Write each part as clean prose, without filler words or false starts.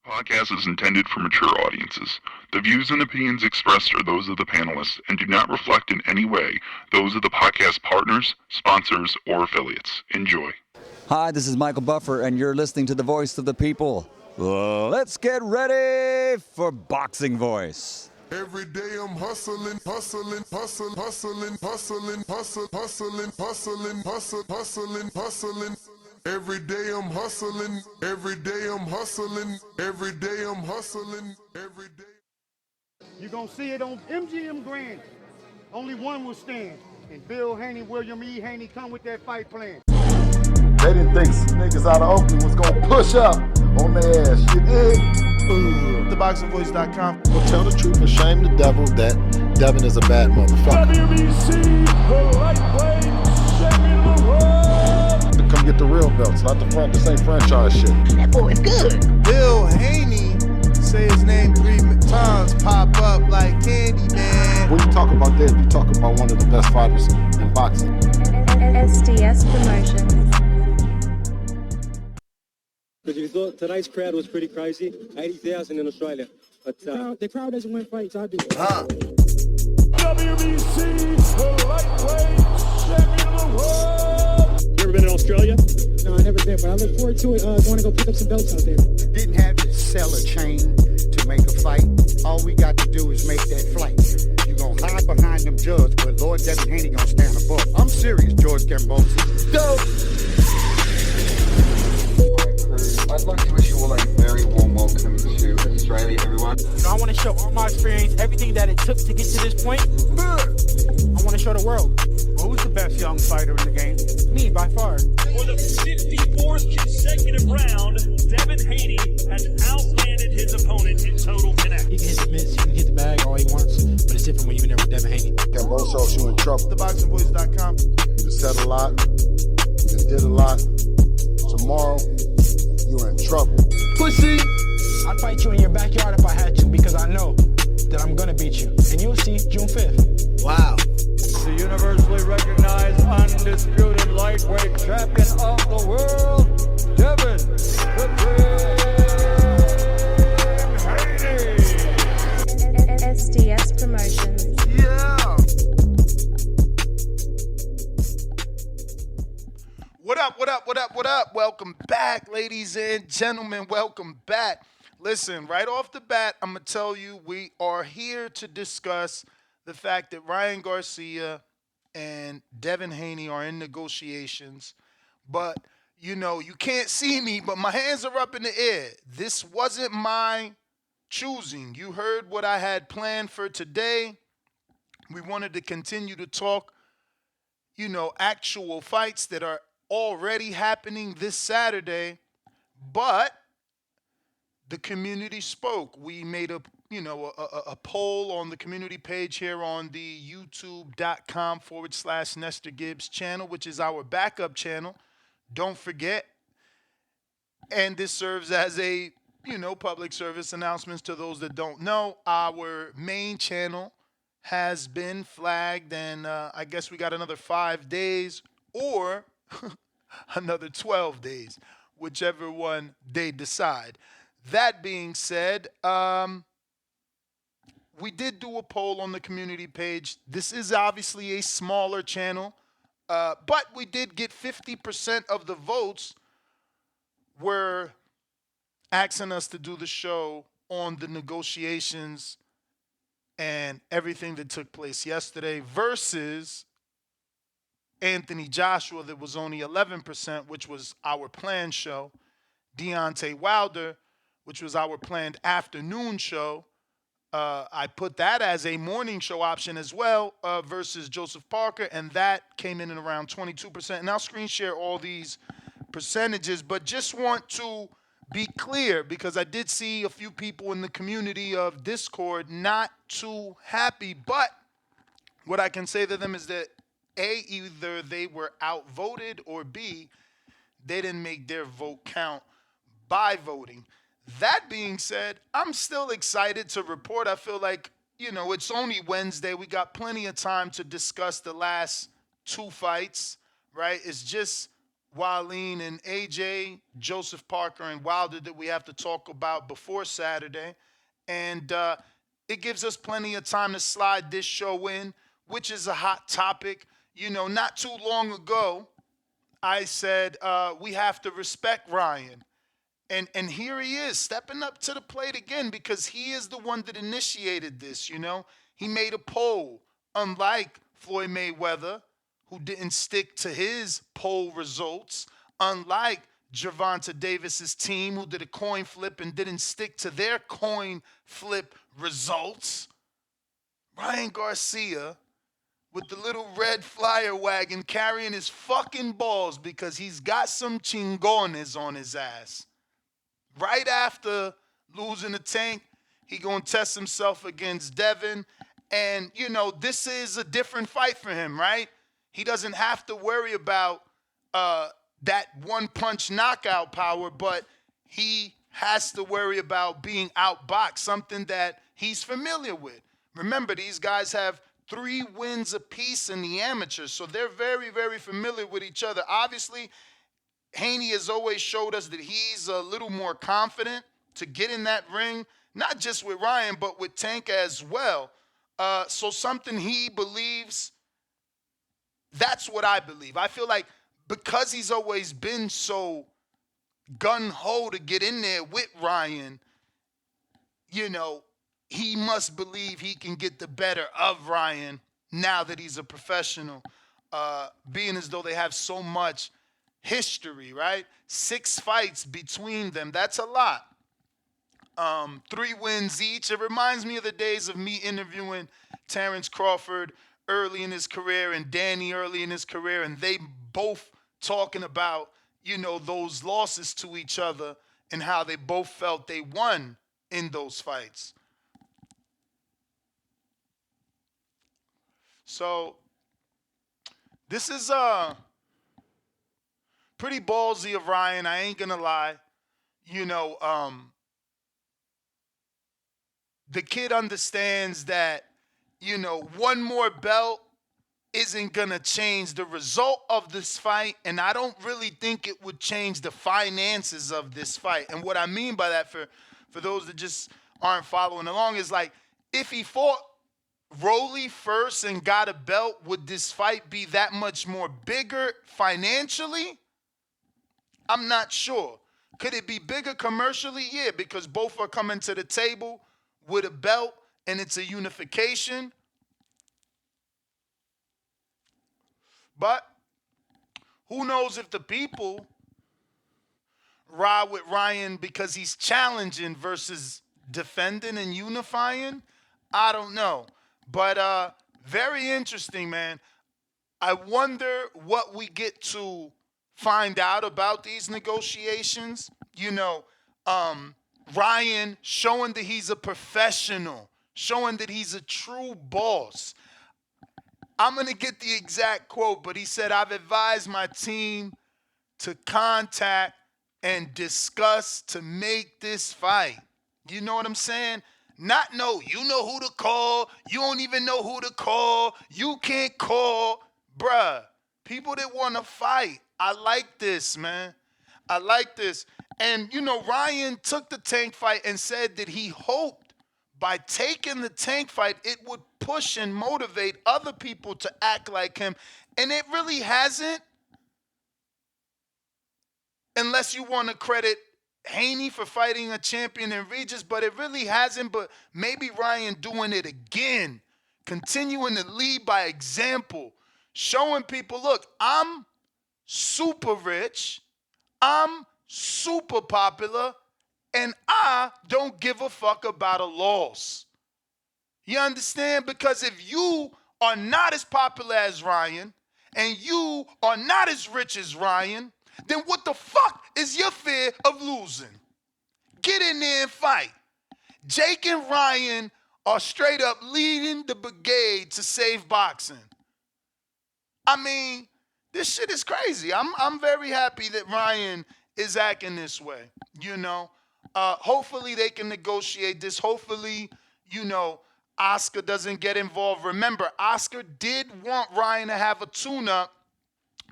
Podcast is intended for mature audiences. The views and opinions expressed are those of the panelists and do not reflect in any way those of the podcast partners, sponsors, or affiliates. Enjoy. Hi, this is Michael Buffer, and you're listening to the voice of the people. Let's get ready for Boxing Voice. Every day I'm hustling, hustling, hustling, hustling, hustling, hustling, hustling, hustling, hustling, hustling, hustling. Every day I'm hustling, every day I'm hustling, every day I'm hustling, every day. You're going to see it on MGM Grand. Only one will stand. And Bill Haney, William E. Haney come with that fight plan. They didn't think niggas out of Oakland was gonna push up on their ass. You dig? ThaBoxingvoice.com. Well, tell the truth and shame the devil that Devin is a bad motherfucker. WBC, the lightweight champion of the world. Come get the real belts, not this ain't franchise shit. That boy is good. Bill Haney, say his name 3 times, pop up like candy, man. When you talk about that, you talk about one of the best fighters in boxing. SDS Promotions. Because you thought tonight's crowd was pretty crazy, 80,000 in Australia. But the crowd doesn't win fights, I do. WBC, the lightweight champion of the world. You ever been to Australia? No, I never been, but I look forward to it. Going to go pick up some belts out there. Didn't have to sell a chain to make a fight. All we got to do is make that flight. You gonna hide behind them judges, but Lord Devin Haney gonna stand above. I'm serious, George Gambosi. Go! I'd like to wish you all a very warm welcome to Australia, everyone. I want to show all my experience, everything that it took to get to this point. I want to show the world. Who's the best young fighter in the game? Me, by far. For the 54th consecutive round, Devin Haney has outlanded his opponent in total connect. He can hit the mitts, he can hit the bag all he wants, but it's different when you're in there with Devin Haney. Gambosos, you in trouble. ThaBoxingvoice.com. You said a lot, you did a lot. Tomorrow, you're in trouble. Pussy! I'd fight you in your backyard if I had to, because I know that I'm gonna beat you. And you'll see June 5th. Wow. The universally recognized, undisputed lightweight champion of the world, Devin the Dream Haney. SDS Promotions. Yeah. What up, what up, what up, what up? Welcome back, ladies and gentlemen. Welcome back. Listen, right off the bat, I'm going to tell you we are here to discuss the fact that Haney-Garcia and Devin Haney are in negotiations. But, you know, you can't see me, but my hands are up in the air. This wasn't my choosing. You heard what I had planned for today. We wanted to continue to talk, you know, actual fights that are already happening this Saturday, but the community spoke. We made a poll on the community page here on the youtube.com/Nestor Gibbs channel, which is our backup channel. Don't forget. And this serves as a, public service announcements to those that don't know. Our main channel has been flagged, and I guess we got another 5 days or another 12 days, whichever one they decide. That being said, we did do a poll on the community page. This is obviously a smaller channel, but we did get 50% of the votes were asking us to do the show on the negotiations and everything that took place yesterday versus Anthony Joshua, that was only 11%, which was our planned show. Deontay Wilder, which was our planned afternoon show. I put that as a morning show option as well versus Joseph Parker, and that came in at around 22%. And I'll screen share all these percentages, but just want to be clear because I did see a few people in the community of Discord not too happy. But what I can say to them is that A, either they were outvoted, or B, they didn't make their vote count by voting. That being said, I'm still excited to report. I feel like, it's only Wednesday. We got plenty of time to discuss the last two fights, right? It's just Wileen and AJ, Joseph Parker and Wilder that we have to talk about before Saturday. And it gives us plenty of time to slide this show in, which is a hot topic. You know, not too long ago, I said we have to respect Ryan. And here he is stepping up to the plate again because he is the one that initiated this, you know. He made a poll, unlike Floyd Mayweather, who didn't stick to his poll results, unlike Gervonta Davis's team, who did a coin flip and didn't stick to their coin flip results. Ryan Garcia, with the little red flyer wagon carrying his fucking balls because he's got some chingones on his ass. Right after losing the Tank, he gonna test himself against Devin. And, you know, this is a different fight for him, right? He doesn't have to worry about that one-punch knockout power, but he has to worry about being outboxed, something that he's familiar with. Remember, these guys have 3 wins apiece in the amateurs, so they're very, very familiar with each other. Obviously, Haney has always showed us that he's a little more confident to get in that ring, not just with Ryan, but with Tank as well. So something he believes, that's what I believe. I feel like because he's always been so gung-ho to get in there with Ryan, you know, he must believe he can get the better of Ryan now that he's a professional, being as though they have so much history, right? 6 fights between them. That's a lot. 3 wins each. It reminds me of the days of me interviewing Terrence Crawford early in his career and Danny early in his career, and they both talking about, you know, those losses to each other and how they both felt they won in those fights. So this is pretty ballsy of Ryan, I ain't gonna lie. You know, the kid understands that, you know, one more belt isn't gonna change the result of this fight, and I don't really think it would change the finances of this fight. And what I mean by that, for those that just aren't following along, is like, if he fought Rolly first and got a belt, would this fight be that much more bigger financially? I'm not sure. Could it be bigger commercially? Yeah, because both are coming to the table with a belt and it's a unification. But who knows if the people ride with Ryan because he's challenging versus defending and unifying? I don't know. But very interesting, man. I wonder what we get to find out about these negotiations. You know, Ryan showing that he's a professional, showing that he's a true boss. I'm going to get the exact quote, but he said, "I've advised my team to contact and discuss to make this fight." You know what I'm saying? Not know, you know who to call. You don't even know who to call. You can't call. Bruh, people that want to fight. I like this, man. I like this. And, you know, Ryan took the Tank fight and said that he hoped by taking the Tank fight, it would push and motivate other people to act like him. And it really hasn't, unless you want to credit Haney for fighting a champion in Regis, but it really hasn't. But maybe Ryan doing it again, continuing to lead by example, showing people, look, I'm super rich, I'm super popular, and I don't give a fuck about a loss. You understand? Because if you are not as popular as Ryan, and you are not as rich as Ryan, then what the fuck is your fear of losing? Get in there and fight. Jake and Ryan are straight up leading the brigade to save boxing. I mean, this shit is crazy. I'm very happy that Ryan is acting this way, you know. Hopefully they can negotiate this. Hopefully, you know, Oscar doesn't get involved. Remember, Oscar did want Ryan to have a tune-up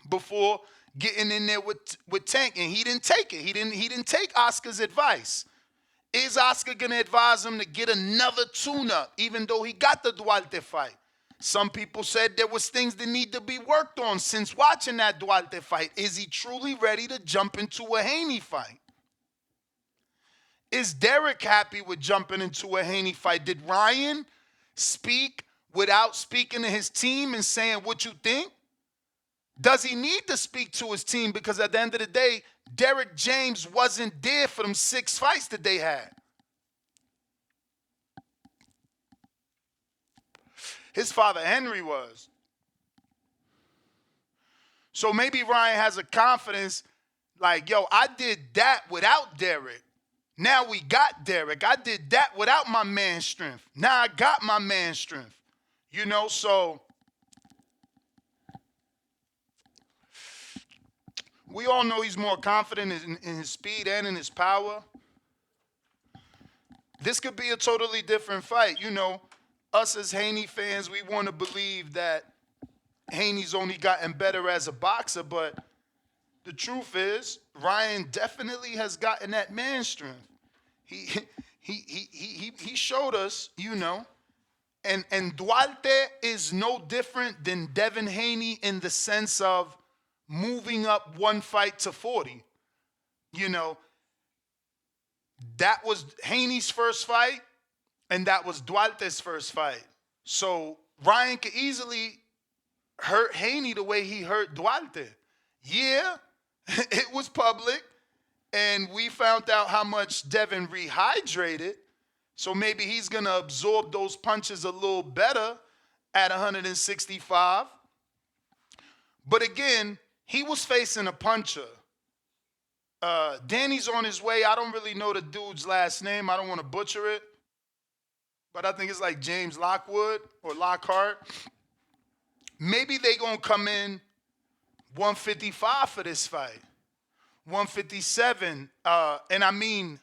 before getting in there with Tank, and he didn't take it. He didn't take Oscar's advice. Is Oscar gonna advise him to get another tune-up, even though he got the Duarte fight? Some people said there was things that need to be worked on since watching that Duarte fight. Is he truly ready to jump into a Haney fight? Is Derek happy with jumping into a Haney fight? Did Ryan speak without speaking to his team and saying what you think? Does he need to speak to his team? Because at the end of the day, Derek James wasn't there for them 6 fights that they had. His father, Henry, was. So maybe Ryan has a confidence like, yo, I did that without Derek. Now we got Derek. I did that without my man strength. Now I got my man strength. You know, so we all know he's more confident in his speed and in his power. This could be a totally different fight. You know, us as Haney fans, we want to believe that Haney's only gotten better as a boxer, but the truth is, Ryan definitely has gotten that man strength. He showed us, you know, and Duarte is no different than Devin Haney in the sense of moving up 1 fight to 40. You know, that was Haney's first fight, and that was Duarte's first fight. So Ryan could easily hurt Haney the way he hurt Duarte. Yeah, it was public, and we found out how much Devin rehydrated. So maybe he's going to absorb those punches a little better at 165. But again, he was facing a puncher. Danny's on his way. I don't really know the dude's last name. I don't want to butcher it. But I think it's like James Lockwood or Lockhart. Maybe they going to come in 155 for this fight. 157. And I mean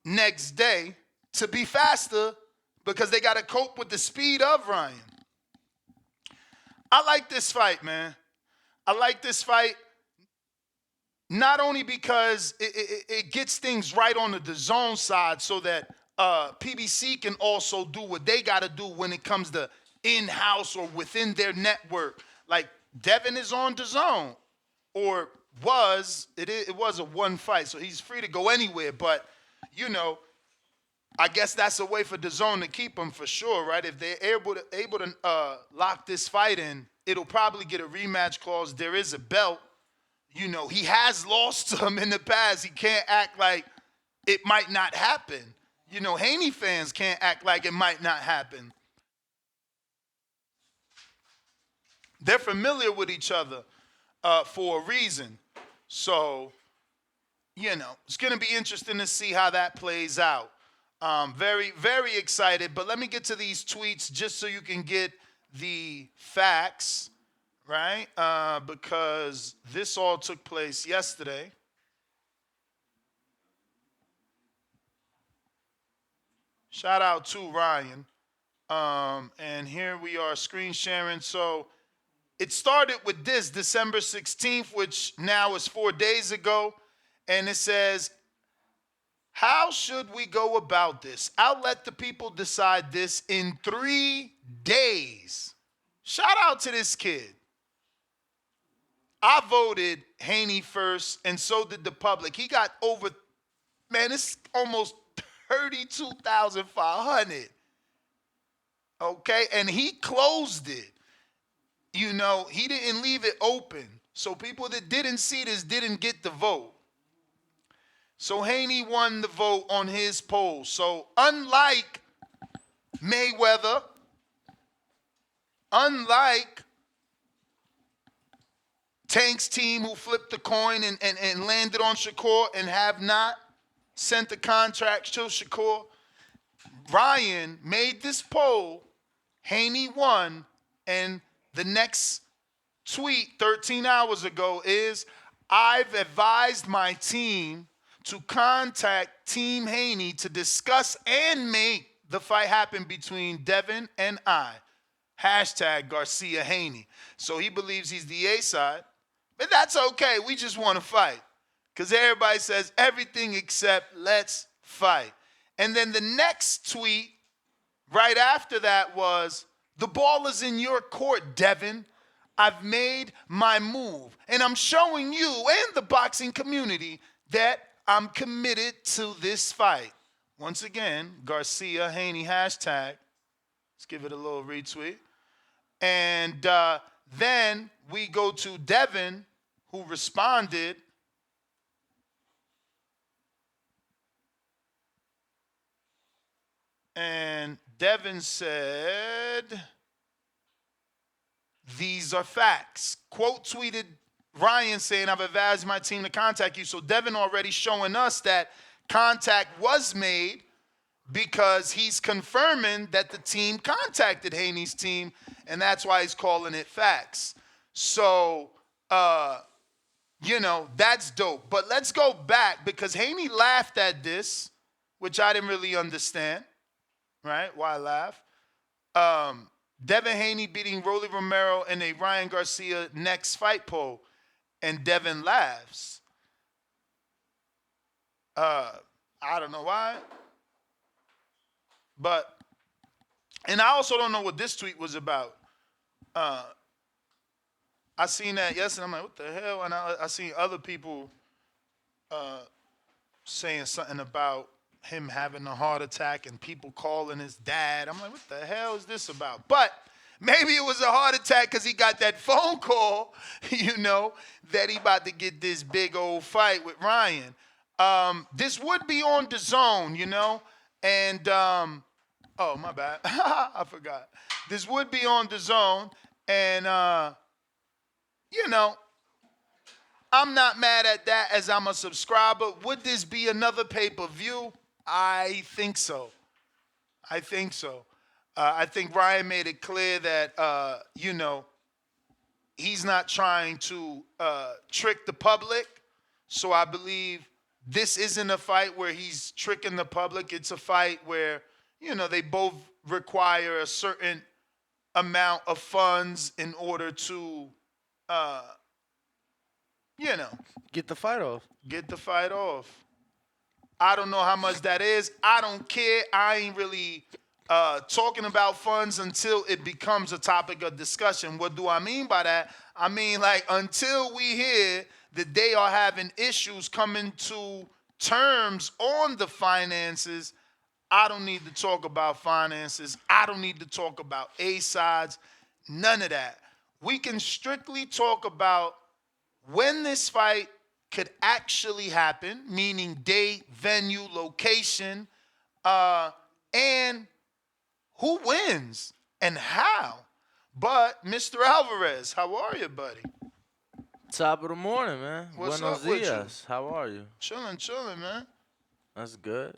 next day to be faster because they got to cope with the speed of Ryan. I like this fight, man. I like this fight not only because it gets things right on the DAZN side so that PBC can also do what they got to do when it comes to in-house or within their network. Like Devin is on DAZN, or was. It was a 1 fight, so he's free to go anywhere. But, you know, I guess that's a way for DAZN to keep him for sure, right? If they're able to lock this fight in, it'll probably get a rematch clause. There is a belt. You know, he has lost to him in the past. He can't act like it might not happen. You know, Haney fans can't act like it might not happen. They're familiar with each other for a reason. So, you know, it's going to be interesting to see how that plays out. Very, very excited. But let me get to these tweets just so you can get the facts, right? Because this all took place yesterday. Shout out to Ryan. And here we are screen sharing. So it started with this December 16th, which now is 4 days ago. And it says, how should we go about this? I'll let the people decide this in 3 days. Shout out to this kid. I voted Haney first, and so did the public. He got over, man, it's almost 32,500. Okay, and he closed it. You know, he didn't leave it open. So people that didn't see this didn't get the vote. So Haney won the vote on his poll. So unlike Mayweather, unlike Tank's team who flipped the coin and landed on Shakur and have not sent the contract to Shakur, Ryan made this poll, Haney won, and the next tweet 13 hours ago is, I've advised my team to contact Team Haney to discuss and make the fight happen between Devin and I. Hashtag Garcia Haney. So he believes he's the A side, But that's okay. We just want to fight. Because everybody says everything except let's fight. And then the next tweet right after that was, the ball is in your court, Devin. I've made my move. And I'm showing you and the boxing community that I'm committed to this fight. Once again, Garcia, Haney, hashtag. Let's give it a little retweet. And then we go to Devin, who responded. And Devin said, these are facts. Quote tweeted Ryan saying, I've advised my team to contact you. So Devin already showing us that contact was made because he's confirming that the team contacted Haney's team, and that's why he's calling it facts. So, that's dope. But let's go back because Haney laughed at this, which I didn't really understand. Right? Why laugh? Devin Haney beating Rolly Romero in a Ryan Garcia next fight poll. And Devin laughs. I don't know why. And I also don't know what this tweet was about. I seen that yesterday. I'm like, what the hell? And I seen other people saying something about him having a heart attack and people calling his dad. I'm like, what the hell is this about? But maybe it was a heart attack because he got that phone call, that he about to get this big old fight with Ryan. This would be on DAZN, and, oh, my bad. I forgot. This would be on DAZN, and, I'm not mad at that as I'm a subscriber. Would this be another pay-per-view? I think so. I think Ryan made it clear that, he's not trying to trick the public. So I believe this isn't a fight where he's tricking the public. It's a fight where, they both require a certain amount of funds in order to, get the fight off. I don't know how much that is. I don't care. I ain't really talking about funds until it becomes a topic of discussion. What do I mean by that? I mean, until we hear that they are having issues coming to terms on the finances, I don't need to talk about finances. I don't need to talk about A-sides. None of that. We can strictly talk about when this fight could actually happen, meaning date, venue, location, and who wins and how. But Mr. Alvarez, how are you, buddy? Top of the morning, man. What's Buenos up with dias. How are you? Chilling, man. That's good.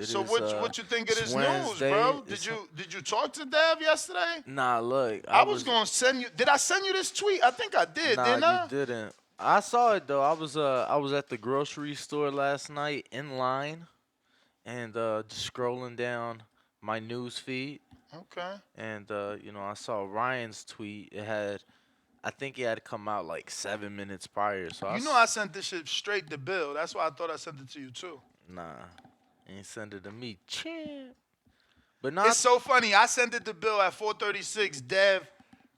So what you think of this news, bro? Did you talk to Dev yesterday? Nah, look. I was gonna send you. Did I send you this tweet? I think I did. Didn't I? You didn't. I saw it though. I was at the grocery store last night in line, and just scrolling down my news feed. Okay. And I saw Ryan's tweet. I think it had come out 7 minutes prior. So I sent this shit straight to Bill. That's why I thought I sent it to you too. Nah, ain't send it to me. Champ. But it's so funny. I sent it to Bill at 4:36. Dev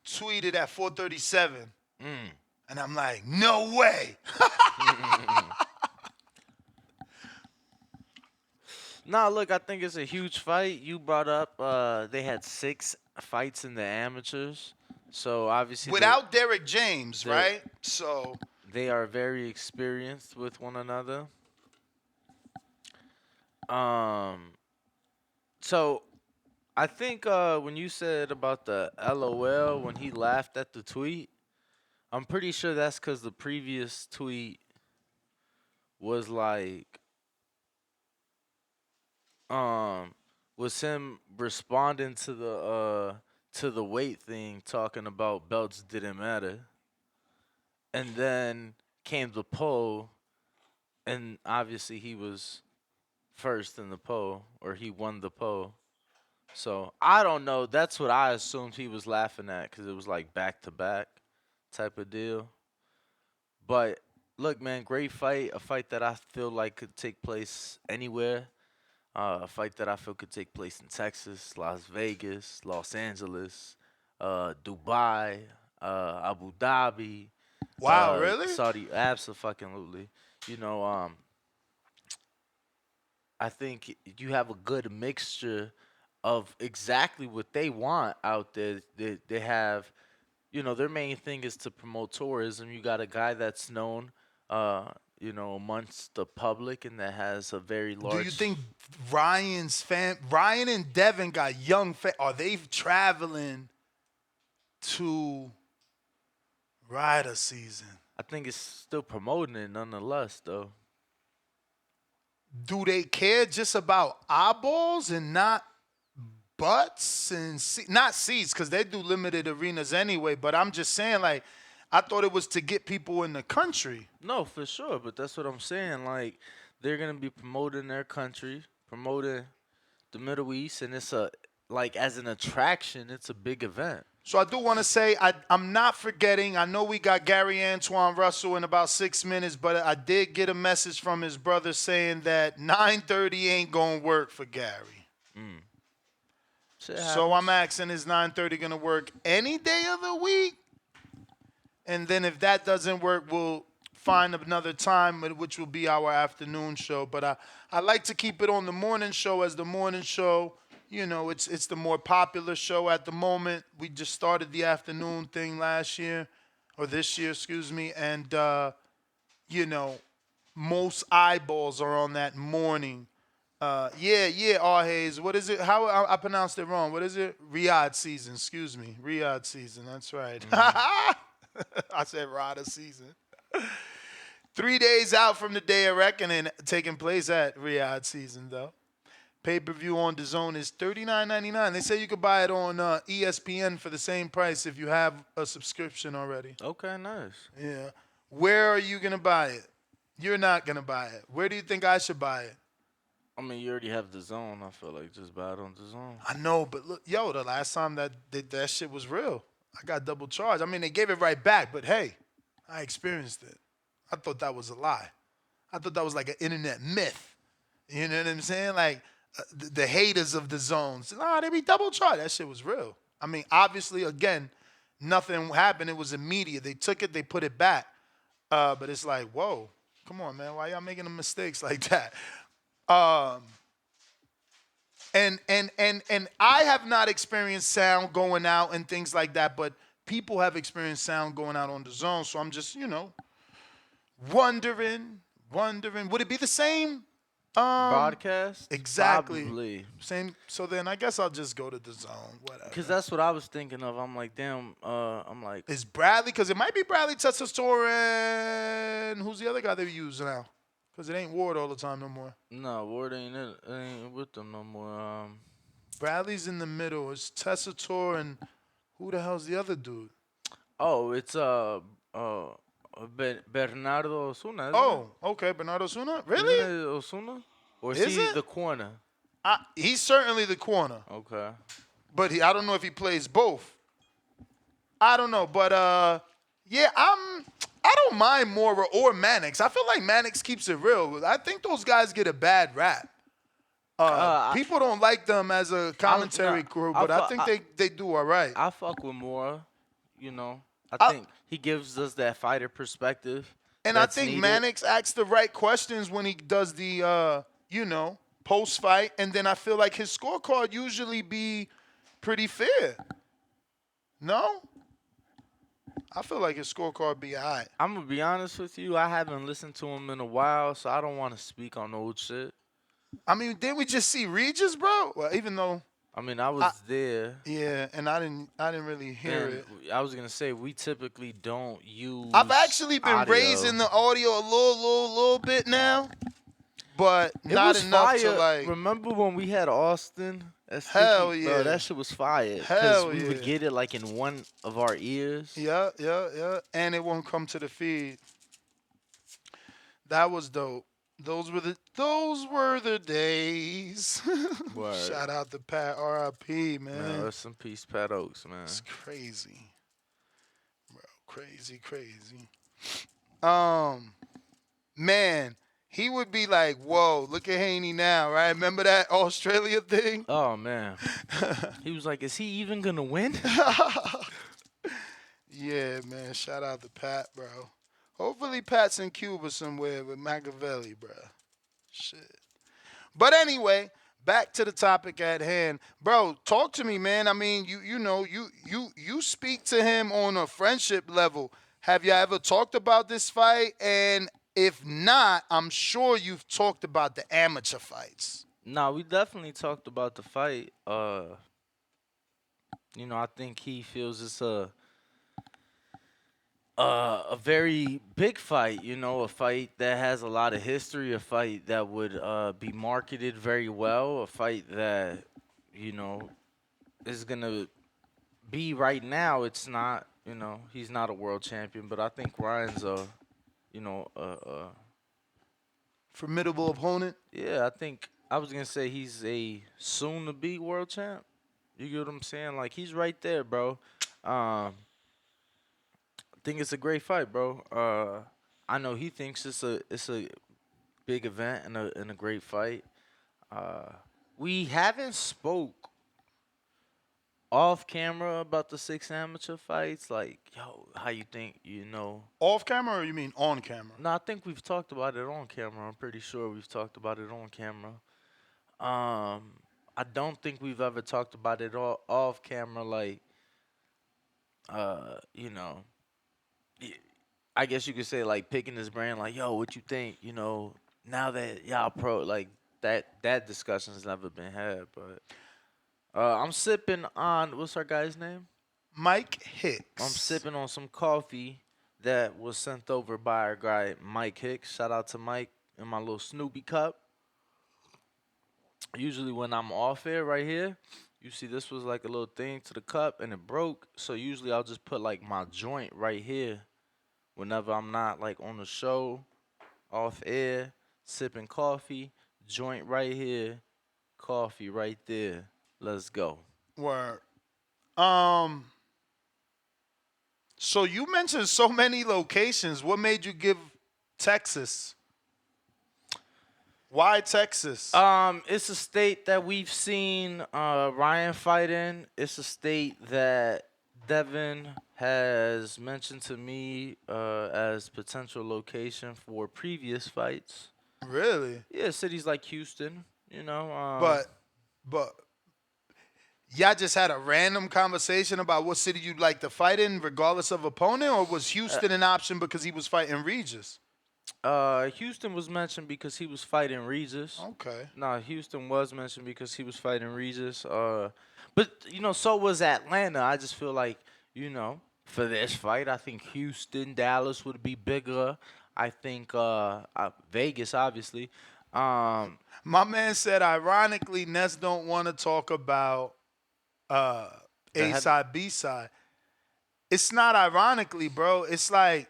tweeted at 4:37. And I'm like, no way. Nah, look, I think it's a huge fight. You brought up they had 6 fights in the amateurs. So obviously without Derek James, right? So they are very experienced with one another. So I think when you said about the LOL when he laughed at the tweet, I'm pretty sure that's because the previous tweet was was him responding to the weight thing, talking about belts didn't matter, and then came the poll, and obviously he was first in the poll, or he won the poll. So I don't know. That's what I assumed he was laughing at because it was back to back type of deal. But look, man, great fight. A fight that I feel like could take place anywhere. A fight that I feel could take place in Texas, Las Vegas, Los Angeles, Dubai, Abu Dhabi, Wow, really? Saudi. Absolutely. You know, I think you have a good mixture of exactly what they want out there. They have, their main thing is to promote tourism. You got a guy that's known, amongst the public and that has a very large. Do you think Ryan and Devin got young are they traveling to Rider season? I think it's still promoting it nonetheless, though. Do they care just about eyeballs and not butts and not seats? Because they do limited arenas anyway. But I'm just saying, like, I thought it was to get people in the country. No, for sure. But that's what I'm saying. Like, they're going to be promoting their country, promoting the Middle East. And it's as an attraction, it's a big event. So I do want to say I'm not forgetting. I know we got Gary Antoine Russell in about 6 minutes, but I did get a message from his brother saying that 9:30 ain't going to work for Gary. So I'm asking, is 9:30 going to work any day of the week? And then if that doesn't work, we'll find another time, which will be our afternoon show. But I like to keep it on the morning show as the morning show. It's the more popular show at the moment. We just started the afternoon thing this year, excuse me. And, most eyeballs are on that morning. Hayes. What is it? How I pronounced it wrong. What is it? Riad season, excuse me. Riad season, that's right. I said Rider season. 3 days out from the day of reckoning taking place at Riad season, though. Pay-per-view on DAZN is $39.99. They say you could buy it on ESPN for the same price if you have a subscription already. Okay, nice. Yeah. Where are you going to buy it? You're not going to buy it. Where do you think I should buy it? I mean, you already have DAZN. I feel like just buy it on DAZN. I know, but look, the last time that shit was real, I got double charged. I mean, they gave it right back, but hey, I experienced it. I thought that was a lie. I thought that was like an internet myth. You know what I'm saying? Like, the haters of the zones, they be double charged. That shit was real. I mean, obviously, again, nothing happened. It was immediate. They took it, they put it back. But it's like, whoa, come on, man. Why y'all making the mistakes like that? And I have not experienced sound going out and things like that, but people have experienced sound going out on DAZN. So I'm just, wondering, would it be the same? Broadcast? Exactly. Probably. Same. So then I guess I'll just go to DAZN, whatever. Because that's what I was thinking of. I'm like, damn, Is Bradley? Because it might be Bradley Testosterone. Who's the other guy they use now? Because it ain't Ward all the time no more. No, Ward ain't with them no more. Bradley's in the middle. It's Tessitore and who the hell's the other dude? Oh, it's Bernardo Osuna. Okay, Bernardo Osuna. Really? Isn't it Osuna? Or is he the corner? He's certainly the corner. Okay. But I don't know if he plays both. I don't know, but I don't mind Mora or Mannix. I feel like Mannix keeps it real. I think those guys get a bad rap. People don't like them as a commentary crew, but I think they do all right. I fuck with Mora, I think he gives us that fighter perspective. And I think Mannix asks the right questions when he does the, post-fight. And then I feel like his scorecard usually be pretty fair. No? I feel like his scorecard be all right. I'm going to be honest with you. I haven't listened to him in a while, so I don't want to speak on old shit. I mean, didn't we just see Regis, bro? Well, even though... I mean, I was there. Yeah, and I didn't really hear it. I was going to say, we typically don't use I've actually been audio. raising the audio a little bit now, but not enough to like... Remember when we had Austin? Hell yeah. Bro, that shit was fire. Hell we would get it like in one of our ears. Yeah. And it won't come to the feed. That was dope. Those were the days. Shout out to Pat, R.I.P., man. Rest in peace, Pat Oaks, man. It's crazy. Bro, crazy. Man, he would be like, whoa, look at Haney now, right? Remember that Australia thing? Oh man, he was like, "Is he even gonna win?" Yeah, man. Shout out to Pat, bro. Hopefully Pat's in Cuba somewhere with Machiavelli, bro. Shit. But anyway, back to the topic at hand. Bro, talk to me, man. I mean, you speak to him on a friendship level. Have you ever talked about this fight? And if not, I'm sure you've talked about the amateur fights. Nah, we definitely talked about the fight. I think he feels it's a very big fight, a fight that has a lot of history, a fight that would be marketed very well, a fight that, is going to be right now. It's not, he's not a world champion, but I think Ryan's a formidable opponent. Yeah, I was going to say he's a soon to be world champ. You get what I'm saying? Like, he's right there, bro. I think it's a great fight, bro. I know he thinks it's a big event and a great fight. We haven't spoke off camera about the 6 amateur fights. Like, yo, how you think, Off camera, or you mean on camera? No, I think we've talked about it on camera. I'm pretty sure we've talked about it on camera. I don't think we've ever talked about it off camera, like, I guess you could say, like, picking his brain, like, yo, what you think, now that y'all pro, like, that discussion's never been had. But I'm sipping on, what's our guy's name? Mike Hicks. I'm sipping on some coffee that was sent over by our guy, Mike Hicks. Shout out to Mike in my little Snoopy cup. Usually when I'm off air right here, you see this was like a little thing to the cup and it broke. So usually I'll just put like my joint right here whenever I'm not like on the show, off air, sipping coffee, joint right here, coffee right there. Let's go. Word. So you mentioned so many locations. What made you give Texas? Why Texas? It's a state that we've seen Ryan fight in. It's a state that Devin has mentioned to me as potential location for previous fights. Really? Yeah, cities like Houston, But y'all just had a random conversation about what city you'd like to fight in, regardless of opponent, or was Houston an option because he was fighting Regis? Houston was mentioned because he was fighting Regis. Okay. No, Houston was mentioned because he was fighting Regis. But so was Atlanta. I just feel like, for this fight, I think Houston, Dallas would be bigger. I think Vegas, obviously. My man said, ironically, Ness don't want to talk about A-side, B-side. It's not ironically, bro. It's like,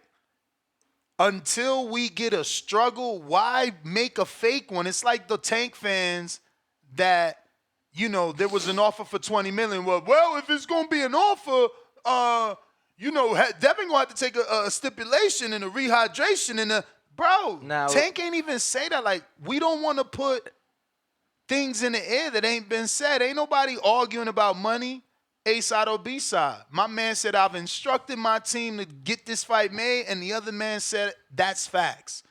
until we get a struggle, why make a fake one? It's like the Tank fans that, there was an offer for $20 million. Well, if it's going to be an offer, Devin going to have to take a stipulation and a rehydration and a... Bro, now, Tank ain't even say that. Like, we don't want to put things in the air that ain't been said. Ain't nobody arguing about money, A-side or B-side. My man said, I've instructed my team to get this fight made, and the other man said, that's facts.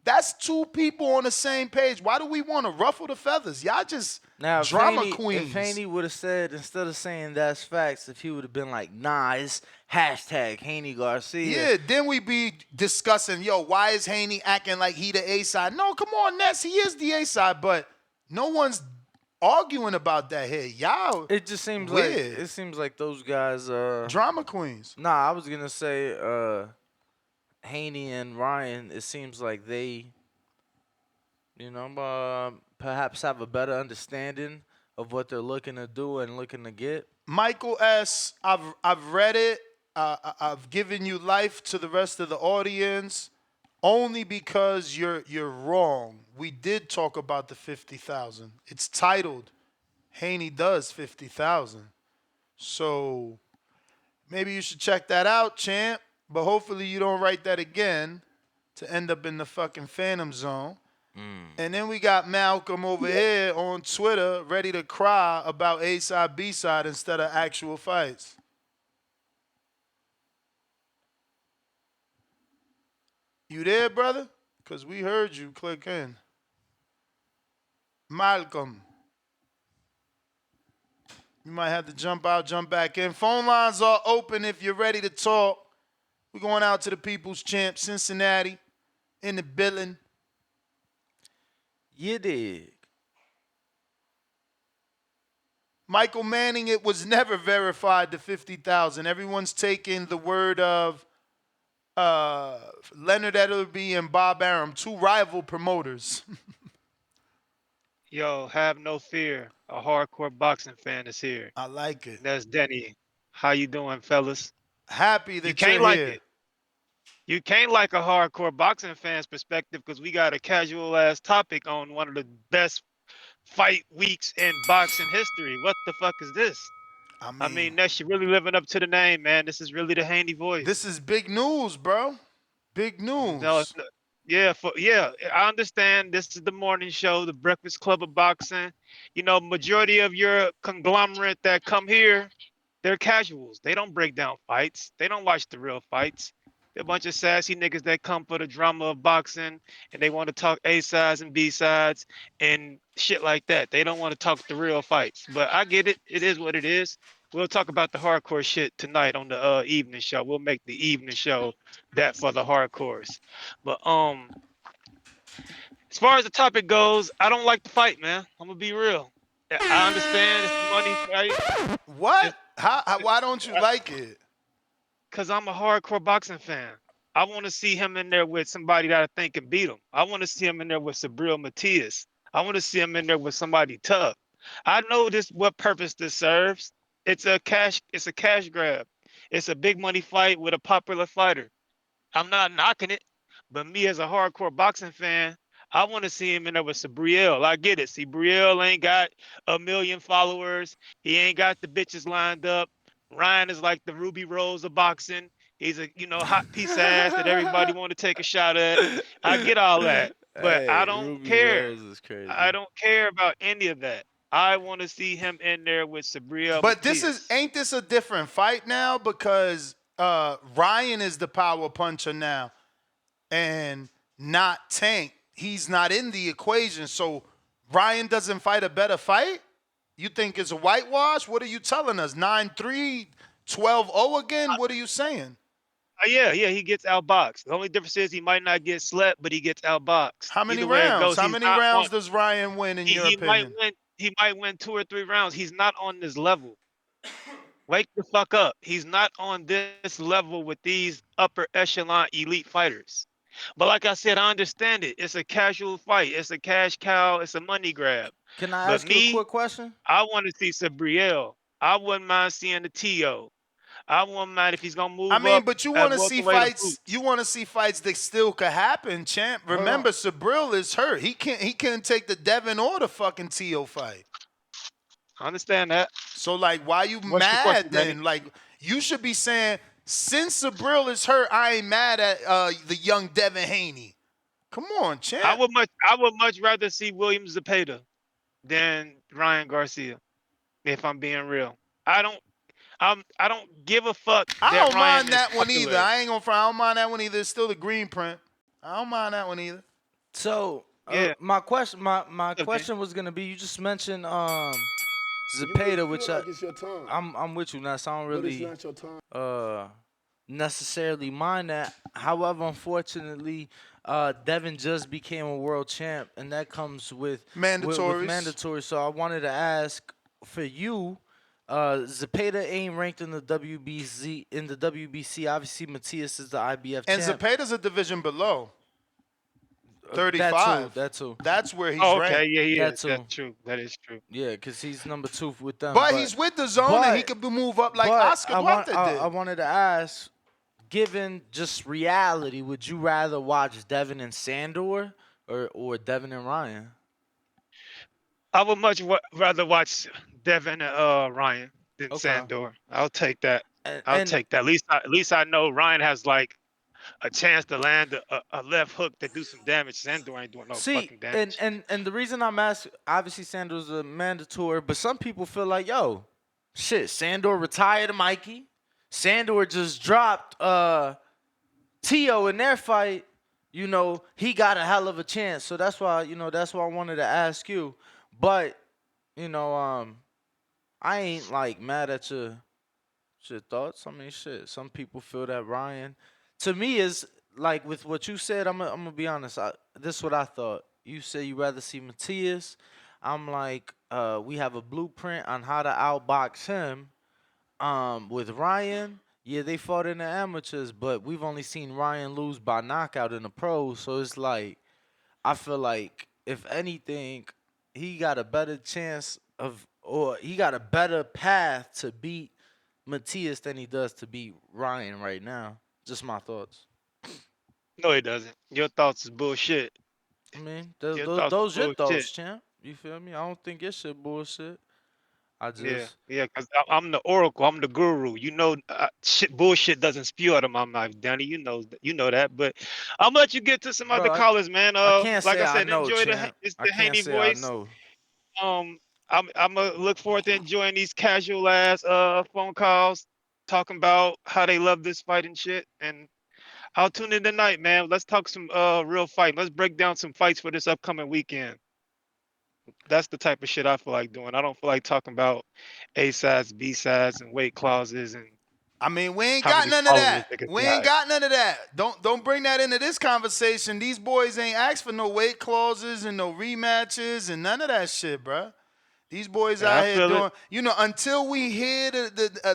That's two people on the same page. Why do we want to ruffle the feathers? Y'all just drama queens. If Haney would have said, instead of saying that's facts, if he would have been like, nah, it's hashtag Haney-Garcia. Yeah, then we be discussing, why is Haney acting like he the A-side? No, come on, Ness, he is the A-side, but no one's arguing about that here. Y'all It just seems weird. like those guys drama queens. Nah, I was gonna say Haney and Ryan, it seems like they perhaps have a better understanding of what they're looking to do and looking to get. Michael S., I've read it. I've given you life to the rest of the audience only because you're wrong. We did talk about the 50,000. It's titled Haney Does 50,000. So maybe you should check that out, champ. But hopefully you don't write that again to end up in the fucking phantom zone. And then we got Malcolm over here on Twitter ready to cry about A-side, B-side instead of actual fights. You there, brother? Because we heard you. Click in. Malcolm. You might have to jump out, jump back in. Phone lines are open if you're ready to talk. We're going out to the People's Champ, Cincinnati, in the building. You dig. Michael Manning, it was never verified to 50,000. Everyone's taking the word of Leonard Ellerby and Bob Arum, two rival promoters. Yo, have no fear. A hardcore boxing fan is here. I like it. That's Denny. How you doing, fellas? Happy that you can't you're like here. it. You can't like a hardcore boxing fan's perspective because we got a casual ass topic on one of the best fight weeks in boxing history. What the fuck is this? I mean, that shit really living up to the name, man. This is really the Haney voice. This is big news, bro. Big news. No, yeah, I understand. This is the morning show, the Breakfast Club of Boxing. You know, majority of your conglomerate that come here, they're casuals. They don't break down fights. They don't watch the real fights. They're a bunch of sassy niggas that come for the drama of boxing, and they want to talk A-sides and B-sides and shit like that. They don't want to talk the real fights. But I get it. It is what it is. We'll talk about the hardcore shit tonight on the evening show. We'll make the evening show that for the hardcores. But as far as the topic goes, I don't like the fight, man. I'm gonna be real. I understand it's the money fight. What? Why don't you like it? Cause I'm a hardcore boxing fan. I want to see him in there with somebody that I think can beat him. I want to see him in there with Sabril Matias. I want to see him in there with somebody tough. I know what purpose this serves. It's a cash grab. It's a big money fight with a popular fighter. I'm not knocking it, but me as a hardcore boxing fan, I want to see him in there with Sabriel. I get it. Sabriel ain't got 1 million followers. He ain't got the bitches lined up. Ryan is like the Ruby Rose of boxing. He's a hot piece of ass that everybody want to take a shot at. I get all that, but I don't Ruby care. Rose is crazy. I don't care about any of that. I want to see him in there with Sabriel. But Matias. ain't this a different fight now because Ryan is the power puncher now, and not Tank. He's not in the equation, so Ryan doesn't fight a better fight? You think it's a whitewash? What are you telling us? 9-3, 12-0 again? What are you saying? Yeah, he gets outboxed. The only difference is he might not get slept, but he gets outboxed. How many Either way it rounds? goes, How he's many not rounds on- does Ryan win in your opinion? He might win 2 or 3 rounds. He's not on this level. Wake the fuck up. He's not on this level with these upper echelon elite fighters. But like I said, I understand it. It's a casual fight. It's a cash cow. It's a money grab. Can I But ask you a quick question? I want to see Sabriel. I wouldn't mind seeing the T.O. I wouldn't mind if he's gonna move. I mean, up but you at want to see welterweight or fights. boots. You want to see fights that still could happen, champ. Remember, Sabril is hurt. He can't take the Devin or the fucking T.O. fight. I understand that. So like, why you What's your mad question, then? Danny? Like, you should be saying, since Sabril is hurt, I ain't mad at the young Devin Haney. Come on, champ. I would much rather see William Zepeda than Ryan Garcia. If I'm being real, I don't give a fuck. I that don't Ryan mind is that one popular. either. I ain't gonna front. I don't mind that one either. It's still the green print. I don't mind that one either. So Yeah. my question was gonna be, you just mentioned Zepeda, which like it's your time. I'm with you, Ness. I don't But it's really not your time. necessarily mind that. However, unfortunately, Devin just became a world champ, and that comes with Mandatories. with mandatory. So I wanted to ask for you. Zepeda ain't ranked in the WBC. Obviously, Matias is the IBF And champ. Zepeda's a division below. 35. That too. That's where he's Oh, ranked. okay, yeah, That too. that's true. That is true. Yeah, because he's number 2 with them. But he's with the zone and he could move up like Oscar Duarte did. I wanted to ask, given just reality, would you rather watch Devin and Sandor or Devin and Ryan? I would much rather watch Devin and Ryan than Sandor. I'll take that. I'll take that. At least I know Ryan has like a chance to land a left hook that do some damage. Sandor ain't doing no See, fucking and damage. and and the reason I'm asking, obviously Sandor's a mandatory, but some people feel like, yo, shit, Sandor retired Mikey. Sandor just dropped Tio in their fight. You know, he got a hell of a chance. So that's why I wanted to ask you. But I ain't like mad at your thoughts. I mean, shit. Some people feel that Ryan, to me, is like with what you said. I'm gonna be honest. This is what I thought. You said you rather see Matias. I'm like, we have a blueprint on how to outbox him. With Ryan, yeah, they fought in the amateurs, but we've only seen Ryan lose by knockout in the pros. So it's like, I feel like if anything, he got a better chance or he got a better path to beat Matias than he does to beat Ryan right now. Just my thoughts. No, he doesn't. Your thoughts is bullshit. I mean, Your thoughts is those your bullshit. thoughts, champ. You feel me? I don't think your shit bullshit. I just Yeah, because I'm the oracle. I'm the guru. You know, bullshit doesn't spew out of my mouth, Danny. You know that. But I'm gonna let you get to some other bro, callers, man. I can't Like say I I said, know, enjoy champ. it's I the can't Haney say I voice. know. I'm gonna look forward to enjoying these casual ass phone calls, talking about how they love this fight and shit. And I'll tune in tonight, man. Let's talk some real fight. Let's break down some fights for this upcoming weekend. That's the type of shit I feel like doing. I don't feel like talking about A sides, B sides, and weight clauses and I mean, we ain't how got many none of followers that. they could We ain't have. got none of that. Don't bring that into this conversation. These boys ain't asked for no weight clauses and no rematches and none of that shit, bruh. These boys Yeah, I out here feel it. doing, until we hear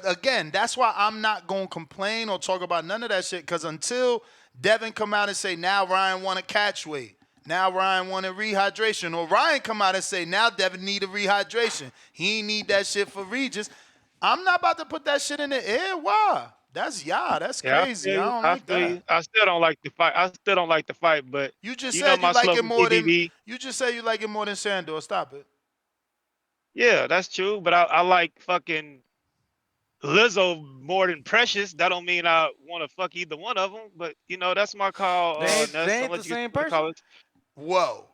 again, that's why I'm not going to complain or talk about none of that shit, because until Devin come out and say, now Ryan want to catch weight, now Ryan want a rehydration, or Ryan come out and say, now Devin need a rehydration, he ain't need that shit for Regis, I'm not about to put that shit in the air. Why? That's Yeah, I crazy. feel I you. don't I like feel that. you. I still don't like the fight. But You just you know said you my like it slogan, more than, TBB. you just said you like it more than Sandor. Stop it. Yeah, that's true. But I like fucking Lizzo more than Precious. That don't mean I want to fuck either one of them. But that's my call. Ness. They I'll ain't the let you get same some other person. callers. Whoa.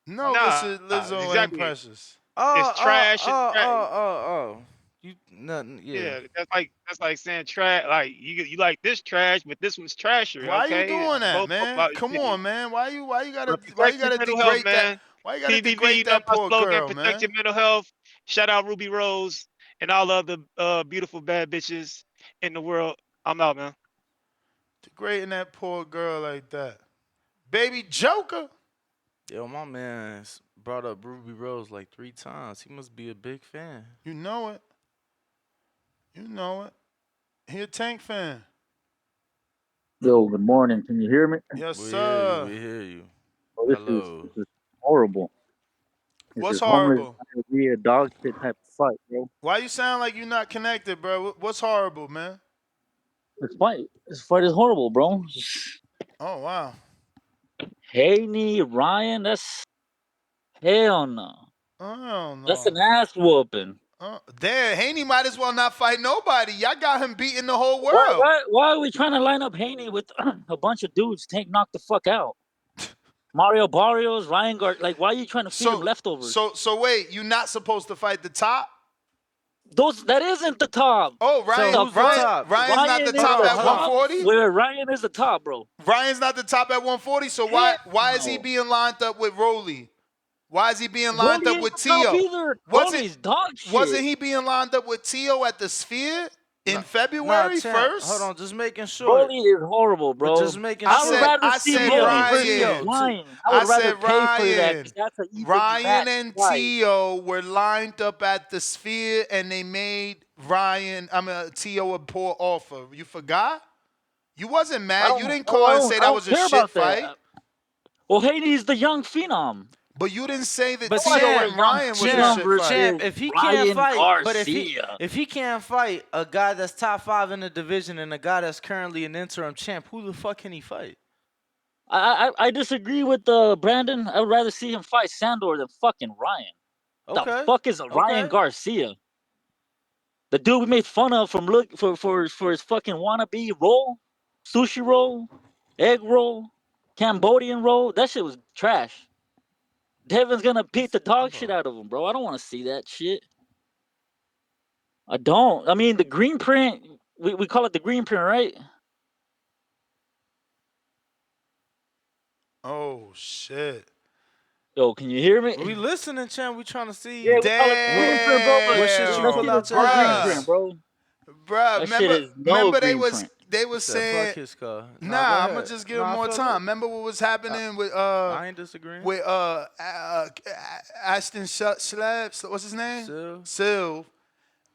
No, Nah, listen, Lizzo ain't exactly. precious. It's Oh, oh, trash and oh, trash. oh, oh, oh. You nothing, yeah. Yeah, that's like saying trash. Like you like this trash, but this one's trasher. Why you Okay, doing that, both man? about Come shitty. on, man. But protect your mental health, degrade that? man. Why you gotta TBV, degrade you know that my poor slogan: girl, protect your man? mental health. Shout out Ruby Rose and all other beautiful bad bitches in the world. I'm out, man. Degrading that poor girl like that. Baby Joker. Yo, my man brought up Ruby Rose like 3 times. He must be a big fan. You know it. You know it. He a Tank fan. Yo, good morning. Can you hear me? Yes, We hear you. sir. We hear you. Oh, Hello. this is horrible. This What's is homeless horrible? diarrhea, dog shit type of fight, bro. Why you sound like you're not connected, bro? What's horrible, man? This fight is horrible, bro. Oh, wow. Haney, Ryan, that's hell no. Oh, That's no. an ass whooping. There, Haney might as well not fight nobody. Y'all got him beating the whole Why, world. why, why are we trying to line up Haney with a bunch of dudes Tank knocked the fuck out? Mario Barrios, Ryan Gart, like why are you trying to feed him leftovers? So wait, you not supposed to fight the top? That isn't the top. Oh, So who's the top? Ryan's not the Ryan is top the at top. 140? Where Ryan is the top, bro. Ryan's not the top at 140, so Hell why is he no. being lined up with Rolly? Why is he being lined Rolly up ain't with the top Tio? either. Rolly's dog Wasn't shit. he being lined up with Tio at the Sphere in Nah, February champ. Hold 1st? on, just making sure. Broly is horrible, But bro. just making I would sure. rather see said Broly Tio, versus Ryan. Ryan. I I would rather said pay for that Ryan. because that's an evenly Ryan matched and fight. Tio were lined up at the Sphere, and they made Tio a poor offer. You forgot? You wasn't mad. You didn't call and say I that don't was a care shit about fight. that. Well, Haney's the young phenom. But you didn't say that But I want to Tio know champ, what and young Ryan was a phenom shit fight. champ. versus If he can't Ryan fight, Garcia. if he can't fight a guy that's top 5 in the division and a guy that's currently an interim champ, who the fuck can he fight? I disagree with Brandon. I would rather see him fight Sandor than fucking Ryan. The Okay. fuck is a Ryan Okay. Garcia? The dude we made fun of from for his fucking wannabe roll, sushi roll, egg roll, Cambodian roll. That shit was trash. Devin's gonna beat the dog shit out of him, bro. I don't want to see that shit. I don't. I mean, the green print. We call it the green print, right? Oh shit. Yo, can you hear me? We listening, champ. We trying to see. Yeah, we call it the green print, bro. But What shit you let's pull see out this your no green ass? print, bro. Bruh, That shit is no remember green print. they was saying Fuck his car. Nah, I'm gonna just give him more time. Remember what was happening with I ain't disagreeing. with Ashton Slabs, what's his name? Silv.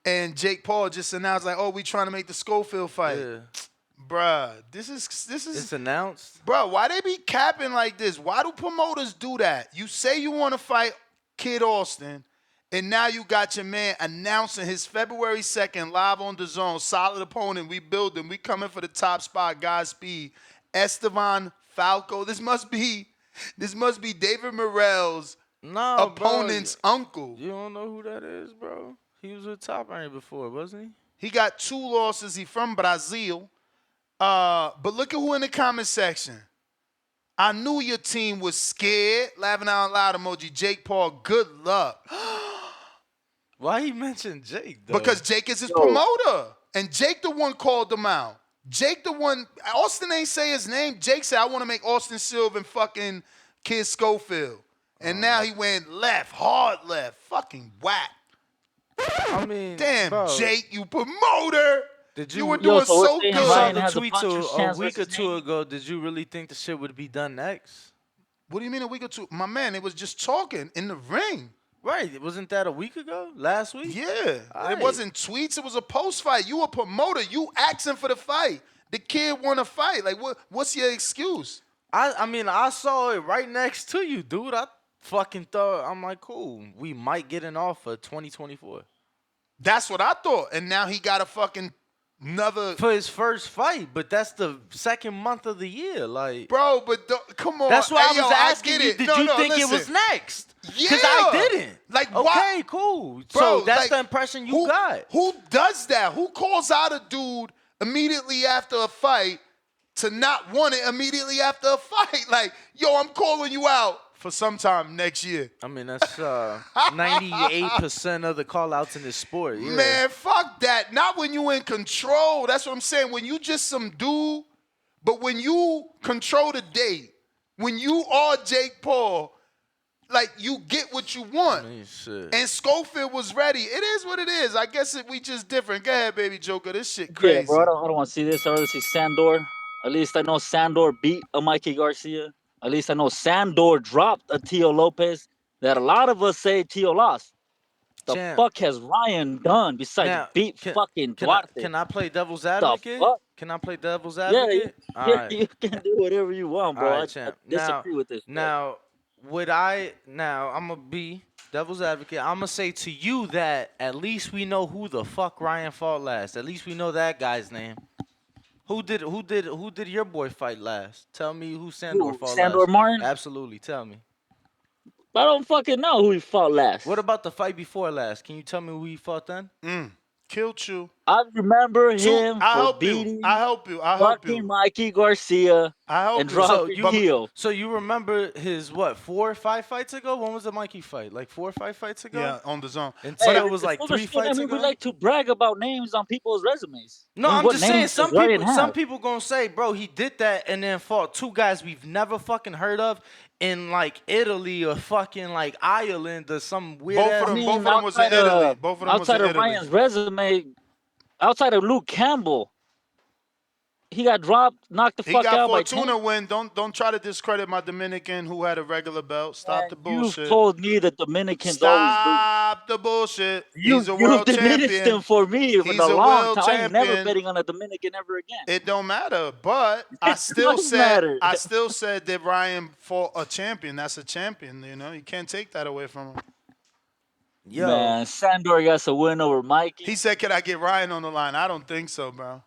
And Jake Paul just announced like, oh, we trying to make the Schofield fight. Yeah. Bruh, this is It's announced. Bruh, why they be capping like this? Why do promoters do that? You say you want to fight Kid Austin, and now you got your man announcing his February 2nd live on DAZN. Solid opponent. We building. We coming for the top spot. Godspeed. Esteban Falco. This must be David Morrell's opponent's uncle. You don't know who that is, bro? He was with Top Rank before, wasn't he? He got 2 losses. He from Brazil. But look at who in the comment section. I knew your team was scared. Laughing out loud emoji. Jake Paul, good luck. Why he mentioned Jake, though? Because Jake is his promoter. And Jake the one called him out. Jake the one, Austin ain't say his name. Jake said, I want to make Austin Silva and fucking Kid Schofield. And now he went left, hard left. Fucking whack. I mean, damn, bro. Jake, you promoter. Did you were doing so good. I saw the tweet a week or two ago. Did you really think the shit would be done next? What do you mean a week or two? My man, it was just talking in the ring. Right. Wasn't that a week ago? Last week? Yeah. It wasn't tweets. It was a post fight. You a promoter. You asking for the fight. The kid want to fight. Like, what's your excuse? I mean, I saw it right next to you, dude. I fucking thought, I'm like, cool. We might get an offer 2024. That's what I thought. And now he got a fucking another for his first fight, but that's the second month of the year, like, bro. But come on, that's why I was asking you. it. Did no, you no, think listen. it was next? Yeah, because I didn't. Like, okay, why? cool. Bro, so that's like, the impression you got. Who does that? Who calls out a dude immediately after a fight to not want it immediately after a fight? Like, yo, I'm calling you out for sometime next year. I mean, that's 98% of the call-outs in this sport. Yeah. Man, fuck that. Not when you in control. That's what I'm saying. When you just some dude, but when you control the date, when you are Jake Paul, like, you get what you want. I mean, shit. And Schofield was ready. It is what it is. I guess we just different. Go ahead, baby Joker. This shit crazy. Yeah, bro, I don't want to see this. I'd rather see Sandor. At least I know Sandor beat a Mikey Garcia. At least I know Sandor dropped a Tio Lopez that a lot of us say Tio lost. The fuck has Ryan done besides beat fucking Duarte? Can I play devil's advocate? Can I play devil's advocate? Yeah, you can do whatever you want, bro. Right, I disagree with this. Bro. Now, I'm going to be devil's advocate. I'm going to say to you that at least we know who the fuck Ryan fought last. At least we know that guy's name. Who did your boy fight last? Tell me who Sandor fought last. Sandor Martin? Absolutely, tell me. I don't fucking know who he fought last. What about the fight before last? Can you tell me who he fought then? Killed you. I remember him for beating fucking Mikey Garcia and dropping Tio. So you remember his, 4 or 5 fights ago? When was the Mikey fight? Like 4 or 5 fights ago? Yeah, on DAZN. And Tio was like 3 fights ago? We like to brag about names on people's resumes. No, I'm just saying some people gonna say, bro, he did that and then fought 2 guys we've never fucking heard of in like Italy or fucking like Ireland or some weird both of them was in Italy. Both of them outside was of in Italy. Ryan's resume, outside of Luke Campbell, he got dropped, knocked the fuck out by He got Fortuna win. Don't try to discredit my Dominican who had a regular belt. Stop the bullshit. You told me that Dominicans Stop the bullshit. He's a world champion. You diminished him for me for He's a long time. champion. I'm never betting on a Dominican ever again. It don't matter. But I still said that Ryan fought a champion. That's a champion. You know, you can't take that away from him. Yo. Man, Sandor got a win over Mikey. He said, "Can I get Ryan on the line?" I don't think so, bro.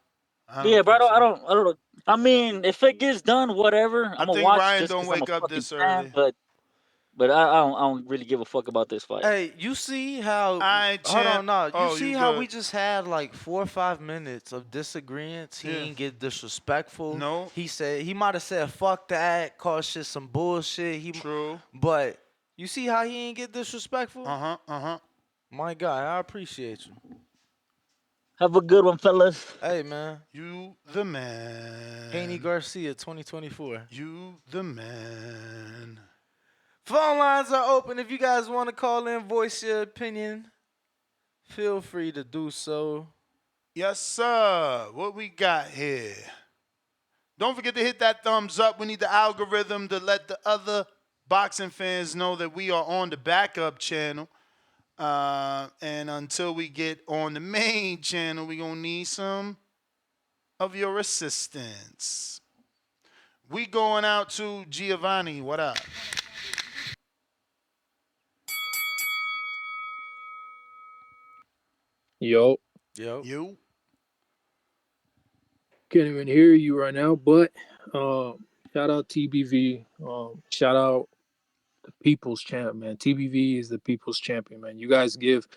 I don't know. I mean, if it gets done, whatever. I'm gonna watch. Ryan don't wake up this early. But But I don't really give a fuck about this fight. Hey, you see how? Alright, Hold champ. on, no. Oh, You see you how good. we just had like 4 or 5 minutes of disagreements. He Yeah. ain't get disrespectful. No. He said he might have said fuck that, call shit some bullshit. True. But you see how he ain't get disrespectful? Uh-huh. My guy, I appreciate you. Have a good one, fellas. Hey man, You the man. Haney-Garcia, 2024. You the man. Phone lines are open. If you guys want to call in, voice your opinion, feel free to do so. Yes, sir. What we got here? Don't forget to hit that thumbs up. We need the algorithm to let the other boxing fans know that we are on the backup channel. And until we get on the main channel, we're going to need some of your assistance. We going out to Giovanni. What up? Yo. You. Can't even hear you right now, but shout out TBV. Shout out the people's champ, man. TBV is the people's champion, man. You guys give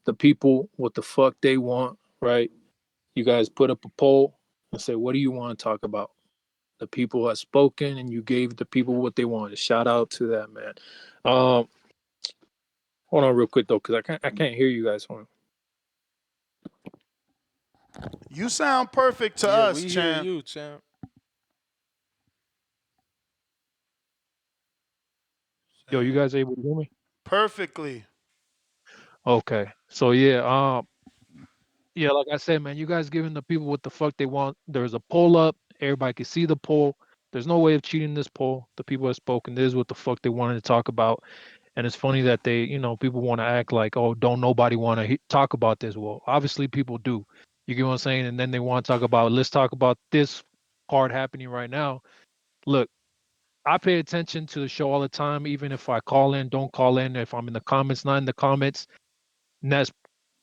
the people what the fuck they want, right? You guys put up a poll and say, what do you want to talk about? The people have spoken, and you gave the people what they wanted. Shout out to that, man. Hold on real quick though, because I can't hear you guys. Hold on. You sound perfect to Yeah, us, we champ. hear you, champ. Yo, you guys able to hear me? Perfectly. Okay. So yeah, like I said, man, you guys giving the people what the fuck they want. There's a poll up. Everybody can see the poll. There's no way of cheating this poll. The people have spoken. This is what the fuck they wanted to talk about. And it's funny that they, people want to act like, oh, don't nobody want to talk about this. Well, obviously people do. You get what I'm saying? And then they want to talk about, let's talk about this part happening right now. Look, I pay attention to the show all the time, even if I call in, don't call in, if I'm in the comments, not in the comments. And that's,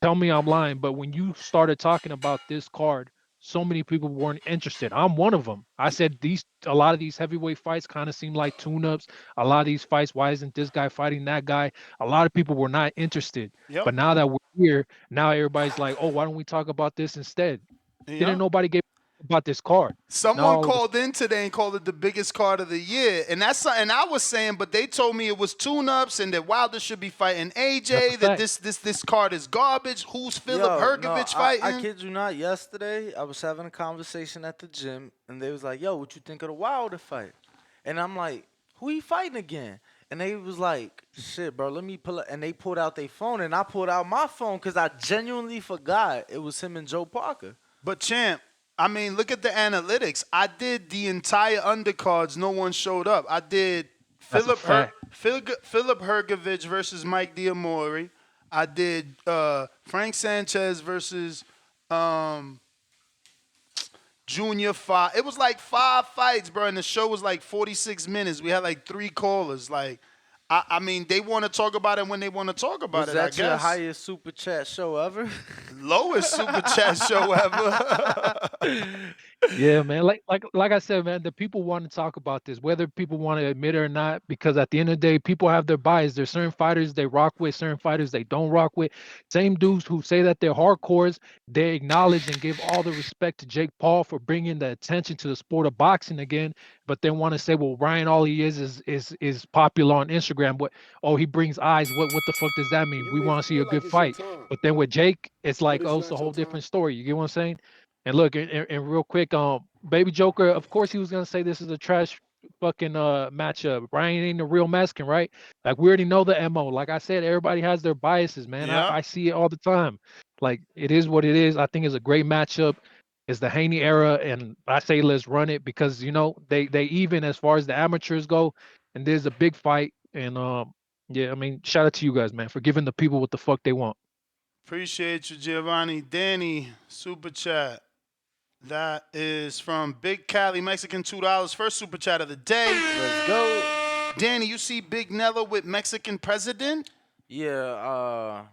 tell me I'm lying, but when you started talking about this card, so many people weren't interested. I'm one of them. I said a lot of these heavyweight fights kind of seem like tune-ups. A lot of these fights, why isn't this guy fighting that guy? A lot of people were not interested. Yep. But now that we're here, now everybody's like, oh, why don't we talk about this instead? Yep. Didn't nobody give about this card? Someone called in today and called it the biggest card of the year, and that's something I was saying, but they told me it was tune-ups and that Wilder should be fighting AJ. That this card is garbage. Who's Philip Hergovich fighting? I kid you not. Yesterday, I was having a conversation at the gym, and they was like, "Yo, what you think of the Wilder fight?" And I'm like, "Who he fighting again?" And they was like, "Shit, bro, let me pull it." And they pulled out their phone, and I pulled out my phone because I genuinely forgot it was him and Joe Parker. But champ, I mean, look at the analytics. I did the entire undercards. No one showed up. I did Philip Hergovich versus Mike Diamore. I did Frank Sanchez versus Junior Fa. It was like 5 fights, bro, and the show was like 46 minutes. We had like 3 callers. Like, I mean, they want to talk about it when they want to talk about it, I guess. Was that your highest super chat show ever? Lowest super chat show ever. Yeah, man. Like I said, man, the people want to talk about this, whether people want to admit it or not, because at the end of the day, people have their bias. There's certain fighters they rock with, certain fighters they don't rock with. Same dudes who say that they're hardcores, they acknowledge and give all the respect to Jake Paul for bringing the attention to the sport of boxing again, but then want to say, well, Ryan, all he is popular on Instagram. But oh, he brings eyes. What the fuck does that mean? We want to see a good fight. But then with Jake, it's like, oh, it's a whole different story. You get what I'm saying? And look, and real quick, Baby Joker, of course he was gonna say this is a trash fucking matchup. Ryan ain't the real Mexican, right? Like we already know the MO. Like I said, everybody has their biases, man. Yeah. I see it all the time. Like it is what it is. I think it's a great matchup. It's the Haney era, and I say let's run it because they even as far as the amateurs go, and there's a big fight. And yeah, I mean, shout out to you guys, man, for giving the people what the fuck they want. Appreciate you, Giovanni. Danny, super chat. That is from Big Cali, Mexican, $2. First super chat of the day. Let's go. Danny, you see Big Nello with Mexican president? Yeah,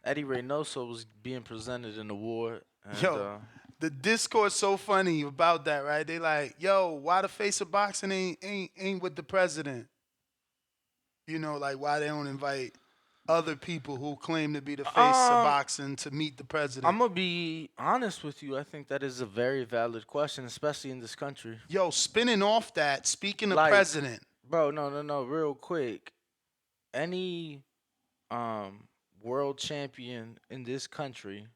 Eddie Reynoso was being presented an award. And, yo, the discourse so funny about that, right? They like, yo, why the face of boxing ain't with the president? You know, like why they don't invite other people who claim to be the face of boxing to meet the president. I'm gonna be honest with you. I think that is a very valid question, especially in this country. Yo, spinning off that, speaking of Like, president. Bro, no, real quick. Any world champion in this country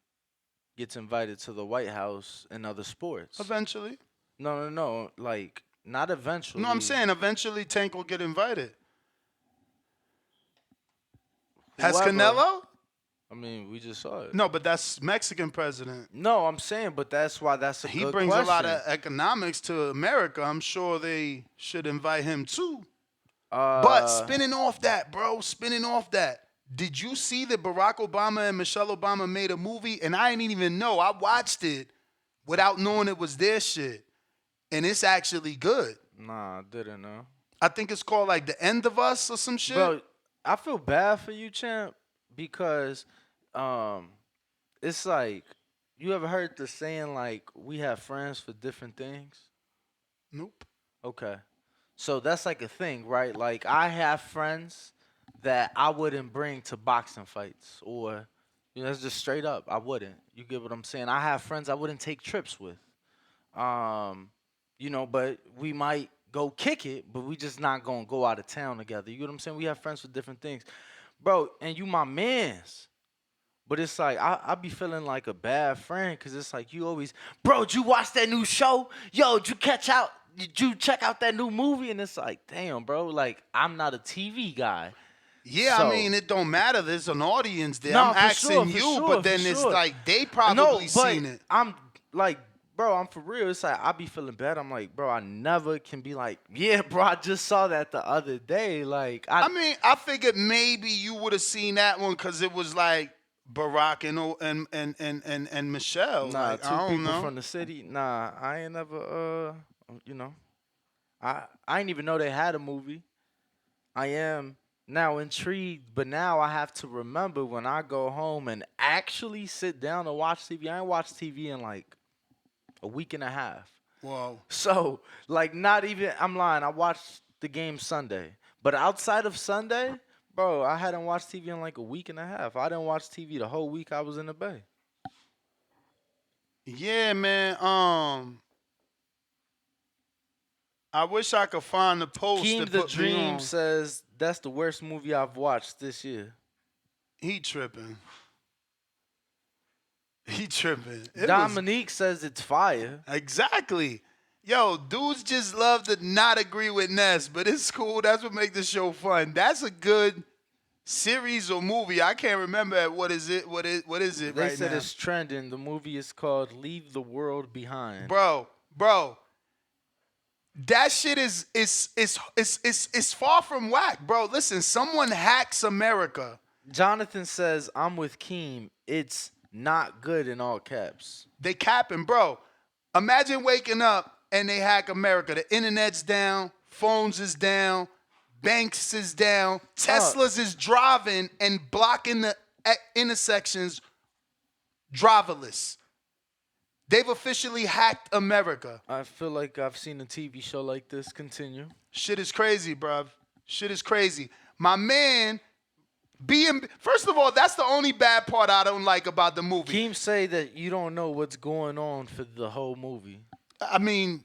gets invited to the White House and other sports. Eventually. No. Like, not eventually. No, I'm saying eventually Tank will get invited. Has Whoever. Canelo? I mean, we just saw it. No, but that's Mexican president. No, I'm saying, but that's why that's a good question. He brings a lot of economics to America. I'm sure they should invite him too. But spinning off that, bro, did you see that Barack Obama and Michelle Obama made a movie? And I didn't even know. I watched it without knowing it was their shit. And it's actually good. Nah, I didn't know. I think it's called like The End of Us or some shit. Bro, I feel bad for you, champ, because it's like, you ever heard the saying like we have friends for different things? Nope. Okay. So that's like a thing, right? Like I have friends that I wouldn't bring to boxing fights, or that's just straight up. I wouldn't. You get what I'm saying? I have friends I wouldn't take trips with. But we might go kick it, but we just not gonna go out of town together. You get what I'm saying? We have friends for different things. Bro, and you my mans. But it's like, I be feeling like a bad friend, because it's like you always, bro, did you watch that new show? Yo, did you check out that new movie? And it's like, damn, bro, like, I'm not a TV guy. Yeah, So, I mean, it don't matter. There's an audience there. No, I'm for asking sure, for you, sure, but then for it's sure. like they probably seen it. I'm like, bro, I'm for real. It's like I be feeling bad. I'm like, bro, I never can be like, yeah, bro, I just saw that the other day. Like, I mean, I figured maybe you would have seen that one because it was like Barack and Michelle. Nah, like, two I don't people know. from the city. Nah, I ain't never. I ain't even know they had a movie. I am now intrigued, but now I have to remember when I go home and actually sit down and watch TV. I ain't watched TV in like a week and a half. Whoa. So, like, not even, I'm lying, I watched the game Sunday. But outside of Sunday, bro, I hadn't watched TV in like a week and a half. I didn't watch TV the whole week I was in the Bay. Yeah, man. I wish I could find the post. Keem that the put me Dream on. says that's the worst movie I've watched this year. He tripping. Dominique says it's fire. Exactly. Yo, dudes just love to not agree with Ness, but it's cool. That's what makes the show fun. That's a good series or movie. I can't remember what is it. What is it They right said now? it's trending. The movie is called Leave the World Behind. Bro. That shit is far from whack, bro. Listen, someone hacks America. Jonathan says, I'm with Keem. It's not good in all caps. They capping, bro. Imagine waking up and they hack America. The internet's down, phones is down, banks is down, Teslas is driving and blocking the intersections driverless. They've officially hacked America. I feel like I've seen a TV show like this. Continue. Shit is crazy, bruv. Shit is crazy. My man, first of all, that's the only bad part I don't like about the movie. Keem say that you don't know what's going on for the whole movie. I mean,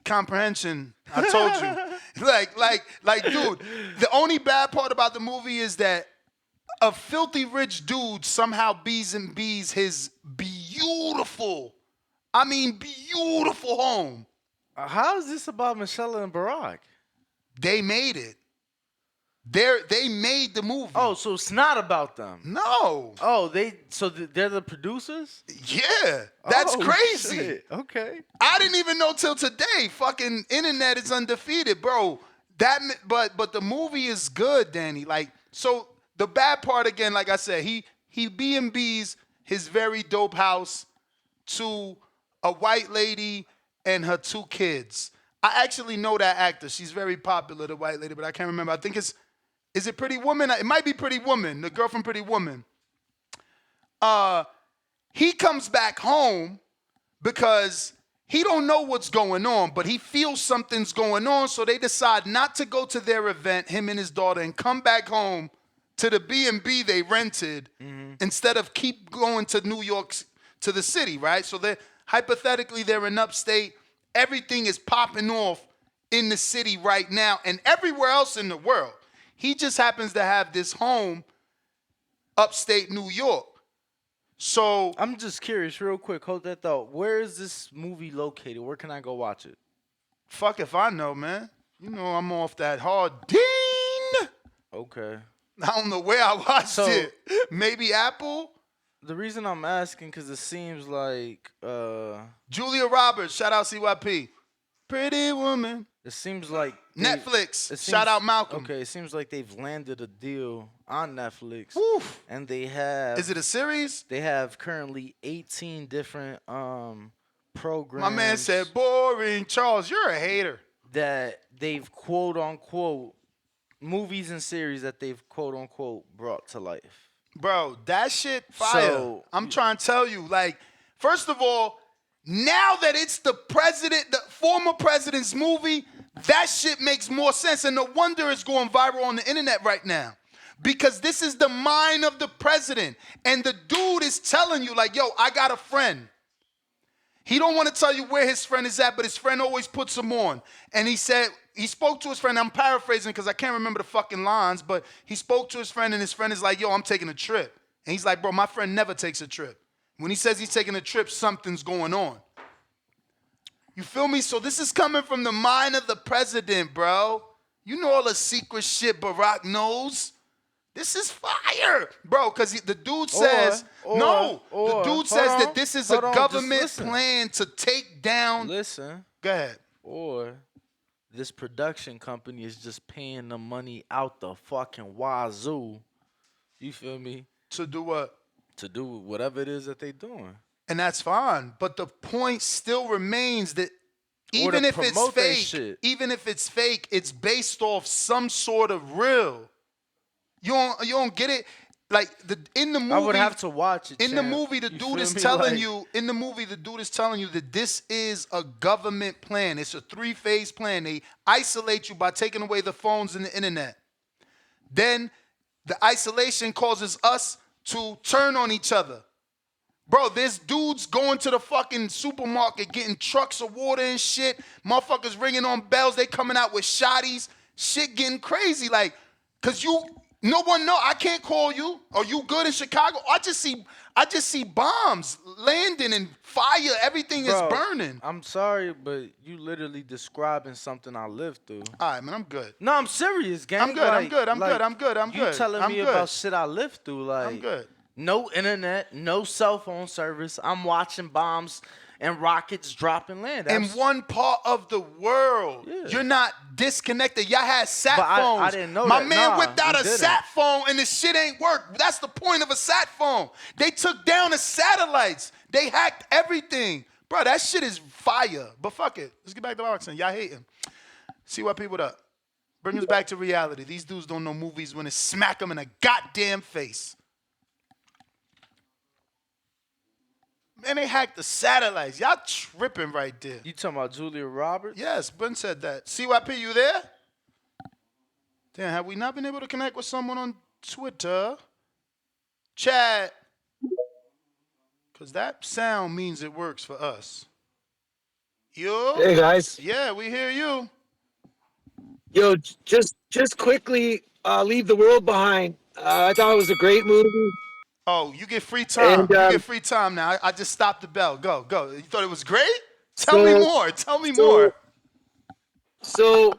comprehension. I told you. like, dude, the only bad part about the movie is that a filthy rich dude somehow bees his beautiful home. How is this about Michelle and Barack? They made it. They made the movie. Oh, so it's not about them. No. Oh, they're the producers? Yeah. That's crazy. Shit. Okay. I didn't even know till today. Fucking internet is undefeated, bro. But the movie is good, Danny. Like, so the bad part again, like I said, he B&B's his very dope house to a white lady and her 2 kids. I actually know that actor. She's very popular, the white lady, but I can't remember. I think is it Pretty Woman? It might be Pretty Woman, the girl from Pretty Woman. He comes back home because He don't know what's going on, but he feels something's going on, so they decide not to go to their event, him and his daughter, and come back home to the B&B they rented instead of keep going to New York, to the city, right? So hypothetically, they're in upstate. Everything is popping off in the city right now and everywhere else in the world. He just happens to have this home upstate New York. So I'm just curious, real quick. Hold that thought. Where is this movie located? Where can I go watch it? Fuck if I know, man. You know I'm off that hard Dean. Okay. I don't know where I watched it. Maybe Apple? The reason I'm asking, because it seems like... Julia Roberts. Shout out CYP. Pretty Woman. It seems like... Netflix. Shout out Malcolm. Okay, it seams like they've landed a deal on Netflix. Oof. And they have... Is it a series? They have currently 18 different programs. My man said, boring. Charles, you're a hater. That they've quote-unquote... movies and series that they've quote-unquote brought to life. Bro, that shit fire. So, I'm trying to tell you, like, first of all, now that it's the former president's movie, that shit makes more sense. And no wonder it's going viral on the internet right now. Because this is the mind of the president. And the dude is telling you, like, yo, I got a friend. He don't want to tell you where his friend is at, but his friend always puts him on. And he said, he spoke to his friend. I'm paraphrasing because I can't remember the fucking lines, but he spoke to his friend, and his friend is like, yo, I'm taking a trip. And he's like, bro, my friend never takes a trip. When he says he's taking a trip, something's going on. You feel me? So this is coming from the mind of the president, bro. You know all the secret shit Barack knows. This is fire, bro, because the dude says, the dude says that this is a government plan to take down. Listen. Go ahead. Or this production company is just paying the money out the fucking wazoo. You feel me? To do what? To do whatever it is that they doing. And that's fine. But the point still remains that even if it's fake, it's based off some sort of real. You don't get it? Like in the movie, I would have to watch it. In the movie, the dude is telling you. In the movie, the dude is telling you that this is a government plan. It's a 3-phase plan. They isolate you by taking away the phones and the internet. Then the isolation causes us to turn on each other. Bro, there's dudes going to the fucking supermarket getting trucks of water and shit. Motherfuckers ringing on bells. They coming out with shotties. Shit getting crazy. Like, cause no one know. I can't call you. Are you good in Chicago? I just see bombs landing and fire. Everything is burning. I'm sorry, but you literally describing something I lived through. All right, man, I'm good. No, I'm serious, gang. I'm good. I'm good. You telling me about shit I lived through? Like, I'm good. No internet, no cell phone service. I'm watching bombs and rockets dropping land. In one part of the world. Yeah. You're not disconnected. Y'all had sat phones. I didn't know My that. man whipped out a sat phone and the shit ain't work. That's the point of a sat phone. They took down the satellites. They hacked everything. Bro, that shit is fire. But fuck it. Let's get back to boxing. Y'all hating. See what people up. Bring us back to reality. These dudes don't know movies when it smack them in the goddamn face. Man, they hacked the satellites. Y'all tripping right there. You talking about Julia Roberts? Yes, Ben said that. CYP, you there? Damn, have we not been able to connect with someone on Twitter? Chat. Because that sound means it works for us. Yo. Hey, guys. Yeah, we hear you. Yo, just quickly, Leave the World Behind. I thought it was a great movie. Oh, you get free time. You get free time now. I just stopped the bell. Go. You thought it was great? Tell me more. Tell me more. So,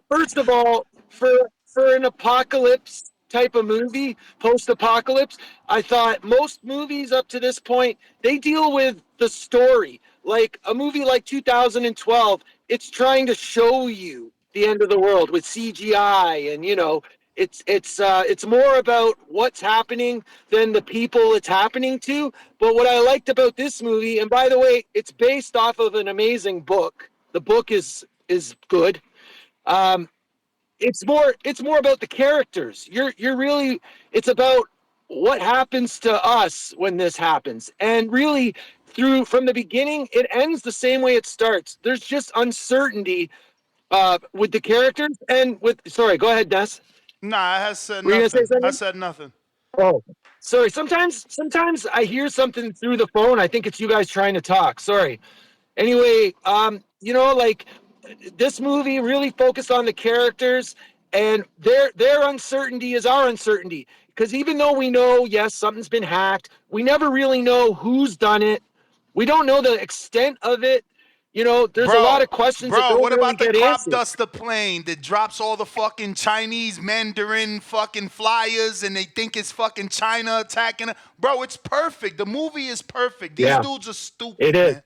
first of all, for an apocalypse type of movie, post-apocalypse, I thought most movies up to this point, they deal with the story. Like a movie like 2012, it's trying to show you the end of the world with CGI and, you know, it's more about what's happening than the people it's happening to. But what I liked about this movie, and by the way, it's based off of an amazing book. The book is good. It's more about the characters. It's about what happens to us when this happens. And really, from the beginning, it ends the same way it starts. There's just uncertainty with the characters and with. Sorry, go ahead, Des. Nah, I has said Were you gonna say nothing. I something? said nothing. Oh, sorry. Sometimes I hear something through the phone. I think it's you guys trying to talk. Sorry. Anyway, like this movie really focused on the characters, and their uncertainty is our uncertainty. Because even though we know, yes, something's been hacked, we never really know who's done it. We don't know the extent of it. There's a lot of questions that Bro, don't what really about the get crop answered. duster plane that drops all the fucking Chinese Mandarin fucking flyers and they think it's fucking China attacking it? Bro, it's perfect. The movie is perfect. These Yeah, dudes are it stupid, is. man.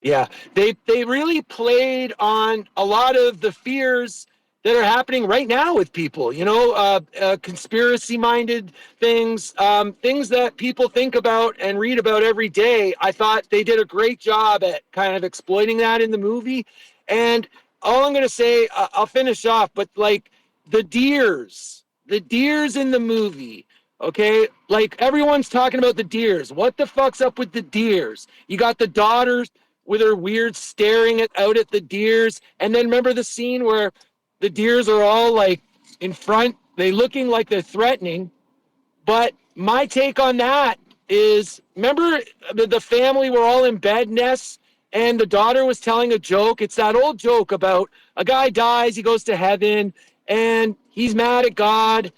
Yeah, they really played on a lot of the fears that are happening right now with people. Conspiracy-minded things, things that people think about and read about every day. I thought they did a great job at kind of exploiting that in the movie. And all I'm gonna say, I'll finish off, but like the deers in the movie. Okay, like everyone's talking about the deers. What the fuck's up with the deers? You got the daughters with her weird staring out at the deers. And then remember the scene where the deers are all like in front, they looking like they're threatening. But my take on that is, remember the family were all in bed nests and the daughter was telling a joke. It's that old joke about a guy dies, he goes to heaven, and he's mad at God.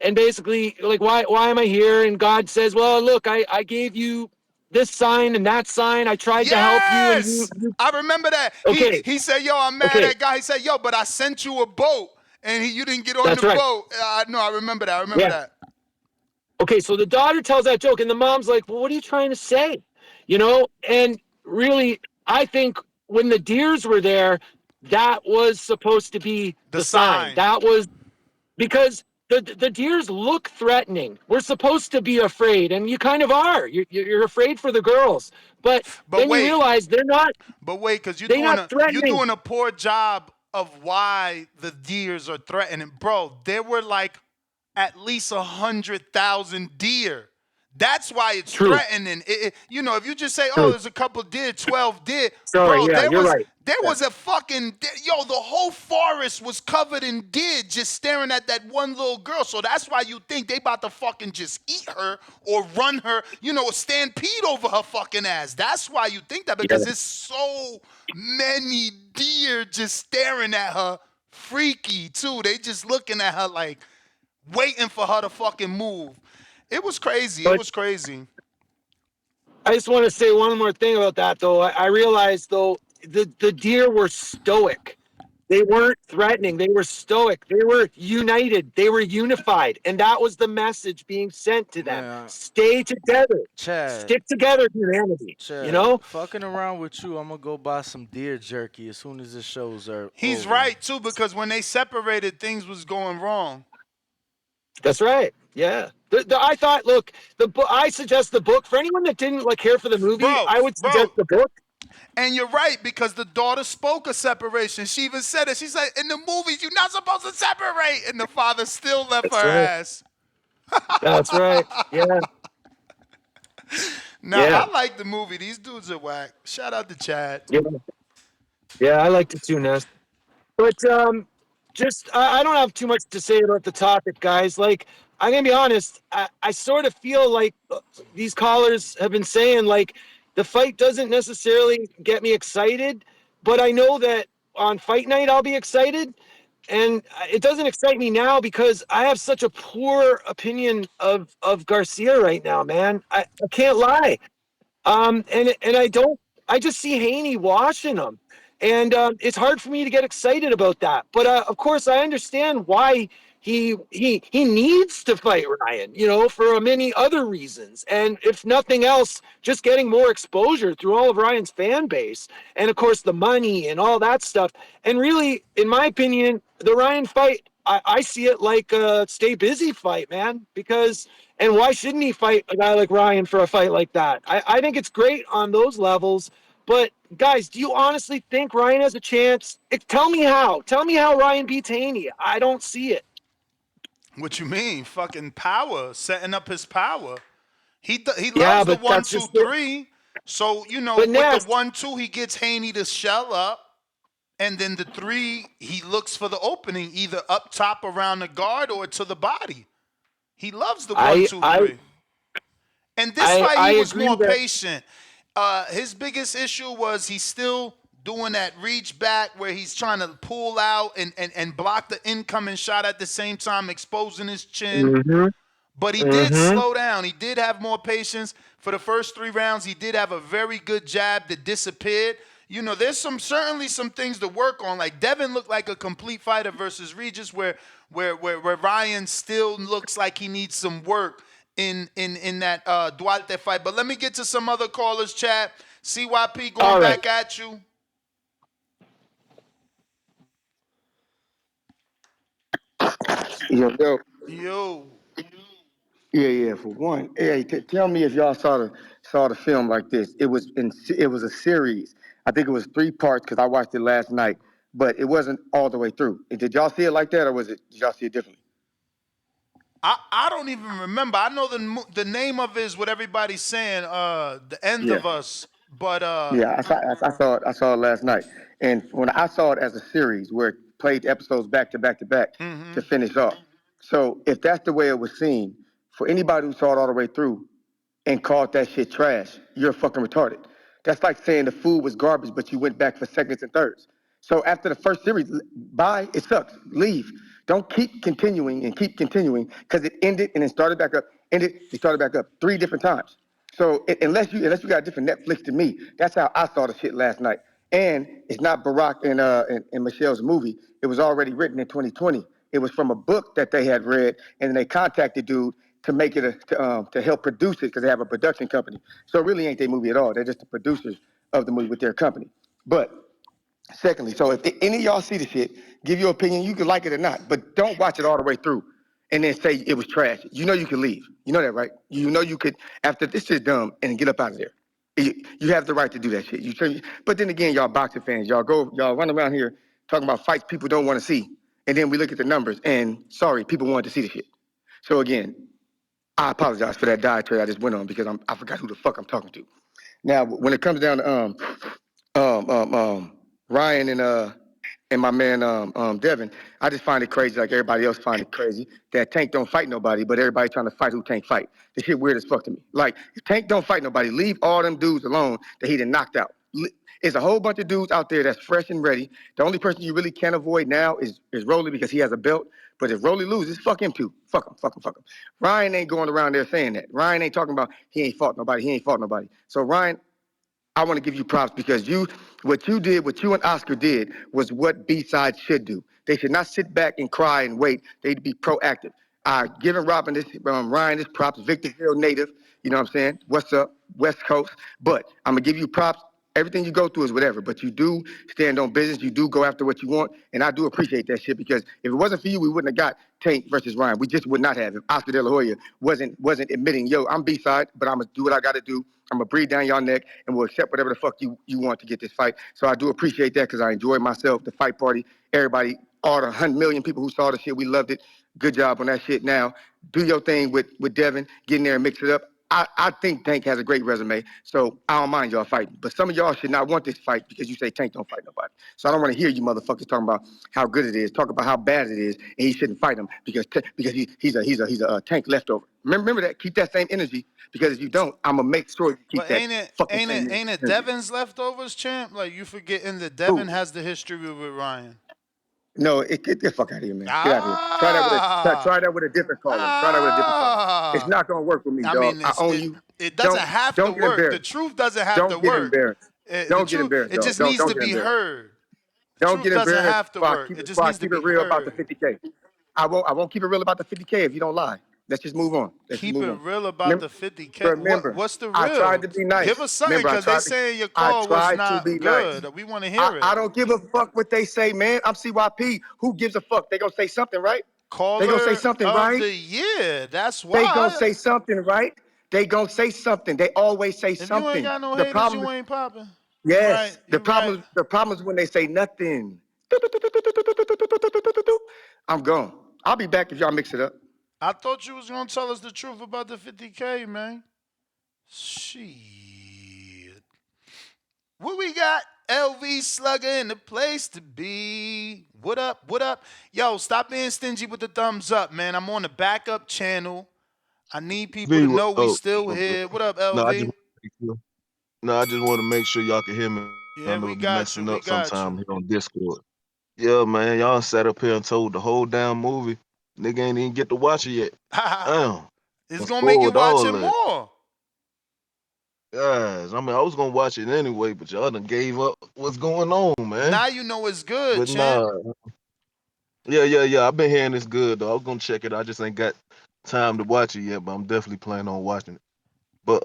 And basically, like, why am I here? And God says, well, look, I gave you this sign and that sign. I tried to help you, and Yes! I remember that. Okay. He said, yo, I'm mad Okay. at God. He said, yo, but I sent you a boat and you didn't get on That's the right. boat. No, I remember that. I remember Yeah. that. Okay, so the daughter tells that joke, and the mom's like, well, what are you trying to say? And really, I think when the deers were there, that was supposed to be the sign. That was because the deers look threatening. We're supposed to be afraid, and you kind of are. You're afraid for the girls. But then wait. you realize they're not. But wait, because They're not you're threatening. doing a poor job of why the deers are threatening. Bro, there were like at least 100,000 deer. That's why it's True. threatening. If you just say, True. oh, there's a couple deer, 12 deer. Sorry, Bro, yeah, you're right. there was a fucking, the whole forest was covered in deer just staring at that one little girl. So that's why you think they about to fucking just eat her or run her, stampede over her fucking ass. That's why you think that, because there's so many deer just staring at her, freaky too. They just looking at her like waiting for her to fucking move. It was crazy. It was crazy. I just want to say one more thing about that, though. I realized, though, the deer were stoic. They weren't threatening. They were stoic. They were united. They were unified. And that was the message being sent to them. Yeah. Stay together. Chad. Stick together, humanity. Chad, fucking around with you, I'm going to go buy some deer jerky as soon as the shows are He's over. right, too, because when they separated, things was going wrong. That's right. Yeah. I thought, look, I suggest the book. For anyone that didn't care for the movie, I would suggest the book. And you're right, because the daughter spoke of separation. She even said it. She's like, in the movies, you're not supposed to separate. And the father still left her ass. That's right. Yeah. I like the movie. These dudes are whack. Shout out to Chad. Yeah, I liked it too, Ness. But I don't have too much to say about the topic, guys. Like, I'm going to be honest. I sort of feel like these callers have been saying, like, the fight doesn't necessarily get me excited, but I know that on fight night I'll be excited. And it doesn't excite me now because I have such a poor opinion of Garcia right now, man. I can't lie. And I just see Haney washing him. And it's hard for me to get excited about that. But of course, I understand why he needs to fight Ryan, for many other reasons. And if nothing else, just getting more exposure through all of Ryan's fan base. And of course, the money and all that stuff. And really, in my opinion, the Ryan fight, I see it like a stay busy fight, man. And why shouldn't he fight a guy like Ryan for a fight like that? I think it's great on those levels. But guys, do you honestly think Ryan has a chance? Tell me how. Tell me how Ryan beats Haney. I don't see it. What you mean? Fucking power, setting up his power. He loves the 1, 2, 3. So, you know, But with the Ness, 1-2, he gets Haney to shell up. And then the 3, he looks for the opening either up top around the guard or to the body. He loves the one, I two, I three. And this fight, I he was agree more that. patient. His biggest issue was he's still doing that reach back where he's trying to pull out and block the incoming shot at the same time, exposing his chin. Mm-hmm. But he did Mm-hmm. slow down. He did have more patience. For the first 3 rounds, he did have a very good jab that disappeared. You know, there's certainly some things to work on. Like Devin looked like a complete fighter versus Regis, where Ryan still looks like he needs some work in that Duarte fight. But let me get to some other callers, chat. CYP going All right. back at you. Yo. Yo. Yeah. For one, hey, tell me if y'all saw the film like this. It was a series. I think it was 3 parts because I watched it last night, but it wasn't all the way through. Did y'all see it like that, or did y'all see it differently? I don't even remember. I know the name of it is what everybody's saying. The End Yeah. of Us. But Yeah, I saw it last night, and when I saw it as a series where it played episodes back to back to back to finish off. So if that's the way it was seen, for anybody who saw it all the way through and called that shit trash, you're fucking retarded. That's like saying the food was garbage, but you went back for seconds and thirds. So after the first series, bye, it sucks. Leave. Don't keep continuing because it ended and then started back up. Ended, it started back up 3 different times. So unless you got a different Netflix than me, that's how I saw the shit last night. And it's not Barack and Michelle's movie. It was already written in 2020. It was from a book that they had read, and then they contacted dude to make it to help produce it because they have a production company. So it really ain't their movie at all. They're just the producers of the movie with their company. But secondly, so if any of y'all see the shit, give your opinion. You can like it or not, but don't watch it all the way through and then say it was trash. You know you can leave. You know that, right? You know you could, after this is dumb, and get up out of there. You have the right to do that shit. But then again, y'all boxing fans, y'all run around here talking about fights people don't want to see. And then we look at the numbers and sorry, people wanted to see the shit. So again, I apologize for that diatribe I just went on because I forgot who the fuck I'm talking to. Now, when it comes down to Ryan and my man Devin, I just find it crazy, like everybody else find it crazy, that Tank don't fight nobody, but everybody trying to fight who Tank fight. This shit weird as fuck to me. Like, if Tank don't fight nobody, leave all them dudes alone that he done knocked out. There's a whole bunch of dudes out there that's fresh and ready. The only person you really can't avoid now is Rolly because he has a belt. But if Rolly loses, fuck him too. Fuck him. Ryan ain't going around there saying that. Ryan ain't talking about he ain't fought nobody. So Ryan, I want to give you props because what you and Oscar did was what B-sides should do. They should not sit back and cry and wait. They'd be proactive. Giving Ryan this props, Victor Hill native, you know what I'm saying? What's up, West Coast? But I'm going to give you props. Everything you go through is whatever, but you do stand on business. You do go after what you want, and I do appreciate that shit because if it wasn't for you, we wouldn't have got Tank versus Ryan. We just would not have if Oscar De La Hoya wasn't admitting, yo, I'm B-side, but I'm going to do what I got to do. I'm going to breathe down your neck, and we'll accept whatever the fuck you want to get this fight. So I do appreciate that because I enjoyed myself, the fight party, everybody, all the 100 million people who saw the shit. We loved it. Good job on that shit. Now, do your thing with Devin, get in there and mix it up. I think Tank has a great resume, so I don't mind y'all fighting. But some of y'all should not want this fight because you say Tank don't fight nobody. So I don't want to hear you motherfuckers talking about how good it is, talk about how bad it is, and he shouldn't fight him because he's a Tank leftover. Remember that. Keep that same energy because if you don't, I'm gonna make sure you keep but that ain't energy. it Devin's leftovers, champ? Like you forgetting that Devin has the history with Ryan. No, get the fuck out of here, man. Get out of here. Try that with a different caller. It's not gonna work with me, I dog. mean, I own you. it doesn't have to don't get work. The embarrassed. truth doesn't have to Don't get work. embarrassed. The Don't get truth, embarrassed, it dog. just needs to Get be embarrassed. heard. The Don't truth get doesn't embarrassed have to work. It just needs to be keep it real about the heard. 50K. I won't keep it real about the 50K if you don't lie. Let's just move on. Keep it real about the 50K. Remember, What's the I real? tried to be nice. Give us something Remember, because they saying your I call was tried to be not nice. good. We want to hear it. I don't give a fuck what they say, man. I'm CYP. Who gives a fuck? They gonna say something, right? They gonna say Caller something, of right? the year. That's They gonna why. say something, right? They gonna say something. They always say If you ain't something. got no The haters, problem, you ain't popping. You right. yes. You right. The problem is when they say nothing. I'm gone. I'll be back if y'all mix it up. I thought you was gonna tell us the truth about the 50K, man. Shit. What we got? LV Slugger in the place to be. What up? What up? Yo, stop being stingy with the thumbs up, man. I'm on the backup channel. I need people V, to know we oh, still my bad. here. What up, No, I just LV? no, I just want to make sure y'all can hear me. I Yeah, know we it be got you. messing We up got you. sometime here on Discord. Yeah, man, y'all sat up here and told the whole damn movie. Nigga ain't even get to watch it yet. Damn. It's I gonna make you spoiled watch all it of it. more. Guys, I mean, I was gonna watch it anyway, but y'all done gave up. What's going on, man? Now you know it's good, But champ. nah, yeah. I've been hearing it's good though. I was gonna check it. I just ain't got time to watch it yet, but I'm definitely planning on watching it. But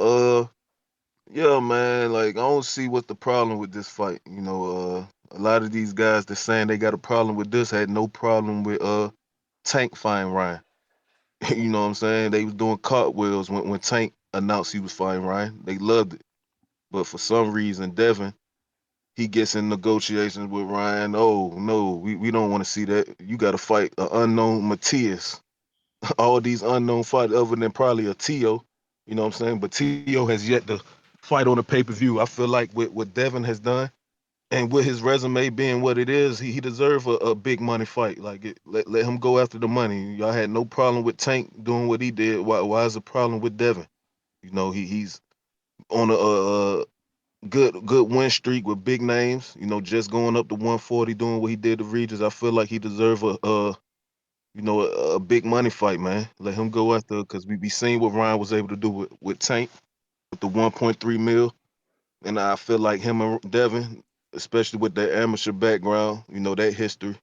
yeah, man, like I don't see what's the problem with this fight. You know, a lot of these guys that saying they got a problem with this had no problem with Tank fighting Ryan. You know what I'm saying? They was doing cartwheels when Tank announced he was fighting Ryan. They loved it. But for some reason, Devin, he gets in negotiations with Ryan. Oh no, we don't want to see that. You got to fight an unknown Matias. All these unknown fighters, other than probably a Tio. You know what I'm saying? But Tio has yet to fight on a pay-per-view. I feel like with what Devin has done and with his resume being what it is, he deserves a big money fight. Like let him go after the money. Y'all had no problem with Tank doing what he did. Why is the problem with Devin? You know he's on a good win streak with big names. You know, just going up to 140, doing what he did to Regis. I feel like he deserves a big money fight, man. Let him go after because we be seeing what Ryan was able to do with Tank with the 1.3 mil, and I feel like him and Devin, especially with their amateur background, you know, that history,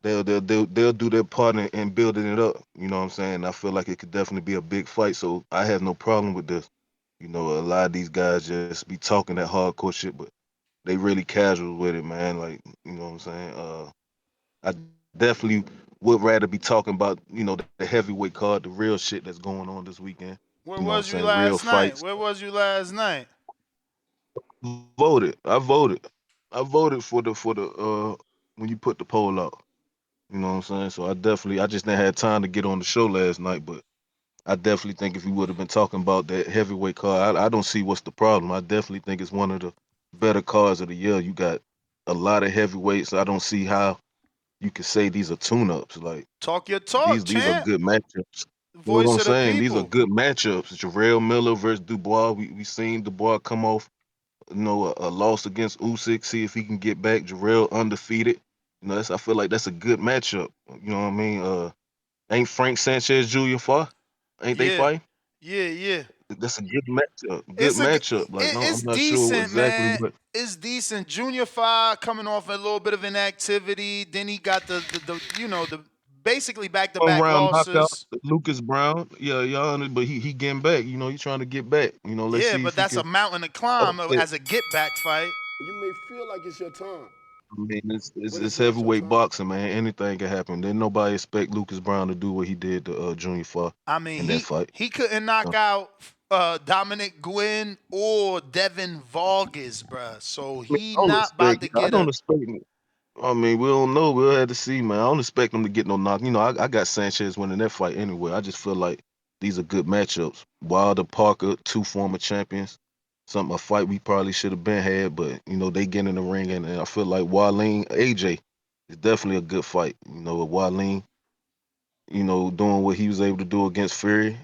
they'll do their part in building it up. You know what I'm saying? I feel like it could definitely be a big fight, so I have no problem with this. You know, a lot of these guys just be talking that hardcore shit, but they really casual with it, man. Like, you know what I'm saying? I definitely would rather be talking about, you know, the heavyweight card, the real shit that's going on this weekend. Where You know what I'm was you saying? Real last night? fights. Where was you last night? Voted. I voted. I voted for the when you put the poll out. You know what I'm saying? So I just didn't have time to get on the show last night, but I definitely think if you would have been talking about that heavyweight card, I don't see what's the problem. I definitely think it's one of the better cards of the year. You got a lot of heavyweights. I don't see how you could say these are tune-ups. Like Talk your talk, these are champ. good matchups. You know what Voice I'm of the saying? These are people. good matchups. Jarrell Miller versus Dubois. We seen Dubois come off, you know, a loss against Usyk. See if he can get back. Jarrell undefeated. You know, I feel like that's a good matchup. You know what I mean? Ain't Frank Sanchez Jr. far? Ain't they Yeah. fighting? Yeah. That's a good matchup. Good It's matchup. Like it's I'm not sure decent, exactly man. what. It's decent. Junior Five coming off a little bit of inactivity. Then he got the the basically back to One back round knockout, losses. Lucas Brown. Yeah, y'all, but he getting back. You know, he trying to get back. You know, let's Yeah, see but if he that's a can mountain to climb upset. as a get back fight. You may feel like it's your time, I mean, but it's it's not your heavyweight time. boxing, man. Anything can happen. Didn't nobody expect Lucas Brown to do what he did to Junior Fa I mean, in that fight. he couldn't knock out Dominic Gwynn or Devin Vargas, bruh. So I he don't not about expect. to I get don't a expect. I mean, we don't know. We'll have to see, man. I don't expect him to get no knock. You know, I got Sanchez winning that fight anyway. I just feel like these are good matchups. Wilder, Parker, two former champions. Something a fight we probably should have been had, but you know they get in the ring, and I feel like Wallin AJ is definitely a good fight. You know, with Wallin, you know, doing what he was able to do against Fury.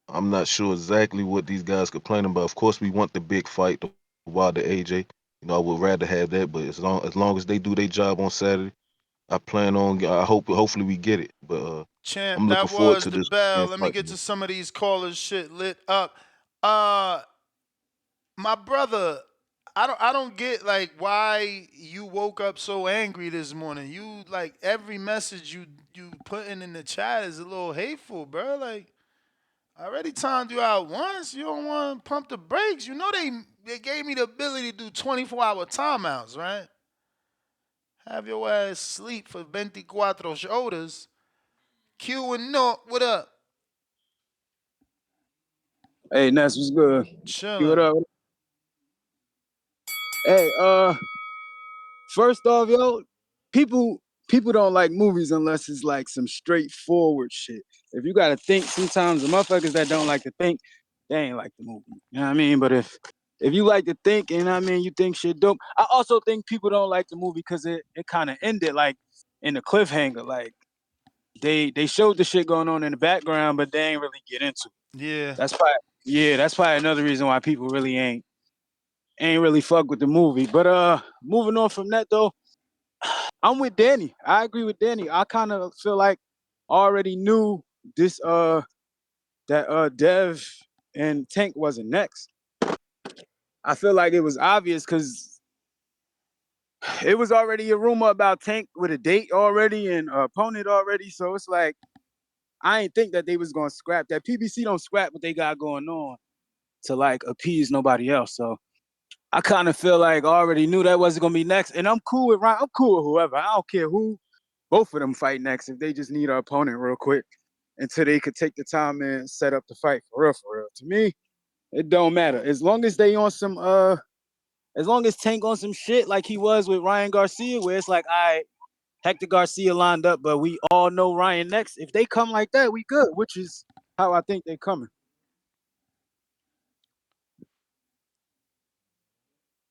I'm not sure exactly what these guys complaining about. Of course, we want the big fight, the Wilder AJ. You know, I would rather have that, but as long as they do their job on Saturday, I plan on. Hopefully we get it. But champ. I'm looking That forward was to the this bell. weekend Let me fight. get to some of these callers shit lit up. Uh my brother, I don't get like why you woke up so angry this morning. You like every message you putting in the chat is a little hateful, bro. Like I already timed you out once. You don't want to pump the brakes. You know they gave me the ability to do 24-hour timeouts, right? Have your ass sleep for 24 horas. Q and North, what up? Hey, Ness, what's good? What Chilling. up? Hey, first off, yo, people people don't like movies unless it's like some straightforward shit. If you gotta think, sometimes the motherfuckers that don't like to think, they ain't like the movie. You know what I mean? But if if you like to think, and I mean, you think shit dope. I also think people don't like the movie because it kind of ended like in a cliffhanger. Like they showed the shit going on in the background, but they ain't really get into it. Yeah. That's probably another reason why people really ain't really fuck with the movie. But moving on from that though, I'm with Danny. I agree with Danny. I kind of feel like I already knew this that Dev and Tank wasn't next. I feel like it was obvious because it was already a rumor about Tank with a date already and opponent already. So it's like I ain't think that they was gonna scrap that. PBC don't scrap what they got going on to like appease nobody else. So I kind of feel like I already knew that wasn't gonna be next. And I'm cool with Ryan. I'm cool with whoever. I don't care who both of them fight next if they just need our opponent real quick until they could take the time and set up the fight for real, for real. To me, it don't matter. As long as they on some as long as Tank on some shit like he was with Ryan Garcia, where it's like, all right, Hector Garcia lined up, but we all know Ryan next. If they come like that, we good, which is how I think they coming.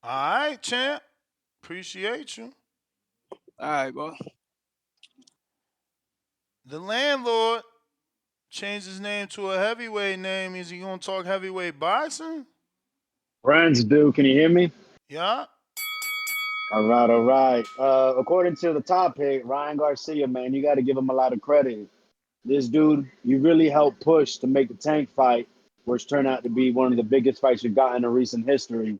All right, champ. Appreciate you. All right, bro. The landlord changed his name to a heavyweight name. Is he gonna talk heavyweight boxing? Friends, do. Can you hear me? Yeah. All right, all right. According to the topic, Ryan Garcia, man, you got to give him a lot of credit. This dude, you really helped push to make the Tank fight, which turned out to be one of the biggest fights you've got in recent history.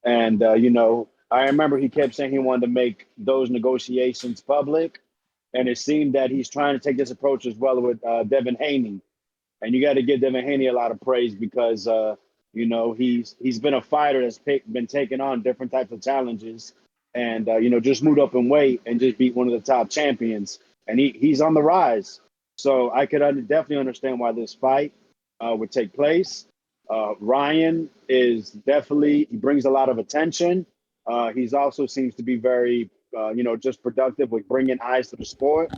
And, I remember he kept saying he wanted to make those negotiations public. And it seemed that he's trying to take this approach as well with Devin Haney. And you got to give Devin Haney a lot of praise because he's been a fighter that's been taking on different types of challenges, and just moved up in weight and just beat one of the top champions, and he's on the rise. So I could definitely understand why this fight would take place. Ryan is definitely he brings a lot of attention. He's also seems to be very just productive with bringing eyes to the sport.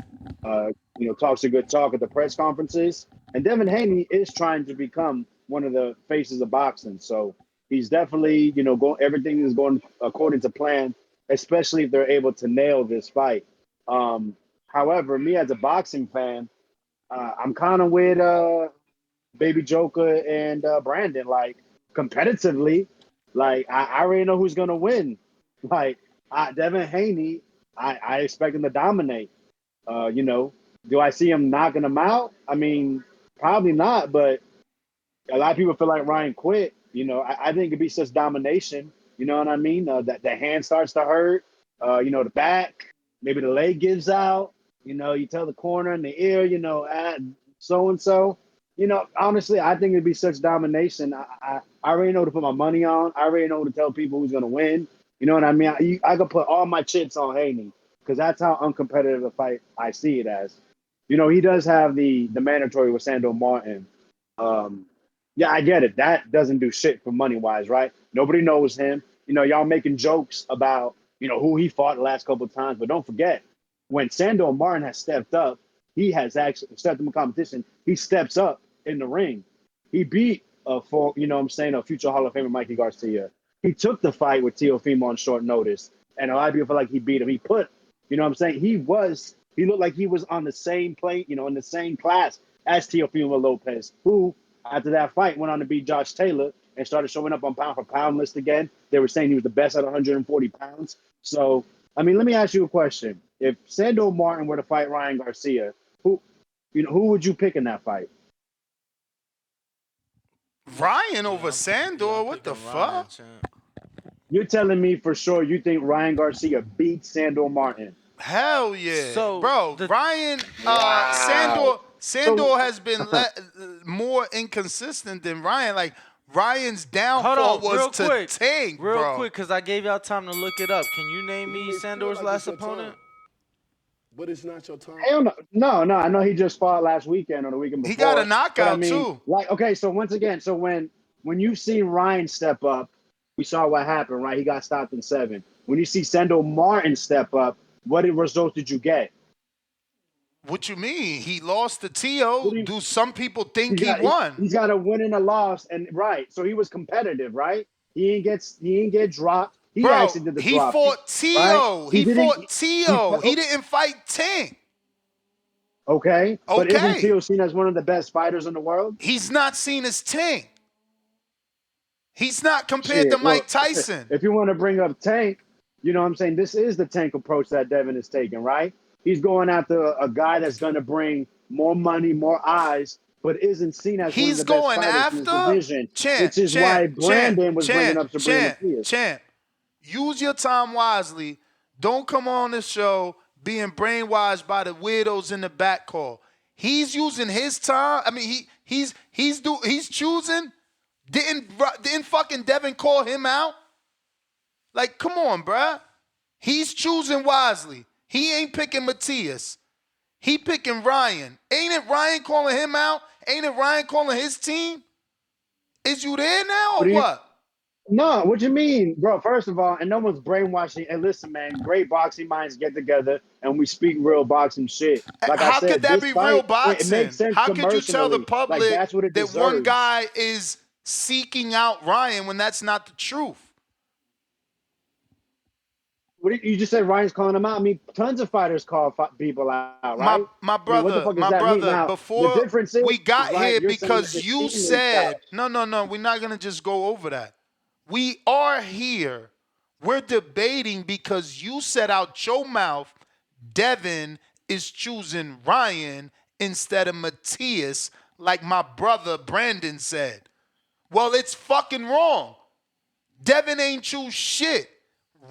Talks a good talk at the press conferences. And Devin Haney is trying to become one of the faces of boxing. So he's definitely, everything is going according to plan, especially if they're able to nail this fight. However, me as a boxing fan, I'm kind of with Baby Joker and Brandon. Like, competitively, like, I already know who's going to win. Like, Devin Haney, I expect him to dominate. Do I see him knocking him out? I mean, probably not, but a lot of people feel like Ryan quit. I think it'd be such domination. You know what I mean? That the hand starts to hurt. The back, maybe the leg gives out. You tell the corner and the ear, so and so. Honestly, I think it'd be such domination. I already know to put my money on. I already know to tell people who's gonna win. You know what I mean? I could put all my chips on Haney because that's how uncompetitive a fight I see it as. He does have the mandatory with Sandor Martin. Yeah, I get it. That doesn't do shit for money wise, right? Nobody knows him. Y'all making jokes about who he fought the last couple of times, but don't forget when Sandor Martin has stepped up, he has actually stepped up in competition. He steps up in the ring. He beat a future Hall of Famer Mikey Garcia. He took the fight with Teofimo on short notice, and a lot of people feel like he beat him. He put, he looked like he was on the same plate, in the same class as Teofimo Lopez, who after that fight went on to beat Josh Taylor and started showing up on pound for pound list again. They were saying he was the best at 140 pounds. So, let me ask you a question. If Sandor Martin were to fight Ryan Garcia, who would you pick in that fight? Ryan over Sandor? What the fuck? You're telling me for sure you think Ryan Garcia beats Sandor Martin? Hell yeah. So, bro, Ryan Sandor has been more inconsistent than Ryan. Like, Ryan's downfall was to Tank, bro. Real quick, because I gave y'all time to look it up. Can you name me Sandor's last opponent? But it's not your time. Hell no. I know he just fought last weekend or the weekend before. He got a knockout too. Like, okay, so once again, when you see Ryan step up, we saw what happened, right? He got stopped in 7. When you see Sandor Martin step up, what results did you get? What you mean? He lost to Tio. Do some people think he won? He's got a win and a loss, and right. So he was competitive, right? He ain't get dropped. He Bro, actually did the he dropping, fought right? Tio. He He didn't. fought Tio. He didn't fight Tank. Okay, but isn't Okay. Tio seen as one of the best fighters in the world? He's not seen as Tank. He's not compared to Shit. Well, Mike Tyson. if you want to bring up Tank, you know what I'm saying? This is the Tank approach that Devin is taking, right? He's going after a guy that's going to bring more money, more eyes, but isn't seen as one of He's the best going fighters in his after division, which is why Brandon was bringing up Sabrina Matias. Champ. Use your time wisely. Don't come on this show being brainwashed by the weirdos in the back call. He's using his time. I mean, he's choosing. Didn't fucking Devin call him out? Like, come on, bruh. He's choosing wisely. He ain't picking Matias. He picking Ryan. Ain't it Ryan calling him out? Ain't it Ryan calling his team? Is you there now or what? No, what you mean, bro? First of all, and no one's brainwashing. And listen, man, great boxing minds get together and we speak real boxing shit. Like I How said, could that this be fight, real boxing? it makes sense How could you tell the commercially. public Like that's what it that deserves. one guy is seeking out Ryan when that's not the truth? You just said Ryan's calling him out. I mean, tons of fighters call people out, right? My brother, what the fuck does that mean? Now, before the difference is, we got right, here you're saying that because the you team is said, trash. no, we're not going to just go over that. We are here. We're debating because you said out your mouth, Devin is choosing Ryan instead of Matias, like my brother Brandon said. Well, it's fucking wrong. Devin ain't choose shit.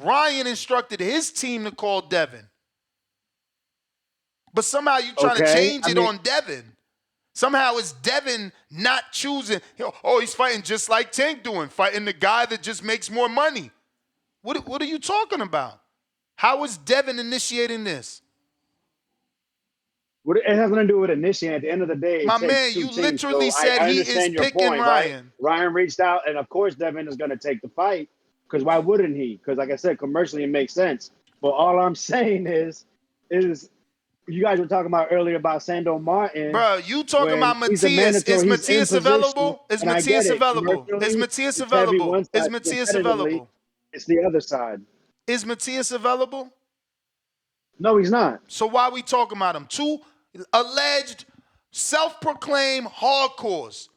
Ryan instructed his team to call Devin. But somehow you trying to change it on Devin. Somehow it's Devin not choosing. Oh, he's fighting just like Tank doing, fighting the guy that just makes more money. What are you talking about? How is Devin initiating this? It has nothing to do with initiating. At the end of the day, My man, you literally said he is picking Ryan. Right? Ryan reached out, and of course Devin is going to take the fight. Because why wouldn't he? Because like I said, commercially it makes sense. But all I'm saying is you guys were talking about earlier about Sando Martin. Bro, you talking about Matias. Is Matias available? Is Matias available? Is Matias available? Is Matias available? It's the other side. Is Matias available? No, he's not. So why are we talking about him? Two alleged self-proclaimed hardcores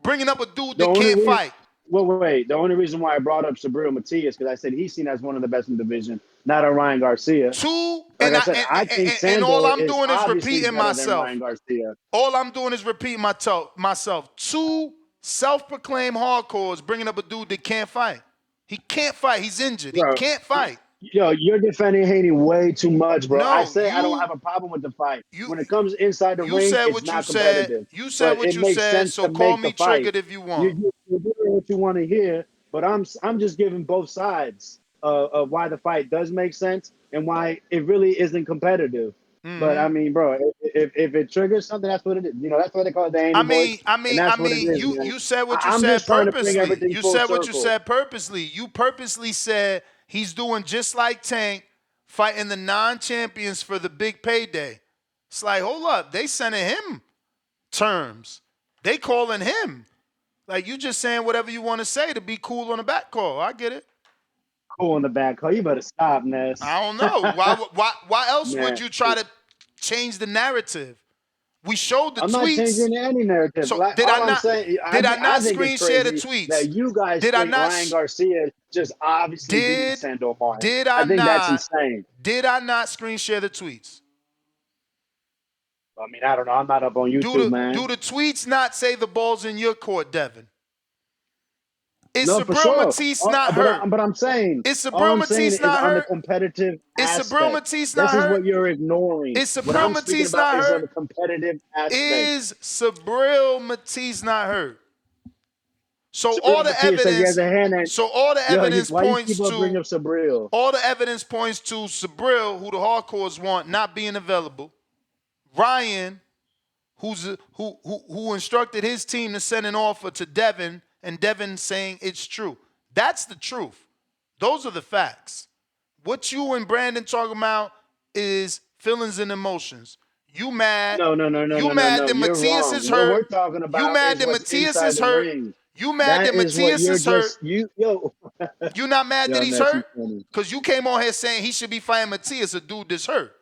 bringing up a dude that can't fight. Well, wait. The only reason why I brought up Sabrina Matias because I said he's seen as one of the best in the division, not a Ryan Garcia. I think Sando all I'm is doing is obviously repeating better myself. than Ryan Garcia. All I'm doing is repeating myself. Two self-proclaimed hardcores bringing up a dude that can't fight. He can't fight. He's injured. He can't fight. Yo, you're defending Haney way too much, bro. No, I don't have a problem with the fight. When it comes inside the ring, it's not competitive. You said what you said, so call me triggered if you want. You're doing what you want to hear, but I'm just giving both sides of why the fight does make sense and why it really isn't competitive. Mm-hmm. But I mean, bro, if it triggers something, that's what it is. You know, that's what they call it the Haney voice. You said what you said purposely. You said what you said purposely. You purposely said he's doing just like Tank, fighting the non-champions for the big payday. It's like, hold up, they sending him terms. They calling him. Like, you just saying whatever you want to say to be cool on the back call. I get it. Cool on the back call. You better stop, Ness. I don't know. Why else would you try to change the narrative? We showed the tweets. I'm not changing any narrative. So like, did I not screen share the tweets? That you guys think Ryan Garcia just obviously beat Sando Martin. Did I think not? That's insane. Did I not screen share the tweets? I mean, I don't know. I'm not up on YouTube, man. Do the tweets not say the ball's in your court, Devin? Is Sabrina Matias not hurt? But I'm saying, is Sabrina Matias not hurt? On the competitive is Sabrina Matias not hurt? This is what you're ignoring. Is Sabrina Matias not hurt? Is on the competitive aspect. Is Sabrina Matias not hurt? So all the evidence. So all the evidence points to. All the evidence points to Sabrina, who the hardcores want, not being available. Ryan, who instructed his team to send an offer to Devin. And Devin saying it's true. That's the truth. Those are the facts. What you and Brandon talking about is feelings and emotions. You mad? No. You mad that Matias is hurt? What we're talking about you mad that Matias is hurt? You mad That that is what Matias you're is hurt? just yo. You not mad that Yo, he's Ness, you hurt? funny. Because you came on here saying he should be fighting Matias, a dude that's hurt.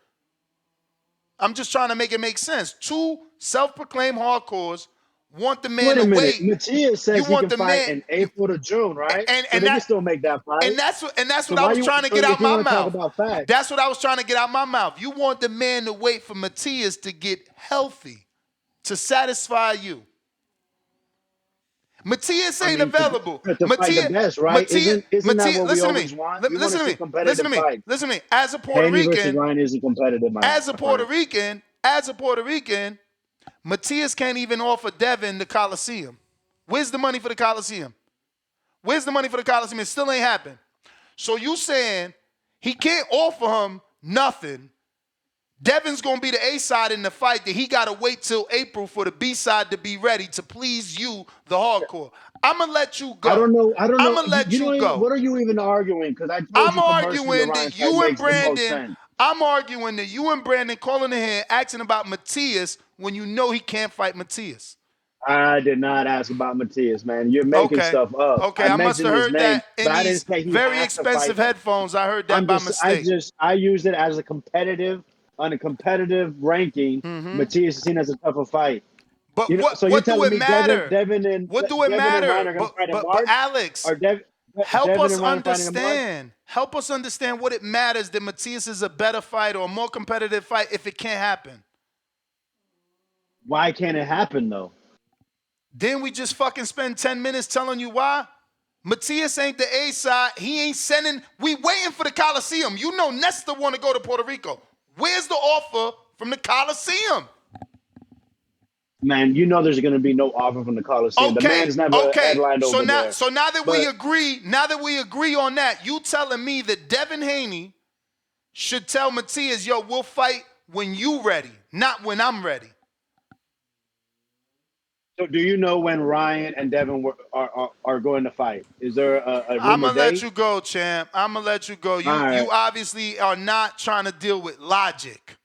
I'm just trying to make it make sense. Two self-proclaimed hardcores want the man Wait a to minute. wait. Matias You says he want can the fight man, in April to June, right? and So they can still make that fight. that's So what I why was you? trying to So get if out you my want to talk mouth. about facts, That's what I was trying to get out my mouth. You want the man to wait for Matias to get healthy, to satisfy you. Matias I ain't mean, available. to fight the best, right? Isn't that what we Listen to me. always want? We want Listen to to see me. Listen competitive to me. fights. Listen to me. As a Puerto Haney versus Rican, Ryan isn't competitive, my as a Puerto Rican, Matias can't even offer Devin the Coliseum. Where's the money for the Coliseum? Where's the money for the Coliseum? It still ain't happened. So you saying he can't offer him nothing. Devin's going to be the A side in the fight that he got to wait till April for the B side to be ready to please you, the hardcore. I'm going to let you go. I don't know. I'm going to let you go. What are you even arguing? Because I told I'm you commercially the arguing Ryan that fight you and makes the most Brandon, sense. I'm arguing that you and Brandon calling in here asking about Matias when you know he can't fight Matias. I did not ask about Matias, man. You're making Okay. stuff up. Okay, I I must have mentioned his heard name, that in but I didn't these say he very has to fight expensive him. headphones. I heard that by mistake. I used it as a competitive, on a competitive ranking. Matias is seen as a tougher fight. But You know, so you're what do telling it me matter? Devin and What do it Ryan matter? are going to fight in But March, Alex, or help Devin us and Ryan fighting in March? understand. Help us understand what it matters that Matias is a better fight or a more competitive fight if it can't happen. Why can't it happen though? Then we just fucking spend 10 minutes telling you why? Matias ain't the A side. He ain't sending. We waiting for the Coliseum. You know Nesta want to go to Puerto Rico. Where's the offer from the Coliseum? Man, you know there's going to be no offer from the Coliseum. The man's never headlined So over now, there. so now that we agree on that, you telling me that Devin Haney should tell Matias, yo, we'll fight when you ready, not when I'm ready. So do you know when Ryan and Devin are going to fight? Is there a I'm rumor gonna let date? you go, champ. I'm gonna let you go. You All right. you obviously are not trying to deal with logic.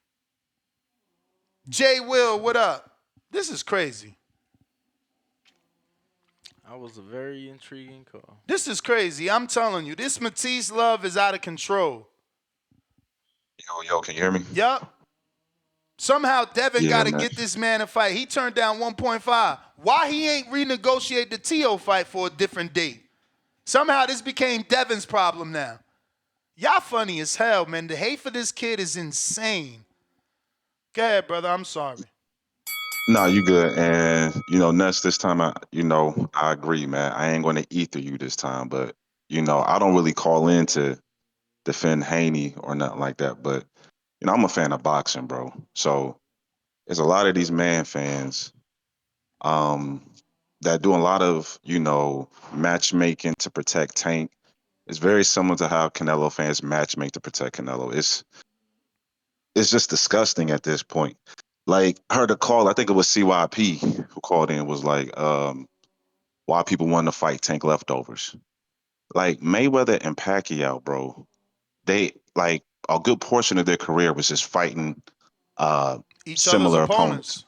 Jay Will, what up? This is crazy. That was a very intriguing call. This is crazy. I'm telling you, this Matisse love is out of control. Yo, can you hear me? Yup. Somehow Devin got to man. get this man a fight. He turned down 1.5. Why he ain't renegotiate the TO fight for a different date? Somehow this became Devin's problem now. Y'all funny as hell, man. The hate for this kid is insane. Go ahead, brother. I'm sorry. No, you good. And Ness, this time I agree, man. I ain't gonna ether you this time, but I don't really call in to defend Haney or nothing like that. But I'm a fan of boxing, bro. So there's a lot of these man fans that do a lot of, matchmaking to protect Tank. It's very similar to how Canelo fans matchmake to protect Canelo. It's just disgusting at this point. Like, I heard a call, I think it was CYP who called in, was like, why people want to fight Tank leftovers. Like, Mayweather and Pacquiao, bro, they, like, a good portion of their career was just fighting Each other's similar opponents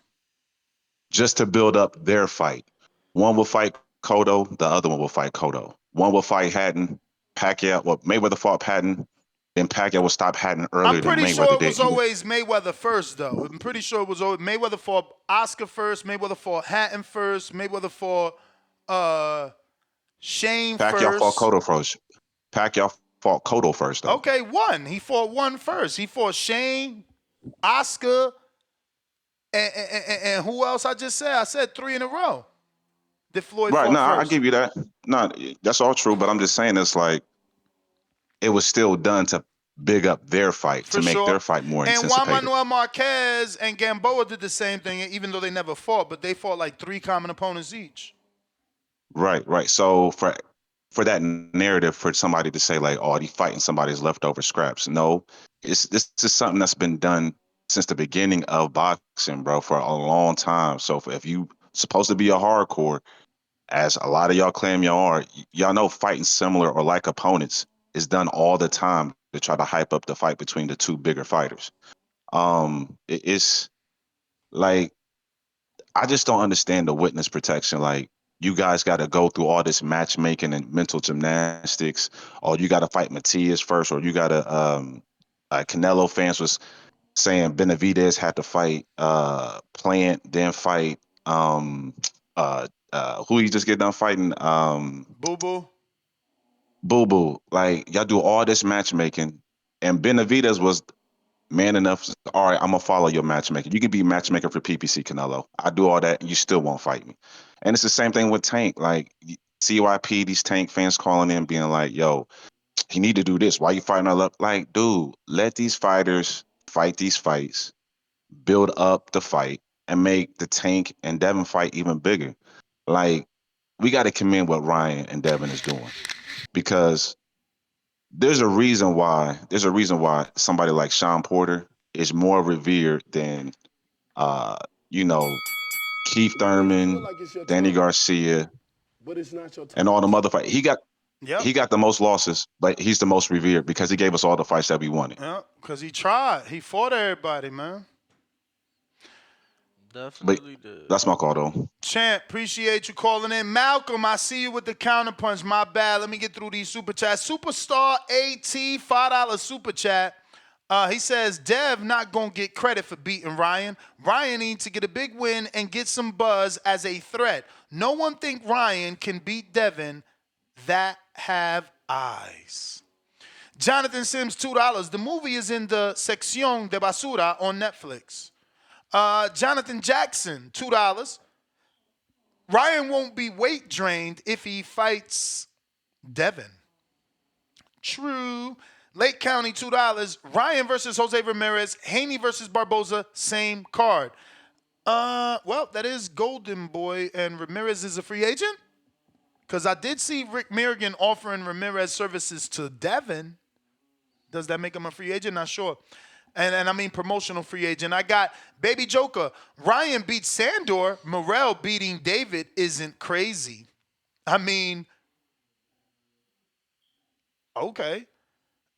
just to build up their fight. One will fight Cotto, the other one will fight Cotto. One will fight Hatton, Mayweather fought Patton, then Pacquiao will stop Hatton earlier I'm than pretty Mayweather sure it did. was always Mayweather first, though. I'm pretty sure it was always Mayweather fought Oscar first, Mayweather fought Hatton first, Mayweather fought Shane Pacquiao fought first. Cotto first. Pacquiao fought Cotto first, though. Okay, one. He fought one first. He fought Shane, Oscar, and who else I just said? I said 3 in a row. That Floyd Right, fought no, I first. give you that. No, that's all true, but I'm just saying it's like it was still done to big up their fight, to make their fight more And Juan anticipated. Manuel Marquez and Gamboa did the same thing, even though they never fought, but they fought like 3 common opponents each. Right. So for that narrative, for somebody to say like, "Oh, he fighting somebody's leftover scraps," no, this is something that's been done since the beginning of boxing, bro, for a long time. So if you supposed to be a hardcore, as a lot of y'all claim y'all are, y'all know fighting similar or like opponents is done all the time to try to hype up the fight between the two bigger fighters. It's like I just don't understand the witness protection. Like you guys got to go through all this matchmaking and mental gymnastics, or you got to fight Matias first, or you got to Canelo fans was saying Benavidez had to fight Plant, then fight who he just get done fighting Boo Boo. Boo Boo. Like y'all do all this matchmaking, and Benavidez was man enough. All right, I'm gonna follow your matchmaking. You can be matchmaker for PPC Canelo. I do all that, and you still won't fight me. And it's the same thing with Tank. Like CYP, these Tank fans calling in, being like, "Yo, he need to do this. Why you fighting all up?" Like, dude, let these fighters fight these fights, build up the fight, and make the Tank and Devin fight even bigger. Like, we got to commend what Ryan and Devin is doing because there's a reason why somebody like Sean Porter is more revered than uh, you know, Keith You feel Thurman, like it's your Danny time, Garcia, but it's not your and all time. the motherfuckers. Yep. He got the most losses, but he's the most revered because he gave us all the fights that we wanted. Yeah, because he tried. He fought everybody, man. But Definitely did. that's my call though. Champ, appreciate you calling in. Malcolm, I see you with the counterpunch. My bad. Let me get through these super chats. Superstar AT, $5 super chat. He says, Dev not going to get credit for beating Ryan. Ryan needs to get a big win and get some buzz as a threat. No one think Ryan can beat Devin that have eyes. Jonathan Sims, $2. The movie is in the Sección de Basura on Netflix. Jonathan Jackson, $2. Ryan won't be weight drained if he fights Devin. True. Lake County, $2. Ryan versus Jose Ramirez. Haney versus Barboza, same card. Well, that is Golden Boy, and Ramirez is a free agent? Because I did see Rick Mirrigan offering Ramirez services to Devin. Does that make him a free agent? Not sure. And I mean promotional free agent. I got Baby Joker. Ryan beats Sandor. Morrell beating David isn't crazy. I mean, okay.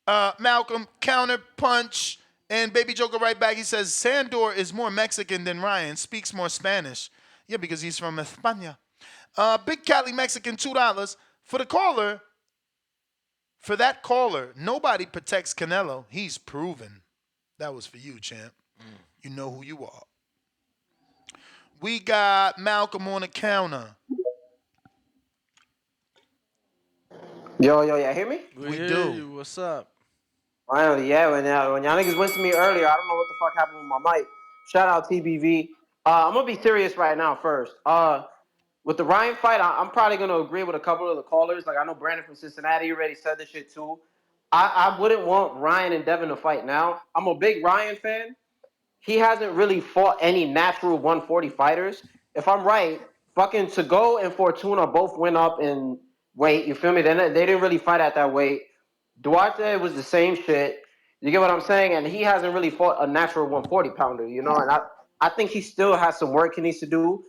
Malcolm, counter punch. And Baby Joker right back. He says, Sandor is more Mexican than Ryan. Speaks more Spanish. Yeah, because he's from España. Big Cali Mexican, $2. For the caller, for that caller, nobody protects Canelo. He's proven. That was for you, champ. You know who you are. We got Malcolm on the counter. Yo, y'all hear me? We hear you. What's up? Finally, yeah. When y'all niggas went to me earlier, I don't know what the fuck happened with my mic. Shout out TBV. I'm gonna be serious right now. First, with the Ryan fight, I'm probably gonna agree with a couple of the callers. Like I know Brandon from Cincinnati already said this shit too. I wouldn't want Ryan and Devin to fight now. I'm a big Ryan fan. He hasn't really fought any natural 140 fighters. If I'm right, fucking Togo and Fortuna both went up in weight. You feel me? They didn't really fight at that weight. Duarte was the same shit. You get what I'm saying? And he hasn't really fought a natural 140 pounder, you know? And I think he still has some work he needs to do.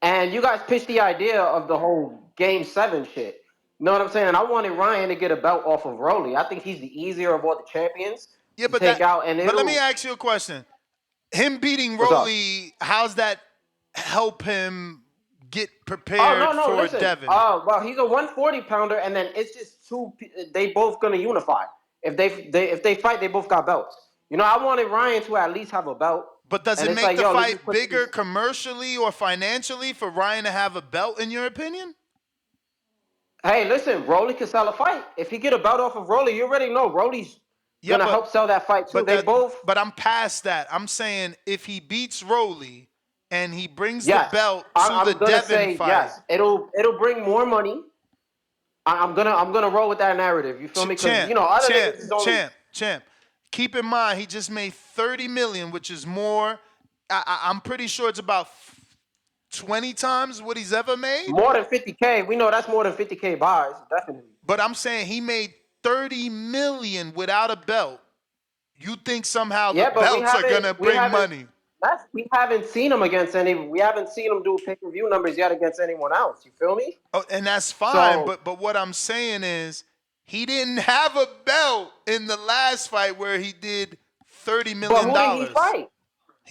And you guys pitched the idea of the whole Game 7 shit. You know what I'm saying? And I wanted Ryan to get a belt off of Rolly. I think he's the easier of all the champions Yeah, to take out. And but let me ask you a question. Him beating Rolly, how's that help him get prepared for listen. Devin? Well, he's a 140 pounder, and then it's just two. They both gonna unify. If they fight, they both got belts. You know, I wanted Ryan to at least have a belt. But does it make the fight bigger commercially or financially for Ryan to have a belt, in your opinion? Hey, listen, Rolly can sell a fight. If he get a belt off of Rolly, you already know Rolly's gonna help sell that fight too. But I'm past that. I'm saying if he beats Rolly and he brings the belt to the Devin fight, yes, it'll bring more money. I'm gonna roll with that narrative. You feel me? Because you know other niggas is only champ. Keep in mind he just made $30 million, which is more. I'm pretty sure it's about 20 times what he's ever made. More than 50K. We know that's more than 50K buys, definitely. But I'm saying he made $30 million without a belt. You think somehow the belts are gonna bring money? We haven't seen him against any. We haven't seen him do pay-per-view numbers yet against anyone else. You feel me? Oh, and that's fine. But what I'm saying is he didn't have a belt in the last fight where he did $30 million. But who did he fight?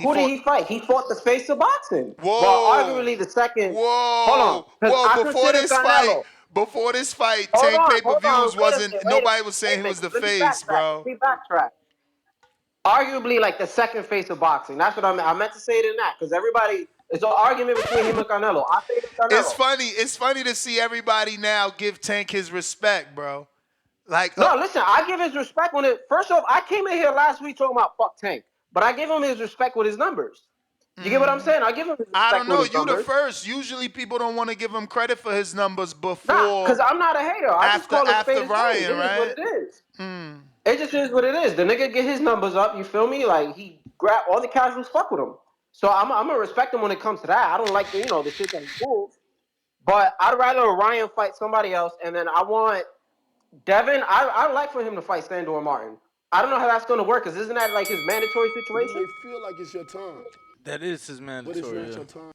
Who did he fight? He fought the face of boxing. Well, Whoa, arguably the second. Hold on, whoa, because whoa! I consider Canelo. Before this fight, Hold Tank on, pay per hold on. views wasn't. Wait a Nobody was saying he minute. was the Let me face, backtrack. bro. Arguably, like the second face of boxing. That's what I meant to say it in that, because everybody. It's an argument between him and Canelo. I favor It's Canelo. funny. It's funny to see everybody now give Tank his respect, bro. Like, No, listen, I give his respect when it. First off, I came in here last week talking about fuck Tank, but I give him his respect with his numbers. You get what I'm saying? I give him his I respect don't with know. his You the numbers. first. Usually people don't want to give him credit for his numbers Nah, because before I'm not a hater. I just call a spade a spade. Ryan, It is what right? it is. It just is what it is. The nigga get his numbers up. You feel me? Like he grab all the casuals fuck with him. So I'm gonna respect him when it comes to that. I don't like the shit that he pulls. But I'd rather Ryan fight somebody else, and then I want Devin. I'd like for him to fight Sandor Martin. I don't know how that's gonna work, because isn't that like his mandatory You situation? may feel like it's your time, That is his but it's mandatory. not Yeah. your time.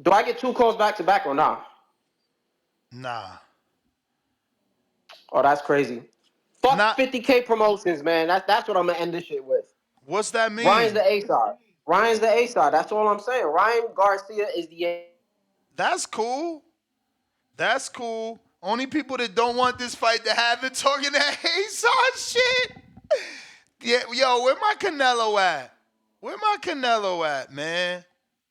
Do I get 2 calls back to back or not? Nah. Oh, that's crazy. Fuck Not. 50K promotions, man. That's what I'm gonna end this shit with. What's that Ryan's mean? the A side. Ryan's the A side. That's all I'm saying. Ryan Garcia is the A. That's cool. That's cool. Only people that don't want this fight to happen talking that Hazard shit. Yeah, yo, where my Canelo at? Where my Canelo at, man?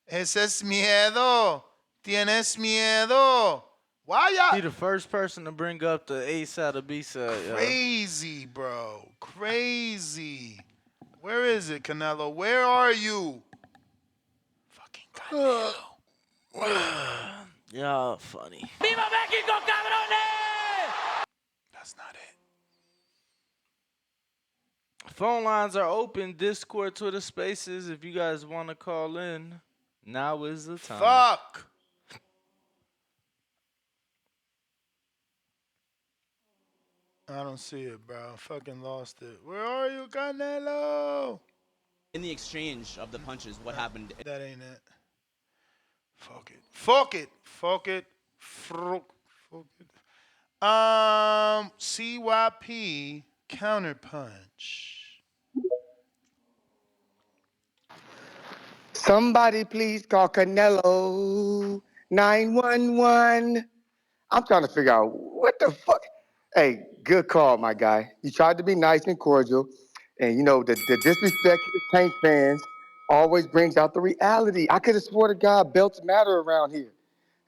Ese es miedo. Tienes miedo. Why He y'all the first person to bring up the A side or B side. crazy, bro? Crazy. Where is it, Canelo? Where are you? Fucking Canelo. Y'all funny. ¡Viva México, cabrones! That's not it. Phone lines are open. Discord, Twitter Spaces. If you guys want to call in, now is the time. Fuck. I don't see it, bro. I fucking lost it. Where are you, Canelo? In the exchange of the punches, what happened? That ain't it. Fuck it. Fuck it. Fuck it. Fuck it. CYP counterpunch. Somebody please call Canelo 911. I'm trying to figure out what the fuck. Hey, good call, my guy. You tried to be nice and cordial, and you know the disrespect to the Tank fans always brings out the reality. I could have swore to God belts matter around here.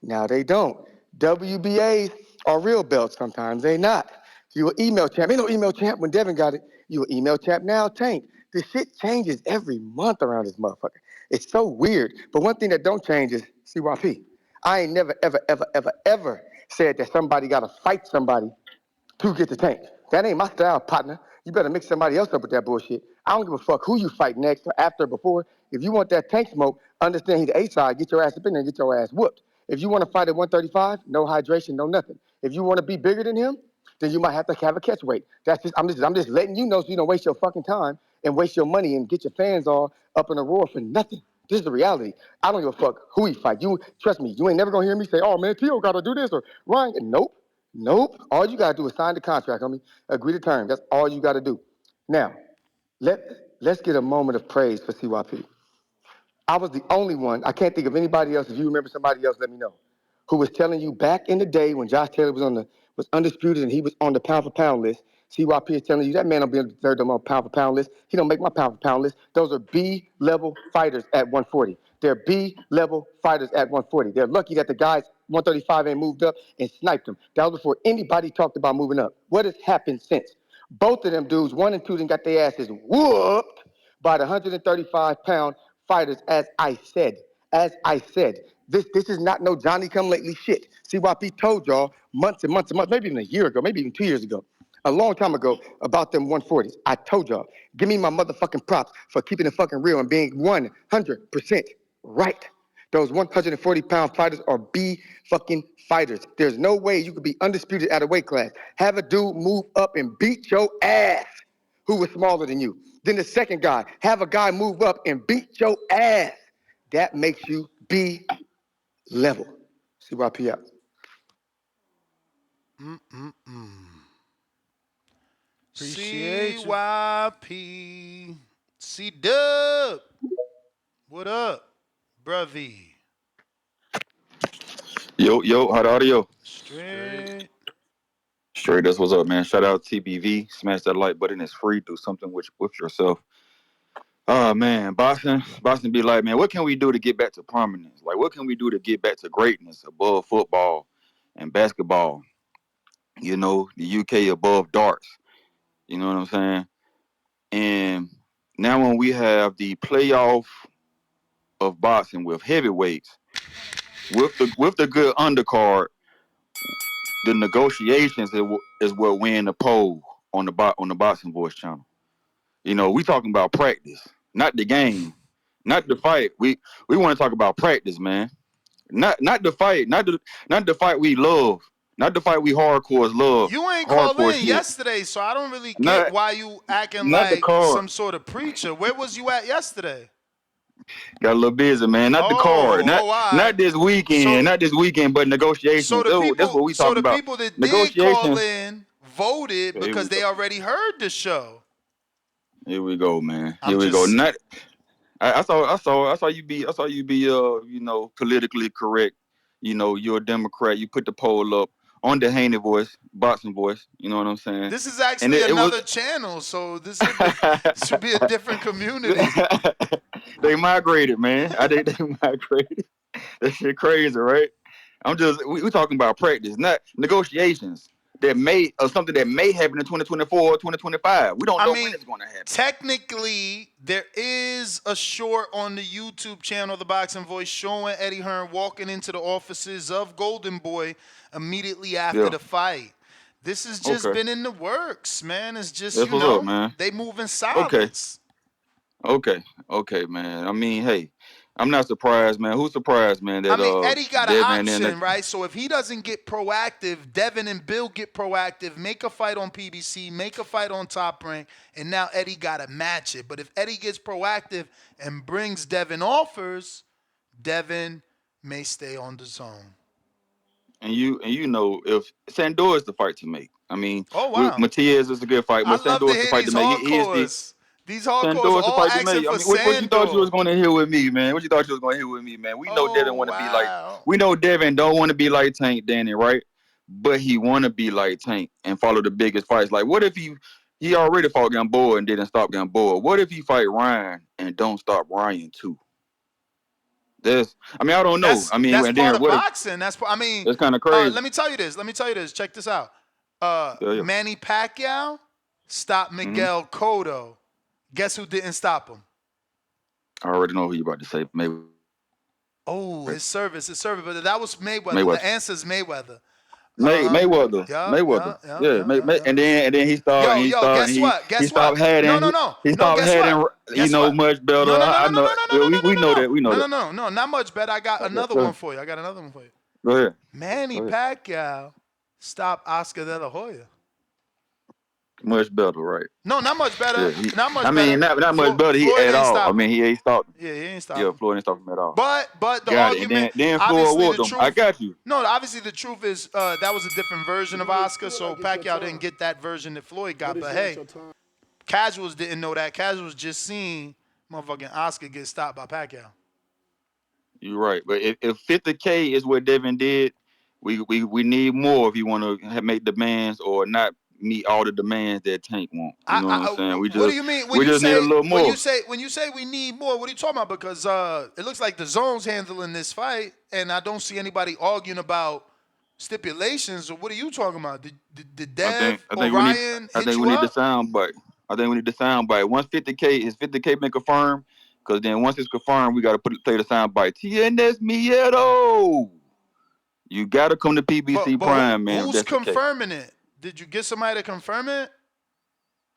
Now they don't. WBAs are real belts. Sometimes they not. You an email champ. Ain't no email champ when Devin got it. You an email champ now, Tank. This shit changes every month around this motherfucker. It's so weird. But one thing that don't change is CYP. I ain't never, ever, ever, ever, ever said that somebody got to fight somebody to get the Tank. That ain't my style, partner. You better mix somebody else up with that bullshit. I don't give a fuck who you fight next or after or before. If you want that Tank smoke, understand he's the A side. Get your ass up in there and get your ass whooped. If you want to fight at 135, no hydration, no nothing. If you want to be bigger than him, then you might have to have a catch weight. That's just I'm just letting you know so you don't waste your fucking time and waste your money and get your fans all up in a roar for nothing. This is the reality. I don't give a fuck who he fight. You trust me. You ain't never gonna hear me say, "Oh man, Tio got to do this" or "Ryan." Nope, nope. All you gotta do is sign the contract, homie. Agree to terms. That's all you gotta do. Now, let's get a moment of praise for CYP. I was the only one. I can't think of anybody else. If you remember somebody else, let me know. Who was telling you back in the day when Josh Taylor was undisputed and he was on the pound for pound list. CYP is telling you that man don't be on the third on pound for pound list. He don't make my pound for pound list. Those are B level fighters at 140. They're B level fighters at 140. They're lucky that the guys 135 ain't moved up and sniped them. That was before anybody talked about moving up. What has happened since? Both of them dudes, 1 and 2, then got their asses whooped by the 135-pound fighters, as I said. As I said, this is not no Johnny come lately shit. CYP told y'all months and months and months, maybe even a year ago, maybe even 2 years ago, a long time ago about them 140s. I told y'all, give me my motherfucking props for keeping it fucking real and being 100% right. Those 140-pound fighters are B fucking fighters. There's no way you could be undisputed at a weight class. Have a dude move up and beat your ass who was smaller than you. Then the second guy, have a guy move up and beat your ass. That makes you B level. CYP out. Appreciate you. CYP. C-Dub. What up, bruvy? Yo, how the audio? Straight. Straight, that's what's up, man. Shout out TBV. Smash that like button. It's free. Do something with yourself. Oh, man. Boxing be like, man, what can we do to get back to prominence? Like, what can we do to get back to greatness above football and basketball? You know, the UK above darts. You know what I'm saying? And now when we have the playoff of boxing with heavyweights, with the good undercard, the negotiations is what win the poll on the Boxing Voice channel. You know, we talking about practice, not the game, not the fight. We want to talk about practice, man. Not the fight, not the fight we love, not the fight we hardcores love, You ain't call hardcore in shit. yesterday, so I don't really get Not why you acting not the like card. some sort of preacher. Where was you at yesterday? Got a little busy, man. Not the card. all right. Not this weekend. Not this weekend, but negotiations. That's what we So talking the about. people that did call Negotiations. in voted Here we because go. they already heard the show. Here we go, man. I'm Here we go. just Not. I saw you be you know, politically correct. You know, you're a Democrat. You put the poll up on the Haney Voice, Boxing Voice. You know what I'm saying? This is And actually it was another channel, so this should be a different community. they migrated, man. They migrated. That shit crazy, right? We talking about practice, not negotiations something that may happen in 2024 or 2025. We don't know when it's going to happen. Technically, there is a short on the YouTube channel, The Boxing Voice, showing Eddie Hearn walking into the offices of Golden Boy immediately after the fight. This has just been in the works, man. It's just, That's what's up, man. they move in silence. Okay, man. I mean, hey, I'm not surprised, man. Who's surprised, man? That Eddie got an Devin option, right? So if he doesn't get proactive, Devin and Bill get proactive, make a fight on PBC, make a fight on Top Rank, and now Eddie got to match it. But if Eddie gets proactive and brings Devin offers, Devin may stay on the zone. And you know, if Sandor is the fight to make. I mean, oh wow, Matias is a good fight, but Sandor is the fight to make. He is these hardcores all fight to asking make. for I mean, what you thought you was going to hear with me, man? What you thought you was going to hear with me, man? We know Devin want to be like. We know Devin don't want to be like Tank, Danny, right? But he want to be like Tank and follow the biggest fights. Like, what if he already fought Gamboa and didn't stop Gamboa? What if he fight Ryan and don't stop Ryan too? I don't know. That's part of boxing. That's kind of crazy. Let me tell you this. Check this out. Yeah. Manny Pacquiao stopped Miguel Cotto. Guess who didn't stop him? I already know who you about to say. Maybe. Oh, his service. But that was Mayweather. The answer is Mayweather. Mayweather. Yeah. And then he started. Guess what? He stopped heading. No. He stopped heading. Much better. We know that. No, not much better. I got another one for you. Go ahead. Manny Pacquiao stopped Oscar De La Hoya. Much better, right? No, not much better. Yeah, not much. Not much better. He at all. I mean, he ain't stopped. Yeah, he ain't stopped. Yeah, Floyd ain't stopped him at all. But the argument. Then Floyd whooped him. I got you. No, obviously the truth is that was a different version of Oscar, so Pacquiao didn't get that version that Floyd got. But hey, casuals didn't know that. Casuals just seen motherfucking Oscar get stopped by Pacquiao. You're right, but if 50K is what Devin did, we need more if you want to make demands or not meet all the demands that Tank want. You know what I'm saying? What do you mean? We just need a little more. When you say we need more, what are you talking about? Because it looks like the zone's handling this fight, and I don't see anybody arguing about stipulations. Or what are you talking about? Did Dev Orion I think we need the sound bite. Once 50K been confirmed, because then once it's confirmed, we got to play the sound bite. TNS Miedo. You got to come to PBC Prime, man. Who's confirming it? Did you get somebody to confirm it?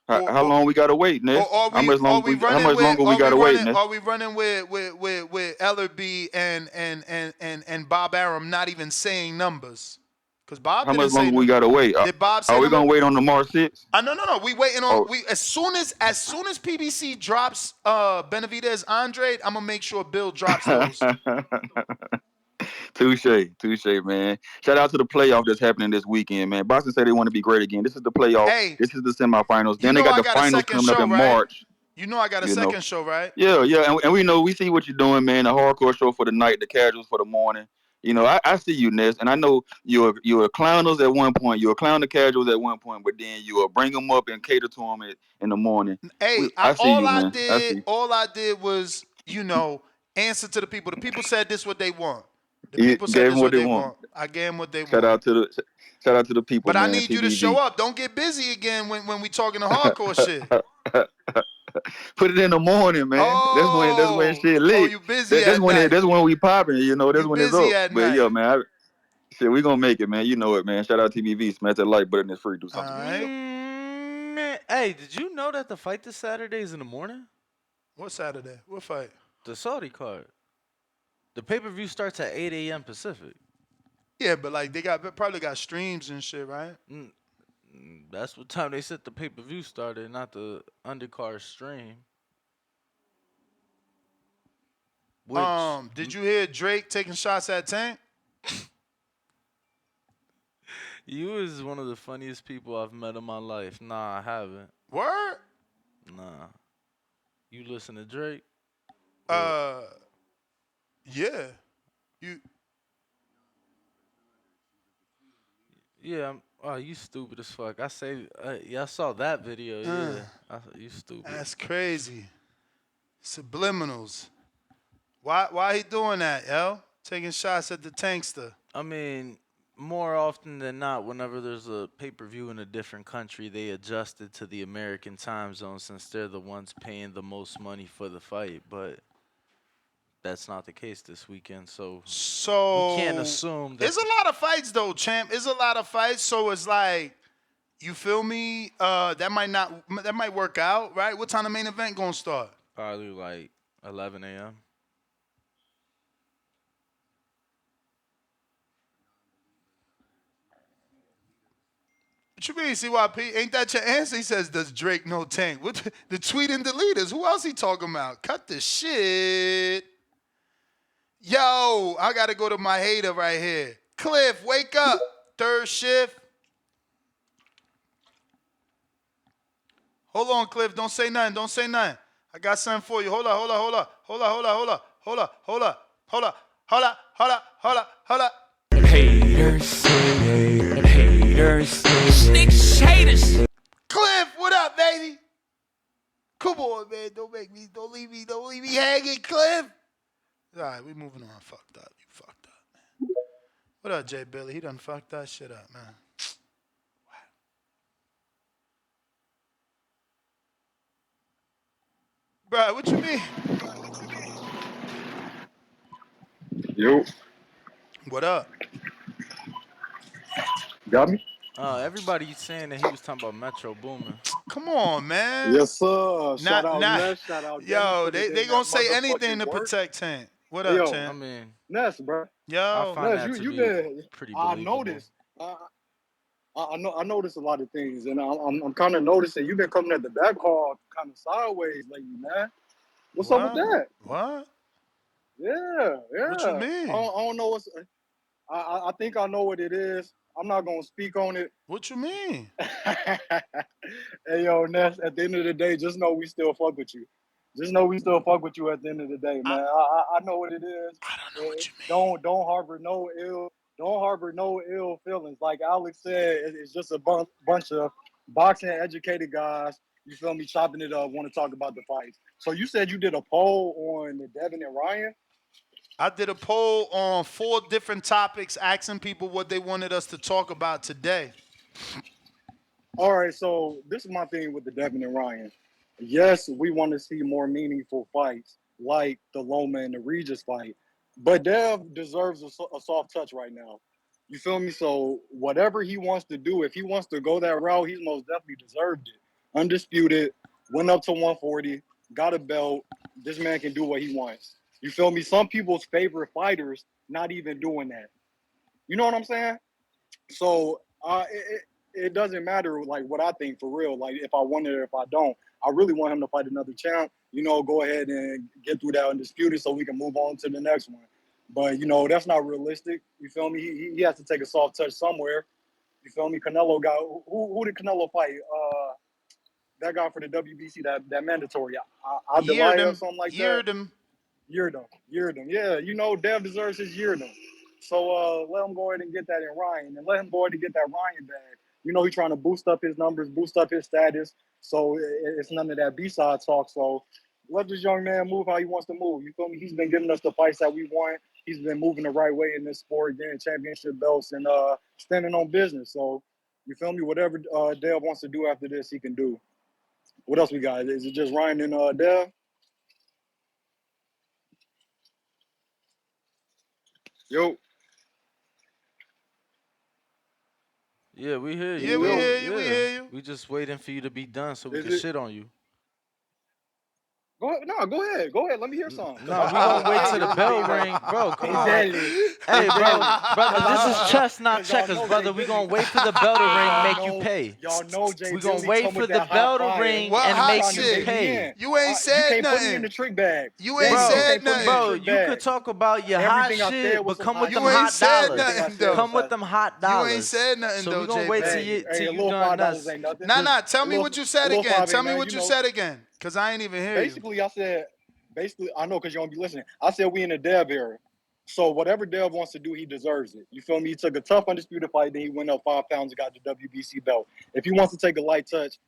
How long we gotta wait, Nick? How much longer we gotta wait, Nick? Are we running with Ellerby and Bob Arum not even saying numbers? Because Bob. How much longer we gotta wait? Did Bob say are we gonna wait on the March 6th? No. We waiting on. As soon as PBC drops Benavidez Andre, I'm gonna make sure Bill drops those. Touche, man. Shout out to the playoff that's happening this weekend, man. Boston said they want to be great again. This is the playoff. Hey, this is the semifinals. Then they got the finals coming up in March. You know I got a You know. second show, right? Yeah, and we see what you're doing, man. The hardcore show for the night, the casuals for the morning. You know, I see you, Ness, and I know you're clowners at one point. You're a clown the casuals at one point, but then you'll bring them up and cater to them in the morning. Hey, I see you, man. I see. all I did was, answer to the people. The people said this what they want. The You people said gave them this what what they they want. want. I gave them what they Shout want. out to the people, But I man. need you to show TBV. up. Don't get busy again when we talking the hardcore shit. Put it in the morning, man. That's when shit lit. you busy That's at night. that's when we popping. You know, that's You when it's busy up. at But yeah, night. man. Shit, we gonna make it, man. You know it, man. Shout out TBV. Smash that like button. It's free. Do All something. right. Hey, did you know that the fight this Saturday is in the morning? What Saturday? What fight? The Saudi card. The pay-per-view starts at 8 a.m. Pacific. Yeah, but like they probably got streams and shit, right? That's what time they said the pay-per-view started, not the undercard stream. Which, did you hear Drake taking shots at Tank? You is one of the funniest people I've met in my life. Nah, I haven't. Word? Nah. You listen to Drake? Yeah. Yeah. Oh, you stupid as fuck. I say, I saw that video. Yeah. You stupid. That's crazy. Subliminals. Why he doing that, yo? Taking shots at the tankster. I mean, more often than not, whenever there's a pay-per-view in a different country, they adjust it to the American time zone since they're the ones paying the most money for the fight. But that's not the case this weekend, so we can't assume that. There's a lot of fights though, champ. There's a lot of fights, so it's like, you feel me? That might work out, right? What time the main event gonna start? Probably like 11 a.m. What you mean, CYP? Ain't that your answer? He says, does Drake know Tank? What the tweet and deleters? Who else he talking about? Cut the shit. Yo, I gotta go to my hater right here. Cliff, wake up. Third shift. Hold on, Cliff. Don't say nothing. Don't say nothing. I got something for you. Hold up. Haters, snitch haters. Cliff, what up, baby? Come on, man. Don't leave me hanging, Cliff. All right, we moving on. Fucked up. You fucked up, man. What up, Jay Billy? He done fucked that shit up, man. Bro, what you mean? Yo. What up? Got me? Everybody's saying that he was talking about Metro Boomin. Come on, man. Yes, sir. Shout out Ness. Shout out Yo, Dennis. they gonna say anything to protect Tank. What up, Tank? I mean, Ness, bro. Yo, Ness, you been pretty I believable. noticed. I noticed a lot of things, and I'm kind of noticing you've been coming at the back hall kind of sideways lately, man. What's up with that? What? Yeah. What you mean? I don't know what's. I think I know what it is. I'm not gonna speak on it. What you mean? Hey, yo, Ness. At the end of the day, just know we still fuck with you. Just know we still fuck with you at the end of the day, man. I know what it is. I don't know what you mean. Don't harbor no ill. Don't harbor no ill feelings. Like Alex said, it's just a bunch of boxing educated guys. You feel me? Chopping it up. Want to talk about the fights. So you said you did a poll on the Devin and Ryan. I did a poll on 4 different topics, asking people what they wanted us to talk about today. All right, so this is my thing with the Devin and Ryan. Yes, we want to see more meaningful fights like the Loma and the Regis fight, but Dev deserves a soft touch right now. You feel me? So whatever he wants to do, if he wants to go that route, he's most definitely deserved it. Undisputed, went up to 140, got a belt. This man can do what he wants. You feel me? Some people's favorite fighters not even doing that. You know what I'm saying? So it doesn't matter like what I think for real. Like if I want it or if I don't, I really want him to fight another champ. You know, go ahead and get through that undisputed so we can move on to the next one. But you know, that's not realistic. You feel me? He has to take a soft touch somewhere. You feel me? Canelo got who did Canelo fight? that guy for the WBC, that mandatory, Abdullah or something like that. Yildirim. Yeah, you know, Dev deserves his Yildirim. So let him go ahead and get that in Ryan, and let him go ahead and get that Ryan bag. You know, he's trying to boost up his numbers, boost up his status. So it's none of that B-side talk. So let this young man move how he wants to move. You feel me? He's been giving us the fights that we want. He's been moving the right way in this sport, getting championship belts and standing on business. So you feel me? Whatever Dev wants to do after this, he can do. What else we got? Is it just Ryan and Dev? Yo. Yeah, we hear you. Yeah, we bro. hear you, we hear you. We just waiting for you to be done so we Is can it- shit on you. Go ahead. No, go ahead. Go ahead. Let me hear something. No, we gonna wait till the bell ring, bro. Come on. Hey, brother, this is chess, not checkers, brother. We gonna wait for the bell to ring, make you pay. Y'all know Jay. We gonna wait for the bell to ring and make you pay. You ain't said you can't nothing. Put me in the trick bag. You ain't said nothing. Bro, you could talk about your Everything I hot said shit, was but some come with hot them shit. hot You ain't said dollars. nothing, though. Come with them hot dollars. You ain't said nothing, so though, we gonna J. wait Hey, till a you little done $5 this. ain't nothing. Nah, tell me A what you said little again. $5 Tell me ain't what nothing, you you know. said again, cause I ain't even hear you. Basically, I said, I know because you don't be listening. I said we in the Dev era. So whatever Dev wants to do, he deserves it. You feel me? He took a tough undisputed fight, then he went up 5 pounds and got the WBC belt. If he wants to take a light touch,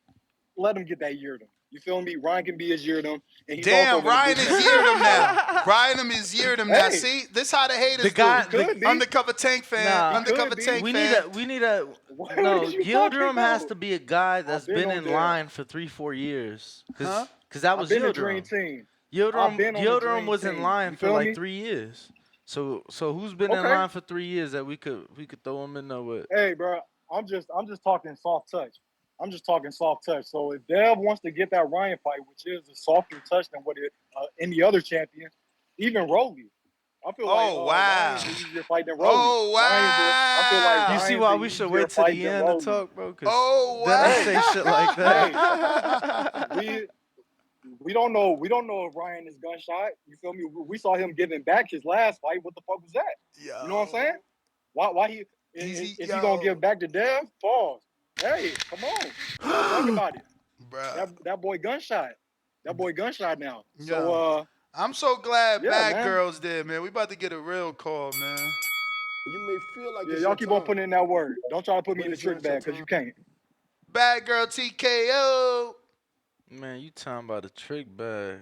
let him get that Yildirim. You feel me? Ryan can be his Yildirim. And he's Damn, also Ryan is Yildirim now. Ryan is Yildirim now. Hey. See, this how the haters The guy- do. Could be. Undercover Tank fan. Nah, Undercover Tank we fan. need a What no. is you talking Yildirim has about? to be a guy that's I've been been on in there. line for 3-4 years. Huh? Cause that I've was been a dream Yildirim. team. I've been on the Yildirim dream was in team. line You for feel like me? 3 years. So who's been in Okay. line for 3 years that we could throw him in there with? Hey, bro, I'm just talking soft touch. I'm just talking soft touch. So if Dev wants to get that Ryan fight, which is a softer touch than what any other champion, even Rolly, I feel like Oh, wow. Ryan's an easier fight than Rolly. Oh, wow. I feel like You see Ryan's why an we should easier wait till fight the than end to Rolly. talk, bro? Cause Oh, then I wow. say shit like that. We don't know if Ryan is gunshot. You feel me? We saw him giving back his last fight. What the fuck was that? Yo. You know what I'm saying? Why is he gonna give back to Dev? Pause. Hey, come on. Let's talk about it. Bruh. That boy gunshot. That boy gunshot now. Yo. So I'm so glad yeah, Bad man. Girls there, man. We about to get a real call, man. You may feel like yeah, it's y'all your keep time, on putting in that word. Don't try to put me but in the it's trick not your bag because time. you can't. Bad Girl TKO. Man, you talking about a trick bag.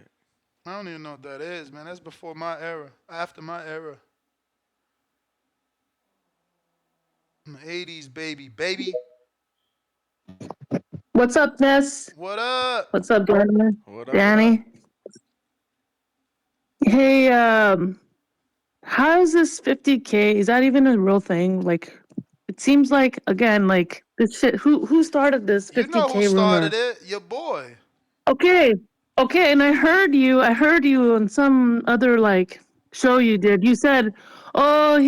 I don't even know what that is, man. That's before my era. After my era. I'm 80s baby. Baby. What's up, Ness? What up? What's up, Glenn? What up? Danny? Hey, how is this 50K? Is that even a real thing? Like, it seems like, again, like, this shit, who started this 50K You know who rumor? started it? Your boy. Okay, and I heard you on some other, like, show you did. You said, oh,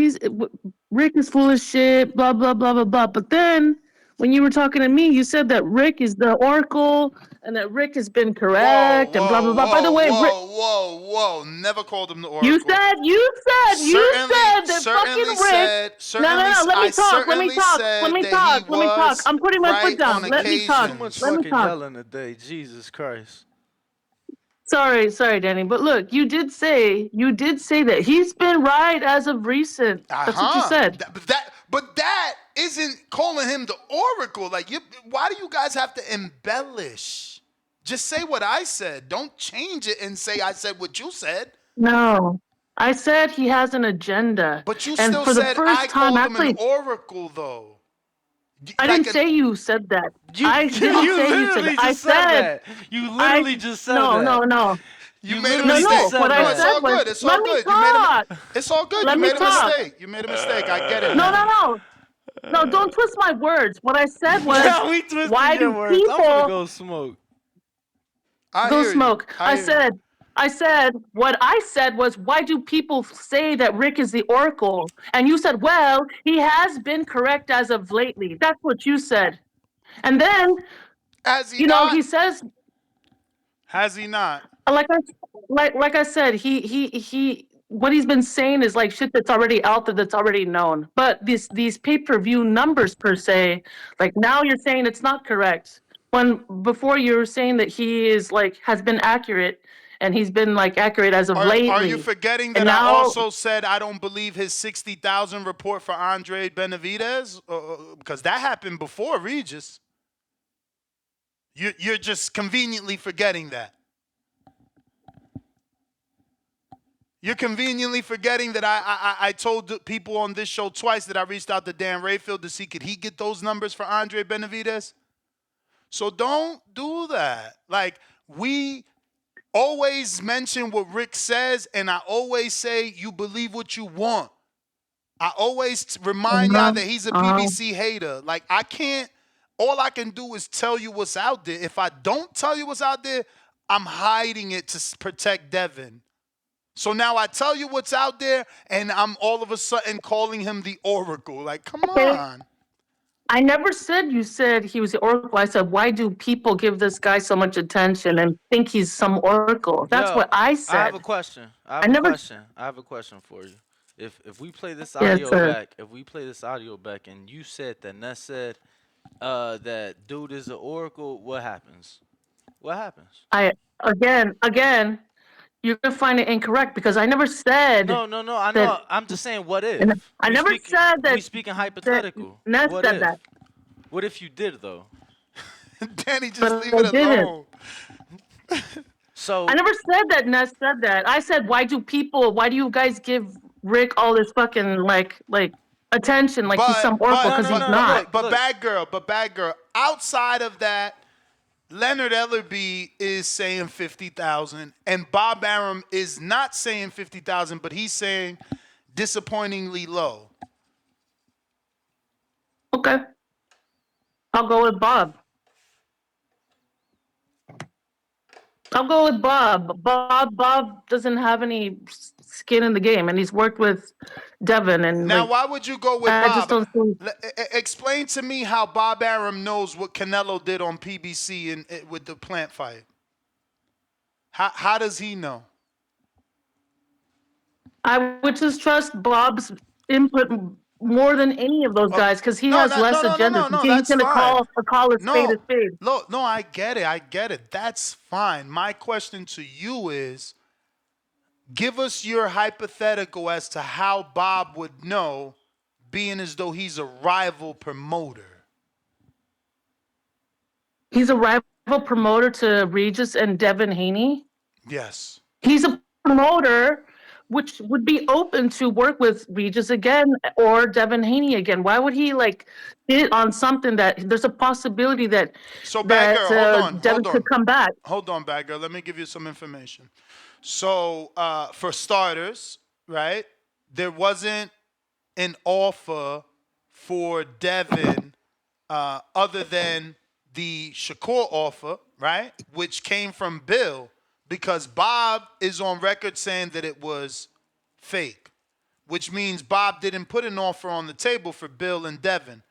Rick is full of shit, blah, blah, blah, blah, blah. But then, when you were talking to me, you said that Rick is the oracle and that Rick has been correct and blah, blah, blah. By the way, Rick, Whoa. Never called him the Oracle. you said that fucking Rick. No. Let me talk. I'm putting my foot down. Let me talk. Too much Let me fucking talk. yelling today. Jesus Christ. Sorry, Danny. But look, you did say that he's been right as of recent. That's what you said. But that isn't calling him the Oracle. Like, why do you guys have to embellish? Just say what I said. Don't change it and say I said what you said. No, I said he has an agenda. But you and still for the said first I time, called him actually, an Oracle, though. I didn't say you said that. I didn't you say you said literally that. I just said said that. You literally just said no, that. no. You made a literally mistake. just said What I No, it's said all was, good. It's let all me good. talk. It's all good. Let You me made a talk. mistake. You made a mistake. I get it now. No, don't twist my words. What I said was, Yeah, we twisted why your do words. I'm gonna people go smoke. go smoke? I said, what I said was, why do people say that Rick is the Oracle? And you said, well, he has been correct as of lately. That's what you said. And then, he says, Has he not? like I said, he what he's been saying is like shit that's already out there, that's already known. But these pay-per-view numbers per se, like now you're saying it's not correct. when before you were saying that he is like has been accurate and he's been like accurate as of Are you lately. forgetting And that I now also said I don't believe his 60,000 report for Andre Benavidez? Because that happened before Regis. You're just conveniently forgetting that. You're conveniently forgetting that I told people on this show twice that I reached out to Dan Rayfield to see could he get those numbers for Andre Benavidez. So don't do that. Like, we always mention what Rick says, and I always say you believe what you want. I always remind y'all that he's a PBC hater. Like, all I can do is tell you what's out there. If I don't tell you what's out there, I'm hiding it to protect Devin. So now I tell you what's out there, and I'm all of a sudden calling him the Oracle. Like, come on. I never said you said he was the Oracle. I said, why do people give this guy so much attention and think he's some Oracle? That's Yo, what I I have said. a question. I I have a never. question. I have a question for you. If we play this Yes, audio sir. back, and you said that Ness said that dude is an oracle, what happens? What happens? Again, you're gonna find it incorrect because I never said No, I that. know. I'm just saying, what And if? I never said We that speaking that hypothetical. Ness What said if? that, What if you did though? Danny, just but leave I it didn't. alone. So I never said that Ness said that. I said, why do you guys give Rick all this fucking like attention like he's some Oracle because he's not. Bad girl. Outside of that, Leonard Ellerby is saying 50,000, and Bob Arum is not saying 50,000, but he's saying disappointingly low. Okay, I'll go with Bob. I'll go with Bob. Bob doesn't have any skin in the game, and he's worked with Devin, and Now, like why would you go with I just Bob? don't see. Explain to me how Bob Arum knows what Canelo did on PBC with the plant fight. How does he know? I would just trust Bob's input more than any of those guys because he has less agendas. He's That's going to fine. call a spade a spade. No, I get it. That's fine. My question to you is, give us your hypothetical as to how Bob would know, being as though he's a rival promoter. He's a rival promoter to Regis and Devin Haney. Yes. He's a promoter which would be open to work with Regis again or Devin Haney again. Why would he like hit on something that there's a possibility that Bad girl, Devin could come back? Hold on, bad girl. Let me give you some information. So, for starters, right, there wasn't an offer for Devin other than the Shakur offer, right, which came from Bill, because Bob is on record saying that it was fake, which means Bob didn't put an offer on the table for Bill and Devin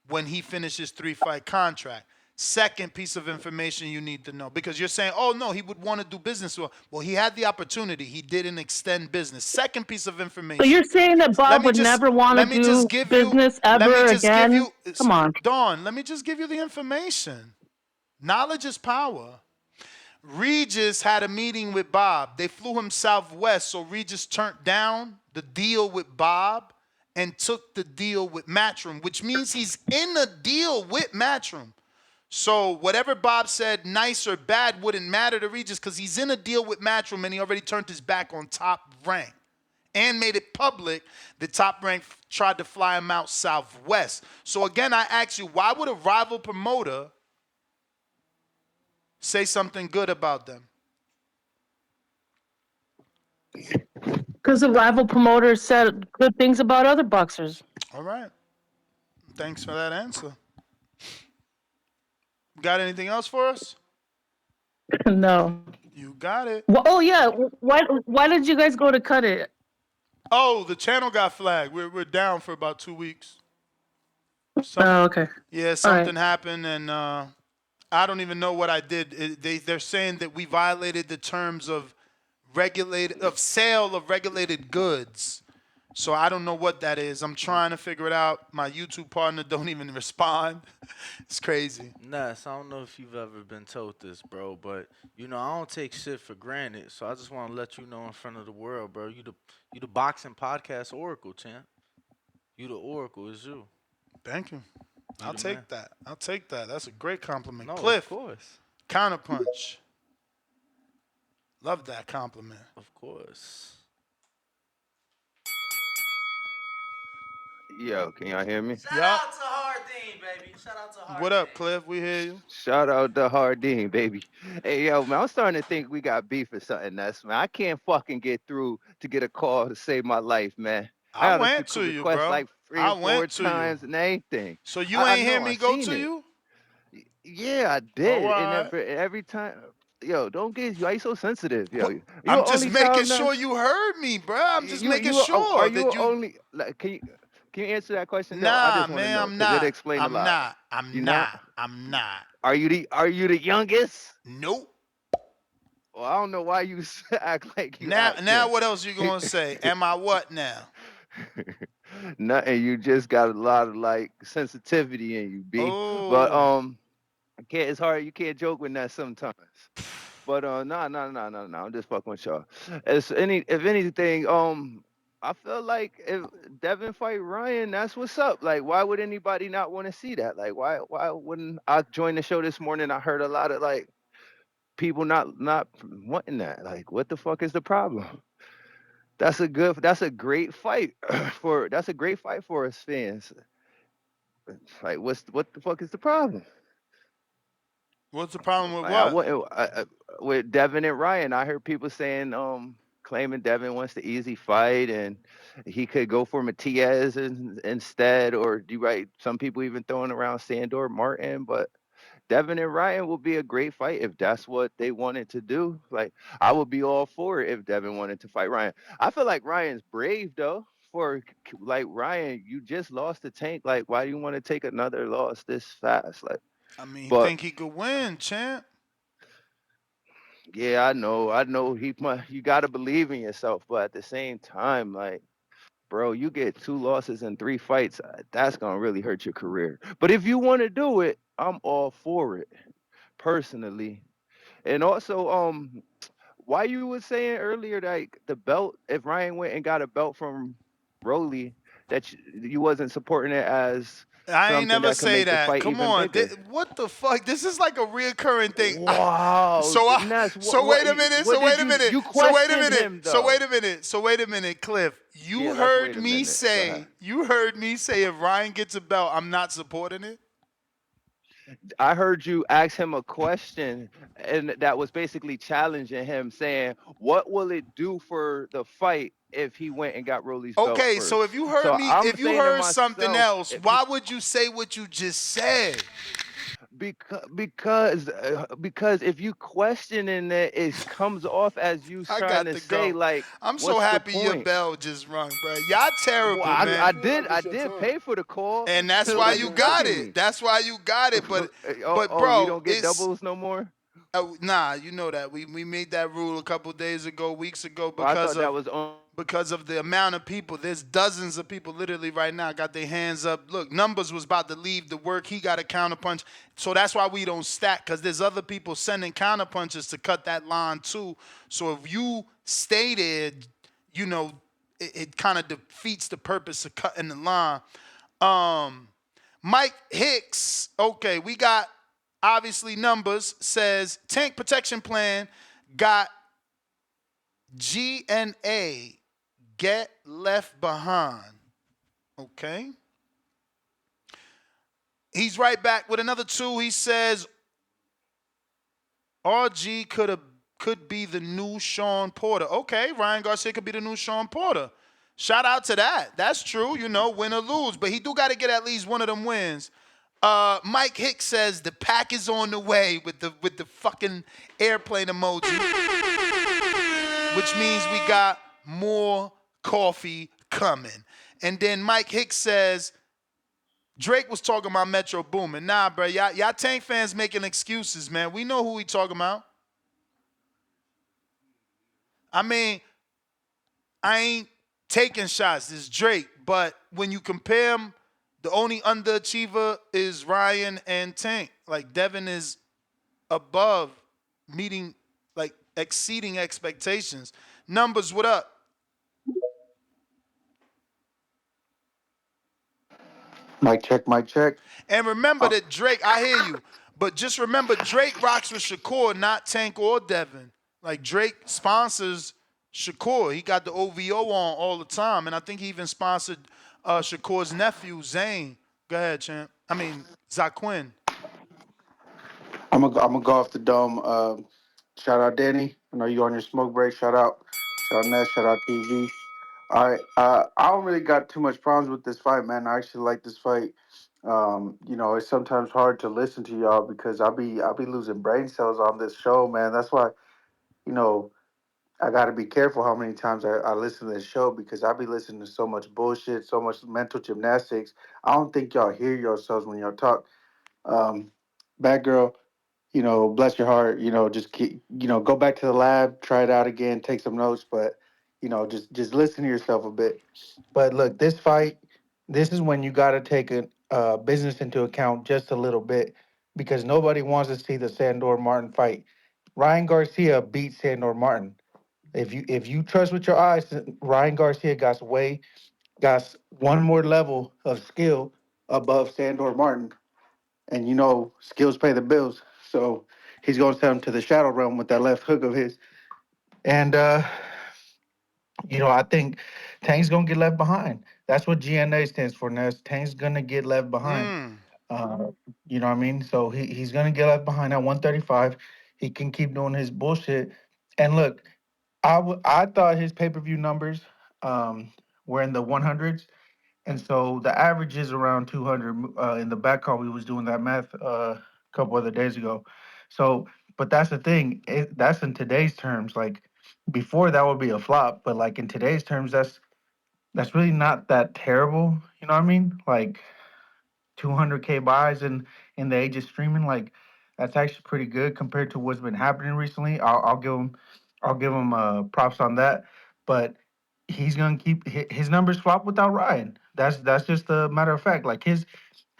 when he finished his 3-fight contract. Second piece of information you need to know, because you're saying, oh, no, he would want to do business. Well, he had the opportunity. He didn't extend business. Second piece of information. So you're saying that Bob would never want to do business ever again? Come on. Dawn, let me just give you the information. Knowledge is power. Regis had a meeting with Bob. They flew him Southwest, so Regis turned down the deal with Bob and took the deal with Matchroom, which means he's in a deal with Matchroom. So whatever Bob said, nice or bad, wouldn't matter to Regis because he's in a deal with Matchroom and he already turned his back on Top Rank and made it public that Top Rank tried to fly him out Southwest. So again, I ask you, why would a rival promoter say something good about them? Because the rival promoter said good things about other boxers. All right. Thanks for that answer. Got anything else for us? No. You got it. Well, oh yeah. Why did you guys go to cut it? Oh, the channel got flagged. We're down for about 2 weeks. Oh, okay. Yeah, something happened, and I don't even know what I did. They're saying that we violated the terms of sale of regulated goods. So I don't know what that is. I'm trying to figure it out. My YouTube partner don't even respond. It's crazy. Ness, I don't know if you've ever been told this, bro, but I don't take shit for granted. So I just want to let you know in front of the world, bro. You the boxing podcast oracle, champ. You the oracle, is you. Thank you. You I'll the man. take that. I'll take that. That's a great compliment. No, Cliff, of course. counterpunch. Love that compliment. Of course. Yo, can y'all hear me? Shout out to Hardin, baby. Shout out to Hardin. What up, Cliff? We hear you. Shout out to Hardin, baby. Hey, yo, man, I'm starting to think we got beef or something, Ness, man. I can't fucking get through to get a call to save my life, man. I got went a to you, request bro. like 3 I or 4 went to you. times and everything. So you I ain't hear know, me I go seen to it. you? Yeah, I did. Oh, And all right. every time, yo, don't get, why you so sensitive, yo? You I'm an just only making child, sure Ness? you heard me, bro. I'm just making Are sure you that you. only, like, can you answer that question though? I Nah, just want to man, know I'm because it not. explain a I'm lot. not. I'm You not. not? I'm not. Are you the youngest? Nope. Well, I don't know why you act like you Now, act now, then. what else you gonna say? Am I what now? Nothing. You just got a lot of like sensitivity in you, B. But Oh, I can't. It's hard. You can't joke with that sometimes. But no. I'm just fucking with y'all. If anything, I feel like if Devin fight Ryan, that's what's up. Like, why would anybody not want to see that? Like, why wouldn't I join the show this morning? I heard a lot of like people not wanting that. Like, what the fuck is the problem? That's a great fight that's a great fight for us fans. Like, what the fuck is the problem? what's the problem with Like, I what? wouldn't with Devin and Ryan. I heard people saying claiming Devin wants the easy fight and he could go for Matias instead, or do right. Some people even throwing around Sandor Martin, but Devin and Ryan will be a great fight if that's what they wanted to do. Like, I would be all for it if Devin wanted to fight Ryan. I feel like Ryan's brave though. For like Ryan, you just lost the Tank. Like, why do you want to take another loss this fast? Like, I mean, but think he could win, champ? yeah, I know you got to believe in yourself, but at the same time, like, bro, you get 2 losses in 3 fights, that's gonna really hurt your career. But if you want to do it, I'm all for it personally. And also, why you was saying earlier like the belt, if Ryan went and got a belt from Rolly, that you wasn't supporting it as I ain't something never that could say make the that. fight Come even on. bigger. What the fuck? This is like a reoccurring thing. Wow, Ness, So wait a minute. what So wait did a minute. you So wait a questioned minute. him So though? wait a minute. So wait a minute, Cliff. Yeah, let's wait a minute. Go ahead. You heard me say if Ryan gets a belt, I'm not supporting it. I heard you ask him a question, and that was basically challenging him, saying, "What will it do for the fight if he went and got Rolly's belt Okay, so first?" So I'm if you saying to heard something myself, else, if he why would you say what you just said? because if you questioning it, it comes off as you I trying got to to say go. like, I'm so "What's the happy your point?" bell just rung, bro. Y'all Well, terrible, I man. did pay for the call. And that's why Like, you what got you it. mean? That's why you got it. But We bro, don't get it's doubles no more. nah. You know that we made that rule a couple days ago, weeks ago, Well, I thought that was on. because of the amount of people. There's dozens of people literally right now got their hands up. Look, Numbers was about to leave the work. He got a counterpunch. So that's why we don't stack, because there's other people sending counterpunches to cut that line too. So if you stay there, it kind of defeats the purpose of cutting the line. Mike Hicks, okay, we got obviously Numbers, says Tank Protection Plan got GNA, get left behind. Okay. He's right back with another 2. He says RG could be the new Sean Porter. Okay, Ryan Garcia could be the new Sean Porter. Shout out to that. That's true, win or lose. But he do got to get at least one of them wins. Mike Hicks says the pack is on the way with the fucking airplane emoji, which means we got more coffee coming. And then Mike Hicks says Drake was talking about Metro Boomin. Nah, bro, y'all Tank fans making excuses, man. We know who we talking about. I mean, I ain't taking shots. There's Drake, but when you compare them, the only underachiever is Ryan and Tank. Like Devin is above, meeting, like exceeding expectations. Numbers, what up? Mic check, mic check. And remember that Drake, I hear you, but just remember Drake rocks with Shakur, not Tank or Devin. Like Drake sponsors Shakur. He got the OVO on all the time, and I think he even sponsored Shakur's nephew Zane. Go ahead, champ. I mean Zaquin. I'm gonna go off the dome. Shout out Danny. I know you on your smoke break. Shout out Ness. Shout out TV. All right. I don't really got too much problems with this fight, man. I actually like this fight. It's sometimes hard to listen to y'all because I'll be losing brain cells on this show, man. That's why you know I got to be careful how many times I listen to this show because I be listening to so much bullshit, so much mental gymnastics. I don't think y'all hear yourselves when y'all talk. Um, Bad girl, bless your heart. Just keep, go back to the lab, try it out again, take some notes, but just listen to yourself a bit. But look, this fight, this is when you got to take a business into account just a little bit because nobody wants to see the Sandor Martin fight. Ryan Garcia beat Sandor Martin. If you trust with your eyes, Ryan Garcia got one more level of skill above Sandor Martin, and skills pay the bills. So he's going to send him to the shadow realm with that left hook of his. And I think Tank's going to get left behind. That's what GNA stands for. Ness. Tank's going to get left behind. You know what I mean? So he's going to get left behind at 135. He can keep doing his bullshit. And look, I thought his pay per view numbers were in the 100s, and so the average is around 200. In the back call, we was doing that math a couple other days ago. So, but that's the thing. That's in today's terms. Like before, that would be a flop. But like in today's terms, that's really not that terrible. You know what I mean? Like 200K buys in the age of streaming, like that's actually pretty good compared to what's been happening recently. I'll give him props on that, but he's gonna keep his numbers flop without Ryan. That's just a matter of fact. Like his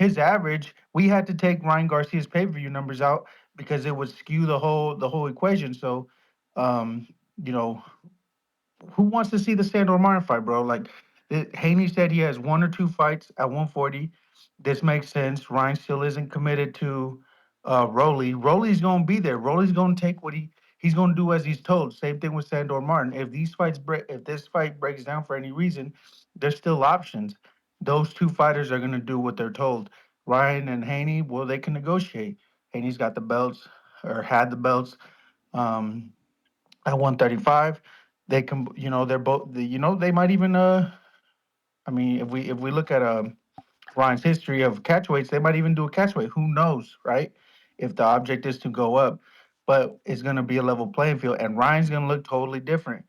average, we had to take Ryan Garcia's pay per view numbers out because it would skew the whole equation. So, um, you know, who wants to see the Sandor Martin fight, bro? Like, Haney said he has one or two fights at 140. This makes sense. Ryan still isn't committed to Rolly. Rolly's gonna be there. Rolly's gonna take what he's gonna do as he's told. Same thing with Sandor Martin. If this fight breaks down for any reason, there's still options. Those two fighters are gonna do what they're told. Ryan and Haney, well, they can negotiate. Haney's got the belts or had the belts. Um, at 135. They can, they're both, they might even, I mean, if we look at Ryan's history of catchweights, they might even do a catchweight. Who knows, right? If the object is to go up, but it's going to be a level playing field, and Ryan's going to look totally different.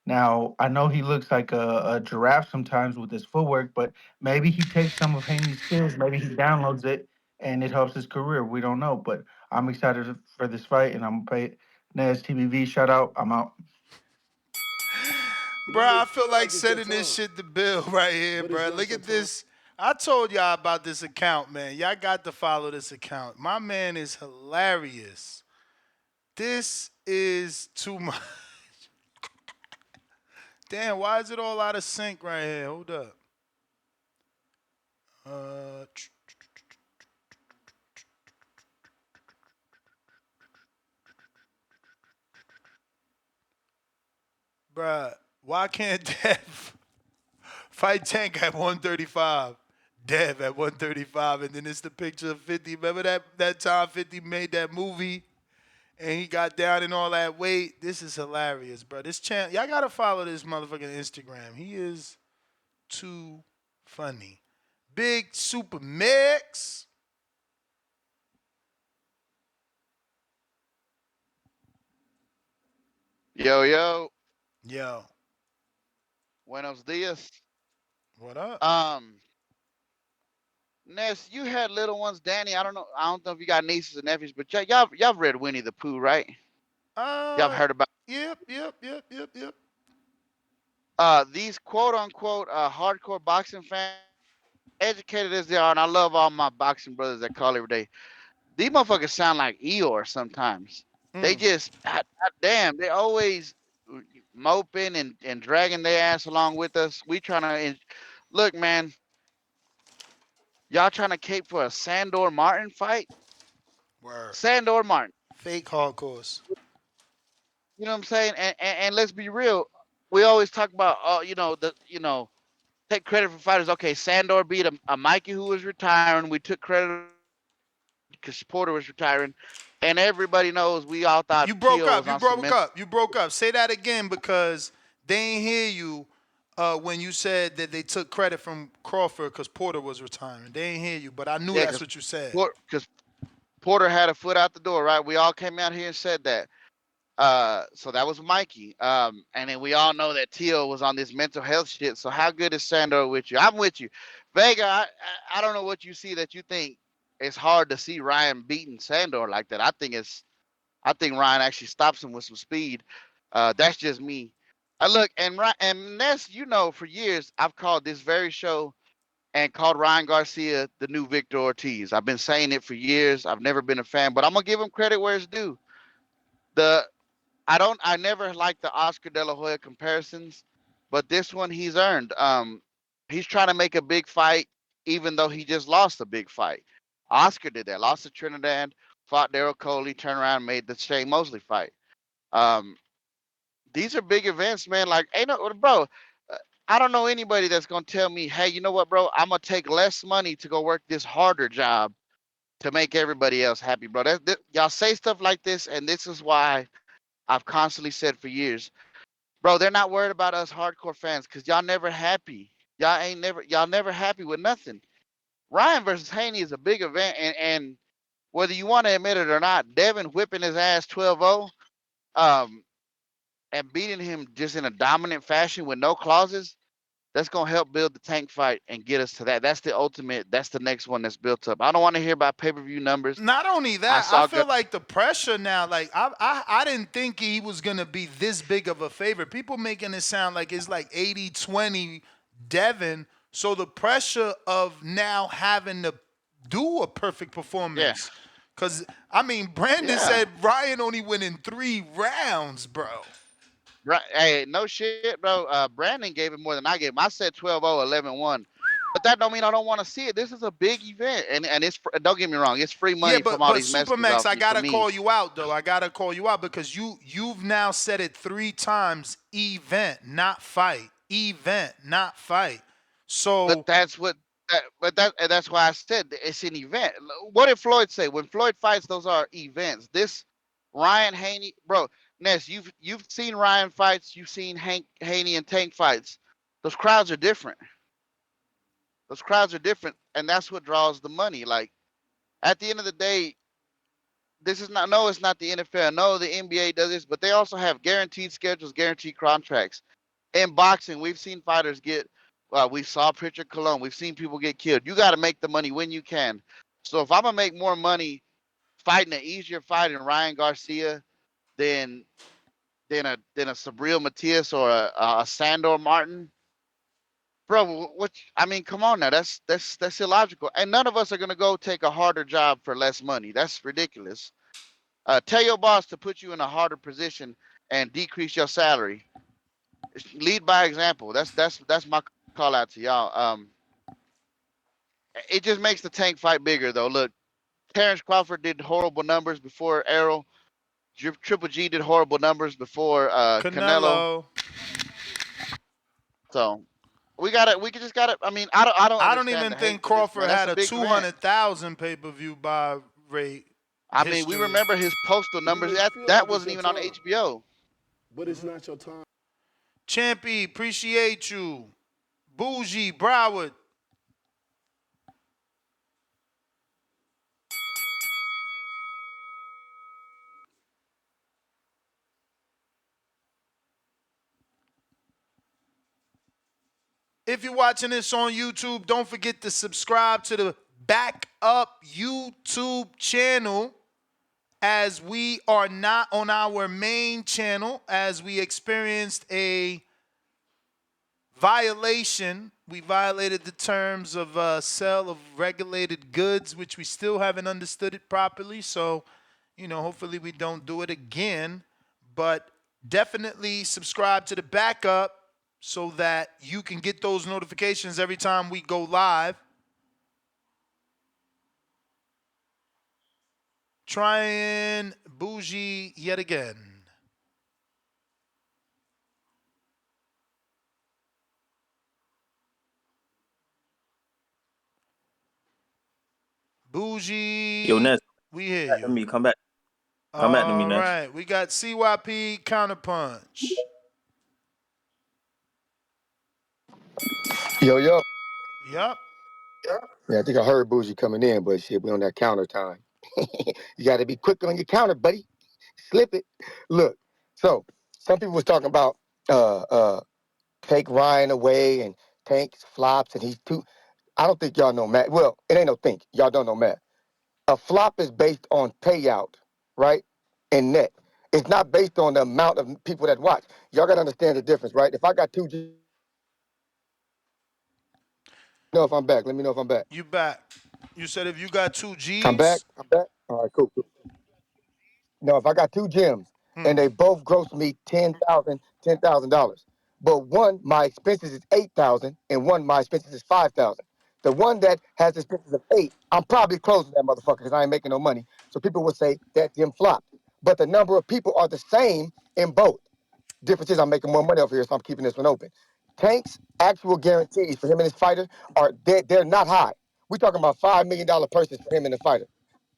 Now, I know he looks like a giraffe sometimes with his footwork, but maybe he takes some of Haney's skills, maybe he downloads it, and it helps his career. We don't know, but I'm excited for this fight, and I'm going to pay Nez TBV. Shout out. I'm out. Bro, I feel like sending this shit to Bill right here, bro. Look at this. I told y'all about this account, man. Y'all got to follow this account. My man is hilarious. This is too much. Damn, why is it all out of sync right here? Hold up. Uh, Bruh, why can't Dev fight Tank at 135? Dev at 135, and then it's the picture of 50. Remember that time 50 made that movie and he got down in all that weight? This is hilarious, bro. This channel, y'all gotta follow this motherfucking Instagram. He is too funny. Big Super Mix. Yo, yo. Yo. Buenos dias. What up? Ness, you had little ones, Danny. I don't know if you got nieces and nephews, but y'all read Winnie the Pooh, right? Y'all heard about Yep. these quote unquote hardcore boxing fans, educated as they are, and I love all my boxing brothers that call every day. These motherfuckers sound like Eeyore sometimes. They just, damn, they always moping and dragging their ass along with us. We trying to look, man. Y'all trying to cape for a Sandor Martin fight? Word. Sandor Martin. Fake hardcores. You know what I'm saying? And let's be real. We always talk about, take credit for fighters. Okay, Sandor beat a Mikey who was retiring. We took credit because Porter was retiring, and everybody knows we all thought You broke Teal up. was You on some broke mental. up. You broke up. Say that again because they ain't hear you when you said that they took credit from Crawford because Porter was retiring. They ain't hear you, but I knew Yeah, that's because what you said. Porter had a foot out the door, right? We all came out here and said that. So that was Mikey. And then we all know that Teal was on this mental health shit. So how good is Sandor with you? I'm with you. Vega, I don't know what you see that you think it's hard to see Ryan beating Sandor like that. I think Ryan actually stops him with some speed. That's just me. Look, and Ness, for years I've called this very show and called Ryan Garcia the new Victor Ortiz. I've been saying it for years. I've never been a fan, but I'm gonna give him credit where it's due. The I never liked the Oscar De La Hoya comparisons, but this one he's earned. He's trying to make a big fight, even though he just lost a big fight. Oscar did that, lost to Trinidad, fought Daryl Coley, turned around, and made the Shane Mosley fight. Um, these are big events, man. Like, ain't no, bro. I don't know anybody that's gonna tell me, hey, you know what, bro? I'm gonna take less money to go work this harder job to make everybody else happy, bro. Y'all say stuff like this, and this is why I've constantly said for years, bro. They're not worried about us hardcore fans because y'all never happy. Y'all never happy with nothing. Ryan versus Haney is a big event, and whether you want to admit it or not, Devin whipping his ass 12-0, um, and beating him just in a dominant fashion with no clauses, that's gonna help build the tank fight and get us to that. That's the ultimate. That's the next one that's built up. I don't want to hear about pay-per-view numbers. Not only I that, I saw feel like the pressure now, like I didn't think he was gonna be this big of a favorite. People making it sound like it's like 80-20 Devin. So the pressure of now having to do a perfect performance. Cause I mean Brandon said Ryan only went in 3 rounds, bro. Right. Hey, no shit, bro. Brandon gave it more than I gave him. I said 12-0, 11-1. But that don't mean I don't want to see it. This is a big event. And it's don't get me wrong, it's free Yeah, money from but all but these Mexicans Supermax, off I for gotta me. call you out though. I gotta call you out because you've now said it 3 times. Event, not fight. Event, not fight. But So that's why I said it's an event. What did Floyd say? When Floyd fights, those are events. This Ryan Haney, bro, Ness, you've seen Ryan fights, you've seen Haney and Tank fights. Those crowds are different. Those crowds are different, and that's what draws the money. Like at the end of the day, this is not no, it's not the NFL. No, the NBA does this, but they also have guaranteed schedules, guaranteed contracts. In boxing, we've seen fighters get. We saw Richard Colon. We've seen people get killed. You got to make the money when you can. So if I'm gonna make more money fighting an easier fight in Ryan Garcia than a Sabril Matias or a Sandor Martin, bro, what? I mean, come on now. That's illogical. And none of us are gonna go take a harder job for less money. That's ridiculous. Tell your boss to put you in a harder position and decrease your salary. Lead by example. That's my call out to y'all. It just makes the tank fight bigger though. Look, Terrence Crawford did horrible numbers before Errol. Triple G did horrible numbers before Canelo. Canelo. So we just gotta. I mean, I don't I don't understand even the hate think for this, man. Crawford That's had a a big event. 200,000 pay-per-view buy rate I mean, we history. remember his postal You numbers. may feel That like it's wasn't your even on time, HBO. but it's not your time. Champy, appreciate you. Bougie, Broward. If you're watching this on YouTube, don't forget to subscribe to the Back Up YouTube channel as we are not on our main channel as we experienced a violation. We violated the terms of sale of regulated goods, which we still haven't understood it properly. So, hopefully we don't do it again. But definitely subscribe to the backup so that you can get those notifications every time we go live. Trying bougie yet again. Bougie, Yo, Ness, we hear back to you. me. Come back. Come back to me, All Ness. right, we got CYP Counterpunch. Yo, yo. Yup. Yeah, I think I heard Bougie coming in, but shit, we on that counter time. You got to be quick on your counter, buddy. Slip it. Look, so some people was talking about take Ryan away and Tank's flops, and he's too. I don't think y'all know Matt. Well, it ain't no think. Y'all don't know Matt. A flop is based on payout, right? And net. It's not based on the amount of people that watch. Y'all got to understand the difference, right? If I got two, know if I'm back. Let me know if I'm back. You back. You said if you got two I'm back. G's. I'm back. All right, cool. No, if I got two gyms and they both gross me $10,000, but one my expenses is 8,000 and one my expenses is 5,000. The one that has expenses of 8, I'm probably closing that motherfucker because I ain't making no money. So people would say that gym flopped. But the number of people are the same in both. Difference is I'm making more money over here, so I'm keeping this one open. Tank's actual guarantees for him and his fighter are they're not high. We're talking about $5 million purses for him and the fighter.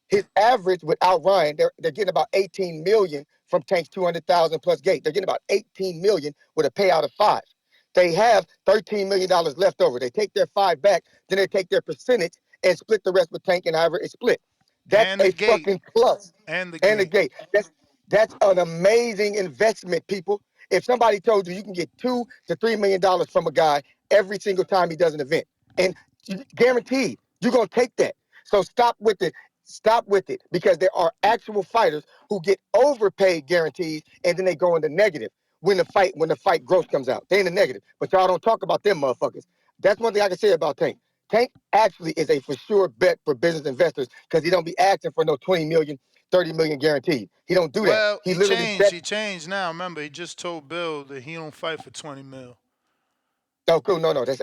His average without Ryan, they're getting about 18 million from Tank's 200,000 plus gate. They're getting about 18 million with a payout of 5. They have $13 million left over. They take their 5 back, then they take their percentage and split the rest with Tank, and however it's split. That's And the a gate. fucking plus. And the And the gate. gate. That's an amazing investment, people. If somebody told you can get $2 to $3 million from a guy every single time he does an event, and guaranteed, you're gonna take that. So stop with it. Stop with it, because there are actual fighters who get overpaid guarantees and then they go into negative when the fight gross comes out. They in the negative, but y'all don't talk about them motherfuckers. That's one thing I can say about Tank. Tank actually is a for sure bet for business investors because he don't be asking for no 20 million, 30 million guaranteed. He don't do that. Well, He he literally changed. bet. He changed now. Remember, he just told Bill that he don't fight for 20 mil. Oh, cool. No, that's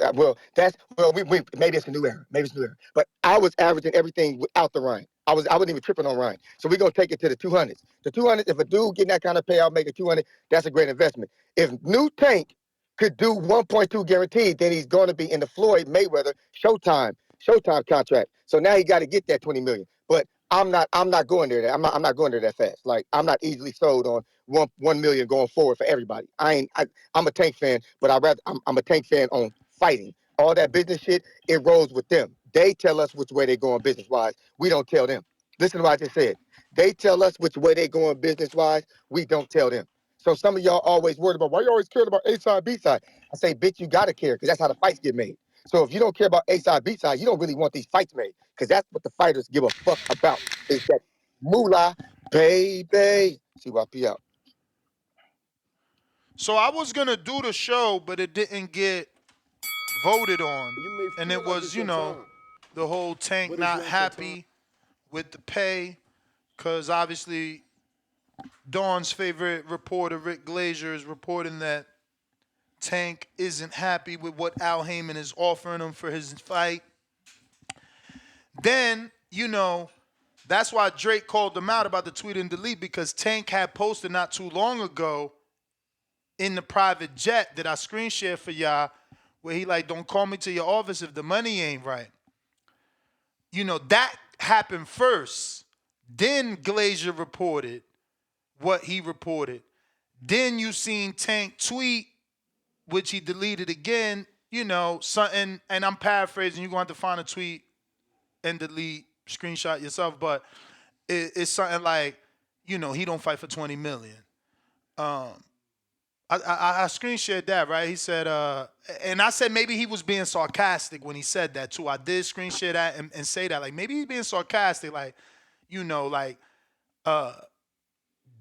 we maybe it's a new era. Maybe it's a new era. But I was averaging everything without the Ryan. I wasn't even tripping on Ryan. So we're gonna take it to the 200s. The 200s, if a dude getting that kind of payout, making 200, that's a great investment. If new Tank could do 1.2 guaranteed, then he's gonna be in the Floyd Mayweather Showtime contract. So now he got to get that 20 million. But I'm not going there. I'm not going there that fast. Like I'm not easily sold on 1 million going forward for everybody. I'm a Tank fan, but I'm a Tank fan on fighting. All that business shit, it rolls with them. They tell us which way they going business wise. We don't tell them. Listen to what I just said. They tell us which way they going business wise. We don't tell them. So some of y'all always worried about why you always cared about A side, B side. I say, bitch, you gotta care because that's how the fights get made. So if you don't care about A side, B side, you don't really want these fights made because that's what the fighters give a fuck about. Is that moolah, baby? CYP out. So I was gonna do the show, but it didn't get voted on, You may and feel it like was, it's your time, the whole Tank but it's not not your time. happy with the pay, because obviously Dawn's favorite reporter, Rick Glazier, is reporting that Tank isn't happy with what Al Heyman is offering him for his fight. Then, that's why Drake called him out about the tweet and delete, because Tank had posted not too long ago in the private jet that I screen share for y'all, where he like, don't call me to your office if the money ain't right. That happened first. Then Glazier reported what he reported. Then you seen Tank tweet, which he deleted again, something, and I'm paraphrasing, you're going to have to find a tweet and delete, screenshot yourself, but it's something like, he don't fight for 20 million. I screen shared that, right? He said, and I said maybe he was being sarcastic when he said that too. I did screen share that and say that, like maybe he's being sarcastic, like, like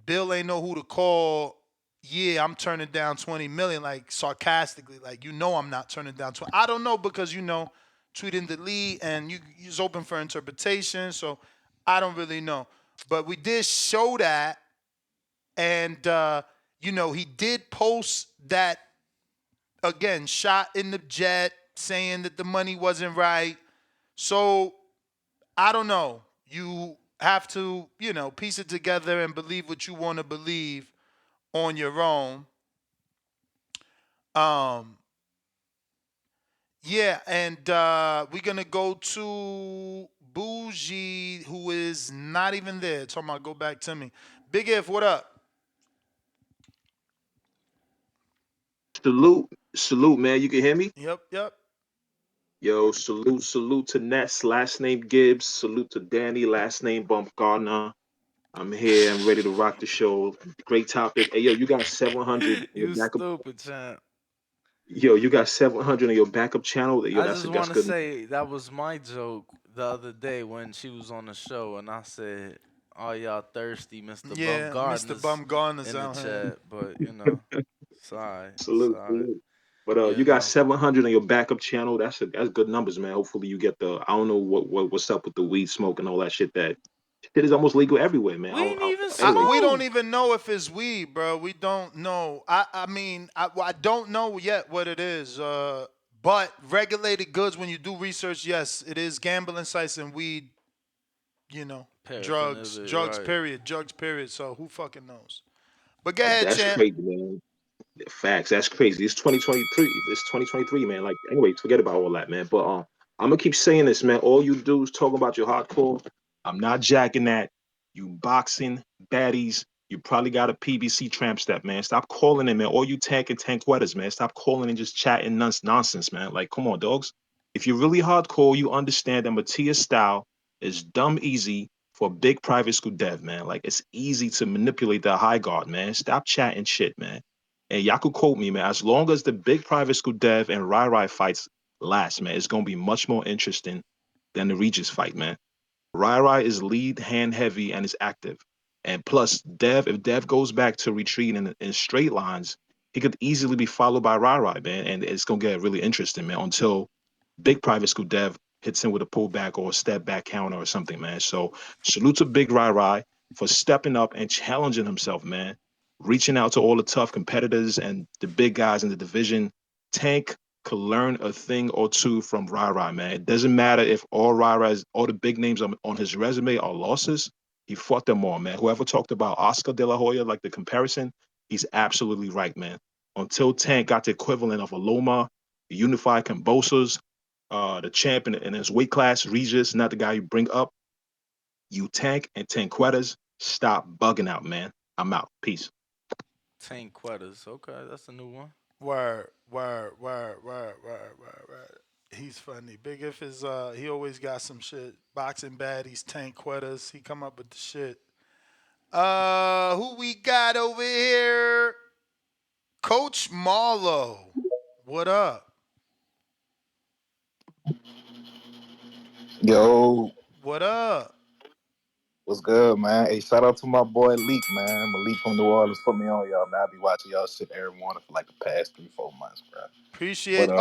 Bill ain't know who to call yeah, I'm turning down 20 million, like sarcastically, like I'm not turning down 20. I don't know because tweet and delete, and it's open for interpretation, so I don't really know. But we did show that, and he did post that again, shot in the jet, saying that the money wasn't right. So I don't know. You have to, piece it together and believe what you want to believe on your own. Um, yeah, and we're gonna go to Bougie, who is not even there. Talking about go back to me. Big If, what up? Salute, man. You can hear me? Yep. Yo, salute to Ness, last name Gibbs. Salute to Danny, last name Bump Gardner. I'm here. I'm ready to rock the show. Great topic. Hey, yo, you got 700 in your You backup. stupid, champ. Yo, you got 700 in your backup channel. Yo, I that's just that's want to good. say that was my joke the other day when she was on the show, and I said, "All y'all thirsty, Mr. Yeah, Mr. Bumgarner's Bumgarner's in the out here. chat," but sorry, Salute. But you got 700 on your backup channel. That's good numbers, man. Hopefully you get the. I don't know what's up with the weed smoke and all that shit. That shit is almost legal everywhere, man. We ain't even Anyway, We don't smoke. even know if it's weed, bro. We don't know. I mean, I don't know yet what it is. But regulated goods, when you do research, yes, it is gambling sites and weed. Drugs, Paraphernalia, right? drugs, period. So who fucking knows? But go ahead, that's champ. crazy, man. Facts. That's crazy. It's 2023. It's 2023, man. Like, anyway, forget about all that, man. But I'm gonna keep saying this, man. All you do is talk about your hardcore. I'm not jacking that. You boxing baddies. You probably got a PBC tramp step, man. Stop calling it, man. All you tank wetters, man. Stop calling and just chatting nonsense, man. Like, come on, dogs. If you're really hardcore, you understand that Matias style is dumb easy for big private school dev, man. Like, it's easy to manipulate the high guard, man. Stop chatting shit, man. And y'all could quote me, man. As long as the big private school dev and Rai fights last, man, it's gonna be much more interesting than the Regis fight, man. Rai is lead hand heavy and is active. And plus, if Dev goes back to retreat in straight lines, he could easily be followed by Rai, man. And it's gonna get really interesting, man, until big private school Dev hits him with a pullback or a step back counter or something, man. So salute to Big Rai for stepping up and challenging himself, man. Reaching out to all the tough competitors and the big guys in the division. Tank could learn a thing or two from Rai, man. It doesn't matter if all the big names on his resume are losses. He fought them all, man. Whoever talked about Oscar De La Hoya, like the comparison, he's absolutely right, man. Until Tank got the equivalent of a Loma, Unified Combosas, the champ in his weight class, Regis, not the guy you bring up. You Tank and Tanquetas, stop bugging out, man. I'm out. Peace. Tanquetas. Okay, that's a new one. Word. He's funny. Big If is he always got some shit. Boxing baddies, tank quetters. He come up with the shit. Who we got over here? Coach Marlowe. What up? Yo, What up? what's good, man? Hey, shout out to my boy Leak, man. Malik from New Orleans put me on, y'all, man. I be watching y'all shit every morning for like the past 3-4 months, bro. Appreciate. But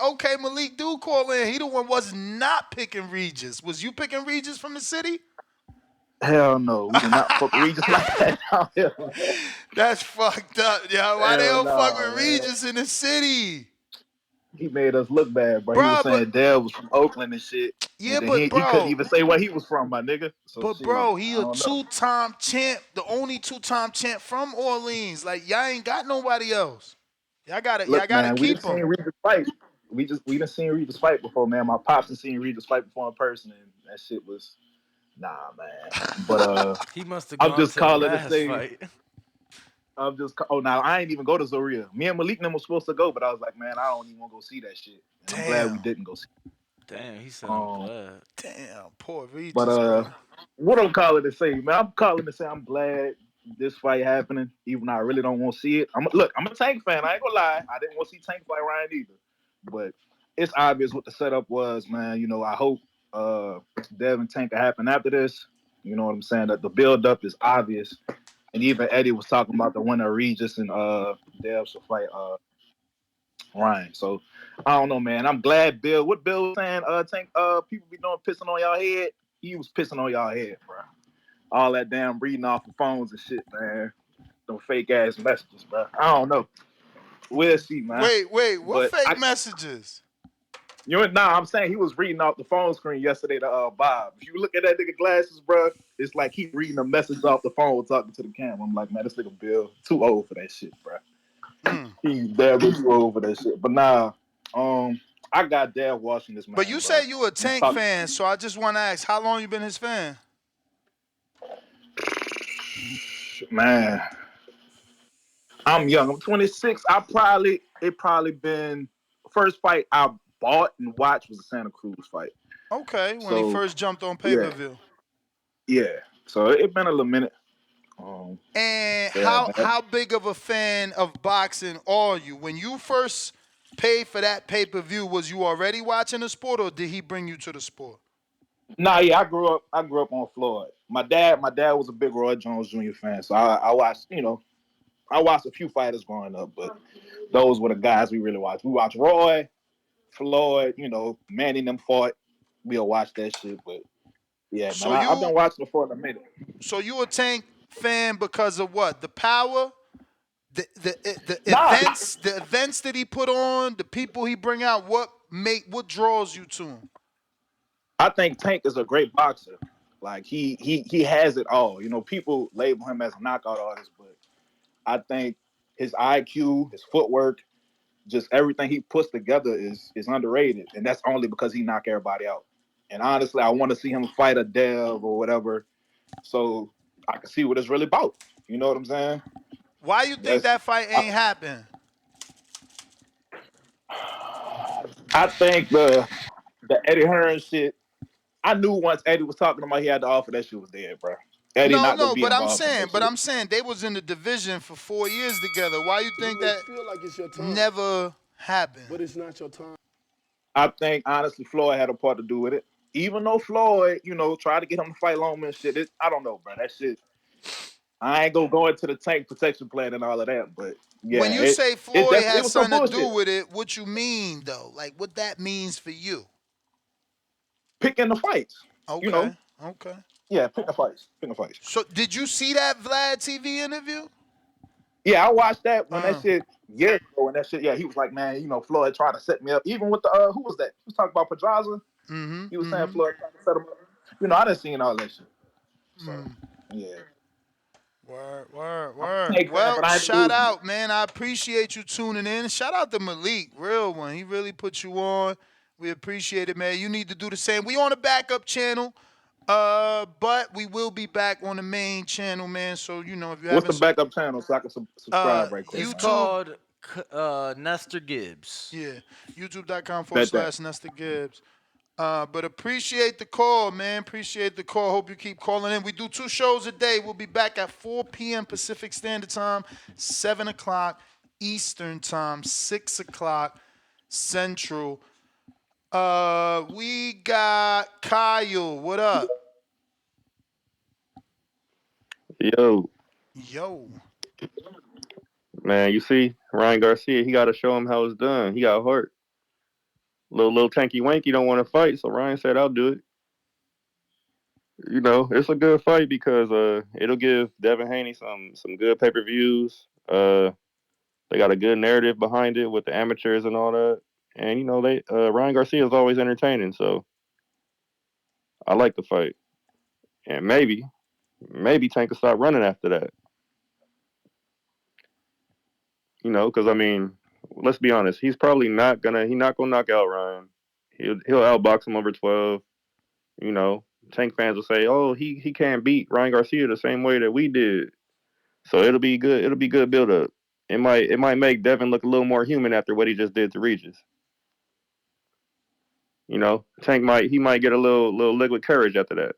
Okay. Malik, do call in. He the one was not picking Regis. Was you picking Regis from the city? hell no, we do not fuck Regis like that down here, man. That's fucked up, yo. Why they Hell don't fuck no, with man. Regis in the city? He made us look bad, bro. He was Bruh, saying Dale was from Oakland and shit, yeah, and then but he couldn't bro, even say where he was from, my nigga. So But shit, bro, I he a don't know. two-time champ, the only two-time champ from Orleans. Like y'all ain't got nobody else. Y'all Look, gotta man, we done keep seen him. Regis fight. We done seen Regis fight before, man. My pops done seen Regis fight before in person, and that shit was nah, man. But He must have I'm gone just to the calling to last say fight. oh now I ain't even go to Zoria. Me and Malik and them was supposed to go, but I was like, man, I don't even want to go see that shit. And I'm glad we Damn. didn't go see. Damn, he said I'm Um, glad. Damn, poor but Regis, bro. what I'm calling to say, man, I'm calling to say I'm glad this fight happening, even though I really don't want to see it. I'm a Tank fan. I ain't gonna lie. I didn't want to see Tank fight Ryan either. But it's obvious what the setup was, man. You know, I hope Dev and Tank can happen after this. You know what I'm saying? That the build up is obvious. And even Eddie was talking about the winner of Regis and Dev should fight Ryan. So I don't know, man. I'm glad Bill. What Bill was saying? Tank. People be doing pissing on y'all head. He was pissing on y'all head, bro. All that damn reading off the phones and shit, man. Them fake ass messages, bro. I don't know. We'll see, man. Wait, what But fake messages? I'm saying he was reading off the phone screen yesterday to Bob. If you look at that nigga glasses, bro, it's like he reading a message off the phone talking to the camera. I'm like, man, this nigga Bill too old for that shit, bro. He's damn too old for that shit. But nah, I got Dad watching this man. But you bro. say you a Tank fan, so I just want to ask, how long you been his fan? Man, I'm young. I'm 26. It probably been first fight I bought and watched was the Santa Cruz fight. Okay, when he first jumped on pay-per-view. Yeah. So it been a little minute. And yeah, how big of a fan of boxing are you? When you first paid for that pay-per-view, was you already watching the sport, or did he bring you to the sport? Nah, yeah, I grew up on Floyd. My dad was a big Roy Jones Jr. fan, so I watched, I watched a few fighters growing up, but those were the guys we really watched. We watched Roy, Floyd, Manny and them fought. We'll watch that shit, but yeah, So man, I've been watching it for a minute. So you a Tank fan because of what? The power, the Nah, events that he put on, the people he bring out. What draws you to him? I think Tank is a great boxer. Like he has it all. People label him as a knockout artist, but I think his IQ, his footwork, just everything he puts together is underrated, and that's only because he knocked everybody out. And honestly, I want to see him fight a Dev or whatever, so I can see what it's really about. You know what I'm saying? Why you think that fight ain't happen? I think the Eddie Hearn shit. I knew once Eddie was talking about he had to offer that shit was dead, bro. Eddie not gonna be but involved in that shit. I'm saying they was in the division for 4 years together. Why you think You may that feel like it's your time, never happened? but it's not your time. I think honestly Floyd had a part to do with it. Even though Floyd, tried to get him to fight Longman and shit, I don't know, bro. That shit. I ain't gonna go into the Tank protection plan and all of that, but yeah, When you say Floyd it has was some something to do bullshit. with it, what you mean though? Like what that means for you? Picking the fights. Okay. Yeah, picking the fights. So did you see that Vlad TV interview? Yeah, I watched that when that shit years ago, and that shit. Yeah, he was like, man, Floyd tried to set me up. Even with the who was that? He was talking about Pedraza. He was saying Floyd tried to set him up. I didn't see all that shit. So yeah. Word. Well, shout out, man. I appreciate you tuning in. Shout out to Malik, real one. He really put you on. We appreciate it, man. You need to do the same. We on a backup channel, but we will be back on the main channel, man. So if you What's haven't, the backup channel so I can subscribe right quick? It's YouTube. called Nestor Gibbs. Yeah, youtube.com/Nestor Gibbs. But appreciate the call, man. Appreciate the call. Hope you keep calling in. We do 2 shows a day. We'll be back at 4 p.m. Pacific Standard Time, 7 o'clock Eastern Time, 6 o'clock Central. We got Kyle. What up? Yo, man, you see Ryan Garcia, he got to show him how it's done. He got hurt. Little tanky wanky don't want to fight, so Ryan said, "I'll do it." It's a good fight because it'll give Devin Haney some good pay-per-views. They got a good narrative behind it with the amateurs and all that, and they Ryan Garcia is always entertaining, so I like the fight. And maybe Tank will stop running after that. Because let's be honest, he's not gonna knock out Ryan. He'll outbox him over 12. Tank fans will say, "Oh, he can't beat Ryan Garcia the same way that we did." So it'll be good. It'll be good build up. It might make Devin look a little more human after what he just did to Regis. Tank might get a little liquid courage after that.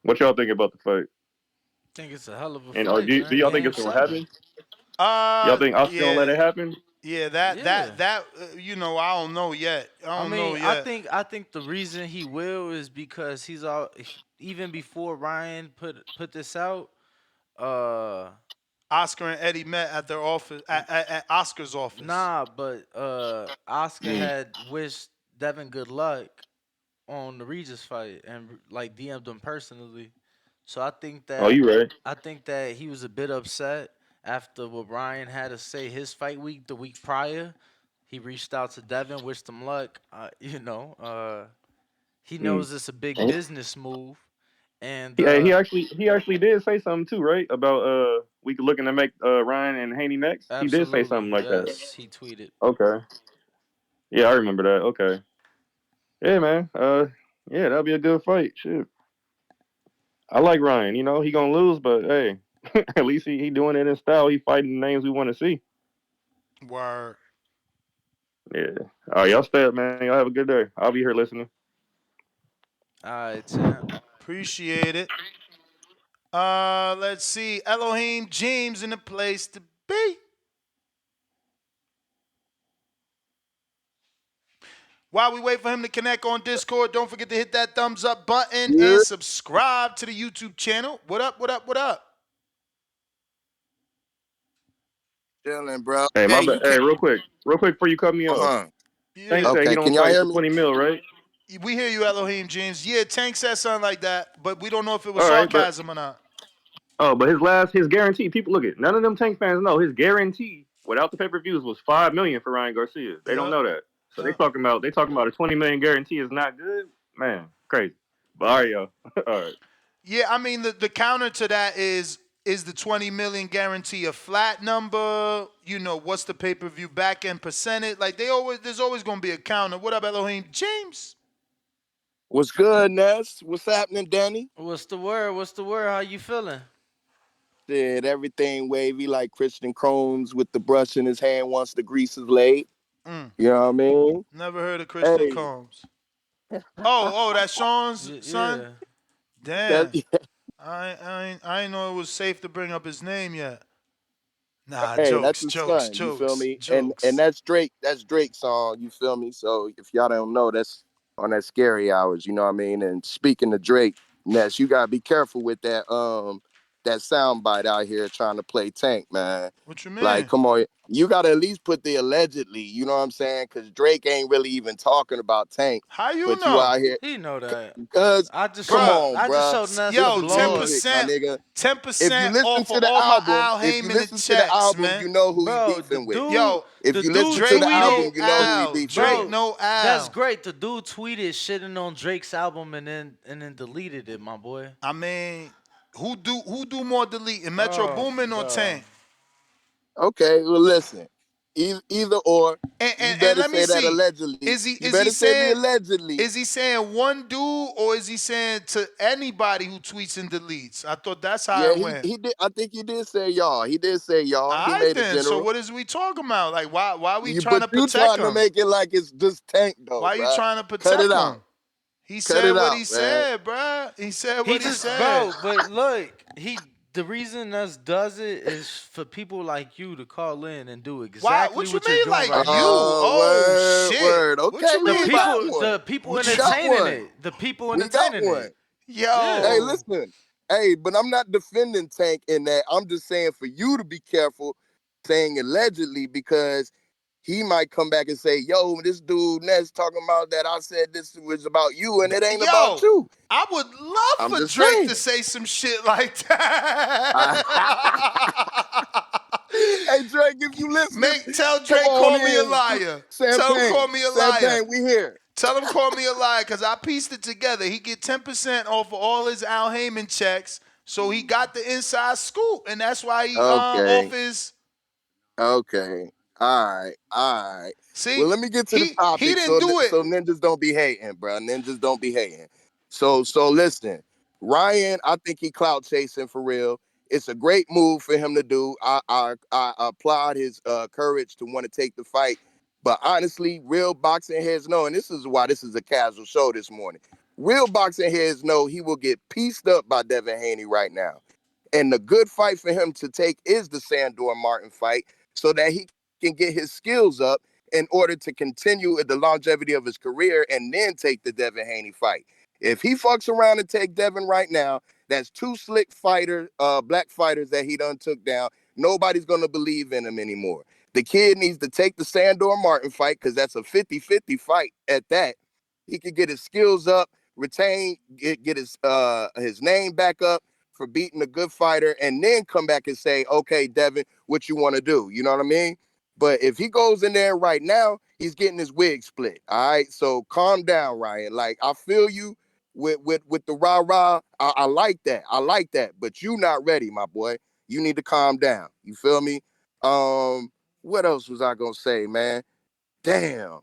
What y'all think about the fight? I think it's a hell of a And fight, do man. y'all think Game it's gonna happen? 7. Y'all think Oscar gonna let Yeah. it happen? Yeah, Yeah. you know, I don't know yet. I I don't know mean, yet. I think the reason he will is because he's all even before Ryan put this out. Uh, Oscar and Eddie met at their office at Oscar's office. nah, but Oscar Mm. had wished Devin good luck on the Regis fight and like DM'd him personally. So Oh, you right? I think that he was a bit upset after what Ryan had to say his fight week the week prior. He reached out to Devin, wished him luck. He Mm. knows it's a big And business move, and he actually did say something too, right? About we looking to make Ryan and Haney next. He did say absolutely something like that. yes, he tweeted. Okay. Yeah, I remember that. Okay. Yeah, man. Yeah, that'll be a good fight. Shit. I like Ryan. You know, he gonna lose, but hey, at least he doing it in style. He fighting the names we want to see. Word. Yeah. All right, y'all stay up, man. Y'all have a good day. I'll be here listening. All right, champ. Appreciate it. Let's see. Elohim James in the place to be. While we wait for him to connect on Discord, don't forget to hit that thumbs up button Yeah. and subscribe to the YouTube channel. What up, what up, what up? Chilling, bro. Hey, my Hey, bad. you Hey, can't. real quick before you cut me off. Uh-huh. Tank Yeah. said he Okay, don't can y'all fight hear for me? 20 mil, right? We hear you, Elohim James. Yeah, Tank said something like that, but we don't know if it was All right, but sarcasm or not. but his guarantee. People look at none of them Tank fans know his guarantee without the pay-per-views was 5 million for Ryan Garcia. They don't Yep. know that. So Yep. they talking about a 20 million guarantee is not good. Man, crazy. But all right, yo. All right. Yeah, I mean the counter to that is the 20 million guarantee a flat number? You know, what's the pay-per-view back end percentage? Like there's always gonna be a counter. What up, Elohim James? What's good, Ness? What's happening, Danny? What's the word? What's the word? How you feeling? Said everything wavy like Christian Combs with the brush in his hand once the grease is laid. Mm, You know what I mean? never heard of Christian Hey, Combs. Oh, that's Sean's son? Yeah. that Damn. I ain't know it was safe to bring up his name yet. Nah, hey, that's jokes, his jokes, son. You feel jokes, me? And jokes. that's Drake. That's Drake's song. You feel me? So if y'all don't know, that's on that scary hours. You know what I mean? And speaking of Drake, Ness, you gotta be careful with that sound bite out here trying to play Tank, man. What you Like, mean? come on, you gotta at least put the allegedly. You know what I'm saying? Because Drake ain't really even talking about Tank, How you but you know? out here He know that. because come Bruh, on, I just bruh. showed Ness This the yo, is ten blogs. music, my percent, nigga. ten If you percent listen off of to the all my album, Al if you Heyman and listen to the checks, album, man. you know who he Bro, beefing with. Yo, If the you listen dude to the Drake album, no tweeted you know who he Al. beefing Drake with. bro, no that's Al. great. The dude tweeted shitting on Drake's album and then deleted it, my boy. I mean, who do more deleting, Metro Oh, Boomin or bro. Tank? Okay, well listen. Either or, you And better let me say that see. allegedly. Is he You is he better say the saying allegedly. is he saying one dude or is he saying to anybody who tweets and deletes? I thought that's how Yeah, it went. he did. I think he did say y'all. He did say y'all. All He right made it then. So general. what is we talking about? Like why we You trying but to you protect trying to him? make it like it's just Tank though, Why you bruh. trying to Cut it protect out. him? He Cut said it what out, he man. said, bruh. He said He what he just said. bro, but look, the reason us does it is for people like you to call in and do Why? exactly What you what you're mean doing like right you? now. Oh Word, shit. word. What Okay, you mean we by got one. The people what We you got entertaining one. it. The people We got entertaining one. it. Yeah. Hey, yo? listen. Hey, but I'm not defending Tank in that. I'm just saying for you to be careful saying allegedly because he might come back and say, yo, this dude Ness talking about that I said this was about you and it ain't about Yo, you. I would love I'm for just Drake to saying. say some shit like that. Hey, Drake, if you listening, Tell come Drake on call me a in. liar. Tell him call Champagne. me a liar. Champagne, we here. Tell him call me a liar because I pieced it together. He get 10% off of all his Al Heyman checks, so he got the inside scoop, and that's why he off Okay. his. Okay. All right. All right. See, Well, let me get to the he topic didn't do it. so ninjas don't be hating, bro. Ninjas don't be hating. So listen, Ryan, I think he clout chasing for real. It's a great move for him to do. I applaud his courage to want to take the fight. But honestly, real boxing heads know, and this is why this is a casual show this morning. Real boxing heads know he will get pieced up by Devin Haney right now. And the good fight for him to take is the Sandor Martin fight so that he can get his skills up in order to continue the longevity of his career and then take the Devin Haney fight. If he fucks around and take Devin right now, that's 2 slick black fighters that he done took down. Nobody's going to believe in him anymore. The kid needs to take the Sandor Martin fight because that's a 50-50 fight at that. He could get his skills up, retain, get his name back up for beating a good fighter, and then come back and say, okay, Devin, what you want to do? You know what I mean? But if he goes in there right now, he's getting his wig split. All right. So calm down, Ryan. Like, I feel you with the rah-rah. I like that. I like that. But you not ready, my boy. You need to calm down. You feel me? What else was I gonna say, man? Damn.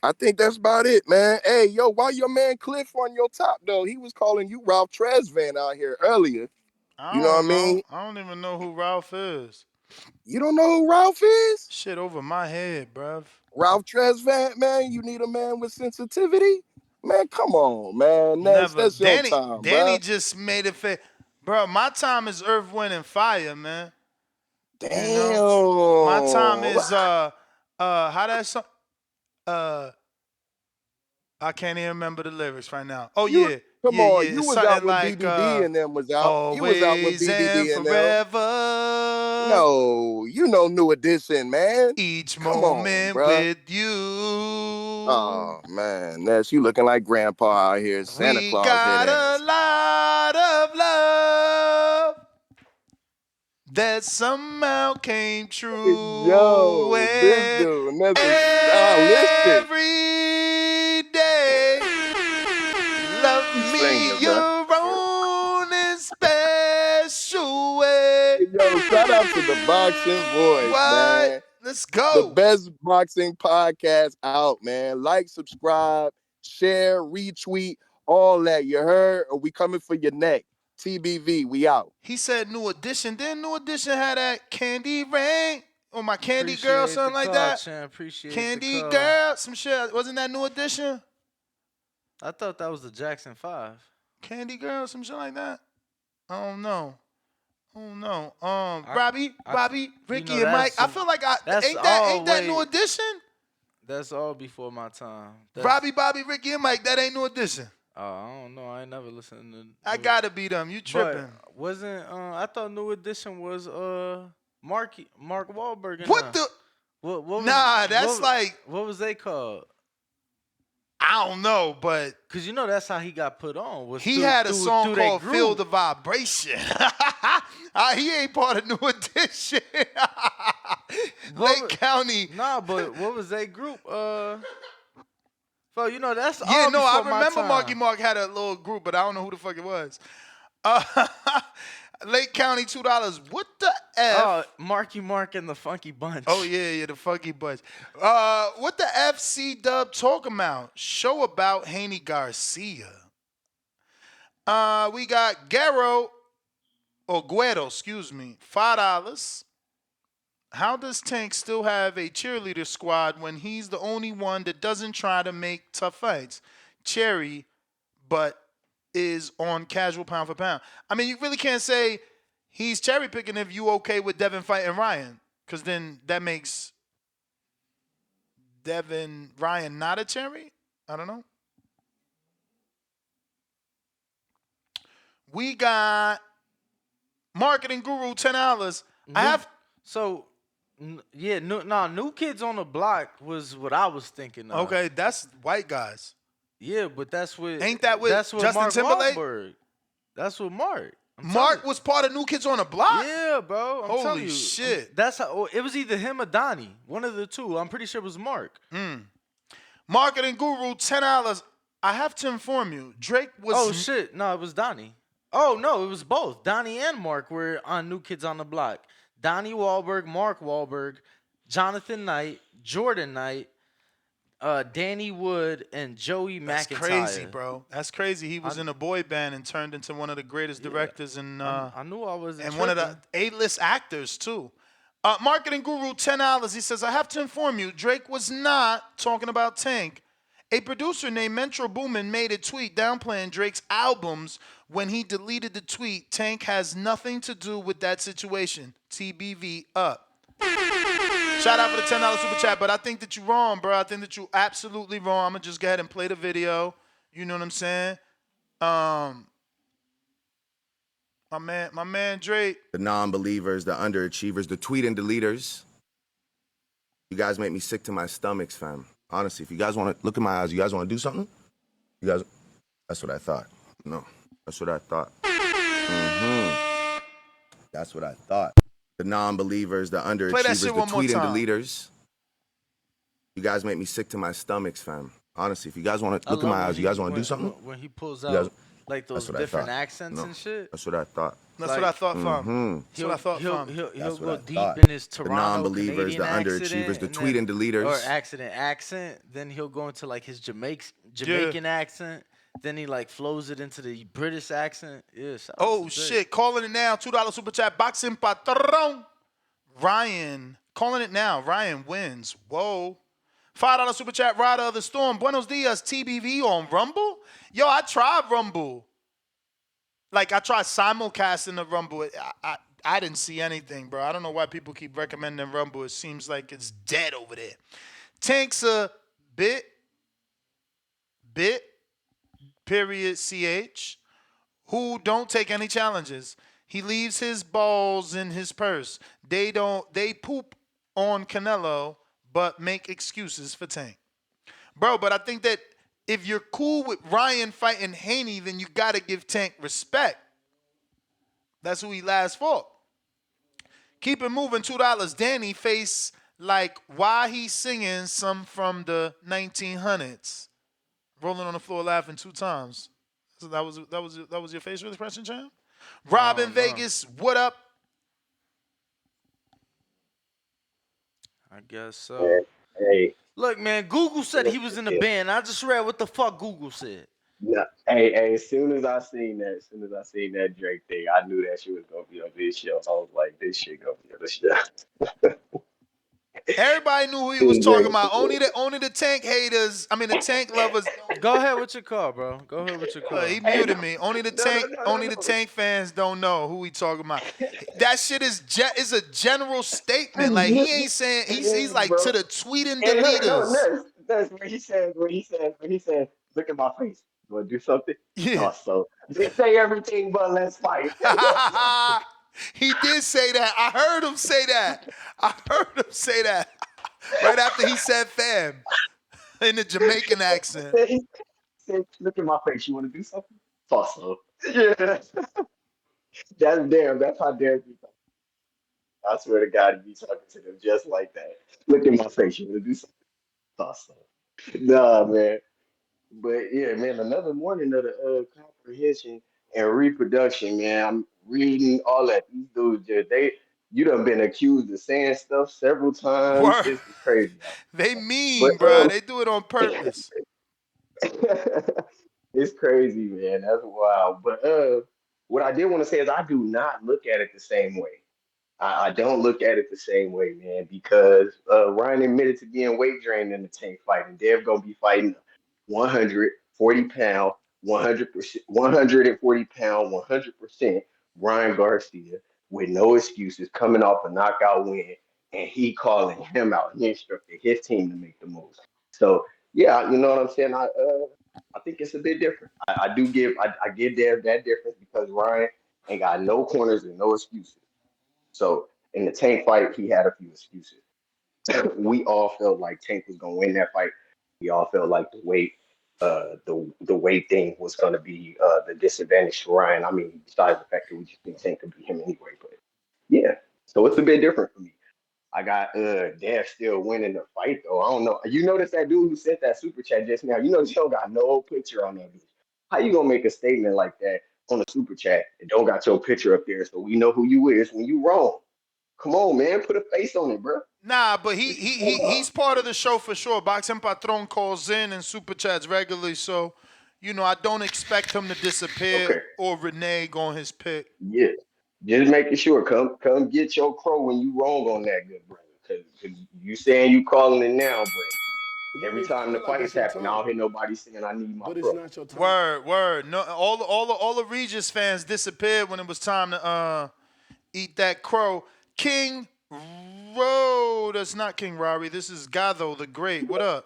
I think that's about it, man. Hey, yo, why your man Cliff on your top, though? He was calling you Ralph Tresvant out here earlier. You know what I mean? I don't even know who Ralph is. You don't know who Ralph is? Shit over my head, bruv. Ralph Tresvant, man. You need a man with sensitivity? Man, come on, man. Never. That's your time, Danny bro. just made it fair. Bro, my time is Earth, Wind, and Fire, man. Damn. You know? My time is how that song I can't even remember the lyrics right now. Oh yeah. Come on, It's you was out something when like BBD and them was out. You was out with always and BBD and them. forever. No, you know New Edition, man. Each Come on, moment bruh. with you. Oh man, Ness, you looking like Grandpa out here, Santa We Claus head got a ass. lot of love that somehow came true. Yo, this dude, Ness is stylistic. Every day, love You me singing, bro. your own in special way. Yo, shout out to the Boxing Voice, What? man. Let's The go. best boxing podcast out, man. Like, subscribe, share, retweet, all that. You heard? Or we coming for your neck. TBV, we out. He said New Edition. Then New Edition had that Candy Rain or my Candy Girl, Appreciate something the like call, that. Champ. Appreciate Candy the call. Girl, some shit. Wasn't that New Edition? I thought that was the Jackson 5. Candy Girl, some shit like that. I don't know. Robbie, Ricky, you know, and Mike. I feel like ain't that New Edition? That's all before my time. Robbie, Bobby, Ricky, and Mike. That ain't New Edition. Oh, I don't know. I ain't never listened to. I gotta be them. You tripping? But wasn't I thought New Edition was Mark Wahlberg. What the? What was, that's like what was they called? I don't know, but cause you know that's how he got put on. Was he had a song called "Feel the Vibration." He ain't part of New Edition. Lake County. Nah, but what was they group? So you know that's all I before my remember time. Marky Mark had a little group, but I don't know who the fuck it was. Lake County $2. What the F? Oh, Marky Mark and the Funky Bunch. Oh yeah, the Funky Bunch. What the F C Dub talking about? Show about Haney-Garcia. We got Guerrero, excuse me, $5. How does Tank still have a cheerleader squad when he's the only one that doesn't try to make tough fights? Cherry, but is on casual pound for pound. I mean, you really can't say he's cherry picking if you okay with Devin fighting Ryan, because then that makes Ryan not a cherry. I don't know. We got Marketing Guru $10. New Kids on the Block was what I was thinking of. Okay, that's white guys. Yeah, but that's what Justin Mark Timberlake? Wahlberg. That's what Mark. Mark was part of New Kids on the Block? Yeah, bro. I'm telling Holy you. shit. That's how it was either him or Donnie. One of the two. I'm pretty sure it was Mark. Marketing Guru $10. I have to inform you, Drake was. Oh shit! No, it was Donnie. Oh no, it was both. Donnie and Mark were on New Kids on the Block. Donnie Wahlberg, Mark Wahlberg, Jonathan Knight, Jordan Knight, Danny Wood, and Joey McIntyre. That's crazy, bro. That's crazy. He was in a boy band and turned into one of the greatest directors in. I knew I was. And one of the A-list actors too. Marketing Guru $10. He says, I have to inform you, Drake was not talking about Tank. A producer named Metro Boomin made a tweet downplaying Drake's albums. When he deleted the tweet, Tank has nothing to do with that situation. TBV up. Shout out for the $10 super chat, but I think that you're wrong, bro. I think that you're absolutely wrong. I'm gonna just go ahead and play the video. You know what I'm saying? My man Drake. The non-believers, the underachievers, the tweet and deleters. You guys make me sick to my stomachs, fam. Honestly, if you guys want to look in my eyes, you guys want to do something? You guys, that's what I thought. No, that's what I thought. That's what I thought. The non-believers, the underachievers, the tweet and deleters. You guys make me sick to my stomachs, fam. Honestly, if you guys want to look in my eyes, you guys want to do something? When he pulls out like those different accents no, and shit. That's what I thought. That's what I thought, fam. That's what I thought, fam. He'll go deep in his Toronto the non-believers, the underachievers, the tweet and deleters. Or accent. Then he'll go into like his Jamaican accent. Then he like flows it into the British accent. Yeah. Oh shit! Calling it now. $2 super chat. Boxing patron. Ryan calling it now. Ryan wins. Whoa. $5 super chat. Rider of the Storm. Buenos dias. TBV on Rumble. Yo, I tried Rumble. Like I tried simulcasting the Rumble. I didn't see anything, bro. I don't know why people keep recommending Rumble. It seems like it's dead over there. Tank's a bit. Period. CH. Who don't take any challenges. He leaves his balls in his purse. They poop on Canelo, but make excuses for Tank. Bro, but I think that if you're cool with Ryan fighting Haney, then you gotta give Tank respect. That's who he last fought. Keep it moving, $2. Danny face like why he singing some from the 1900s. Rolling on the floor laughing 2 times. So that was your facial expression, champ? Rob in Vegas, what up? I guess so. Hey. Look, man, Google said he was in the band. I just read what the fuck Google said. No, hey, as soon as I seen that Drake thing, I knew that shit was gonna be on this show. I was like, this shit gonna be on the show. Everybody knew who he was talking about. Only the Tank haters. I mean the Tank lovers. Go ahead with your call, bro. Go ahead with your call. He muted me. Only the Tank fans don't know who he talking about. That shit is a general statement. Like he ain't saying he's like to the tweet and deleters. That's what he says. What he says. Look at my face. You wanna do something? Yeah. So just say everything, but let's fight. He did say that. I heard him say that. Right after he said fam in the Jamaican accent. He said, look at my face. You want to do something? Thought so. Yeah. That's how Derek be talking. I swear to God, he be talking to them just like that. Look at my face. You want to do something? Thought so. Nah, man. But yeah, man, another morning of the comprehension and reproduction, man. I'm reading all that. These dudes, you done been accused of saying stuff several times. Word. This is crazy. They mean, bro. They do it on purpose. It's crazy, man. That's wild. But what I did want to say is I do not look at it the same way. I don't look at it the same way, man, because Ryan admitted to being weight drained in the Tank fight, and Dev gonna be fighting 140-pound, 100%, 140-pound, 100% Ryan Garcia with no excuses, coming off a knockout win, and he calling him out. He instructed his team to make the moves. So yeah, you know what I'm saying. I think it's a bit different. I give Dev that difference because Ryan ain't got no corners and no excuses. So in the Tank fight, he had a few excuses. We all felt like Tank was gonna win that fight. We all felt like the weight thing was gonna be the disadvantage to Ryan. I mean, besides the fact that we just think Tank could beat him anyway. But yeah, so it's a bit different for me. I got Dev still winning the fight though. I don't know. You notice that dude who sent that super chat just now? You know, he don't got no picture on that dude. How you gonna make a statement like that on a super chat and don't got your picture up there so we know who you is when you wrong? Come on, man, put a face on it, bro. Nah, but he's part of the show for sure. Boxing Patron calls in and super chats regularly, so you know I don't expect him to disappear or renege on his pick. Yeah, just making sure. Come get your crow when you wrong on that, good brother. Cause you saying you calling it now, but every time the fights happen, I don't hear nobody saying I need my crow. Word. No, all the Regis fans disappeared when it was time to eat that crow. King Whoa, that's not King Rari. This is Gatho the Great. What up?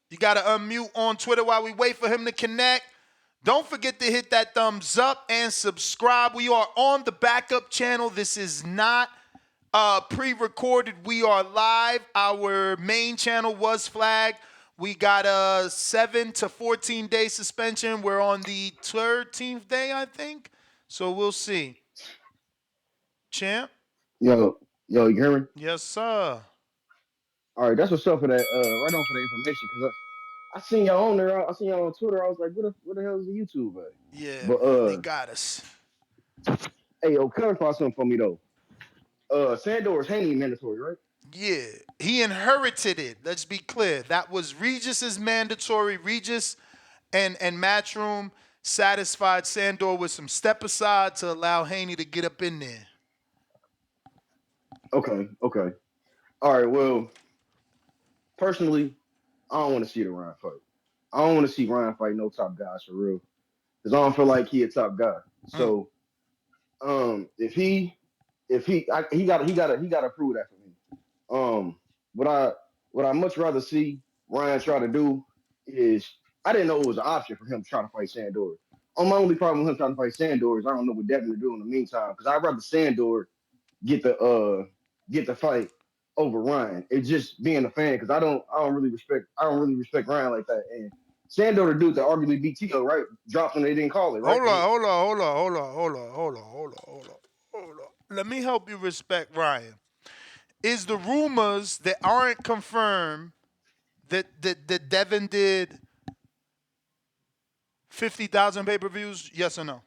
You got to unmute on Twitter while we wait for him to connect. Don't forget to hit that thumbs up and subscribe. We are on the backup channel. This is not pre-recorded. We are live. Our main channel was flagged. We got a 7 to 14 day suspension. We're on the 13th day, I think. So we'll see. Champ? Yo, you hear me? Yes, sir. All right, that's what's up for that. Right on for the information, cause I seen y'all on there. I seen y'all on Twitter. I was like, what the hell is the YouTube at? Yeah, But man, they got us. hey, yo, clarify something for me though. Sandor is Haney mandatory, right? Yeah, he inherited it. Let's be clear. That was Regis's mandatory. Regis and Matchroom satisfied Sandor with some step aside to allow Haney to get up in there. Okay. All right. Well, personally, I don't want to see the Ryan fight. I don't want to see Ryan fight no top guys for real, cause I don't feel like he a top guy. So, if he got to prove that for me. What I much rather see Ryan try to do is I didn't know it was an option for him to try to fight Sandor. My only problem with him trying to fight Sandor is I don't know what Devin to do in the meantime because I'd rather Sandor get the fight over Ryan. It's just being a fan because I don't really respect Ryan like that. And Sandor, the dude that arguably beat Tito, right? Dropped when they didn't call it, right? Hold on. Let me help you respect Ryan. Is the rumors that aren't confirmed that Devin did 50,000 pay-per-views? Yes or no?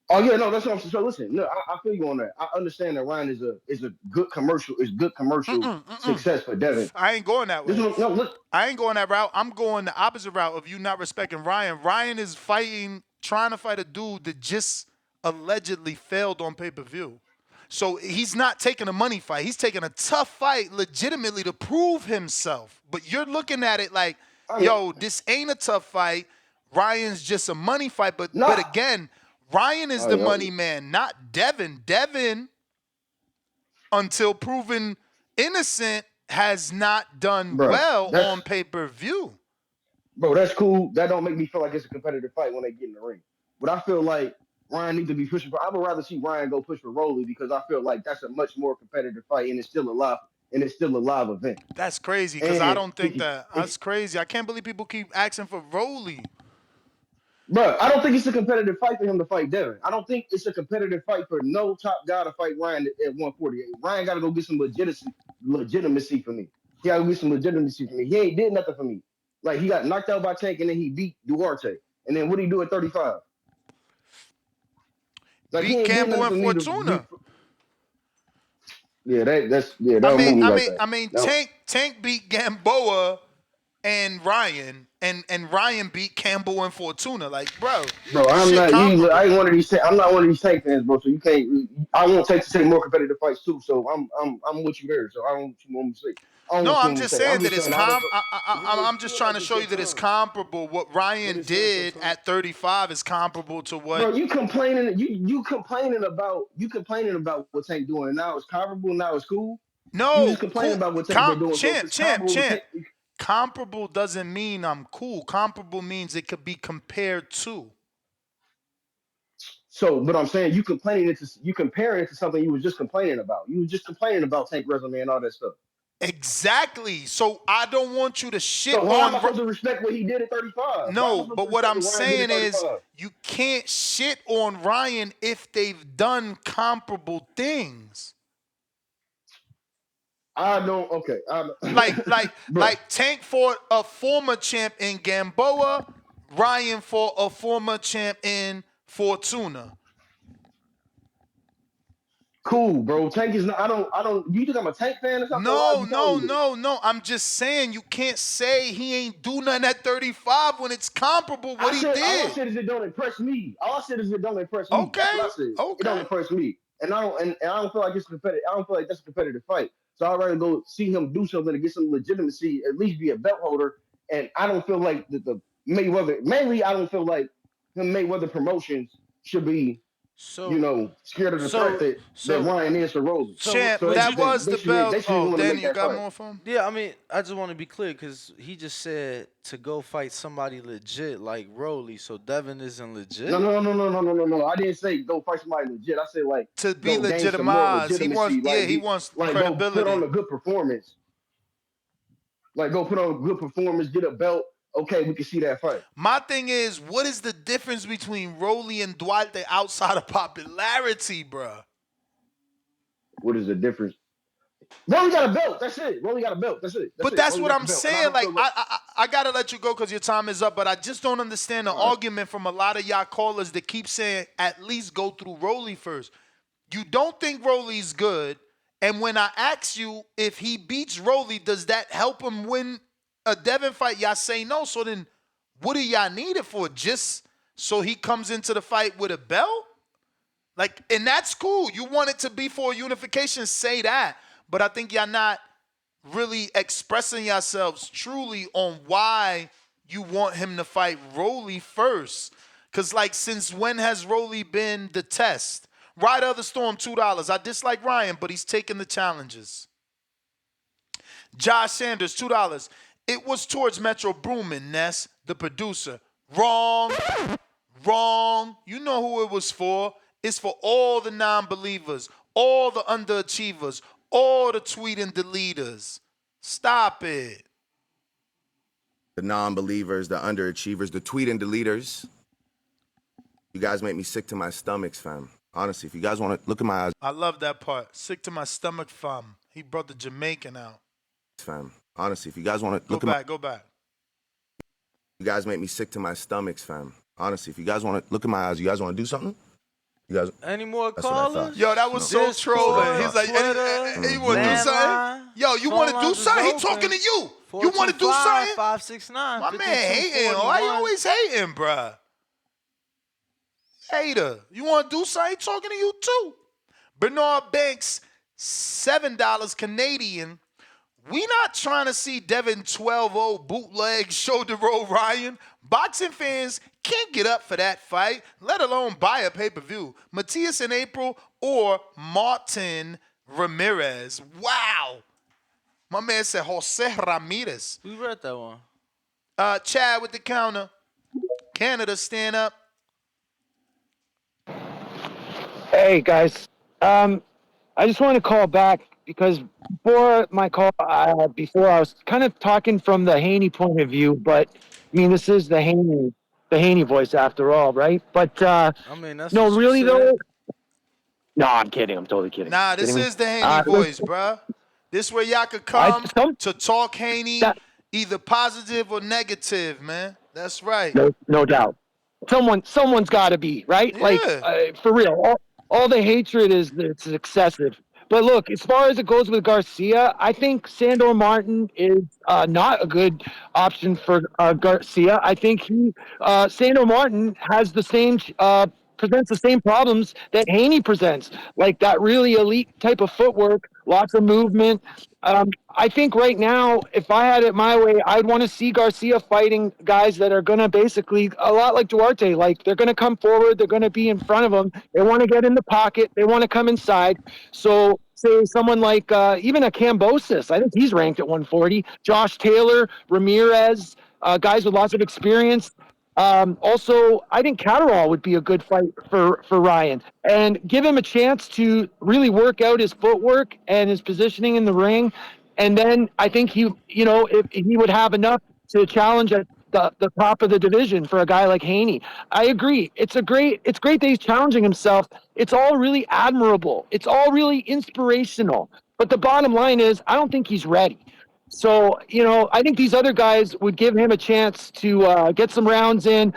Oh yeah, no, that's what I'm saying. So listen, no, I feel you on that. I understand that Ryan is a good commercial, success for Devin. I ain't going that way. Look. I ain't going that route. I'm going the opposite route of you not respecting Ryan. Ryan is trying to fight a dude that just allegedly failed on pay-per-view. So he's not taking a money fight. He's taking a tough fight legitimately to prove himself. But you're looking at it like, yo, this ain't a tough fight. Ryan's just a money fight. But again, Ryan is the money man, not Devin. Devin, until proven innocent, has not done well on pay-per-view. Bro, that's cool. That don't make me feel like it's a competitive fight when they get in the ring. But I feel like Ryan needs to be pushing for. I would rather see Ryan go push for Rolly because I feel like that's a much more competitive fight and it's still a live event. That's crazy because I don't think that's crazy. I can't believe people keep asking for Rolly. Bro, I don't think it's a competitive fight for him to fight Devin. I don't think it's a competitive fight for no top guy to fight Ryan at 148. Ryan got to go get some legitimacy for me. He got to get some legitimacy for me. He ain't did nothing for me. Like, he got knocked out by Tank and then he beat Duarte. And then what did he do at 35? Like, beat Campbell and Fortuna. That don't move me like that. I mean, Tank beat Gamboa and Ryan, and Ryan beat Campbell and Fortuna. Like, bro, I'm not one of these Tank fans, bro. So you can't. I want Tank to take more competitive fights too. So I'm with you there. So I don't want you want to say. No, I'm just saying that it's I'm just trying to show you that it's comparable. What Ryan did at 35 is comparable to what. Bro, you complaining? You complaining about what Tank doing now? It's comparable. Now it's cool. No, you just complaining about what Tank been doing. Champ. Comparable doesn't mean I'm cool. Comparable means it could be compared to. So, but I'm saying you comparing it to something you was just complaining about. You was just complaining about Tank resume and all that stuff. Exactly. So I don't want you to shit on. So why am I supposed to respect what he did at 35? No, but what I'm saying is you can't shit on Ryan if they've done comparable things. I don't. Okay. like Tank fought a former champ in Gamboa. Ryan fought a former champ in Fortuna. Cool, bro. Tank is not. I don't. You think I'm a Tank fan or something? No. I'm just saying you can't say he ain't do nothing at 35 when it's comparable what he did. All I said is it don't impress me. Okay. That's what I said. It don't impress me, and I don't feel like it's competitive. I don't feel like that's a competitive fight. So I'd rather go see him do something to get some legitimacy, at least be a belt holder. And I don't feel like the Mayweather. Mainly, I don't feel like the Mayweather promotions should be, So, scared of the threat so, that so, Ryan is to Rolly. so Champ, So would you? that was they the should belt. they should Oh, want to make Danny, you that got fight. more for him? Yeah, I mean, I just want to be clear because he just said to go fight somebody legit like Rolly. So Devin isn't No, legit. no, no, no, no, no, no, no. I didn't say go fight somebody legit. I said like To be go gain some more legitimized, he wants. legitimacy. Yeah, Like he wants go put on credibility. a good performance. Like go put on a good performance, get a belt. Okay, we can see that fight. My thing is, what is the difference between Rolly and Duarte outside of popularity, bruh? What is the difference? Rolly got a belt. That's it. Rolly got a belt. That's it. That's But it. that's Rolly what got the I'm belt. And I saying. don't Like, feel like I gotta let you go because your time is up. But I just don't understand the all right. argument from a lot of y'all callers that keep saying at least go through Rolly first. You don't think Rolly's good, and when I ask you if he beats Rolly, does that help him win a Devin fight? Y'all say no. So then, what do y'all need it for? Just so he comes into the fight with a belt? Like, and that's cool. You want it to be for unification, say that. But I think y'all not really expressing yourselves truly on why you want him to fight Rolly first. Cause like, since when has Rolly been the test? Rider of the Storm, $2. I dislike Ryan, but he's taking the challenges. Josh Sanders, $2. It was towards Metro Boomin, Ness, the producer. Wrong. Wrong. You know who it was for. It's for all the non-believers, all the underachievers, all the tweet and deleters. Stop it. The non-believers, the underachievers, the tweet and deleters. You guys make me sick to my stomachs, fam. Honestly, if you guys want to look in my eyes, I love that part. Sick to my stomach, fam. He brought the Jamaican out. fam. Honestly, if you guys want to Go look in my, back, go back. you guys make me sick to my stomachs, fam. Honestly, if you guys want to look in my eyes, you guys want to do something? You guys, Any more that's what I thought. callers? Yo, that was so Discord, trolling. He's like, Twitter, hey, you want to do something? landline, Yo, you phone want to do lines is something? He open. talking to you. You want to do something? 569. My man hating. Why you always hating, bruh? Hater. You want to do something? He talking to you too. Bernard Banks, $7 Canadian. We not trying to see Devin 12-0 bootleg shoulder roll Ryan. Boxing fans can't get up for that fight, let alone buy a pay-per-view. Matias in April or Martin Ramirez. Wow. My man said Jose Ramirez. We read that one. Chad with the counter. Canada, stand up. Hey guys, I just want to call back because before my call, before I was kind of talking from the Haney point of view, but I mean this is the Haney voice after all, right? But I mean, that's no, what you really said. though. No, I'm kidding. I'm totally kidding. Nah, this Kidding me? is the Haney voice, bruh. This where y'all could come to talk Haney, either positive or negative, man. That's right. No doubt. Someone's got to be right. Yeah. Like for real, all the hatred it's excessive. But look, as far as it goes with Garcia, I think Sandor Martin is not a good option for Garcia. I think Sandor Martin has the same presents the same problems that Haney presents, like that really elite type of footwork, lots of movement. I think right now, if I had it my way, I'd want to see Garcia fighting guys that are going to basically, a lot like Duarte, like they're going to come forward, they're going to be in front of him, they want to get in the pocket, they want to come inside. So say someone like even a Cambosis, I think he's ranked at 140, Josh Taylor, Ramirez, guys with lots of experience. Also, I think Catterall would be a good fight for Ryan, and give him a chance to really work out his footwork and his positioning in the ring. And then I think if he would have enough to challenge at the top of the division for a guy like Haney. I agree. It's great that he's challenging himself. It's all really admirable. It's all really inspirational. But the bottom line is, I don't think he's ready. So, I think these other guys would give him a chance to get some rounds in,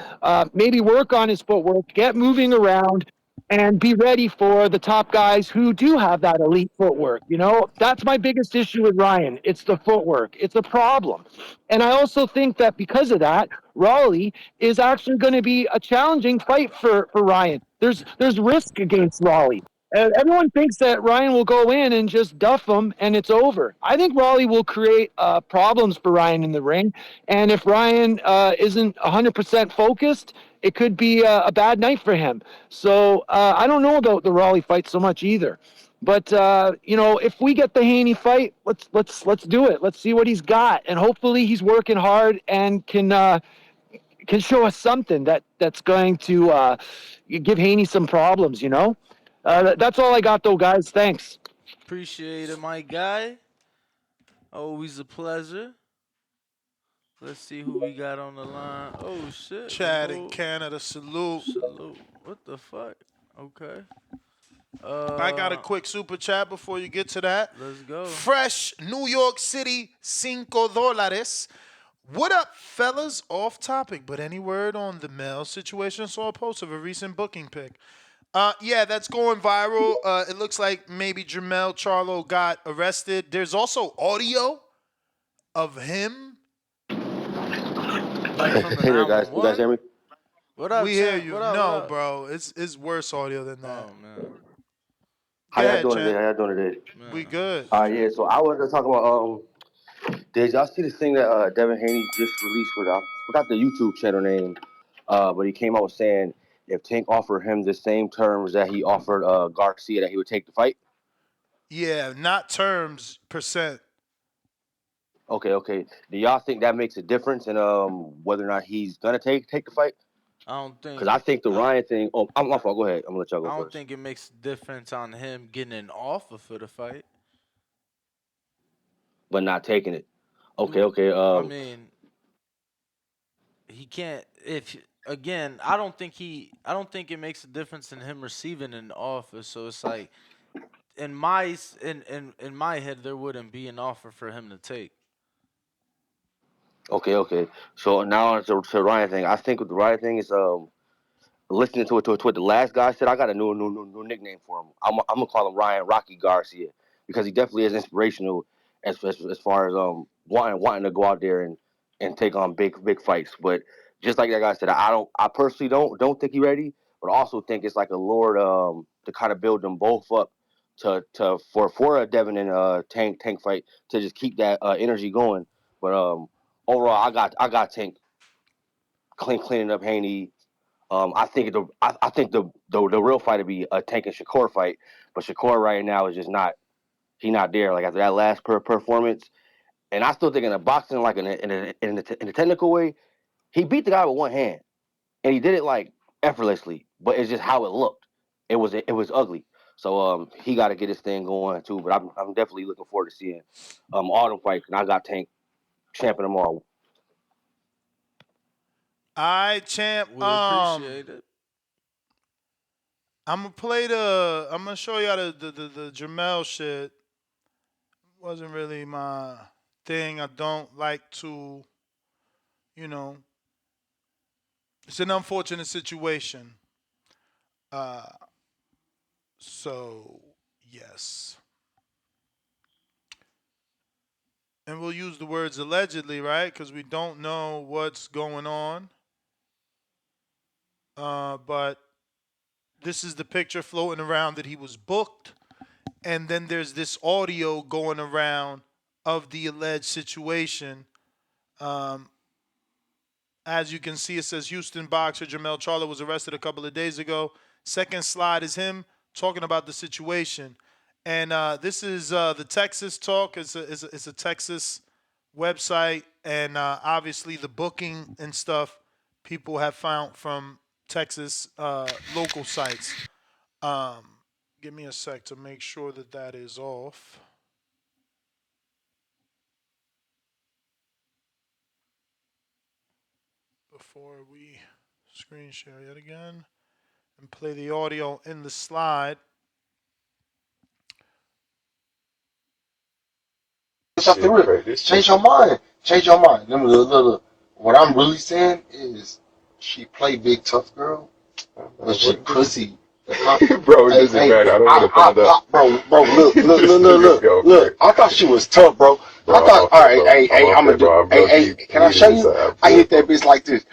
maybe work on his footwork, get moving around, and be ready for the top guys who do have that elite footwork. That's my biggest issue with Ryan. It's the footwork. It's a problem. And I also think that because of that, Raleigh is actually going to be a challenging fight for Ryan. There's risk against Raleigh. Everyone thinks that Ryan will go in and just duff him and it's over. I think Raleigh will create problems for Ryan in the ring. And if Ryan isn't 100% focused, it could be a bad night for him. So I don't know about the Raleigh fight so much either. But if we get the Haney fight, let's do it. Let's see what he's got, and hopefully he's working hard and can show us something that's going to give Haney some problems. That's all I got, though, guys. Thanks. Appreciate it, my guy. Always a pleasure. Let's see who we got on the line. Oh shit! Chad in Canada, salute. Salute. What the fuck? Okay. I got a quick super chat before you get to that. Let's go. Fresh, New York City, $5. What up, fellas? Off topic, but any word on the Mel situation? Saw a post of a recent booking pic. Yeah, that's going viral. It looks like maybe Jermell Charlo got arrested. There's also audio of him. Like from the Hey there, guys. 911? You guys hear me? What up, We hear champ? you. What up, No, what up? bro. It's worse audio than that. Oh, man. How Go y'all ahead, doing champ. today? How y'all doing today? We good. Yeah. So I wanted to talk about did y'all see this thing that Devin Haney just released with I forgot the YouTube channel name, but he came out saying if Tank offered him the same terms that he offered Garcia, that he would take the fight. Yeah, not terms, percent. Okay. Do y'all think that makes a difference in whether or not he's gonna take the fight? I don't think. Because I think the Ryan thing. Oh, I'm my fault. Go ahead. I'm gonna let y'all go I don't first. think it makes a difference on him getting an offer for the fight. But not taking it. Okay. I mean, he can't. If again, I don't think it makes a difference in him receiving an offer. So it's like in my head, there wouldn't be an offer for him to take. Okay. So now to Ryan thing. I think with the Ryan thing is listening to what the last guy said. I got a new nickname for him. I'm gonna call him Ryan Rocky Garcia because he definitely is inspirational as far as wanting to go out there and take on big fights. But just like that guy said, I personally don't think he's ready, but I also think it's like a lord to kind of build them both up for a Devin and Tank fight to just keep that energy going. But overall, I got Tank cleaning up Haney. I think the real fight would be a Tank and Shakur fight, but Shakur right now is just not there. Like after that last performance, and I still think in the boxing, like in a technical way, he beat the guy with one hand, and he did it like effortlessly. But it's just how it looked. It was ugly. So he got to get his thing going too. But I'm definitely looking forward to seeing all them fights, and I got Tank champing them all. I champ. We appreciate it. I'm gonna show y'all the Jermell shit. Wasn't really my thing. I don't like to, it's an unfortunate situation. So yes. And we'll use the words allegedly, right? Because we don't know what's going on. But this is the picture floating around that he was booked. And then there's this audio going around of the alleged situation. As you can see, it says Houston boxer Jermell Charlo was arrested a couple of days ago. Second slide is him talking about the situation. And this is the Texas Talk. It's a Texas website. And obviously the booking and stuff people have found from Texas local sites. Give me a sec to make sure that is off. Before we screen share yet again and play the audio in the slide. Change your mind. Change your mind. Look. What I'm really saying is she play big tough girl, but she pussy. Bro, it doesn't matter. I don't want to find out. Bro, look. I thought she was tough, bro. I thought, all right, I'm gonna do. Hey, can I show you? I hit that bitch like this,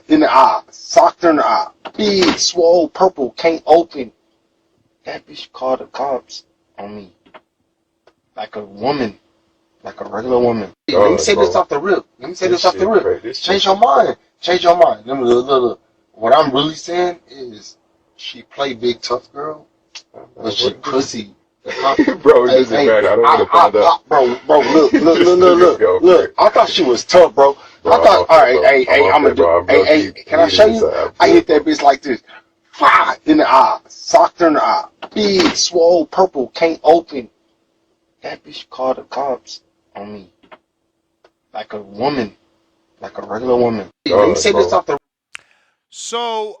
in the eye, socked her in the eye, big, swole, purple, can't open. That bitch called the cops on me. Like a woman. Like a regular woman. Hey, let me say this off the rip. Let me say this off the rip. Change your mind. Change your mind. Look. What I'm really saying is she play big tough girl, but she pussy. Bro, this is bad. I don't want to find out. Bro, look. I thought she was tough, bro. I thought, all right, hey, I'm gonna do. Hey, can I show you? I hit that bitch like this. Fire in the eye, socked her in the eye. Big, swole, purple, can't open. That bitch called the cops on me. Like a woman. Like a regular woman. Let me say this off the. So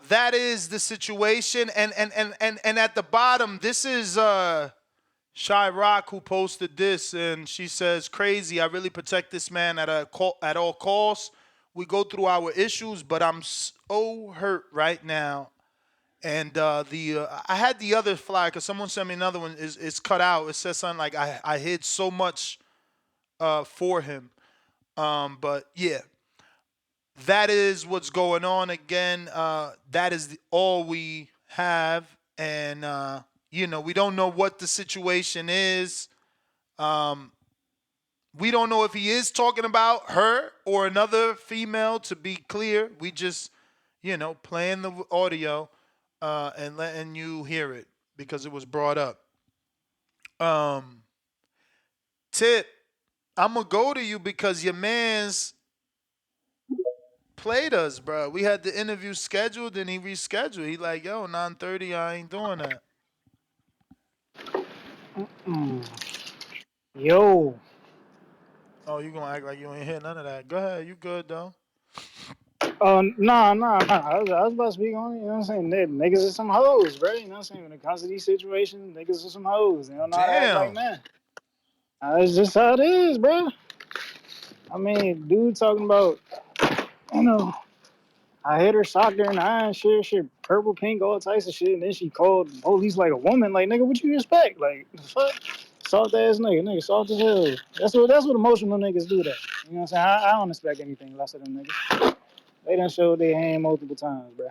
that is the situation, and at the bottom, this is Shy Rock who posted this, and she says, "Crazy. I really protect this man at all costs. We go through our issues, but I'm so hurt right now." And I had the other flag because someone sent me another one. Is cut out. It says something like I hid so much for him. But yeah, that is what's going on. Again, that is all we have, and we don't know what the situation is. We don't know if he is talking about her or another female. To be clear, we just playing the audio and letting you hear it because it was brought up. Tip, I'm gonna go to you because your man's played us, bro. We had the interview scheduled and he rescheduled. He like, yo, 9:30, I ain't doing that. Yo. Oh, you gonna act like you ain't hear none of that. Go ahead, you good though. Nah. I was about to speak on it. You know what I'm saying? Niggas are some hoes, bro. You know what I'm saying? When it comes to these situations, niggas are some hoes. They don't know how to act like Damn. men. That's just how it is, bro. I mean, dude talking about, you know, I hit her, socked her in the eye and shit, purple, pink, all types of shit. And then she called the police like a woman. Like, nigga, what you expect? Like, the fuck? Soft ass nigga, soft as hell. That's what emotional niggas do that. You know what I'm saying? I don't expect anything less of them niggas. They done showed their hand multiple times, bro.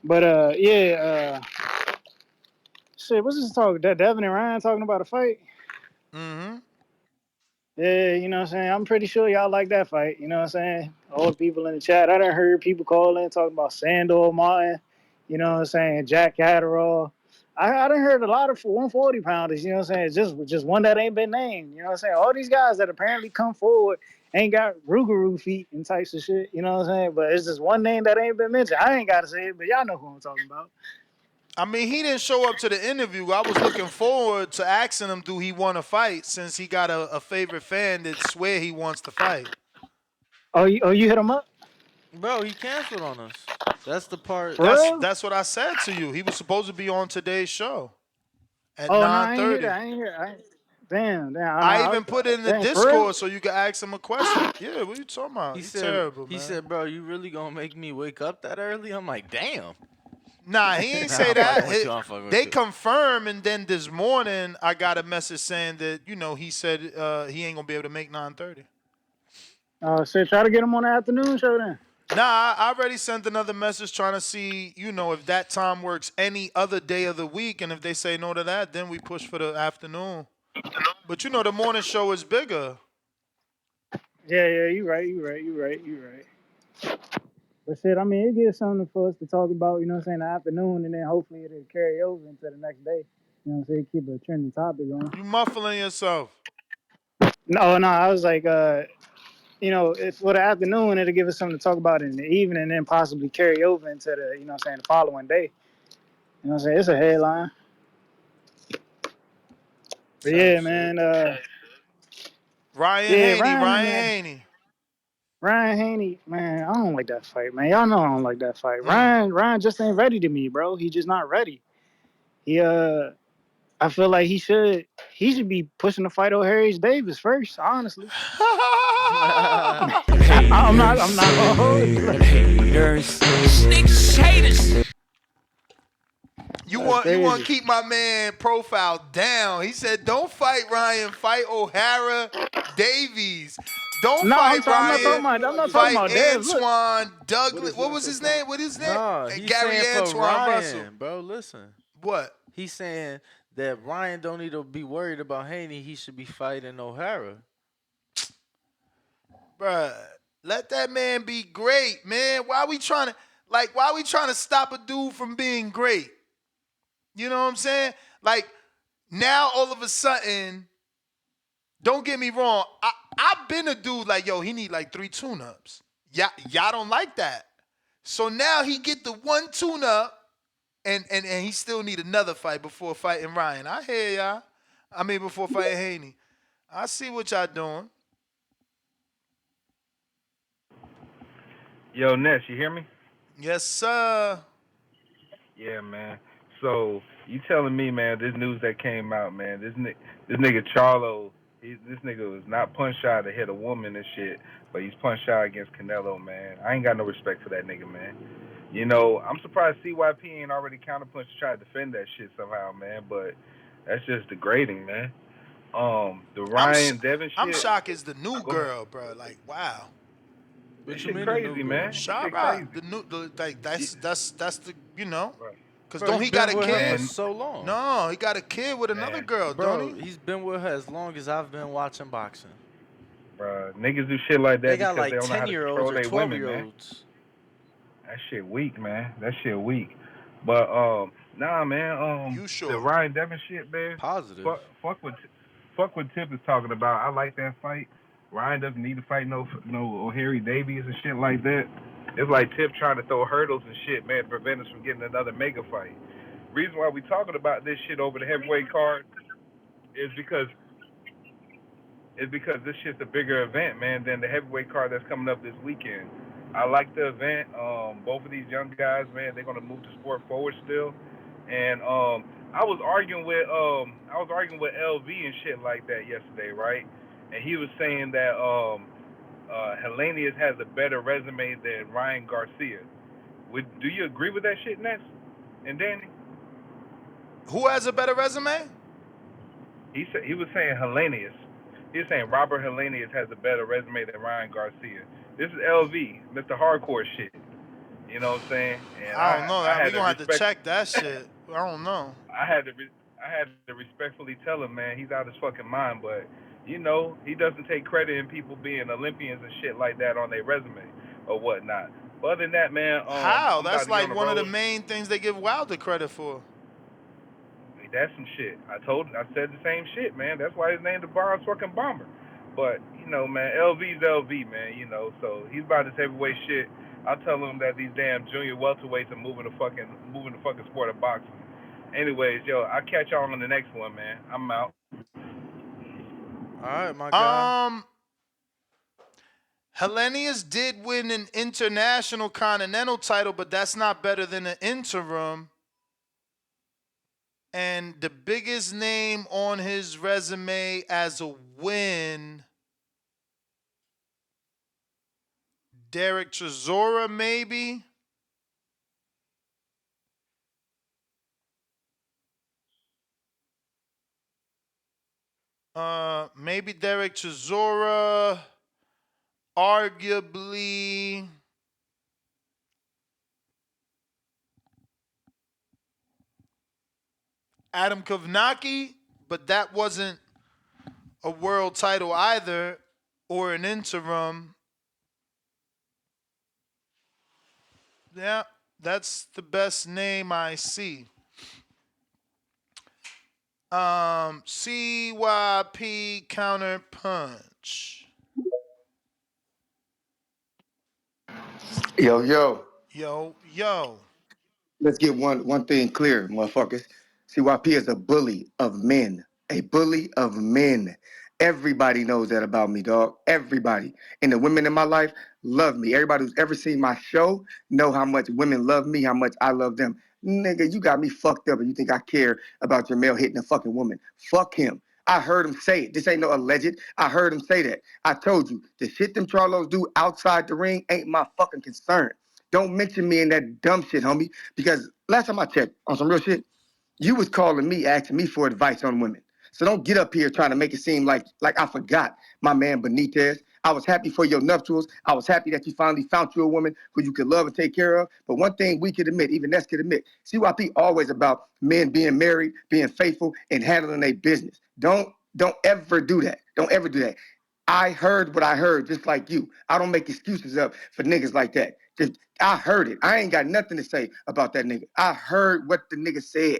But yeah, shit, what's this talk? That Devin and Ryan talking about a fight? Mm-hmm. Yeah, you know what I'm saying? I'm pretty sure y'all like that fight. You know what I'm saying? All the people in the chat. I done heard people calling, talking about Sandor Martin, you know what I'm saying? Jack Catterall. I done heard a lot of 140 pounders, you know what I'm saying? Just one that ain't been named. You know what I'm saying? All these guys that apparently come forward ain't got Rougarou feet and types of shit, you know what I'm saying? But it's just one name that ain't been mentioned. I ain't gotta say it, but y'all know who I'm talking about. I mean, he didn't show up to the interview. I was looking forward to asking him, do he want to fight, since he got a favorite fan that swear he wants to fight. Oh, you hit him up? Bro, he canceled on us. That's the part. For real? That's what I said to you. He was supposed to be on today's show at Oh, no, I ain't hear that. 9:30. I ain't hear. Damn. I I know. even put it in the Damn, for real? Discord so you could ask him a question. Yeah, what you talking about? He You said, terrible, man. bro, you really gonna make me wake up that early? I'm like, damn. Nah, he ain't Nah, say I'm fucking that. with you. I'm fucking with They you. confirmed, and then this morning I got a message saying that he said he ain't gonna be able to make 9:30. Shit, try to get him on the afternoon show then. Nah, I already sent another message trying to see, if that time works any other day of the week, and if they say no to that, then we push for the afternoon. But the morning show is bigger. Yeah, you right. But shit, I mean, it gives something for us to talk about, you know what I'm saying, the afternoon, and then hopefully it'll carry over into the next day. You know what I'm saying? Keep a trending topic going. You muffling yourself. No, I was like, if for the afternoon, it'll give us something to talk about in the evening, and then possibly carry over into the, you know what I'm saying, the following day. You know what I'm saying? It's a headline. But Type yeah, shit. man, Ryan yeah, Haney, Ryan Haney. Ryan Haney, man, I don't like that fight, man. Y'all know I don't like that fight. Mm. Ryan just ain't ready to me, bro. He just not ready. He I feel like he should be pushing the fight over Harris Davis first, honestly. I'm not gonna hold you. Haters. Niggas haters. You That's want to crazy. keep my man profile down. He said, "Don't fight Ryan, fight O'Hara Davies. Don't No, fight I'm not talking Ryan, about. I'm not talking fight about Devs. Look, Antoine Douglas. What was his name? What is his name? No, he's Gary saying for Antoine Russell. Ryan, bro. Listen. What? He's saying that Ryan don't need to be worried about Haney. He should be fighting O'Hara. Bruh, let that man be great, man. Why we trying to stop a dude from being great? You know what I'm saying? Like, now all of a sudden, don't get me wrong, I've been a dude like, yo, he need like 3 tune-ups. Y'all don't like that. So now he get the 1 tune-up, and he still need another fight before fighting Ryan. I hear y'all. I mean, before fighting Haney. I see what y'all doing. Yo, Ness, you hear me? Yes, sir. Yeah, man. So you telling me, man, this news that came out, man, this nigga Charlo, this nigga was not punch shy to hit a woman and shit, but he's punch shy against Canelo, man. I ain't got no respect for that nigga, man. You know, I'm surprised CYP ain't already counterpunched to try to defend that shit somehow, man. But that's just degrading, man. The Ryan Devin I'm shit. shocked it's the new Go ahead. girl, bro. Like, wow. This What you shit mean the new crazy, man. girl? This shit Shara, crazy. like that's the Right. cause Bro, don't he's he got been a with her for kid? And so long. No, he got a kid with another man, girl, don't Bro, he? he's been with her as long as I've been watching boxing. bro, niggas do shit like They that got because they like don't know how to 10-year-olds control or their women, man. 12-year-olds. That shit weak, man. That shit weak. But nah, man. You The sure? Ryan Devin shit, man. Positive. Fuck what Tip is talking about. I like that fight. Ryan doesn't need to fight no O'Hare Davies and shit like that. It's like Tip trying to throw hurdles and shit, man, to prevent us from getting another mega fight. Reason why we talking about this shit over the heavyweight card is because this shit's a bigger event, man, than the heavyweight card that's coming up this weekend. I like the event. Both of these young guys, man, they're gonna move the sport forward still. And I was arguing with LV and shit like that yesterday, right? And he was saying that Hellenius has a better resume than Ryan Garcia. Do you agree with that shit, Ness and Danny? Who has a better resume? He was saying Hellenius. He was saying Robert Hellenius has a better resume than Ryan Garcia. This is LV, Mr. Hardcore shit. You know what I'm saying? And I don't know I that. had We to gonna have to respect. check that shit. I don't know. I had to respectfully tell him, man, he's out of his fucking mind. But you know, he doesn't take credit in people being Olympians and shit like that on their resume or whatnot. But other than that, man, How? I'm about That's to get on like the one of the road. main things they give Wilder credit for. That's some shit. I said the same shit, man. That's why his name the Barnes fucking Bomber. But you know, man, LV's LV, man. You know, so he's about this heavyweight shit. I'll tell him that these damn junior welterweights are moving the fucking sport of boxing. Anyways, yo, I'll catch y'all on the next one, man. I'm out. All right, my guy. Hellenius did win an international continental title, but that's not better than an interim. And the biggest name on his resume as a win, Derek Chisora, maybe. Maybe Derek Chisora. Arguably, Adam Kovnacki, but that wasn't a world title either, or an interim. Yeah, that's the best name I see. CYP counter punch. Yo. Yo. Let's get one thing clear, motherfuckers. CYP is a bully of men. A bully of men. Everybody knows that about me, dog. Everybody. And the women in my life love me. Everybody who's ever seen my show know how much women love me, how much I love them. Nigga, you got me fucked up and you think I care about your male hitting a fucking woman. Fuck him. I heard him say it. This ain't no alleged. I heard him say that. I told you, the shit them Charlos do outside the ring ain't my fucking concern. Don't mention me in that dumb shit, homie. Because last time I checked on some real shit, you was calling me, asking me for advice on women. So don't get up here trying to make it seem like I forgot my man Benitez. I was happy for your nuptials. I was happy that you finally found you a woman who you could love and take care of. But one thing we could admit, even Ness could admit, CYP always about men being married, being faithful, and handling their business. Don't ever do that. Don't ever do that. I heard what I heard, just like you. I don't make excuses up for niggas like that. Just, I heard it. I ain't got nothing to say about that nigga. I heard what the nigga said.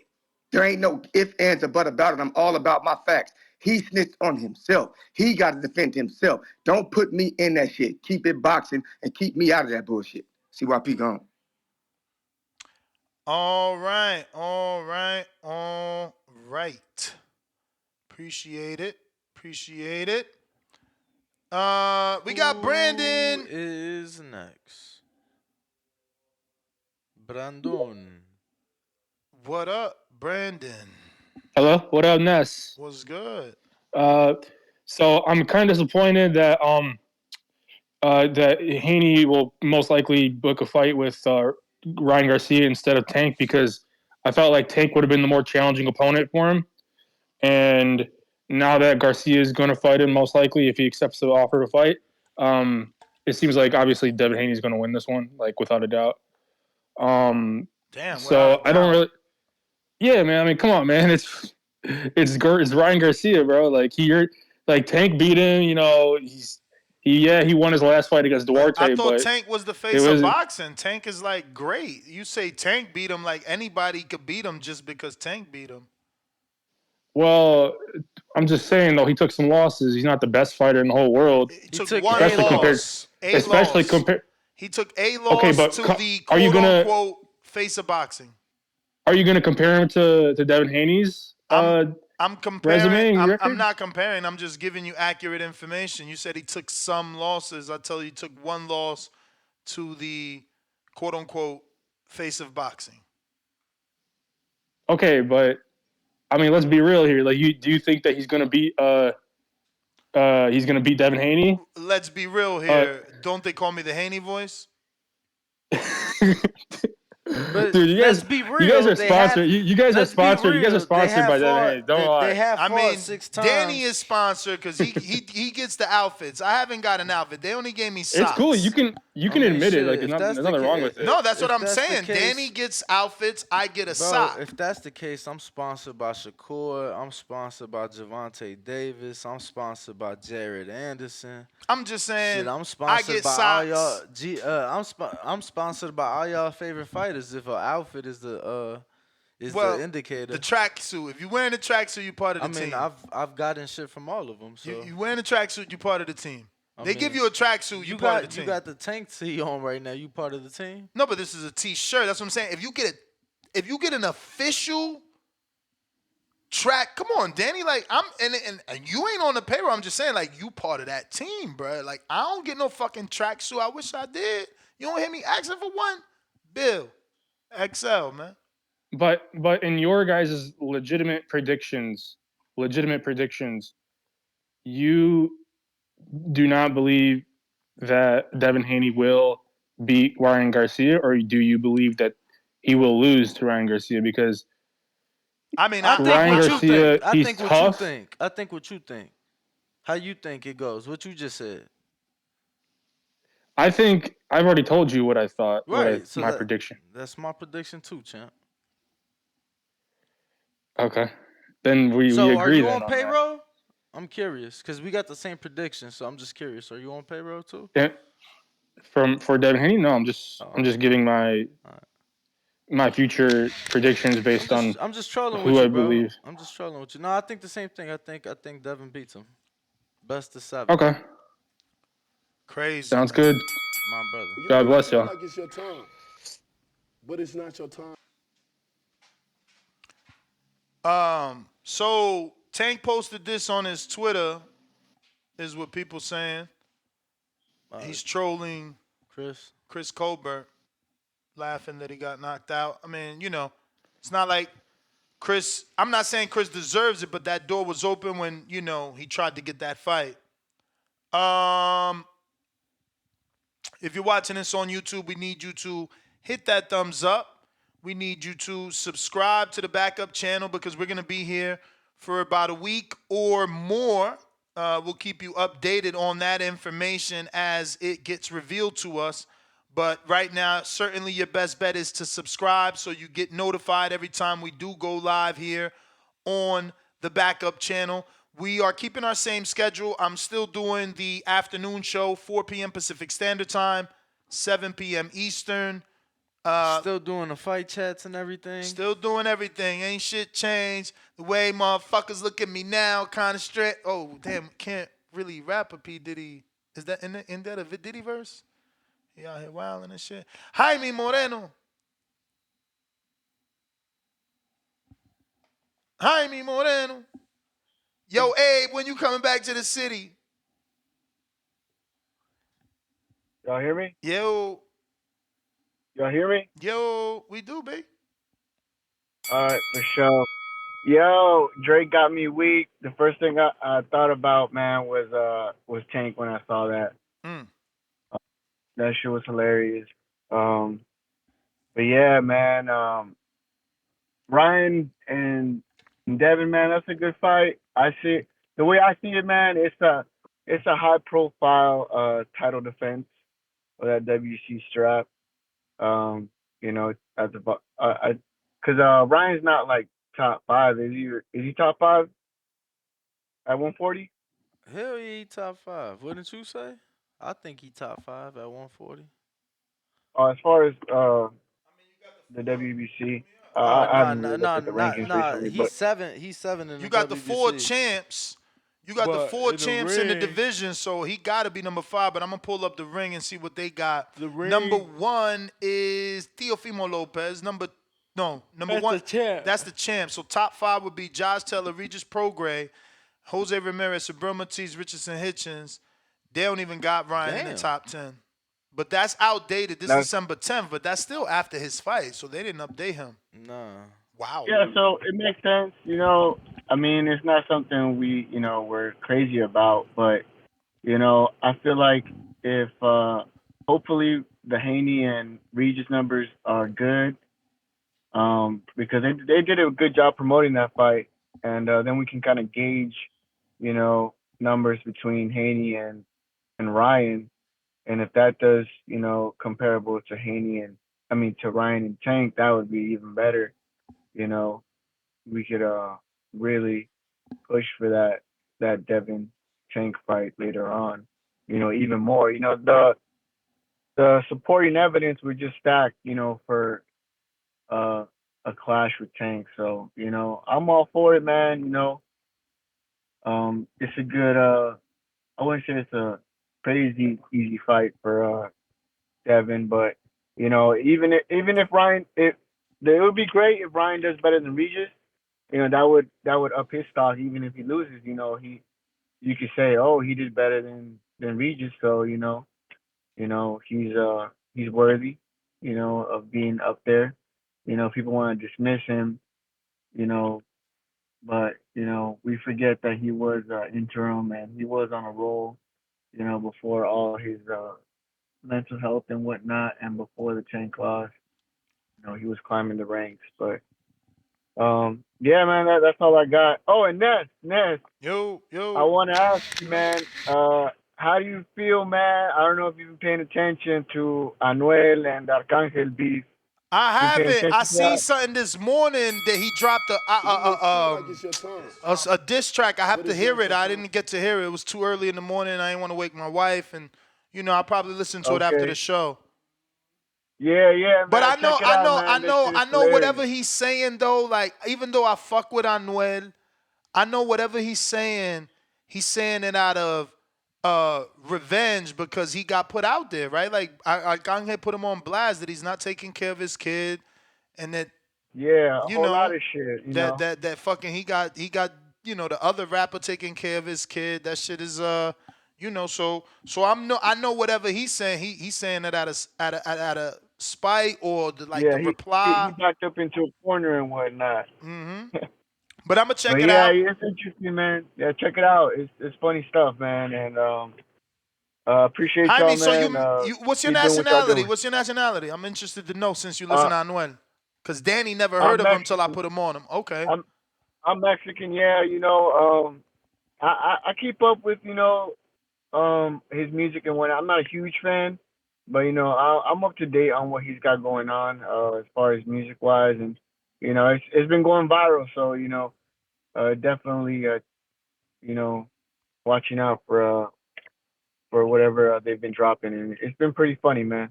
There ain't no ifs, ands, or but about it. I'm all about my facts. He snitched on himself. He got to defend himself. Don't put me in that shit. Keep it boxing and keep me out of that bullshit. CYP gone. All right. Appreciate it. We got Brandon. Who is next? Brandon. What up, Brandon? Hello, what up, Ness? What's good? So I'm kind of disappointed that that Haney will most likely book a fight with Ryan Garcia instead of Tank, because I felt like Tank would have been the more challenging opponent for him. And now that Garcia is going to fight him, most likely if he accepts the offer to fight, it seems like obviously Devin Haney is going to win this one, like without a doubt. Damn. So I don't really. Yeah, man. I mean, come on, man. It's Ryan Garcia, bro. Like Tank beat him. You know, he won his last fight against Duarte. I thought but Tank was the face of boxing. Tank is like great. You say Tank beat him, like anybody could beat him just because Tank beat him. Well, I'm just saying though, he took some losses. He's not the best fighter in the whole world. He took one loss. He took a loss to the quote unquote face of boxing. Are you going to compare him to Devin Haney's I'm comparing. resume and record? I'm not comparing. I'm just giving you accurate information. You said he took some losses. I tell you, he took one loss to the quote unquote face of boxing. Okay, but I mean, let's be real here. Like, do you think that he's going to beat Devin Haney? Let's be real here. Don't they call me the Haney voice? But dude, let's be real. You guys are sponsored. You guys are sponsored. You guys are sponsored by Devin Haney. Don't lie. They have fought 6 times. Danny is sponsored because he gets the outfits. I haven't got an outfit. They only gave me socks. It's cool. You can admit it. Like, there's nothing wrong with it. No, that's what I'm saying. Danny gets outfits. I get a sock. If that's the case, I'm sponsored by Shakur. I'm sponsored by Javante Davis. I'm sponsored by Jared Anderson. I'm just saying. Shit, I'm sponsored by socks. All y'all. I'm sponsored by all y'all favorite fighters. If an outfit is the indicator. The tracksuit. If you're wearing a tracksuit, you're part of the team. I've gotten shit from all of them. So you wearing a tracksuit, you're part of the team. They give you a tracksuit, you're part of the team. You got the Tank tee on right now. You part of the team? No, but this is a T-shirt. That's what I'm saying. If you get an official track, come on, Danny. Like and you ain't on the payroll. I'm just saying, like, you part of that team, bro. Like, I don't get no fucking tracksuit. I wish I did. You don't hear me asking for one? Bill, XL, man. But in your guys' legitimate predictions, you do not believe that Devin Haney will beat Ryan Garcia, or do you believe that he will lose to Ryan Garcia? Because I think Ryan Garcia, he's tough. I think what you think. How you think it goes? What you just said. I think I've already told you what I thought. Right. My prediction. That's my prediction too, champ. Okay. Then we agree. So are you on that. payroll? I'm curious because we got the same prediction. So I'm just curious. Are you on payroll too? Yeah. For Devin Haney, no. I'm just giving my future predictions based on. I'm just trolling who with you, I bro. believe. I'm just trolling with you. No, I think the same thing. I think Devin beats him. Best of 7. Okay. Crazy. Sounds good. My brother. God bless y'all. Like it's your time, but it's not your time. So Tank posted this on his Twitter, is what people saying. He's trolling Chris Colbert, laughing that he got knocked out. I mean, it's not like Chris. I'm not saying Chris deserves it, but that door was open when he tried to get that fight. If you're watching this on YouTube, we need you to hit that thumbs up. We need you to subscribe to the backup channel because we're going to be here for about a week or more. We'll keep you updated on that information as it gets revealed to us. But right now, certainly your best bet is to subscribe so you get notified every time we do go live here on the backup channel. We are keeping our same schedule. I'm still doing the afternoon show, 4 p.m. Pacific Standard Time, 7 p.m. Eastern. Still doing the fight chats and everything. Still doing everything. Ain't shit changed. The way motherfuckers look at me now, kind of straight. Oh, damn, can't really rap a P. Diddy. Is that in that a Diddy verse? He out here wilding and shit. Jaime Moreno. Jaime Moreno. Yo, Abe, when you coming back to the city? Y'all hear me? Yo. Y'all hear me? Yo, we do, babe. All right, for sure. Yo, Drake got me weak. The first thing I thought about, man, was Tank when I saw that. That shit was hilarious. But yeah, man, Ryan and Devin, man, that's a good fight. I see the way I see it, man. It's a high profile title defense for that WC strap. You know, at the because Ryan's not like top 5. Is he? Is he top 5 at 140? Hell yeah, he top 5. Wouldn't you say? I think he top 5 at 140. As far as the WBC, I haven't really looked at the rankings recently, He's but seven. He's 7 in You the got the WBC. 4 champs. You got the But 4 in the champs in the ring- division, so he got to be number 5. But I'm gonna pull up the ring and see what they got. The ring- Number 1 is Teofimo Lopez. Number That's 1. the champ. That's the champ. So top 5 would be Josh Taylor, Regis Prograis, Jose Ramirez, Sabrina Ortiz, Richardson Hitchens. They don't even got Ryan in the Damn. top 10. But that's outdated. This is December 10th, but that's still after his fight, so they didn't update him. Nah. Wow. yeah, so it makes sense. You know, I mean, it's not something we're crazy about, but I feel like if hopefully the Haney and Regis numbers are good, because they did a good job promoting that fight, and then we can kind of gauge, numbers between Haney and Ryan, and if that does, comparable to to Ryan and Tank, that would be even better. We could really push for that Devin Tank fight later on. Even more. The supporting evidence would just stack, for a clash with Tank. So, I'm all for it, man. It's a good I wouldn't say it's a crazy easy fight for Devin, but even if Ryan it would be great if Ryan does better than Regis. That would up his stock even if he loses, you could say, oh, he did better than Regis, so he's worthy, of being up there. People want to dismiss him, you know, but we forget that he was interim and he was on a roll, before all his mental health and whatnot, and before the Tank loss, he was climbing the ranks. But yeah, man, that's all I got. Oh, and Ness, Yo. I want to ask you, man, how do you feel, man? I don't know if you've been paying attention to Anuel and Arcangel beef. I Been paying haven't. attention I to seen that? something this morning that he dropped a diss track. I have to hear it. I didn't get to hear it. It was too early in the morning. I didn't want to wake my wife, and I'll probably listen to it after the show. Yeah, man. But I check it out, man. That shit is hilarious. whatever he's saying though. Like even though I fuck with Anuel, I know whatever he's saying it out of revenge because he got put out there, right? Like Kanye put him on blast that he's not taking care of his kid, and that a whole lot of shit. that fucking he got the other rapper taking care of his kid. That shit is so I know whatever he's saying he's saying it out of spite or the reply. He backed up into a corner and whatnot. But I'm gonna check it yeah, out. it's interesting, man. Yeah, check it out. It's funny stuff, man, and appreciate y'all, man. So you what's your keep doing what y'all nationality? doing. What's your nationality? I'm interested to know since you listen to Anuel. Because Danny never heard of him till I put him on him. Okay. I'm Mexican, yeah. I keep up with his music and whatnot. I'm not a huge fan, but I'm up to date on what he's got going on as far as music wise, and it's been going viral. So definitely you know watching out for whatever they've been dropping, and it's been pretty funny, man.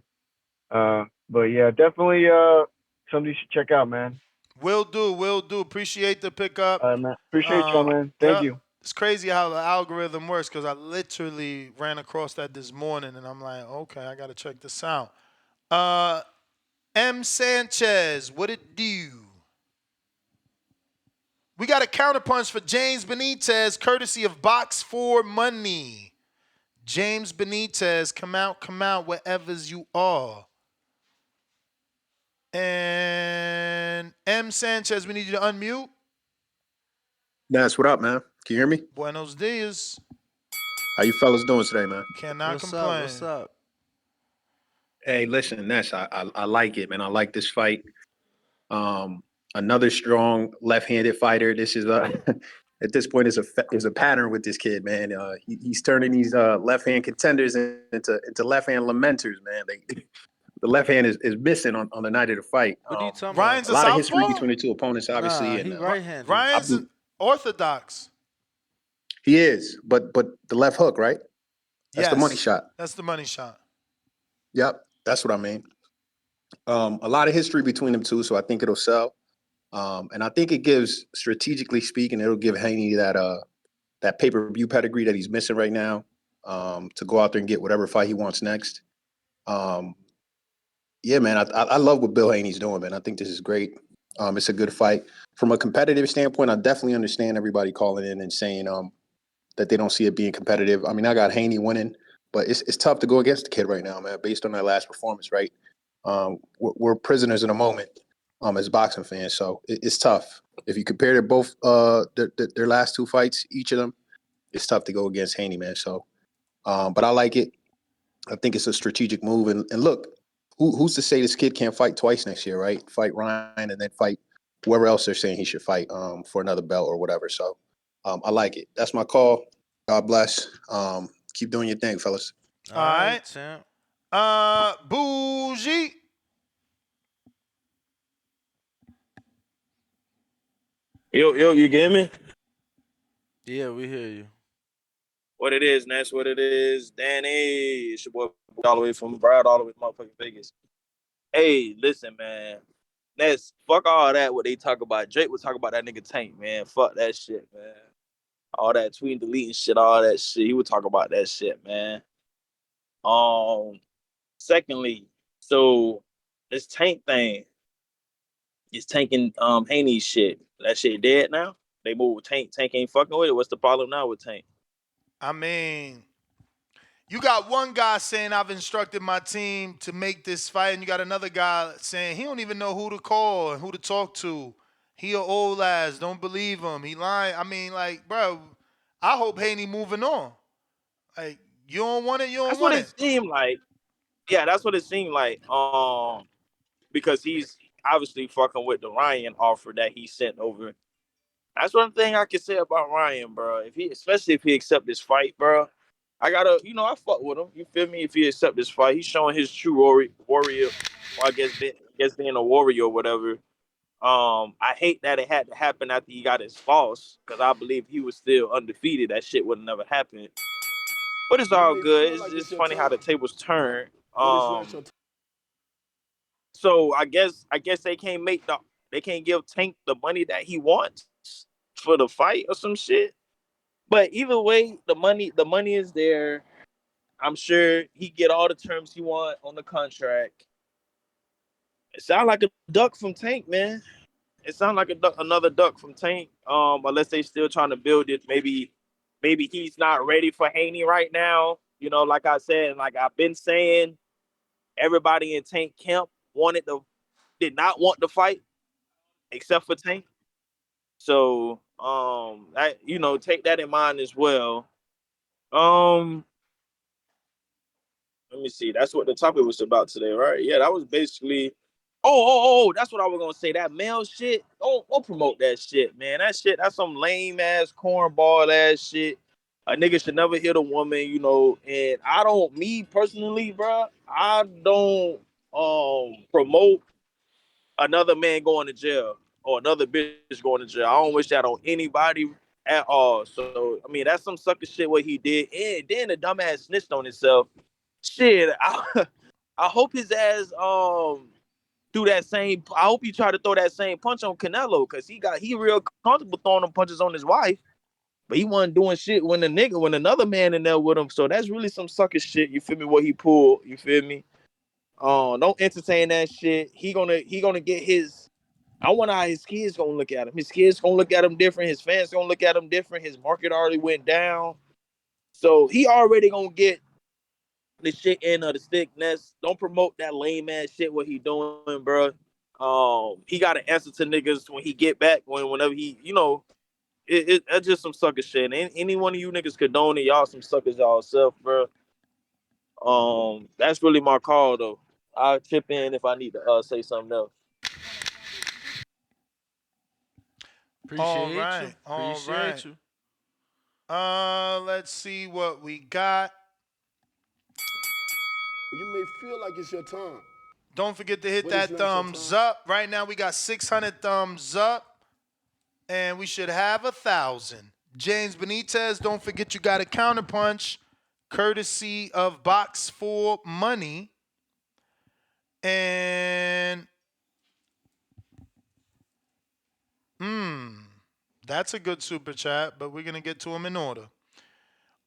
But yeah, definitely something you should check out, man. Will do, will do. Appreciate the pickup. Man, appreciate y'all, man. Thank Yeah, you. it's crazy how the algorithm works because I literally ran across that this morning and I'm like, okay, I gotta check this out. Uh, M Sanchez, what it do? We got a counterpunch for James Benitez, courtesy of Box for Money. James Benitez, come out, wherever's you are. And M Sanchez, we need you to unmute. That's what up, man. Can you hear me? Buenos dias. How you fellas doing today, man? Cannot What's up? What's complain. up? Hey, listen, Ness, I like it, man. I like this fight. Another strong left-handed fighter. This is at this point is a pattern with this kid, man. He's turning these left-hand contenders into left-hand lamenters, man. The left hand is missing on the night of the fight. What are you talking about? Ryan's A a lot of history southpaw? between the two opponents, obviously, Nah, and he right-handed. Ryan's an orthodox. he is, but the left hook, right? That's the money Yes, shot. that's the money shot. Yep, that's what I mean. A lot of history between them two, so I think it'll sell. And I think it gives, strategically speaking, it'll give Haney that pay-per-view pedigree that he's missing right now, to go out there and get whatever fight he wants next. Yeah, man, I love what Bill Haney's doing, man. I think this is great. It's a good fight. From a competitive standpoint, I definitely understand everybody calling in and saying that they don't see it being competitive. I mean, I got Haney winning, but it's tough to go against the kid right now, man, based on that last performance, right? We're prisoners in a moment as boxing fans, so it's tough. If you compare both their last two fights, each of them, it's tough to go against Haney, man. So, but I like it. I think it's a strategic move. And look, who's to say this kid can't fight twice next year, right? Fight Ryan and then fight whoever else they're saying he should fight for another belt or whatever. So I like it. That's my call. God bless. Keep doing your thing, fellas. All right. champ. Bougie. Yo, you get me? Yeah, we hear you. What it is, and that's what it is. Danny, it's your boy all the way from Brad, all the way to motherfucking Vegas. Hey, listen, man. That's fuck all that. What they talk about? Drake would talk about that nigga Tank, man. Fuck that shit, man. All that tweeting, deleting shit, all that shit. He would talk about that shit, man. Secondly, so this Tank thing is tanking Haney shit. That shit dead now. They moved with Tank. Tank ain't fucking with it. What's the problem now with Tank? I mean, you got one guy saying I've instructed my team to make this fight, and you got another guy saying he don't even know who to call and who to talk to. He a old ass. Don't believe him. He lying. I mean, like, bro, I hope Haney moving on. Like, you don't want it, you don't That's what want it it. seemed like. Yeah, that's what it seemed like. Because he's obviously fucking with the Ryan offer that he sent over. That's one thing I can say about Ryan, bro. Especially if he accept this fight, bro. I gotta, I fuck with him. You feel me? If he accept this fight, he's showing his true warrior. Well, I guess being a warrior or whatever. I hate that it had to happen after he got his loss, because I believe he was still undefeated. That shit would have never happened. But it's all good. It's just funny how the tables turn. So I guess they can't give Tank the money that he wants for the fight or some shit. But either way, the money is there. I'm sure he get all the terms he want on the contract. It sounds like a duck from Tank, man. It sounds like another duck from Tank. Unless they still trying to build it. Maybe he's not ready for Haney right now. Like I said, like I've been saying, everybody in Tank camp did not want the fight except for Tank. So take that in mind as well. Um, Let me see. That's what the topic was about today, right? Yeah, that was basically. Oh, that's what I was gonna say. That male shit. Don't promote that shit, man. That shit, that's some lame ass cornball ass shit. A nigga should never hit a woman, you know. And me personally, bro, I don't promote another man going to jail or another bitch going to jail. I don't wish that on anybody at all. So I mean, that's some sucker shit what he did, and then the dumbass snitched on himself. Shit, I hope his ass do that same. I hope he try to throw that same punch on Canelo because he real comfortable throwing them punches on his wife. But he wasn't doing shit when another man in there with him. So that's really some sucker shit. You feel me? What he pulled. You feel me? Don't entertain that shit. He gonna get his. I wonder how his kids gonna look at him. His kids gonna look at him different. His fans gonna look at him different. His market already went down. So he already gonna get the shit in of the stick nest. Don't promote that lame ass shit what he doing, bro. He got to answer to niggas when he get back. Whenever he, you know, it's just some sucker shit. And any one of you niggas condone it, y'all some suckers y'all self, bro. That's really my call though. I'll chip in if I need to say something else. All Appreciate you. right, all right. Appreciate you. Let's see what we got. You may feel like it's your time. Don't forget to hit But it's that not your thumbs time. up. Right now we got 600 thumbs up, and we should have 1,000. James Benitez, don't forget you got a counterpunch, courtesy of Box for Money. And that's a good super chat, but we're gonna get to him in order.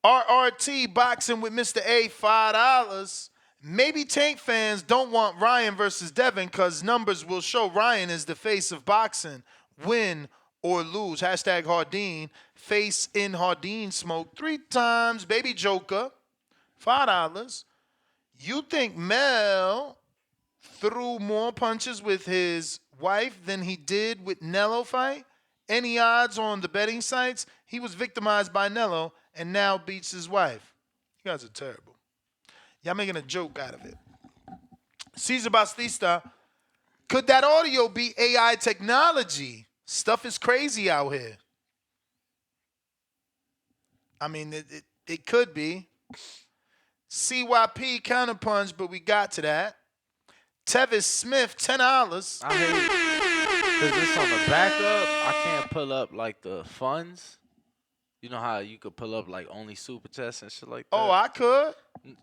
RRT boxing with Mr. A, $5. Maybe Tank fans don't want Ryan versus Devin because numbers will show Ryan is the face of boxing. Win or lose. Hashtag Hardin. Face in Hardin smoke 3 times. Baby Joker, $5. You think Mel threw more punches with his wife than he did with Nello fight? Any odds on the betting sites? He was victimized by Nello and now beats his wife. You guys are terrible. Y'all making a joke out of it. Cesar Bastista, could that audio be AI technology? Stuff is crazy out here. I mean, it could be. CYP counterpunch, but we got to that. Tevis Smith, $10. I hate because it's on the backup. I can't pull up like the funds. You know how you could pull up like only super chats and shit like that. Oh, I could.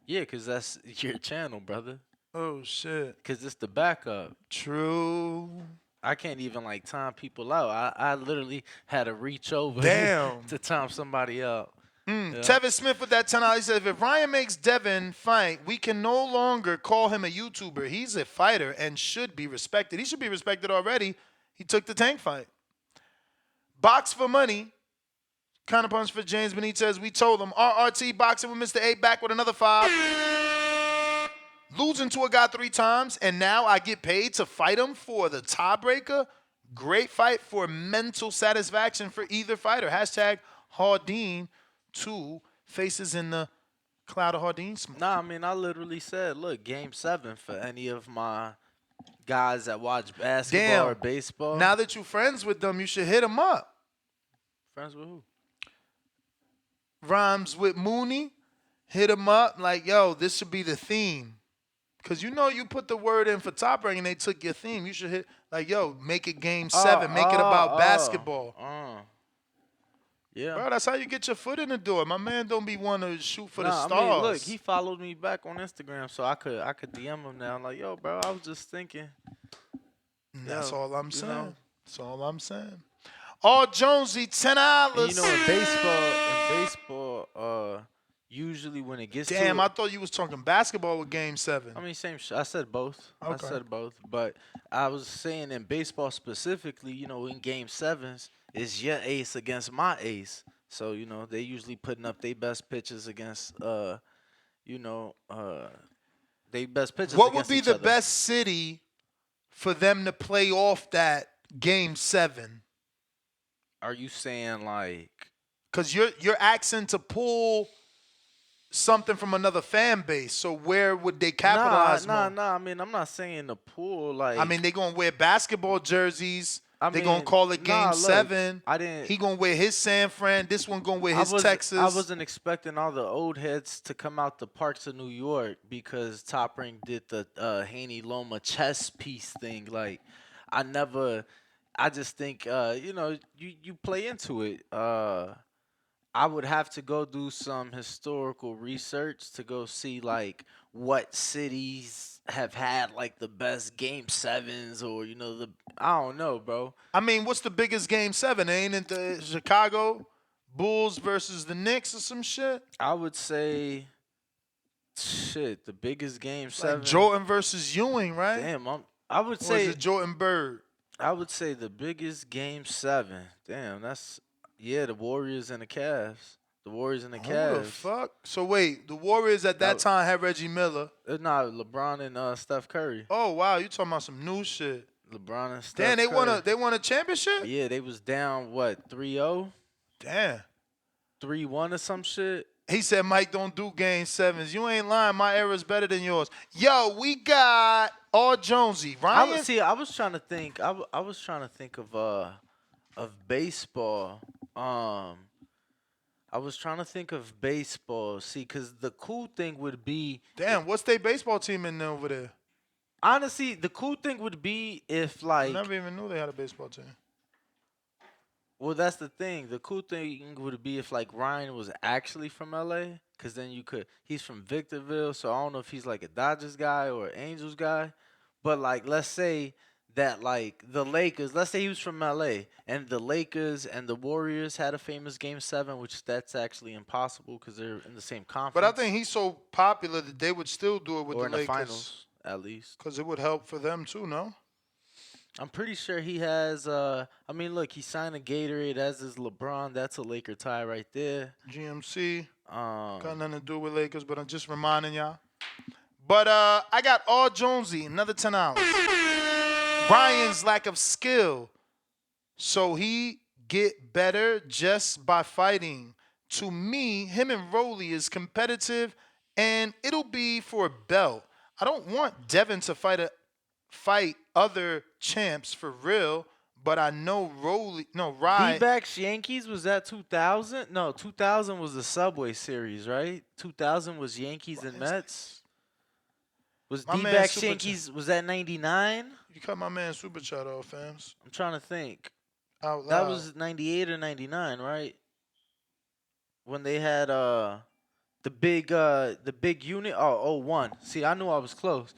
Yeah, because that's your channel, brother. Oh shit. Because it's the backup. True. I can't even like time people out. I literally had to reach over to time somebody out. Yeah. Tevin Smith with that $10. He said, if Ryan makes Devin fight, we can no longer call him a YouTuber. He's a fighter and should be respected. He should be respected already. He took the Tank fight. Box for Money. Counterpunch for James Benitez. We told him. RRT boxing with Mr. A back with another 5. Losing to a guy 3 times, and now I get paid to fight him for the tiebreaker. Great fight for mental satisfaction for either fighter. Hashtag Hardin. 2 faces in the cloud of Hardin smoke. Nah, I mean, I literally said, look, game 7 for any of my guys that watch basketball or baseball. Now that you're friends with them, you should hit them up. Friends with who? Rhymes with Mooney. Hit him up like, yo, this should be the theme. Because you know you put the word in for top rank and they took your theme. You should hit, like, yo, make it game 7. Make it about basketball. Yeah. Bro, that's how you get your foot in the door. My man don't be one to shoot for the stars. I mean, look, he followed me back on Instagram, so I could DM him now. Like, yo, bro, I was just thinking. That's all I'm saying. That's all I'm saying. All Jonesy, $10. And you know, in baseball, usually when it gets Damn, to I thought you was talking basketball with game 7. I mean, same shit. I said both. Okay. I said both. But I was saying in baseball specifically, you know, in game 7s, it's your ace against my ace. So, you know, they usually putting up their best pitches against, they best pitches What against would be each the other. best city for them to play off that game 7? Are you saying like? Because you're asking to pull something from another fan base. So where would they capitalize more? Nah. I mean, I'm not saying the pool. Like, I mean, they gonna wear basketball jerseys I They gonna mean, call it Game nah. Look, 7. I didn't. He gonna wear his San Fran. This one gonna wear I his was I Texas. wasn't expecting all the old heads to come out the parks of New York because Top Rank did the Haney Loma chess piece thing. Like, I never. I just think you play into it. I would have to go do some historical research to go see like what cities have had like the best game sevens or the I don't know, bro. I mean, what's the biggest Game 7? Ain't it the Chicago Bulls versus the Knicks or some shit? I would say shit, the biggest game Like 7. Jordan versus Ewing, right? Damn, I would Or is say it Jordan Bird? I would say the biggest game 7. Damn, that's the Warriors and the Cavs. The Warriors and the Who the Cavs. fuck? So wait, the Warriors at that time had Reggie Miller. Not LeBron and Steph Curry. Oh wow, you talking about some new shit? LeBron and Steph Damn, they Curry. won a championship? Yeah, they was down what 3-0, Damn. 3-1 or some shit. He said, Mike, don't do Game 7s. You ain't lying. My era's better than yours. Yo, we got all Jonesy. Ryan? I was trying to think. I was trying to think of baseball. I was trying to think of baseball. See, because the cool thing would be. Damn, what's their baseball team in there over there? Honestly, the cool thing would be if like. I never even knew they had a baseball team. Well, that's the thing. The cool thing would be if like Ryan was actually from LA, because then he's from Victorville, so I don't know if he's like a Dodgers guy or an Angels guy. But like, let's say that like the Lakers, let's say he was from LA, and the Lakers and the Warriors had a famous Game 7, which that's actually impossible because they're in the same conference. But I think he's so popular that they would still do it with or the in Lakers. the finals, at least. Because it would help for them too, no? I'm pretty sure he has. I mean, look, he signed a Gatorade, as is LeBron. That's a Laker tie right there. GMC. Got nothing to do with Lakers, but I'm just reminding y'all. But I got all Jonesy, another $10. Ryan's lack of skill, so he get better just by fighting. To me, him and Rolly is competitive, and it'll be for a belt. I don't want Devin to fight other champs for real, but I know Riad. D-backs Yankees, was that 2000? No, 2000 was the Subway Series, right? 2000 was Yankees and Mets. Was My man D-backs Super Yankees, was that 99? You cut my man Super Chat off, fams. I'm trying to think. Out That loud. was 98 or 99, right? When they had the big unit. Oh, 01. See, I knew I was close.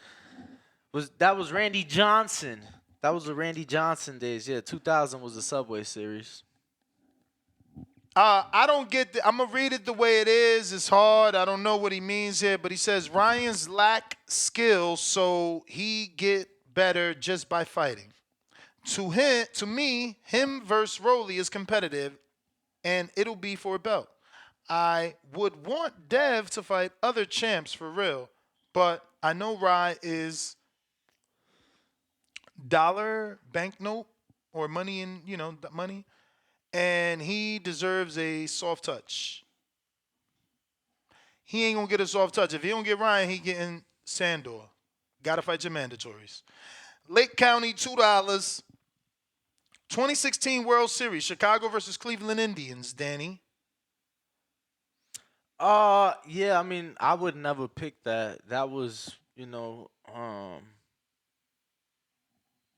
That was Randy Johnson. That was the Randy Johnson days. Yeah, 2000 was the Subway Series. I don't get I'm going to read it the way it is. It's hard. I don't know what he means here, but he says Ryan's lack skill, so he get better just by fighting. To me, him versus Rolly is competitive, and it'll be for a belt. I would want Dev to fight other champs for real, but I know Rye is dollar banknote or money in, money, and he deserves a soft touch. He ain't gonna get a soft touch. If he don't get Ryan, he getting Sandor. Gotta fight your mandatories. Lake County, $2. 2016 World Series, Chicago versus Cleveland Indians, Danny. Yeah, I mean, I would never pick that. That was,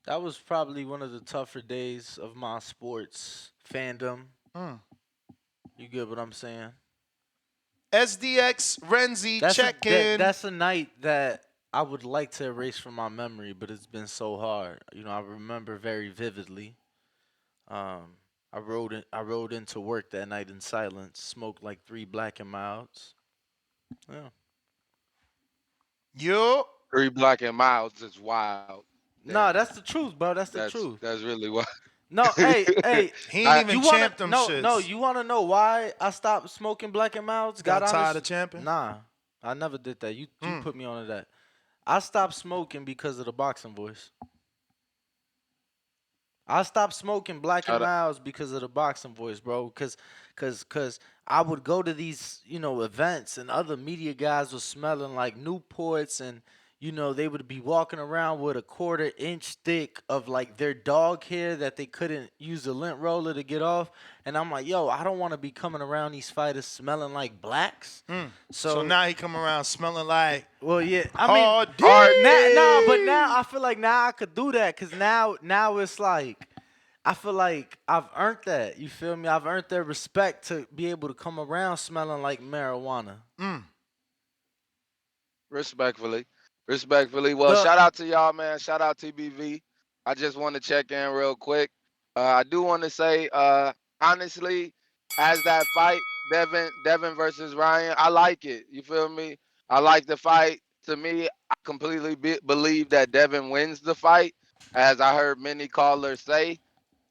that was probably one of the tougher days of my sports fandom. You get what I'm saying? SDX Renzi, check in. That's a night that I would like to erase from my memory, but it's been so hard. I remember very vividly. I rode into work that night in silence, smoked like 3 Black and Milds. Yeah. Yo. 3 Black and Milds is wild. Nah, that's the truth, bro. That's the truth. That's really wild. No, hey. He ain't even champed them shits. No, you want to know why I stopped smoking Black and Milds? Got tired of champing? Nah, I never did that. You put me on to that. I stopped smoking because of the boxing voice. I stopped smoking Black and Milds because of the boxing voice, bro. Cause I would go to these, events and other media guys were smelling like Newports and, they would be walking around with a 1/4 inch thick of like their dog hair that they couldn't use a lint roller to get off. And I'm like, yo, I don't want to be coming around these fighters smelling like blacks. So now he come around smelling like Well, yeah, I mean, hard D. but now I feel like now I could do that because now it's like I feel like I've earned that. You feel me? I've earned their respect to be able to come around smelling like marijuana. Respectfully. Well, shout out to y'all, man. Shout out TBV. I just want to check in real quick. I do want to say, honestly, as that fight, Devin versus Ryan, I like it. You feel me? I like the fight. To me, I completely believe that Devin wins the fight, as I heard many callers say.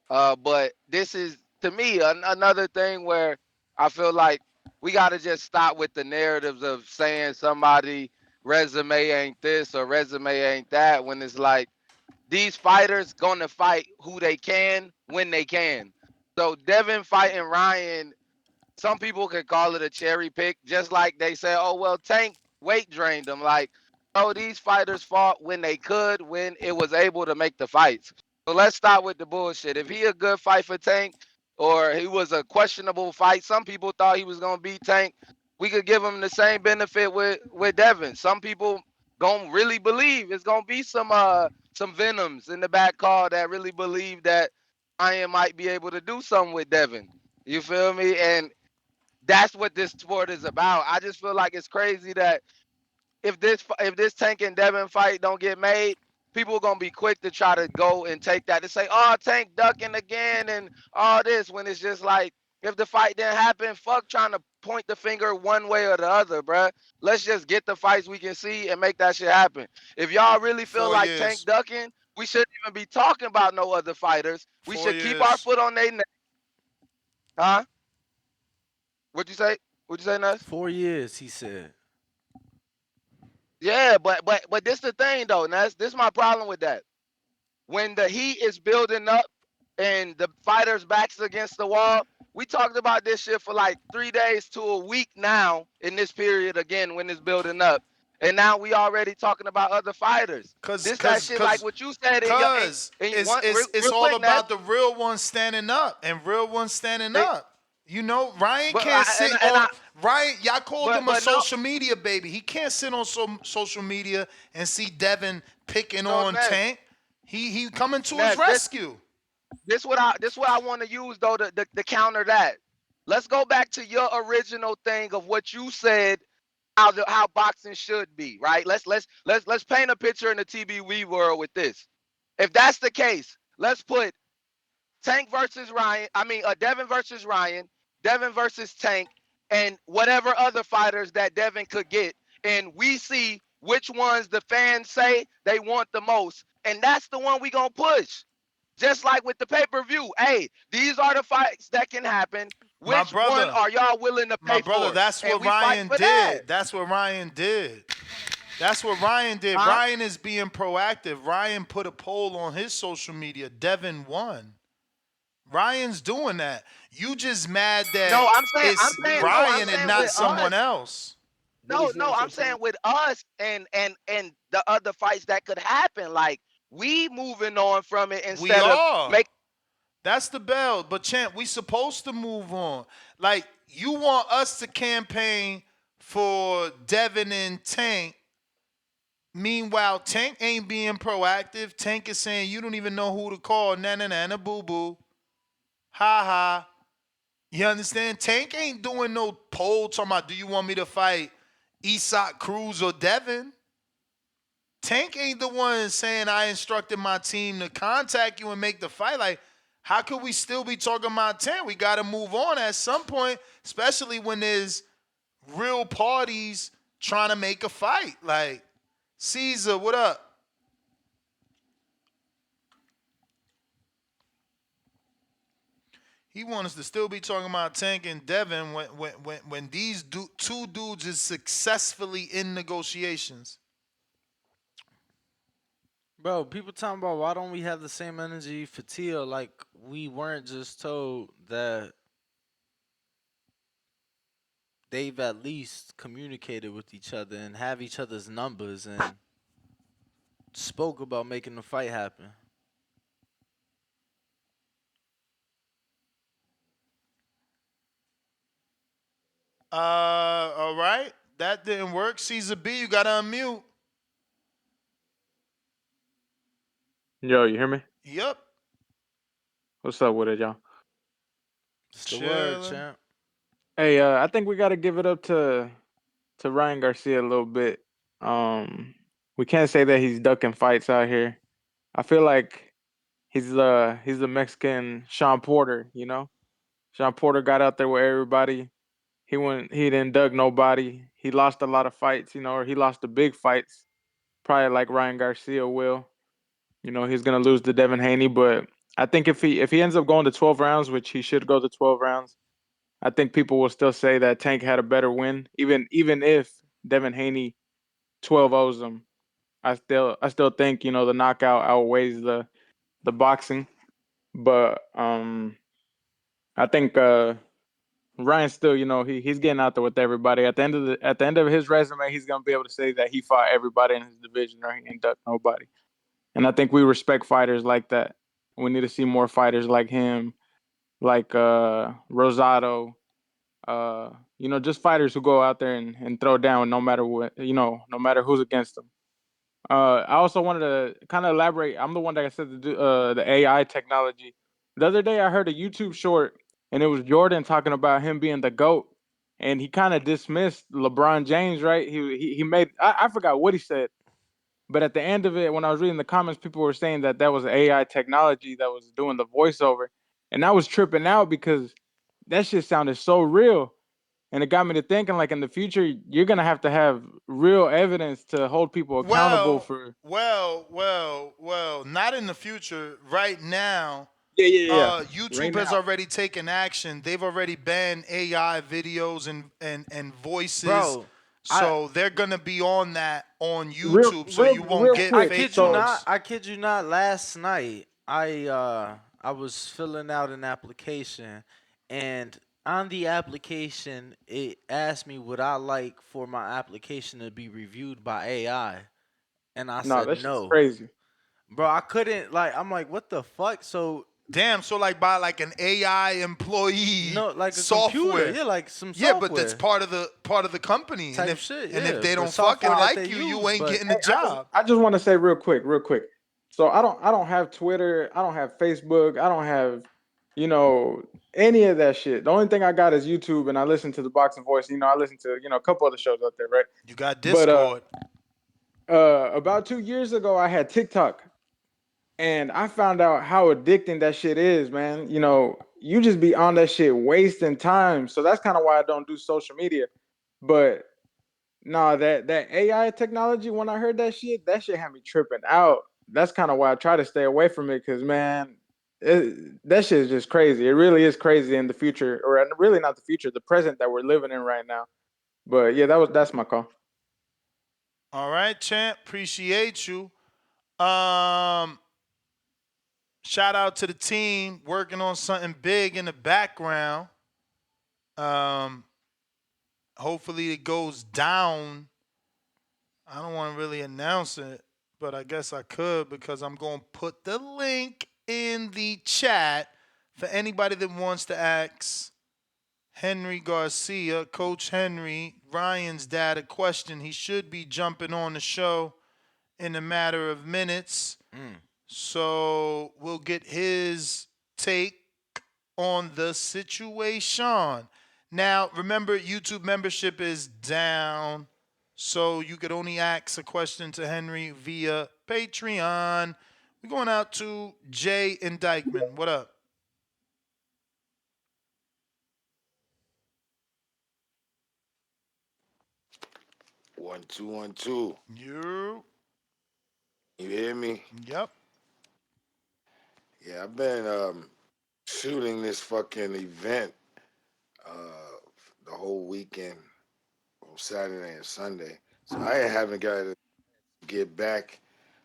But this is, to me, another thing where I feel like we got to just stop with the narratives of saying somebody resume ain't this or resume ain't that, when it's like these fighters gonna fight who they can when they can. So Devin fighting Ryan, some people could call it a cherry pick, just like they say, oh, well, Tank weight drained them. Like, oh, these fighters fought when they could, when it was able to make the fights. So let's start with the bullshit. If he a good fight for Tank, or he was a questionable fight, some people thought he was going to beat Tank, we could give him the same benefit with Devin. Some people gonna really believe it's gonna be some venoms in the back call that really believe that Ryan might be able to do something with Devin. You feel me? And that's what this sport is about. I just feel like it's crazy that if this Tank and Devin fight don't get made, people are gonna be quick to try to go and take that to say, oh, Tank ducking again and all this, when it's just like, if the fight didn't happen, fuck trying to point the finger one way or the other, bruh. Let's just get the fights we can see and make that shit happen. If y'all really feel 4 like Tank years. ducking, we shouldn't even be talking about no other fighters. We 4 should keep our years. foot on their neck. Huh? What'd you say? What'd you say, Nuss? 4 years, he said. Yeah, but this the thing though, Nuss. This is my problem with that. When the heat is building up and the fighters' backs against the wall, we talked about this shit for like 3 days to a week now in this period again when it's building up. And now we already talking about other fighters. Cause, This that cause, shit like cause, what you said in your cause in it's one it's it's real all quick, Nuss. about the real ones standing up and real ones standing They, up. Ryan but can't sit and on I Ryan. Y'all called him a but no, social media baby. He can't sit on social media and see Devin picking so on Ness, Tank. He coming to his Ness, rescue. this what I want to use though to counter that. Let's go back to your original thing of what you said how boxing should be, right? Let's paint a picture in the TBV world with this. If that's the case, let's put Tank versus Ryan. I mean, Devin versus Ryan, Devin versus Tank, and whatever other fighters that Devin could get, and we see which ones the fans say they want the most, and that's the one we gonna push. Just like with the pay-per-view. Hey, these are the fights that can happen. My Which one brother, are y'all willing to my pay brother, for? that's And what we fight Ryan for that. did. That's what Ryan did. That's what Ryan did. Huh? Ryan is being proactive. Ryan put a poll on his social media. Devin won. Ryan's doing that. You just mad that No, I'm it's saying, no, I'm Ryan and saying not with someone us. else. But it's No, not so I'm saying Tank. with us and the other fights that could happen. Like we moving on from it We instead of are. make. That's the bell. But Champ, we supposed to move on. Like, you want us to campaign for Devin and Tank. Meanwhile, Tank ain't being proactive. Tank is saying you don't even know who to call. Na boo boo. Ha ha. You understand? Tank ain't doing no poll talking about do you want me to fight Isak Cruz or Devin? Tank ain't the one saying I instructed my team to contact you and make the fight. Like, how could we still be talking about Tank? We got to move on at some point, especially when there's real parties trying to make a fight. Like, Caesar, what up? He wants us to still be talking about Tank and Devin when these two dudes is successfully in negotiations. Bro, people talking about why don't we have the same energy for Tia? Like we weren't just told that they've at least communicated with each other and have each other's numbers and spoke about making the fight happen. All right. That didn't work. Caesar B, you gotta unmute. Yo, you hear me? Yep. What's up with it, y'all? It's the word, Chilling. champ. Hey, I think we got to give it up to Ryan Garcia a little bit. We can't say that he's ducking fights out here. I feel like he's the Mexican Sean Porter, you know? Sean Porter got out there with everybody. He didn't duck nobody. He lost a lot of fights, you know, or he lost the big fights. Probably like Ryan Garcia will. You know, he's gonna lose to Devin Haney, but I think if he ends up going to 12 rounds, which he should go to 12 rounds, I think people will still say that Tank had a better win, even if Devin Haney 12 owes him. I still think the knockout outweighs the boxing, but I think Ryan still he's getting out there with everybody. At the end of his resume, he's gonna be able to say that he fought everybody in his division or he ain't ducked nobody. And I think we respect fighters like that. We need to see more fighters like him, like Rosado. Just fighters who go out there and throw down no matter what, no matter who's against them. I also wanted to kind of elaborate. I'm the one that said the AI technology. The other day, I heard a YouTube short, and it was Jordan talking about him being the GOAT, and he kind of dismissed LeBron James, right? He made I forgot what he said, but at the end of it, when I was reading the comments, people were saying that was AI technology that was doing the voiceover, and I was tripping out because that shit sounded so real. And it got me to thinking, like in the future, you're gonna have to have real evidence to hold people accountable Well, for. not in the future. Right now, Yeah. Right YouTube has now. already taken action. They've already banned AI videos and voices. Bro, I So they're gonna be on that on Real, YouTube, so real, you won't real get I quick. fake kid you So not. ones. I kid you not. Last night, I was filling out an application, and on the application, it asked me would I like for my application to be reviewed by AI, and I no, said that shit's no, crazy. bro. I couldn't I'm like, what the fuck? So Damn, so like by like an AI employee no, like a computer, software. yeah, like some Yeah, but that's software part of the company. And type if shit, and if yeah, they but don't software fucking that they like you, you use, ain't but getting the Hey, I just job. I just want to say real quick. So I don't have Twitter. I don't have Facebook. I don't have you know any of that shit. The only thing I got is YouTube, and I listen to the Boxing Voice. I listen to a couple other shows out there, right? You got But Discord. about 2 years ago, I had TikTok. And I found out how addicting that shit is, man. You just be on that shit wasting time. So that's kind of why I don't do social media. But nah, that AI technology, when I heard that shit had me tripping out. That's kind of why I try to stay away from it, because man, that shit is just crazy. It really is crazy in the future, or really not the future, the present that we're living in right now. But yeah, that's my call. All right, champ. Appreciate you. Um, Shout out to the team working on something big in the background. Um, Hopefully it goes down. I don't want to really announce it, but I guess I could because I'm going to put the link in the chat for anybody that wants to ask Haney-Garcia, Coach Henry, Ryan's dad, a question. He should be jumping on the show in a matter of minutes. So we'll get his take on the situation. Now, remember, YouTube membership is down, so you could only ask a question to Henry via Patreon. We're going out to Jay and Dykeman. What up? 1 2 1 2. You. You hear me? Yep. Yeah, I've been shooting this fucking event the whole weekend on Saturday and Sunday. So I haven't got to get back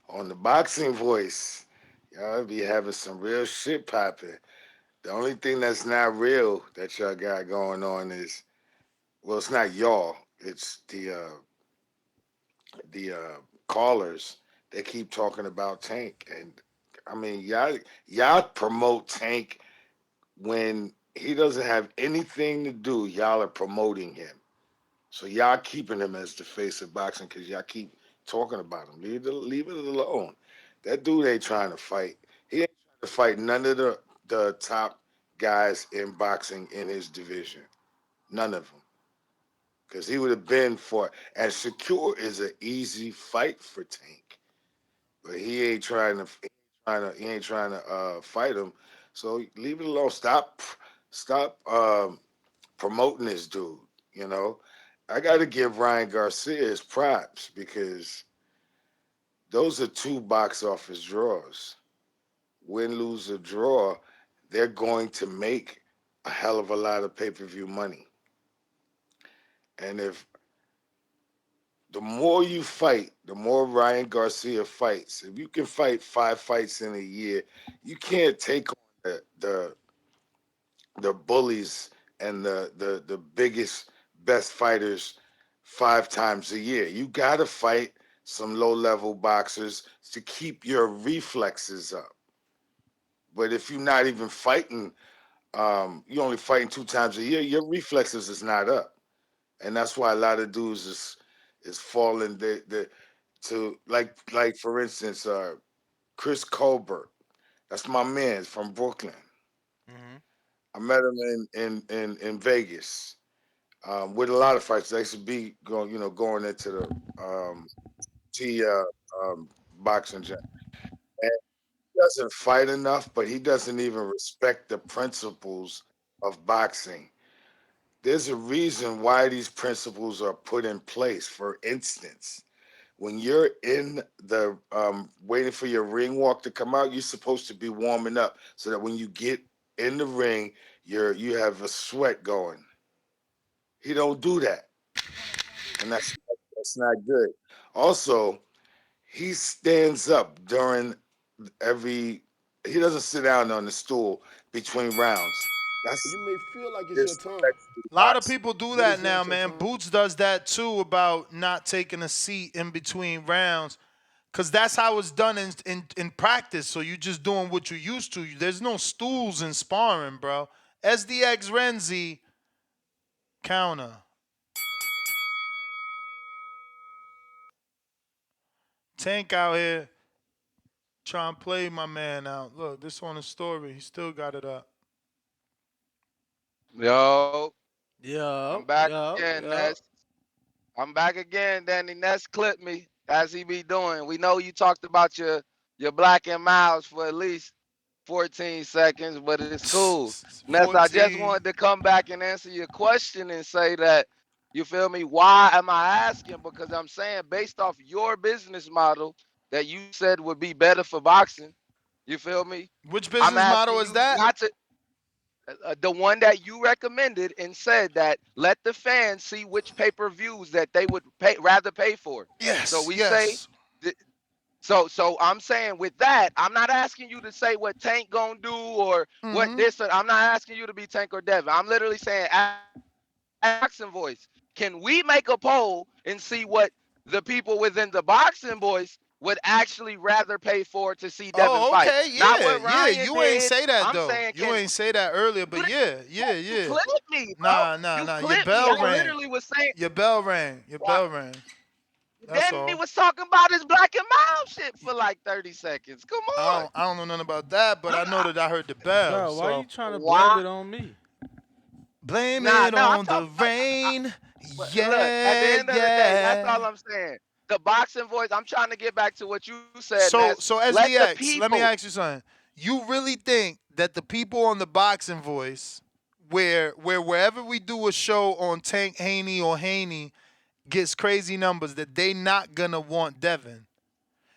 on the boxing voice. Y'all be having some real shit popping. The only thing that's not real that y'all got going on is, well, it's not y'all. It's the callers they keep talking about Tank, and I mean, y'all promote Tank when he doesn't have anything to do. Y'all are promoting him, so y'all keeping him as the face of boxing because y'all keep talking about him. Leave it alone. That dude ain't trying to fight. He ain't trying to fight none of the top guys in boxing in his division. None of them. Because he would have been for, and Shakur is an easy fight for Tank, but he ain't trying to fight him. So leave it alone. Stop promoting this dude. You know, I got to give Ryan Garcia his props because those are two box office draws. Win, lose, or draw, they're going to make a hell of a lot of pay-per-view money. And if the more you fight, the more Ryan Garcia fights. If you can fight 5 fights in a year, you can't take on the bullies and the biggest, best fighters 5 times a year. You got to fight some low-level boxers to keep your reflexes up. But if you're not even fighting, you're only fighting 2 times a year, your reflexes is not up. And that's why a lot of dudes is falling to like for instance, Chris Colbert. That's my man from Brooklyn. Mm-hmm. I met him in Vegas with a lot of fights. I used to be going into the T boxing gym. And he doesn't fight enough, but he doesn't even respect the principles of boxing. There's a reason why these principles are put in place. For instance, when you're in the waiting for your ring walk to come out, you're supposed to be warming up so that when you get in the ring, you have a sweat going. He don't do that, and that's not good. Also, he stands up during every. He doesn't sit down on the stool between rounds. That's You may feel like it's your time, disrespectful to A lot of boxing. people do but that it's now, not your man. time. Boots does that too about not taking a seat in between rounds. Cause that's how it's done in practice. So you just doing what you used to. There's no stools in sparring, bro. SDX Renzi counter. Tank out here trying to play my man out. Look, this on the story. He still got it up. Yo, I'm Yup, back yup, again, yup. Ness. I'm back again, Danny. Ness clipped me as he be doing. We know you talked about your black and miles for at least 14 seconds, but it's cool. Ness, I just 14. wanted to come back and answer your question and say that, you feel me? Why am I asking? Because I'm saying based off your business model that you said would be better for boxing, you feel me? Which I'm business model asking is you that? not to the one that you recommended and said that let the fans see which pay-per-views that they would rather pay for. So Yes, we say yes. so I'm saying with that, I'm not asking you to say what Tank gonna do or what Mm-hmm. this or I'm not asking you to be Tank or Devin. I'm literally saying boxing voice. Can we make a poll and see what the people within the boxing voice would actually rather pay for to see Devin Oh, fight? okay, Not yeah, what yeah. Ryan You ain't did. say that I'm though. saying You ain't say that earlier, but yeah, yeah, you yeah. clipped me, bro. Nah, nah, You nah. Your clipped me. bell I rang. literally was saying, Your bell rang. Your why? bell rang. That's Then he all. was talking about his black and mild shit for like 30 seconds. Come on. I don't know nothing about that, but I'm I know not, that I heard the bell. Bro, why you So trying to blame why? it on me? blame Nah, it no, I'm on the talking like, rain. look, at the Yeah, end of the day, that's yeah. all I'm saying. The boxing voice, I'm trying to get back to what you said, So Ness. so Let the SDX, let me people, ask you something. You really think that the people on the boxing voice, where wherever we do a show on Tank Haney or Haney gets crazy numbers, that they not gonna want Devin?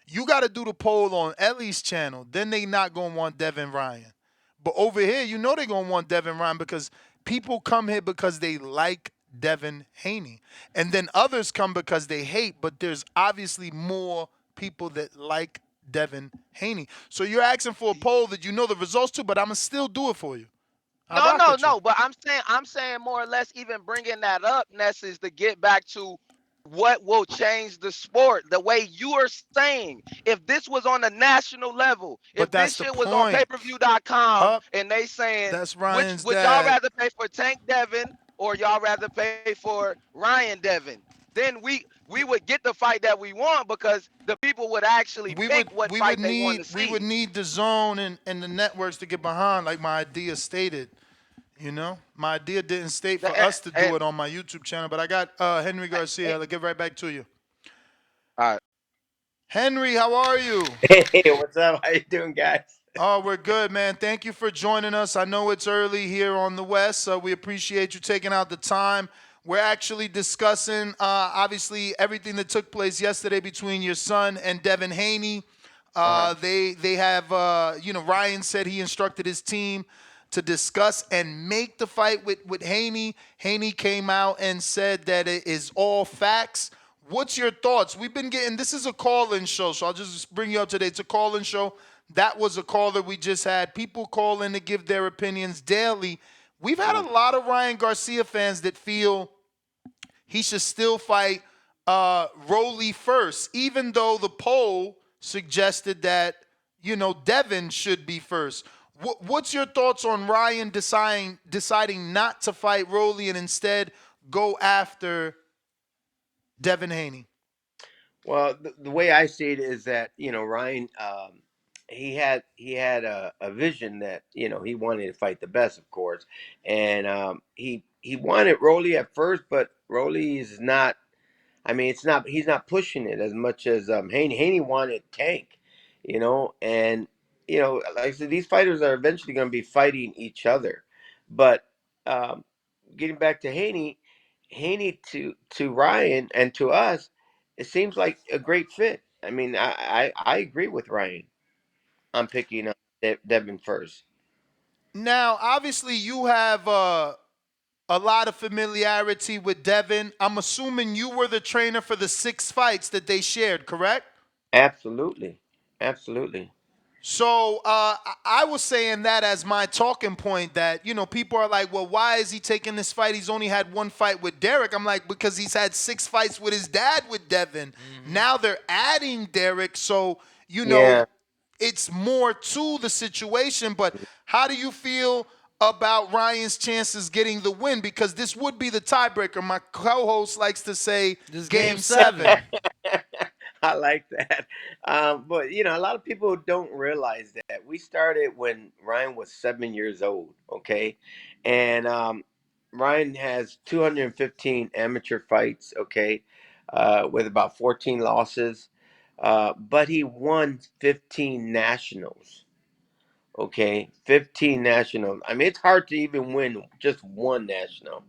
You got to do the poll on Ellie's channel. Then they not gonna want Devin Ryan. But over here, you know they gonna want Devin Ryan because people come here because they like Devin Haney, and then others come because they hate. But there's obviously more people that like Devin Haney. So you're asking for a poll that you know the results to, but I'ma still do it for you. I no, rock no, with you. no. But I'm saying more or less even bringing that up, Ness, is to get back to. what will change the sport the way you are saying. If this was on a national level, But if this that's the shit was on point. pay-per-view.com Up, and they saying that's which Ryan's would y'all dad. rather pay for Tank Devin or y'all rather pay for Ryan Devin, then we would get the fight that we want because the people would actually We pick would what we fight would they want need to we would see. need the zone and the networks to get behind, like my idea stated. You know, my idea didn't state for us to do And it on my YouTube channel, but I got Henry Garcia. I'll get right back to you. all right. Henry, how are you? Hey, what's up? How you doing, guys? Oh, we're good, man. Thank you for joining us. I know it's early here on the West, so we appreciate you taking out the time. We're actually discussing, obviously, everything that took place yesterday between your son and Devin Haney. They have, Ryan said he instructed his team to discuss and make the fight with Haney. Haney came out and said that it is all facts. What's your thoughts? We've been getting, this is a call-in show, so I'll just bring you up today. It's a call-in show. That was a call that we just had. People call in to give their opinions daily. We've had a lot of Ryan Garcia fans that feel he should still fight Rolly first, even though the poll suggested that, Devin should be first. What's your thoughts on Ryan deciding not to fight Rolly and instead go after Devin Haney? Well, the way I see it is that Ryan, he had a vision that he wanted to fight the best, of course, and he wanted Rolly at first, but Rolly is not. I mean, it's not. He's not pushing it as much as Haney. Haney wanted Tank, and like I said, these fighters are eventually going to be fighting each other. But um, getting back to Haney, Haney to Ryan and to us, it seems like a great fit. I mean, I agree with Ryan. I'm picking up Devin first. Now, obviously, you have a lot of familiarity with Devin. I'm assuming you were the trainer for the 6 fights that they shared, correct? Absolutely, absolutely. So I was saying that as my talking point that, people are like, well, why is he taking this fight? He's only had 1 fight with Derek. I'm like, because he's had 6 fights with his dad with Devin. Now they're adding Derek. So, Yeah. it's more to the situation. But how do you feel about Ryan's chances getting the win? Because this would be the tiebreaker. My co-host likes to say This game game 7. 7. I like that. But a lot of people don't realize that we started when Ryan was 7 years old. Okay, and Ryan has 215 amateur fights. Okay, with about 14 losses, but he won 15 nationals. Okay, 15 nationals. I mean, it's hard to even win just one national.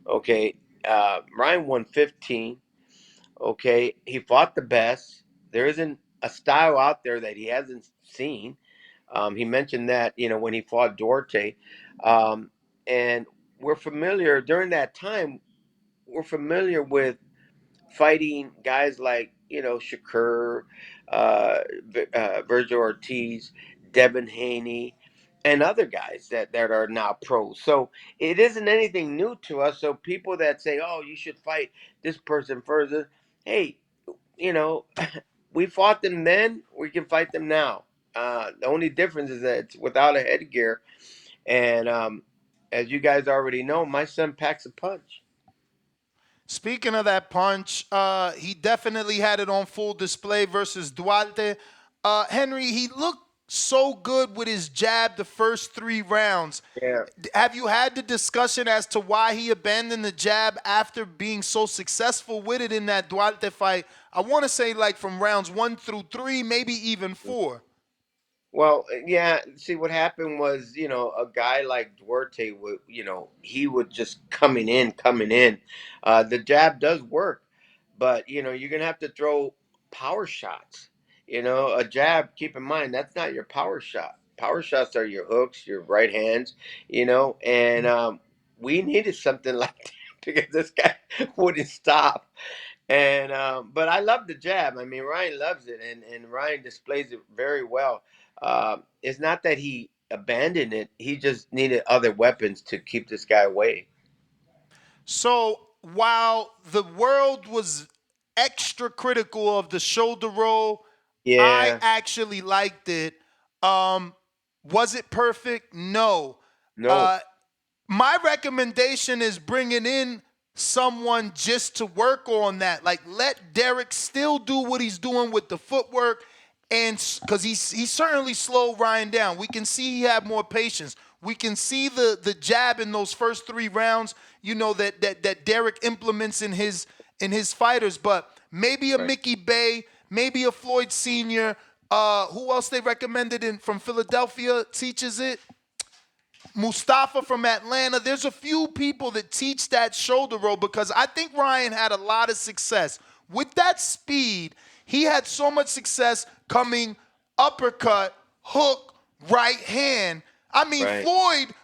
Okay, Ryan won 15. Okay, he fought the best. There isn't a style out there that he hasn't seen. He mentioned that when he fought Duarte, um, and we're familiar during that time. We're familiar with fighting guys like Shakur, Virgil Ortiz, Devin Haney, and other guys that are now pros. So it isn't anything new to us. So people that say, "Oh, you should fight this person further," hey, you know, we fought them then. We can fight them now. The only difference is that it's without a headgear. And as you guys already know, my son packs a punch. Speaking of that punch, he definitely had it on full display versus Duarte. Henry, he looked so good with his jab the first 3 rounds. Yeah. Have you had the discussion as to why he abandoned the jab after being so successful with it in that Duarte fight? I want to say like from rounds 1 through 3, maybe even 4. Well, yeah. See, what happened was, a guy like Duarte would, he would just coming in. The jab does work, but you're gonna have to throw power shots. A jab. Keep in mind that's not your power shot. Power shots are your hooks, your right hands. And we needed something like that because this guy wouldn't stop. And but I love the jab. I mean, Ryan loves it, and Ryan displays it very well. It's not that he abandoned it; he just needed other weapons to keep this guy away. So while the world was extra critical of the shoulder roll. I Yeah. actually liked it. Um, was it perfect? No. No. Uh, my recommendation is bringing in someone just to work on that. Like, let Derek still do what he's doing with the footwork, and because he certainly slowed Ryan down. We can see he had more patience. We can see the jab in those first 3 rounds. That Derek implements in his fighters, but maybe a Right. Mickey Bay, maybe a Floyd Senior. Who else they recommended in from Philadelphia teaches it? Mustafa from Atlanta. There's a few people that teach that shoulder roll because I think Ryan had a lot of success. With that speed, he had so much success coming uppercut, hook, right hand. I mean, Right.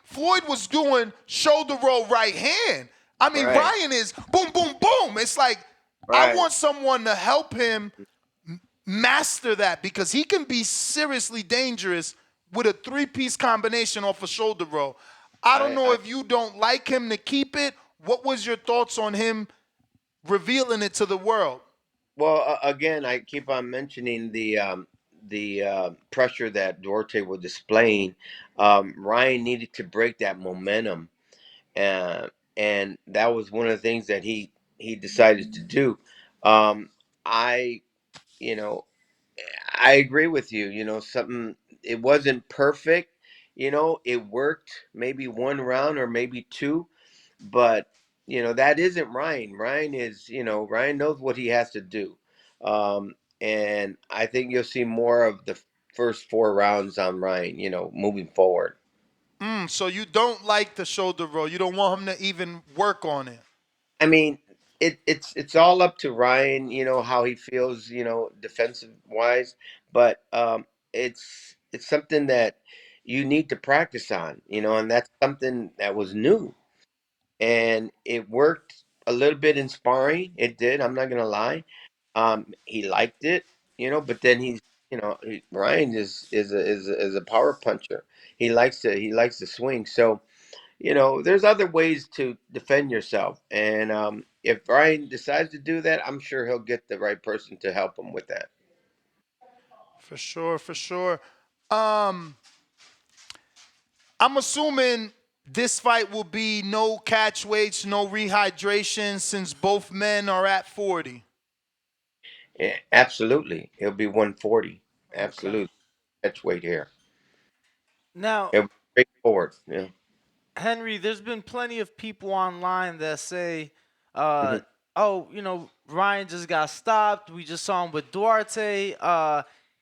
Floyd was doing shoulder roll right hand. I mean, Right. Ryan is boom, boom, boom. It's like I Right. want someone to help him master that because he can be seriously dangerous with a three-piece combination off a shoulder roll. I don't know I if you don't like him to keep it. What was your thoughts on him revealing it to the world? Well, again, I keep on mentioning the pressure that Duarte was displaying. Ryan needed to break that momentum, uh, and that was one of the things that he decided to do. Um, I, you know, I agree with you. Something, it wasn't perfect. It worked maybe one round or maybe two, but that isn't Ryan. Ryan knows what he has to do, and I think you'll see more of the first 4 rounds on Ryan. Moving forward. So you don't like the shoulder roll. You don't want him to even work on it. I mean, it's all up to Ryan. How he feels. Defensive wise, but it's something that you need to practice on. And that's something that was new, and it worked a little bit in sparring. It did. I'm not gonna lie. He liked it. But then Ryan is a power puncher. He likes to swing. So there's other ways to defend yourself. And if Ryan decides to do that, I'm sure he'll get the right person to help him with that. For sure, for sure. Um, I'm assuming this fight will be no catch weights, no rehydration, since both men are at 40. Yeah, absolutely. He'll be 140. Okay. Absolutely. Catch weight here. Now, It'll be straightforward. Yeah. Henry, there's been plenty of people online that say, hmm oh, Ryan just got stopped. We just saw him with Duarte.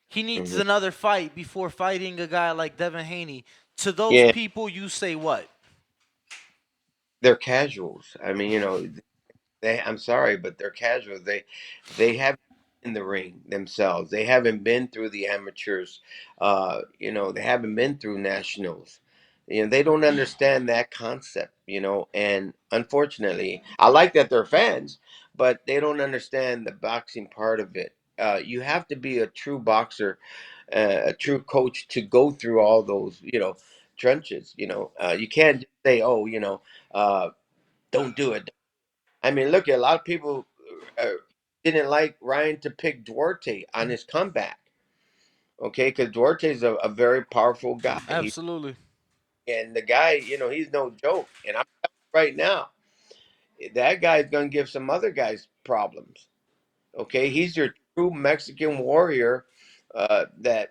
He needs hmm another fight before fighting a guy like Devin Haney. To those Yeah. people, you say what? They're casuals. I mean, I'm sorry, but they're casual. They haven't been in the ring themselves. They haven't been through the amateurs. They haven't been through nationals. They don't understand that concept. And unfortunately, I like that they're fans, but they don't understand the boxing part of it. You have to be a true boxer, a true coach to go through all those, trenches. You can't just say, "Oh, uh, don't do it." I mean, look, a lot of people uh, didn't like Ryan to pick Duarte on his comeback. Okay, because Duarte's a very powerful guy. Absolutely. And the guy, he's no joke. And I'm telling you right now, that guy's going to give some other guys problems. Okay, he's your true Mexican warrior. That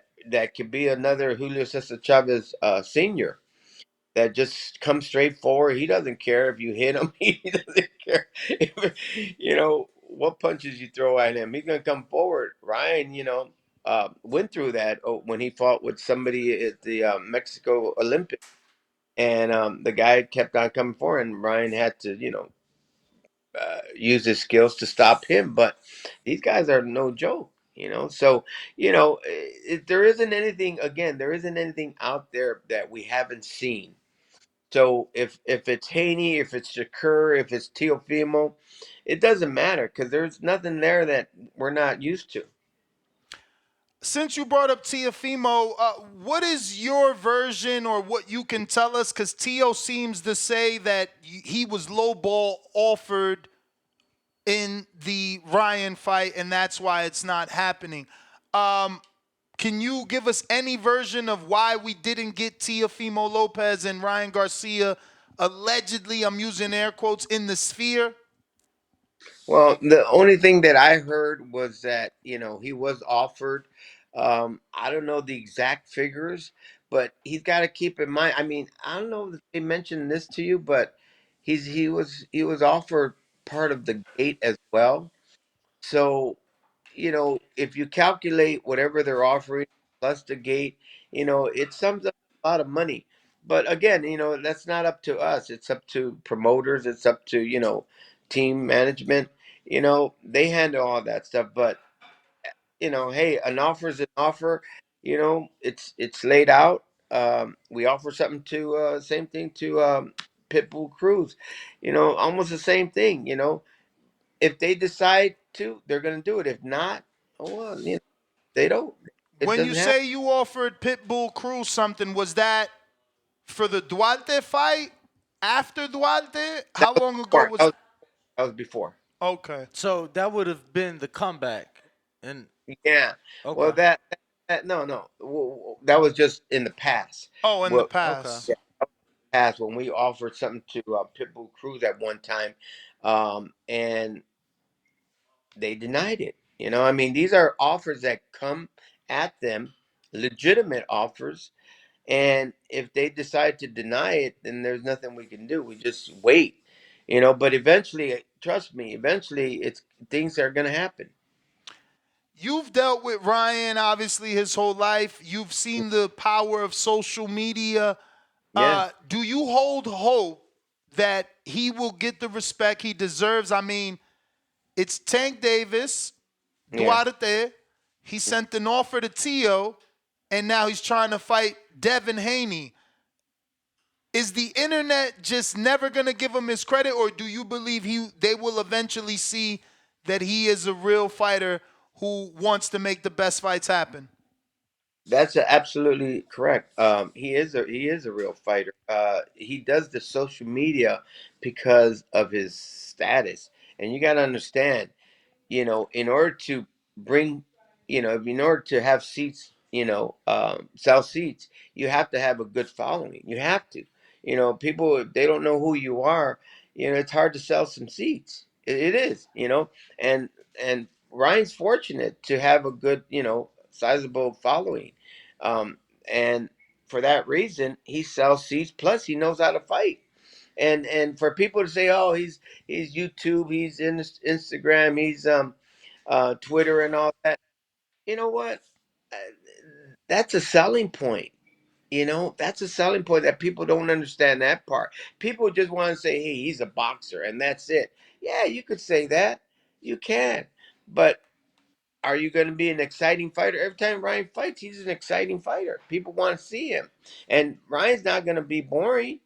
could be another Julio Cesar Chavez Senior. That just comes straight forward. He doesn't care if you hit him. He doesn't care what punches you throw at him. He's gonna come forward. Ryan, went through that when he fought with somebody at the Mexico Olympic, and the guy kept on coming forward, and Ryan had to use his skills to stop him. But these guys are no joke. So there isn't anything. Again, there isn't anything out there that we haven't seen. So if it's Haney, if it's Shakur, if it's Teofimo, it doesn't matter because there's nothing there that we're not used to. Since you brought up Tiafimo, what is your version or what you can tell us? Because Tio seems to say that he was lowball offered in the Ryan fight, and that's why it's not happening. Um, can you give us any version of why we didn't get Teofimo Lopez and Ryan Garcia allegedly, I'm using air quotes, in the sphere? Well, the only thing that I heard was that he was offered. I don't know the exact figures, but he's got to keep in mind. I mean, I don't know if they mentioned this to you, but he was offered part of the gate as well. So, if you calculate whatever they're offering plus the gate, it sums up a lot of money. But again, that's not up to us. It's up to promoters. It's up to, team management. They handle all that stuff. But, hey, an offer is an offer. It's laid out. We offer something to, same thing to Pitbull Cruz. Almost the same thing. If they decide to, they're going to do it. If not, oh well, they don't. It When you doesn't happen. say you offered Pitbull Cruz something, was that for the Duarte fight? After Duarte? That How was long ago before. was? That was before. Okay. So that would have been the comeback. And Yeah. Well, okay. that no, that was just in the past. Oh, in the Well, Okay. past. yeah, past when we offered something to Pitbull Cruz at one time, and they denied it. I mean, these are offers that come at them, legitimate offers. And if they decide to deny it, then there's nothing we can do. We just wait, But eventually, trust me, eventually, it's things are going to happen. You've dealt with Ryan obviously his whole life. You've seen the power of social media. Yeah, Do you hold hope that he will get the respect he deserves? I mean, it's Tank Davis, yeah. Duarte. He sent an offer to Tio, and now he's trying to fight Devin Haney. Is the internet just never gonna give him his credit, or do you believe they will eventually see that he is a real fighter who wants to make the best fights happen? That's absolutely correct. He is a real fighter. He does the social media because of his status, and you got to understand. In order to bring, in order to have seats, sell seats, you have to have a good following. You have to, people, if they don't know who you are, it's hard to sell some seats. It is, and Ryan's fortunate to have a good, sizable following. Um, and for that reason, he sells seats. Plus, he knows how to fight. And for people to say, "Oh, he's YouTube, he's in Instagram, he's Twitter and all that," you know what? Uh, That's a selling point. That's a selling point that people don't understand that part. People just want to say, "Hey, he's a boxer," and that's it. Yeah, you could say that. You can, but are you going to be an exciting fighter? Every time Ryan fights, he's an exciting fighter. People want to see him, and Ryan's not going to be boring.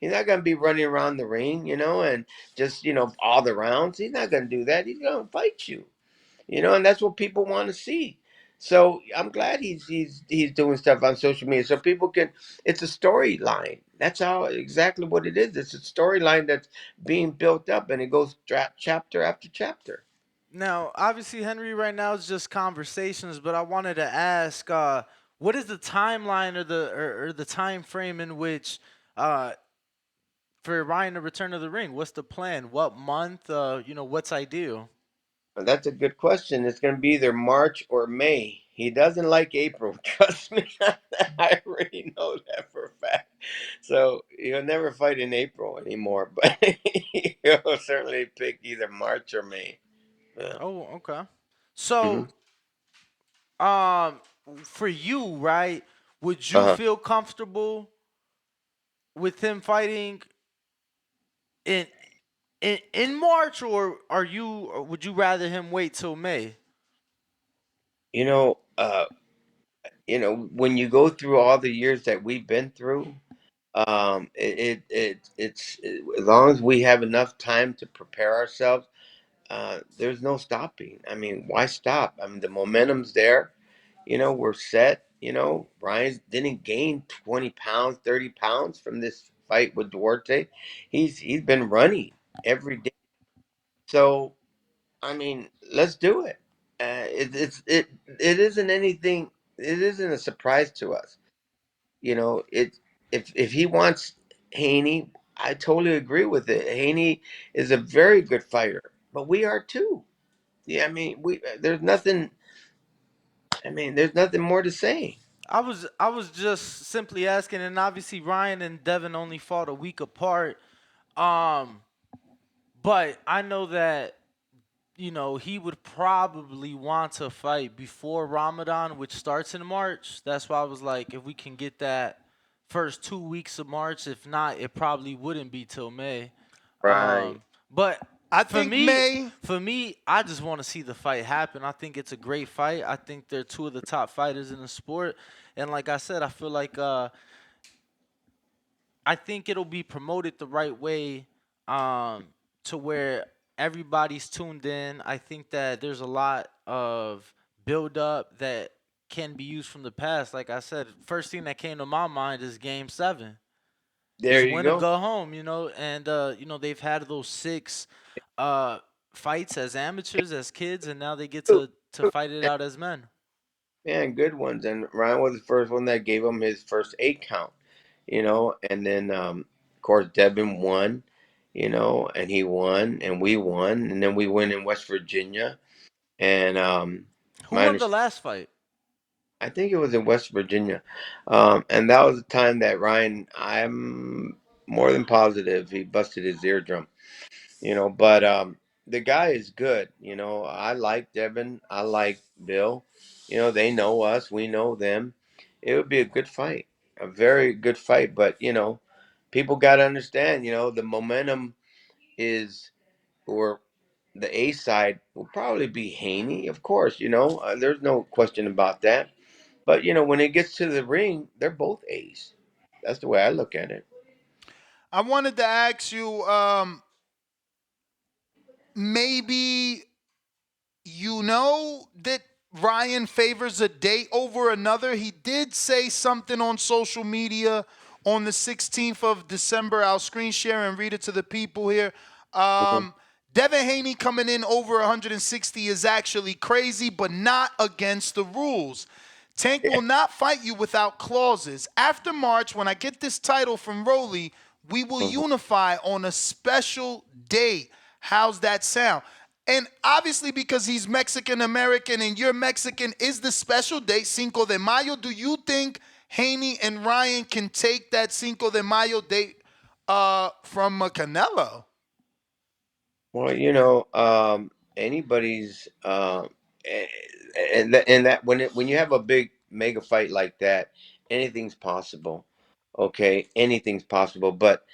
He's not going to be running around the ring, and just, all the rounds. He's not going to do that. He's going to fight you, and that's what people want to see. So I'm glad he's doing stuff on social media so people can. It's a storyline. That's how exactly what it is. It's a storyline that's being built up, and it goes chapter after chapter. Now, obviously, Henry, right now is just conversations, but I wanted to ask, what is the timeline or the time frame in which uh, for Ryan to return to the ring? What's the plan? What month? What's ideal? And that's a good question. It's going to be either March or May. He doesn't like April. Trust me. I already know that for a fact. So he'll never fight in April anymore, but he'll certainly pick either March or May. Yeah. Oh, okay. Hmm. So, um, for you, right? Would you Uh-huh. feel comfortable with him fighting in in March, or would you rather him wait till May? You know, uh, when you go through all the years that we've been through, as long as we have enough time to prepare ourselves, there's no stopping. I mean, why stop? I mean, the momentum's there. We're set. Ryan didn't gain 20 pounds, 30 pounds from this fight with Duarte. He's been running every day. So I mean, let's do it. It isn't anything. It isn't a surprise to us. It if he wants Haney, I totally agree with it. Haney is a very good fighter, but we are too. Yeah, I mean, we there's nothing. I mean, there's nothing more to say. I was just simply asking, and obviously Ryan and Devin only fought a week apart. Um, but I know that he would probably want to fight before Ramadan, which starts in March. That's why I was like, if we can get that first 2 weeks of March, if not, it probably wouldn't be till May. Right. But I for think me, May. for me, I just want to see the fight happen. I think it's a great fight. I think they're two of the top fighters in the sport, and like I said, I feel like I think it'll be promoted the right way, um, to where everybody's tuned in. I think that there's a lot of build up that can be used from the past. Like I said, first thing that came to my mind is Game 7. There It's you win or go. go home, and they've had those six uh, fights as amateurs, as kids, and now they get to fight it out as men. Man, good ones. And Ryan was the first one that gave him his first 8 count. And then of course Devin won, and he won, and we won, and then we win in West Virginia. And Who my won the understanding, last fight? I think it was in West Virginia, and that was the time that Ryan, I'm more than positive he busted his eardrum. But the guy is good. I like Devin, I like Bill. They know us, we know them. It would be a good fight, a very good fight. But people got to understand. The momentum is, or the A side will probably be Haney, of course. There's no question about that. But when it gets to the ring, they're both A's. That's the way I look at it. I wanted to ask you, maybe that Ryan favors a date over another. He did say something on social media on the 16th of December. I'll screen share and read it to the people here. Mhm. Um, Devin Haney coming in over 160 is actually crazy, but not against the rules. Tank Yeah. will not fight you without clauses. After March, when I get this title from Rolly, we will Mhm. unify on a special date. How's that sound? And obviously, because he's Mexican American and you're Mexican, is the special date Cinco de Mayo? Do you think Haney and Ryan can take that Cinco de Mayo date from Canelo? Well, anybody's, a- and that when you have a big mega fight like that, anything's possible. Okay, anything's possible. But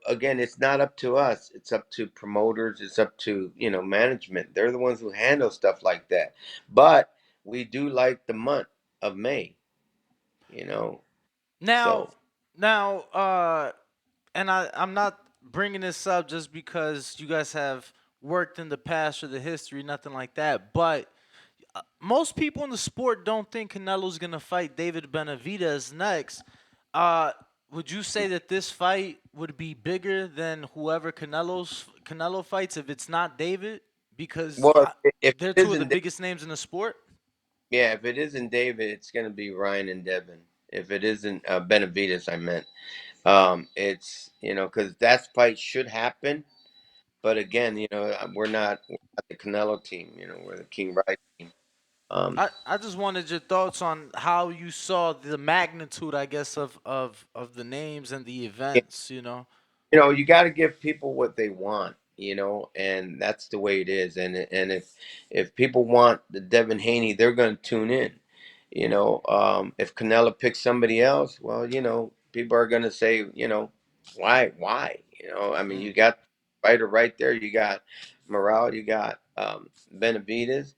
again, it's not up to us. It's up to promoters. It's up to management. They're the ones who handle stuff like that. But we do like the month of May. You know, Now, so now, and I'm not bringing this up just because you guys have worked in the past or the history, nothing like that. But most people in the sport don't think Canelo's gonna fight David Benavidez next. Uh, would you say that this fight would be bigger than whoever Canelo fights if it's not David? Because well, if they're it two of the isn't, biggest names in the sport. yeah, if it isn't David, it's gonna be Ryan and Devin. If it isn't Benavides, I meant. It's because that fight should happen, but again, we're not the Canelo team. We're the King Ride team. Um, I just wanted your thoughts on how you saw the magnitude, I guess, of the names and the events. you got to give people what they want, and that's the way it is. And if people want the Devin Haney, they're going to tune in. If Canelo picks somebody else, well, people are going to say, why? I mean, Mm. you got fighter right there. You got Morale. You got Benavides.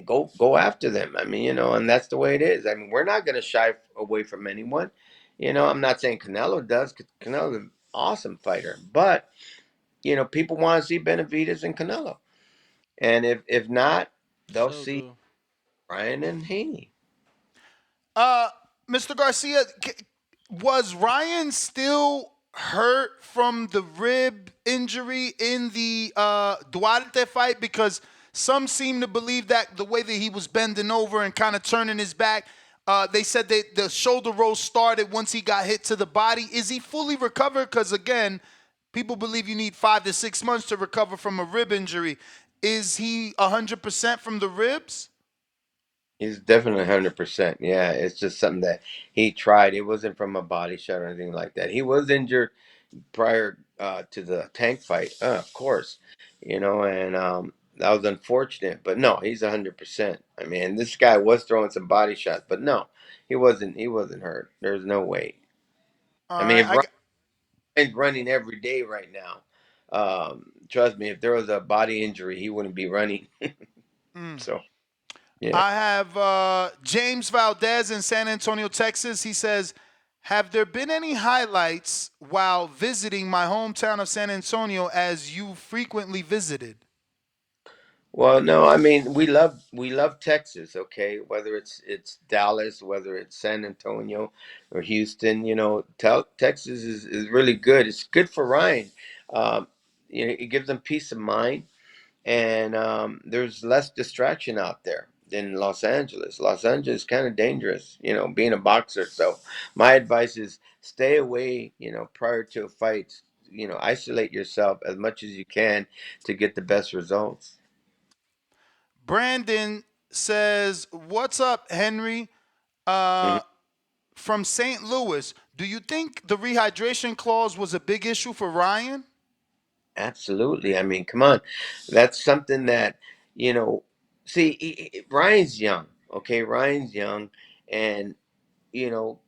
Go after them. I mean, and that's the way it is. I mean, we're not going to shy away from anyone. I'm not saying Canelo does. 'Cause Canelo's an awesome fighter, but people want to see Benavides and Canelo, and if not, they'll So see do. Ryan and Haney. Uh, Mr. Garcia, was Ryan still hurt from the rib injury in the Duarte fight? Because some seem to believe that the way that he was bending over and kind of turning his back, they said that the shoulder roll started once he got hit to the body. Is he fully recovered? Because again, people believe you need 5 to 6 months to recover from a rib injury. Is he 100% from the ribs? He's definitely 100%. Yeah, it's just something that he tried. It wasn't from a body shot or anything like that. He was injured prior to the Tank fight, of course, and that was unfortunate. But no, he's 100%. I mean, this guy was throwing some body shots, but no, he wasn't. He wasn't hurt. There's no way. All I mean, right, if Ryan's running every day right now, trust me, if there was a body injury, he wouldn't be running. So yeah. I have James Valdez in San Antonio, Texas. He says, have there been any highlights while visiting my hometown of San Antonio as you frequently visited? Well, no, I mean we love Texas, okay? Whether it's Dallas, whether it's San Antonio or Houston, Texas is really good. It's good for Ryan. Um, it gives him peace of mind, and there's less distraction out there than Los Angeles. Los Angeles is kind of dangerous, being a boxer. So my advice is stay away, prior to a fight. Isolate yourself as much as you can to get the best results. Brandon says, what's up, Henry? Uh, from St. Louis. Do you think the rehydration clause was a big issue for Ryan? Absolutely. I mean, come on. That's something that, you know, see, Ryan's young, okay? Ryan's young. And, you know,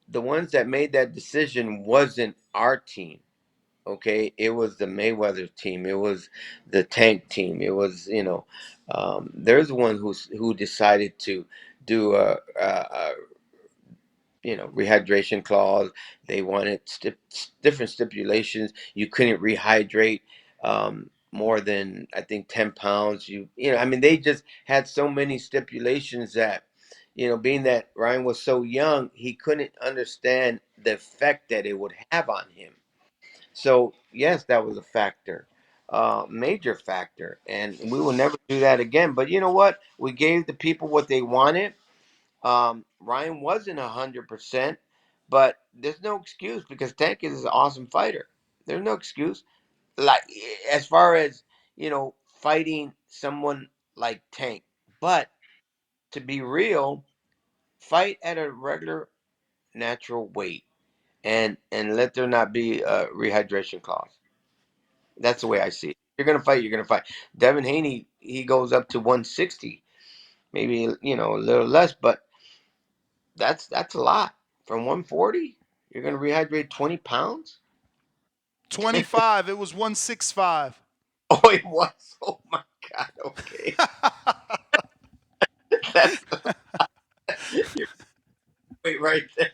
the ones that made that decision wasn't our team, okay? It was the Mayweather team. It was the Tank team. It was, there's one who decided to do a rehydration clause. They wanted different stipulations. You couldn't rehydrate more than I think 10 pounds. I mean, they just had so many stipulations that, being that Ryan was so young, he couldn't understand the effect that it would have on him. So yes, that was a factor. Major factor, and we will never do that again. But you know what? We gave the people what they wanted. Ryan wasn't 100%, but there's no excuse because Tank is an awesome fighter. There's no excuse. Like as far as fighting someone like Tank, but to be real, fight at a regular natural weight, and let there not be a rehydration clause. That's the way I see it. You're gonna fight. You're gonna fight. Devin Haney, he goes up to 160, maybe a little less, but that's a lot. From 140, you're gonna rehydrate 20 pounds. 25. It was 165. Oh, it was. Oh my God. Okay, that's you're right, right there.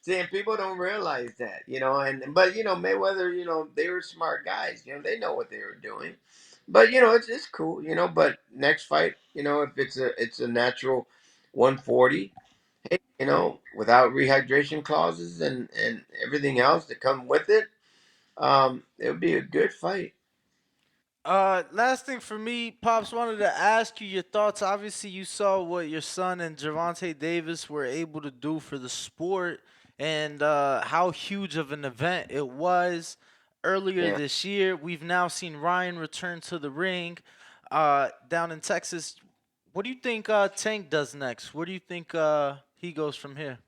See, and people don't realize that, and but Mayweather, they were smart guys. They know what they were doing. But it's cool, But next fight, if it's a natural 140, hey, without rehydration clauses and everything else that come with it, it would be a good fight. Last thing for me, Pops, wanted to ask you your thoughts. Obviously, you saw what your son and Javante Davis were able to do for the sport and how huge of an event it was earlier Yeah. this year. We've now seen Ryan return to the ring down in Texas. What do you think Tank does next? Where do you think he goes from here?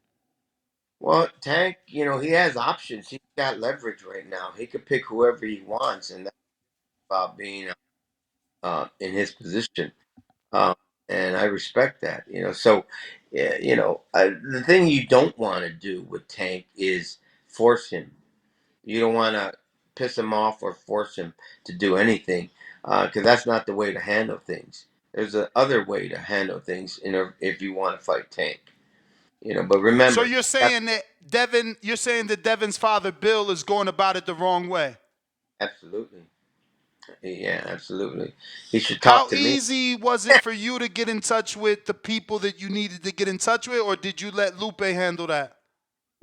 Well, Tank, he has options. He's got leverage right now. He could pick whoever he wants, and that's about being in his position. Um, and I respect that. So, yeah, the thing you don't want to do with Tank is force him. You don't want to piss him off or force him to do anything, because that's not the way to handle things. There's a other way to handle things, if you want to fight Tank. But So remember, you're saying that Devin's father Bill is going about it the wrong way. absolutely, yeah, absolutely. He should talk How to me. easy was it for you to get in touch with the people that you needed to get in touch with, or did you let Lupe handle that?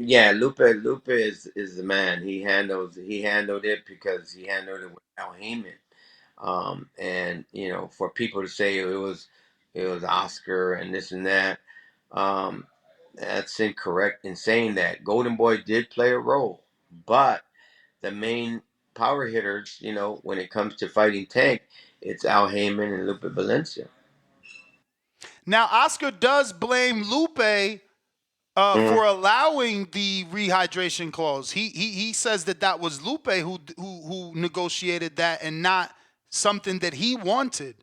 Yeah, Lupe is the man. He handled it because he handled it with Al Heyman. And for people to say it was Oscar and this and that, um, that's incorrect in saying that. Golden Boy did play a role, but the main power hitters, when it comes to fighting Tank, it's Al Heyman and Lupe Valencia. Now, Oscar does blame Lupe Mhm. for allowing the rehydration clause. He says that was Lupe who negotiated that and not something that he wanted.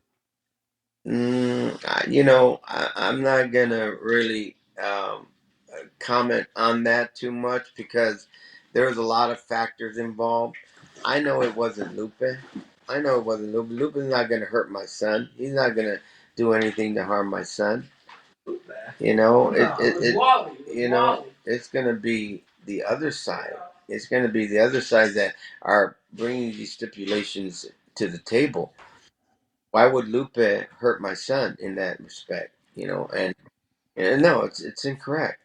I'm not gonna really comment on that too much because there's a lot of factors involved. I know it wasn't Lupe. I know it wasn't Lupe. Lupe's not gonna hurt my son. He's not gonna do anything to harm my son. It's gonna be the other side. It's gonna be the other side that are bringing these stipulations to the table. Why would Lupe hurt my son in that respect? And no, it's incorrect.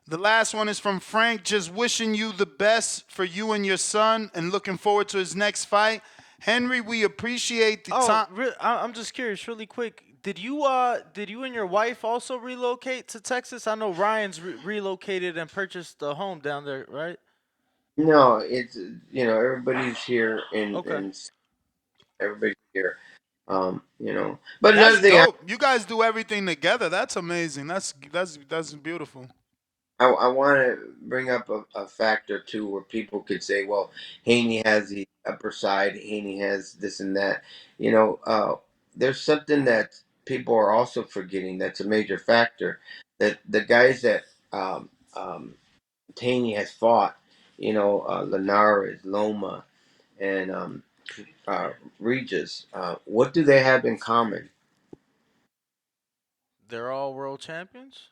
The last one is from Frank, just wishing you the best for you and your son and looking forward to his next fight. Henry, we appreciate the Oh, time. I'm just curious, really quick. Did you and your wife also relocate to Texas? I know Ryan's relocated and purchased a home down there, right? No, it's everybody's here in Okay. everybody's here. But That's another thing dope. You guys do everything together. That's amazing. That's beautiful. I want to bring up a factor too, where people could say, well, Haney has the upper side, Haney has this and that. There's something that people are also forgetting that's a major factor. That the guys that Haney has fought, Linares, Loma, and uh, Regis, what do they have in common? They're all world champions?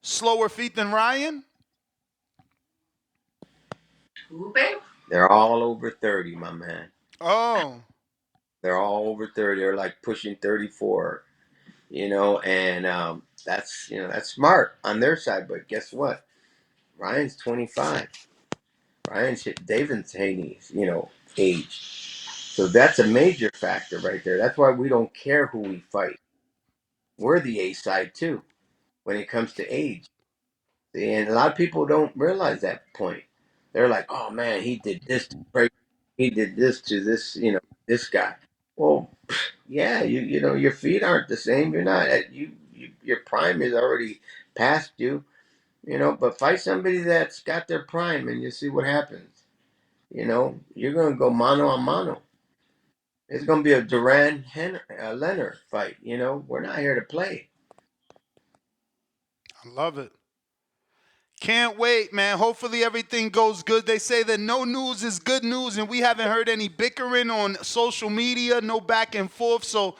Slower feet than Ryan? They're all over 30, my man. Oh. They're all over 30. They're like pushing 34, and that's smart on their side. But guess what? Ryan's 25. Ryan's David Haney's, age. So that's a major factor right there. That's why we don't care who we fight. We're the A side too when it comes to age. And a lot of people don't realize that point. They're like, "Oh man, he did this to Frank. He did this to this guy." Well, yeah, your feet aren't the same. You're not at your prime is already past you. But fight somebody that's got their prime, and you see what happens. You're gonna go mano a mano. It's gonna be a Leonard fight. We're not here to play. I love it. Can't wait, man. Hopefully everything goes good. They say that no news is good news, and we haven't heard any bickering on social media, no back and forth. So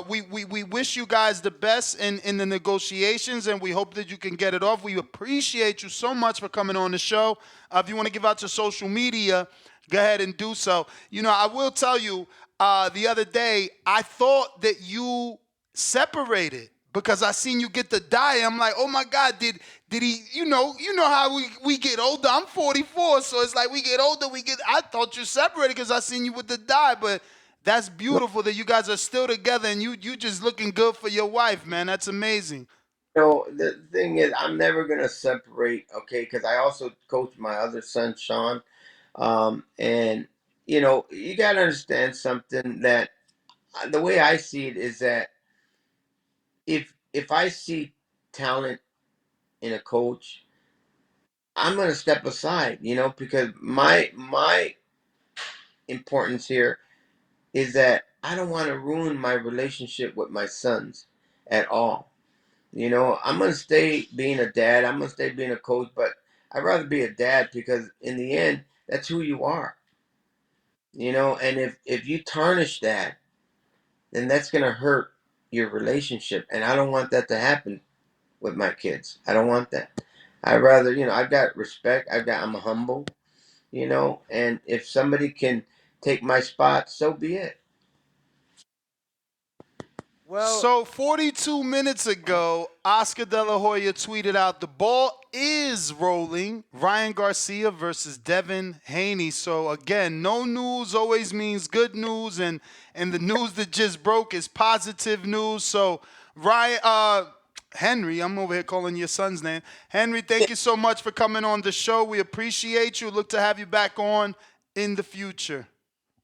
we wish you guys the best in the negotiations, and we hope that you can get it off. We appreciate you so much for coming on the show. If you want to give out your social media, go ahead and do so. I will tell you, the other day, I thought that you separated because I seen you get the dye. I'm like, oh my God, did he? You know how we get older. I'm 44, so it's like we get older. I thought you separated because I seen you with the dye, but that's beautiful that you guys are still together and you just looking good for your wife, man. That's amazing. The thing is, I'm never gonna separate, okay? Because I also coach my other son, Sean, and you gotta understand something that the way I see it is that if I see talent in a coach, I'm gonna step aside, because my importance here is that I don't want to ruin my relationship with my sons at all. I'm gonna stay being a dad. I'm gonna stay being a coach, but I'd rather be a dad because in the end, that's who you are. And if you tarnish that, then that's gonna hurt your relationship, and I don't want that to happen with my kids. I don't want that. I'd rather, I've got respect. I'm humble, and if somebody can take my spot, so be it. Well, So 42 minutes ago, Oscar De La Hoya tweeted out the ball is rolling. Ryan Garcia versus Devin Haney. So again, no news always means good news, and the news that just broke is positive news. So Ryan, Henry, I'm over here calling your son's name. Henry, thank you so much for coming on the show. We appreciate you. Look to have you back on in the future.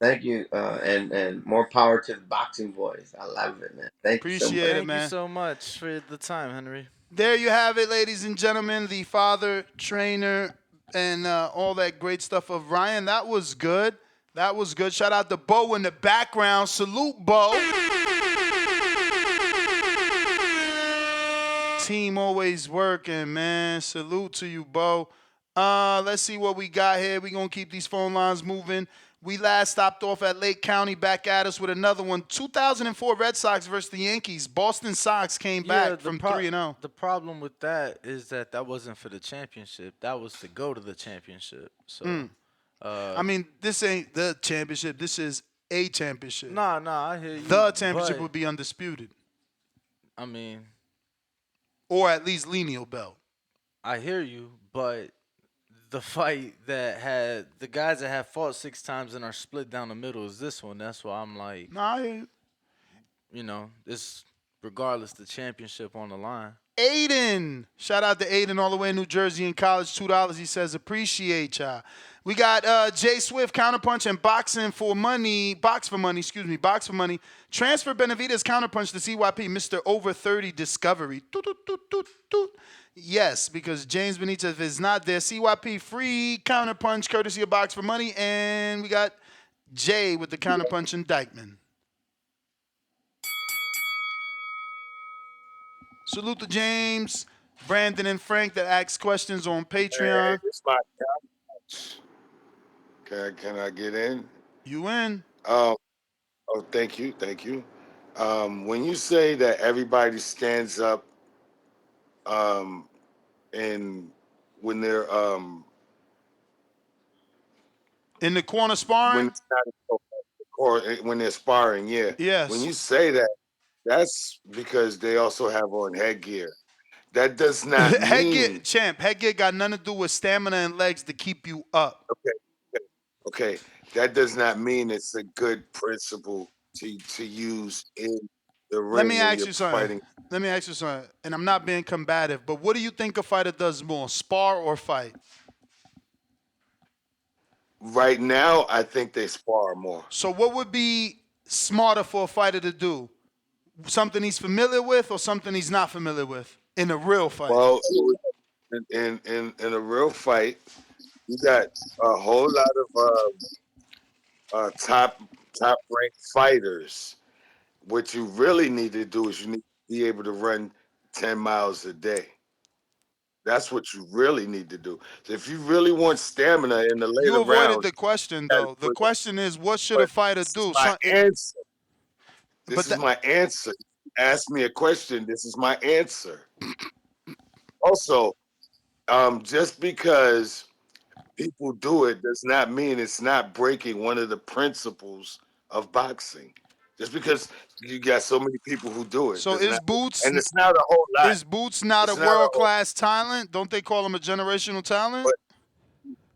Thank you, and more power to the boxing voice. I love it, man. Thank you so much. Appreciate it, thank you man. so much for the time, Henry. There you have it, ladies and gentlemen. The father, trainer, and all that great stuff of Ryan. That was good. That was good. Shout out to Bo in the background. Salute, Bo. Team always working, man. Salute to you, Bo. Let's see what we got here. We're going to keep these phone lines moving. We last stopped off at Lake County, back at us with another one. 2004 Red Sox versus the Yankees. Boston Sox came back from 3-0. The problem with that is that wasn't for the championship. That was to go to the championship. So, I mean, this ain't the championship. This is a championship. nah, I hear you. The championship but, would be undisputed, I mean, or at least lineal belt. I hear you, but the fight that had the guys that have fought 6 times and are split down the middle is this one. That's why I'm like, Nah, I hear you. you know, it's regardless the championship on the line. Aiden. Shout out to Aiden all the way in New Jersey in college. $2. He says, appreciate y'all. We got Jay Swift, Counterpunch, and Boxing for Money. Box for Money, excuse me. Box for Money. Transfer Benavidez Counterpunch to CYP, Mr. Over 30 Discovery. Toot, toot, toot, toot, toot. Yes, because James Benitez is not there. CYP free Counterpunch, courtesy of Box for Money. And we got Jay with the Counterpunch indictment. Salute to James, Brandon, and Frank that ask questions on Patreon. Hey, this my can I get in? You in? Oh, thank you. When you say that everybody stands up, and when they're In the corner when sparring? it's not or when they're sparring, yeah. Yes. When you say that, that's because they also have on headgear. That does not mean Headgear got nothing to do with stamina and legs to keep you up. okay. That does not mean it's a good principle to use in the Let ring me when ask you're you something. fighting. And I'm not being combative, but what do you think a fighter does more, spar or fight? Right now, I think they spar more. So what would be smarter for a fighter to do? Something he's familiar with or something he's not familiar with in a real fight? Well, in a real fight, you got a whole lot of top ranked fighters. What you really need to do is you need to be able to run 10 miles a day. That's what you really need to do. So if you really want stamina in the You later avoided rounds, the question, you gotta though. The put- question is, what should a but fighter this is do? my answer. This is my answer. Ask me a question. This is my answer. Also, just because people do it does not mean it's not breaking one of the principles of boxing. Just because you got so many people who do it, So does is not, Boots and it's not a whole lot. is Boots not a It's not a world whole, class talent? Don't they call him a generational talent? but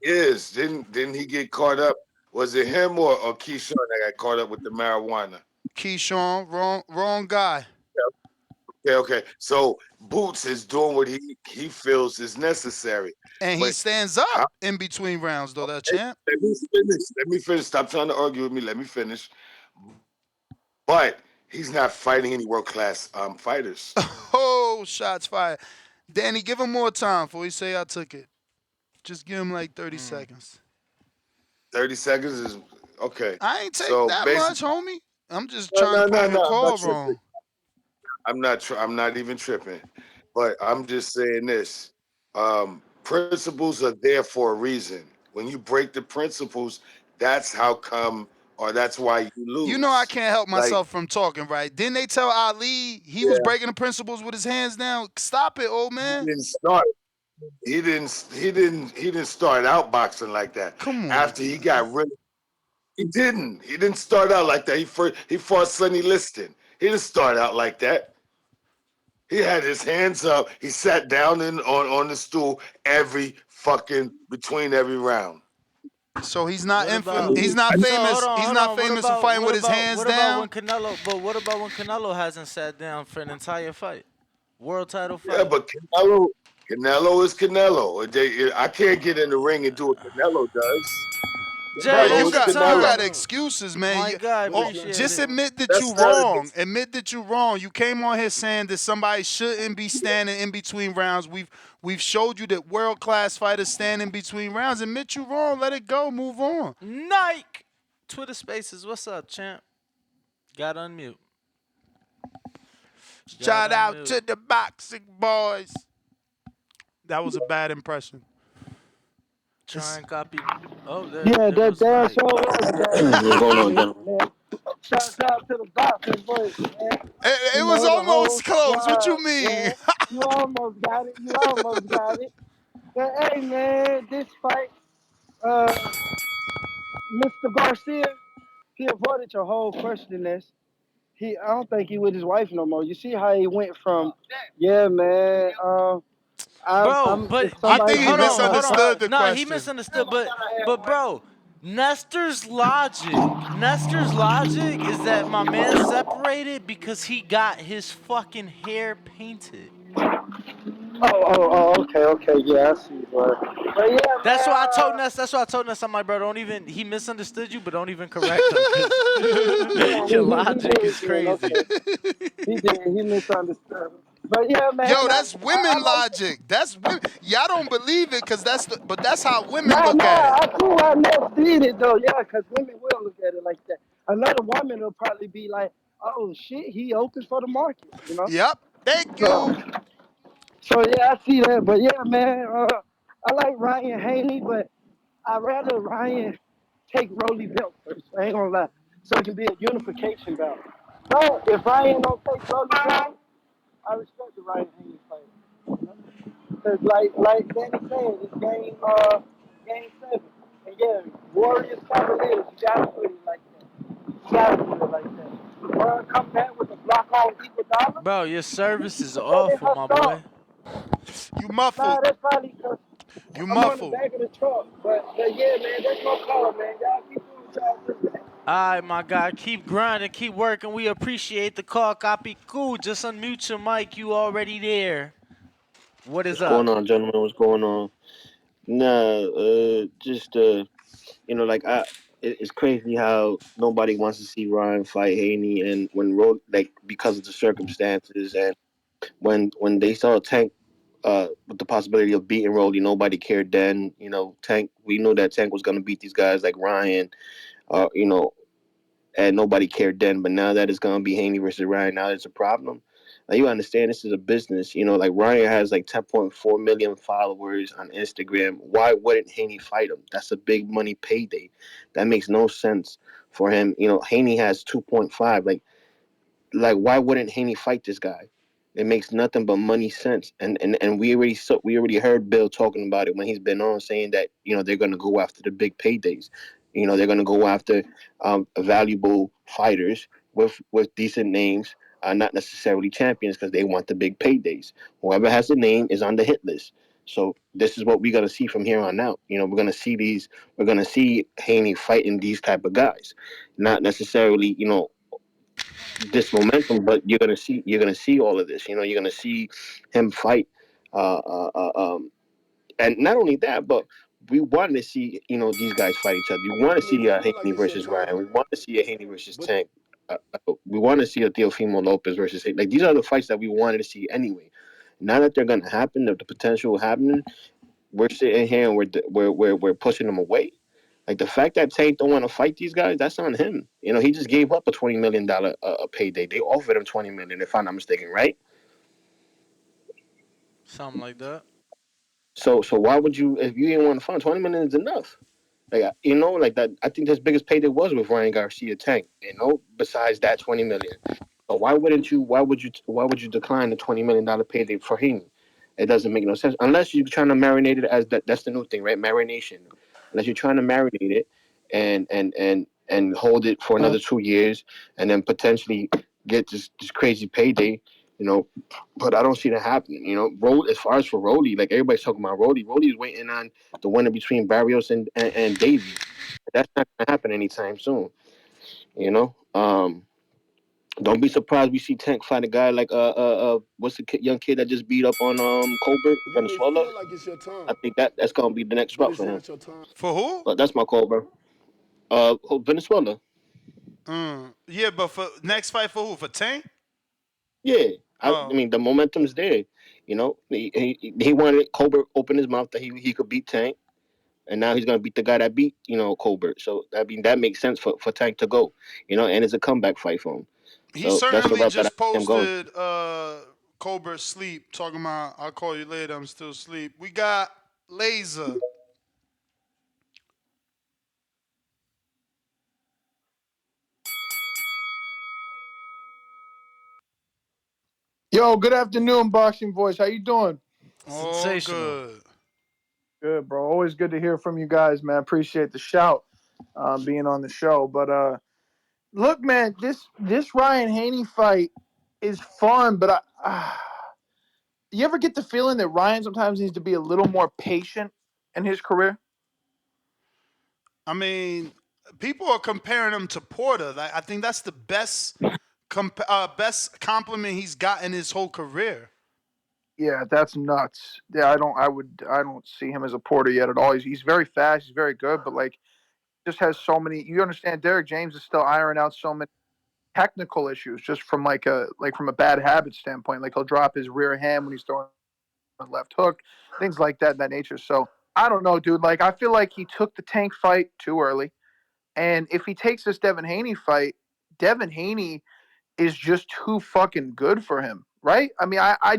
is didn't he get caught up? Was it him or Keyshawn that got caught up with the marijuana? Keyshawn, wrong guy. Okay. So Boots is doing what he feels is necessary. And he But stands up in between rounds, though, that champ. let me finish. Stop trying to argue with me. Let me finish. But he's not fighting any world class fighters. Oh, shots fired. Danny, give him more time before he say I took it. Just give him like 30 seconds. 30 seconds is okay. I ain't take So that much, basically, homie. I'm just trying to prove your I'm not call tripping. wrong. I'm not even tripping. But I'm just saying this. Principles are there for a reason. When you break the principles, that's how come or that's why you lose. You know I can't help Like, myself from talking, right? Didn't they tell Ali he was breaking the principles with his hands down? Stop it, old he man. didn't start. He didn't start out boxing like that. Come on. After he got really, he didn't start out like that. He fought Sonny Liston. He didn't start out like that. He had his hands up. He sat down on the stool between every round. So he's not What infamous. about? He's not So hold famous. on, He's hold not on. famous for fighting with his hands What about down. when Canelo? But what about when Canelo hasn't sat down for an entire fight, world title Yeah, fight? but Canelo is Canelo. I can't get in the ring and do what Canelo does. Bro, Jay, Canelo you is that's your got you got Canelo. time. excuses, man. My guy, appreciate Just it. admit that That's you not wrong. Admit that you wrong. You came on here saying that somebody shouldn't be standing in between rounds. We've showed you that world class fighters stand in between rounds. Admit you wrong. Let it go. Move on. Nike. Twitter Spaces, what's up, champ? Got unmute. Got Shout out unmute. to the boxing boys. That was a bad impression. Try and copy. Oh, Yeah, there that goes damn Mike. show was What's going on, great, gentlemen? man. Shout out to the boxing voice, man. It You was know, the whole almost close. What squad, you mean? man. You almost got it. You almost got it. But hey, man, this fight, uh, Mr. Garcia, he avoided your whole questioning. I don't think he with his wife no more. You see how he went from, yeah, man. Bro, If but I somebody think he give hold me on, another hold on. misunderstood fight, the No, he question. misunderstood. But bro, Nestor's logic is that my man separated because he got his fucking hair painted. okay, yeah, I see, bro. But yeah, That's why I told man. Ness. That's why I told Ness. I'm like, bro, don't even. He misunderstood you, but don't even correct him because Yeah, your he logic did is then. crazy. Okay, he did. He misunderstood. But yeah, Yo, man, that's I women like. logic. That's women. Y'all don't believe it because but that's how women Nah, look at it. I see why Ness did it though. Yeah, because women will look at it like that. Another woman will probably be like, "Oh shit, he open for the market," you know. Yep. Thank So, you. yeah, I see that. But yeah, man, I like Ryan Haney, but I'd rather Ryan take Rolly belt first. I ain't gonna lie, so it can be a unification belt. But if Ryan don't take Rolly belt, I respect the Ryan Haney fight. Cause like Danny said, it's game 7. And yeah, Warriors Cavaliers, you gotta put it like that. You gotta put it like that. Come back with the block on Iguodala. Bro, your service is That ain't awful, her my fault. boy. You Nah, muffled. that's probably because You I'm on the muffled. back of the truck. But yeah, man, that's no call, man. Y'all keep doing what y'all do, man. All right, my guy, keep grinding, keep working. We appreciate the call. Copy, cool. Just unmute your mic. You already there. What is What's going up? on, gentlemen? What's going on? Nah, just like it's crazy how nobody wants to see Ryan fight Haney, and when Road like because of the circumstances, and when they saw Tank, with the possibility of beating Rolly, nobody cared then. Tank, we knew that Tank was gonna beat these guys like Ryan, uh, you know, and nobody cared then. But now that it's gonna be Haney versus Ryan, now there's a problem. Now you understand this is a business. Like Ryan has like 10.4 million followers on Instagram. Why wouldn't Haney fight him? That's a big money payday. That makes no sense for him. Haney has 2.5. Like why wouldn't Haney fight this guy? It makes nothing but money sense. And we already heard Bill talking about it when he's been on, saying that they're gonna go after the big paydays. They're gonna go after valuable fighters with decent names, not necessarily champions, because they want the big paydays. Whoever has the name is on the hit list. So this is what we're gonna see from here on out. We're gonna see Haney fighting these type of guys, not necessarily this momentum, but you're gonna see all of this. You're gonna see him fight, uh, uh, uh, um, and not only that, but we want to see these guys fight each other. We want to I mean, see you a feel like Haney it's your versus Ryan. time, We want to see a Haney versus but Tank. We want to see a Teofimo Lopez versus like these are the fights that we wanted to see anyway. Now that they're gonna happen, the potential happening, we're sitting here and we're pushing them away. Like the fact that Tank don't want to fight these guys, that's on him. He just gave up a $20 million payday. They offered him $20 million, if I'm not mistaken, right? Something like that. So why would you, if you didn't want to fight, $20 million is enough. Like that. I think his biggest payday was with Ryan Garcia Tank. Besides that $20 million. But why wouldn't you? Why would you decline the $20 million payday for him? It doesn't make no sense unless you're trying to marinate it as that. That's the new thing, right? Marination. Unless you're trying to marinate it and hold it for another 2 years, and then potentially get this crazy payday, you know. But I don't see that happening. You know, as far as for Rolly, like everybody's talking about Rolly. Rolly's waiting on the winner between Barrios and Davey. That's not gonna happen anytime soon. You know. Don't be surprised we see Tank fight a guy like what's the young kid that just beat up on Colbert, You may Venezuela. feel like it's your time, I think that's gonna be the next but route it's for him. not your time. For who? But that's my call, bro. Venezuela. Yeah, but for next fight for who? For Tank? Yeah, I Oh, mean the momentum's there. You know, he wanted Colbert open his mouth that he could beat Tank, and now he's gonna beat the guy that beat Colbert. So I mean that makes sense for Tank to go. You know, and it's a comeback fight for him. he So that's the certainly route that I just see him going. posted Colbert sleep, talking about I'll call you later, I'm still asleep. We got Laser. Yo, good afternoon, Boxing Voice. How you doing? Oh, Sensational. good. Good, bro. Always good to hear from you guys, man. Appreciate the shout, being on the show. But look, man, this Ryan Haney fight is fun. But you ever get the feeling that Ryan sometimes needs to be a little more patient in his career? I mean, people are comparing him to Porter. Like, I think that's the best compliment he's gotten his whole career. Yeah, that's nuts. Yeah, I don't see him as a Porter yet at all. He's very fast. He's very good, but like, just has so many. You understand? Derek James is still ironing out so many technical issues just from from a bad habit standpoint. Like he'll drop his rear hand when he's throwing a left hook, things like that nature. So I don't know, dude. Like I feel like he took the Tank fight too early, and if he takes this Devin Haney fight, Devin Haney is just too fucking good for him, right? I mean, I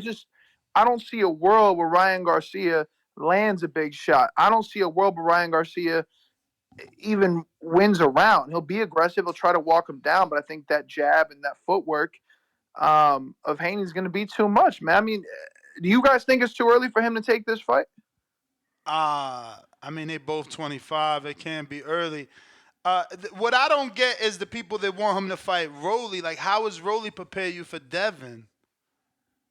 don't see a world where Ryan Garcia lands a big shot. I don't see a world where Ryan Garcia even wins a round. He'll be aggressive. He'll try to walk him down, but I think that jab and that footwork of Haney's going to be too much, man. I mean, do you guys think it's too early for him to take this fight? I mean, they both 25. It can be early. What I don't get is the people that want him to fight Rolly. Like, how is Rolly prepare you for Devin?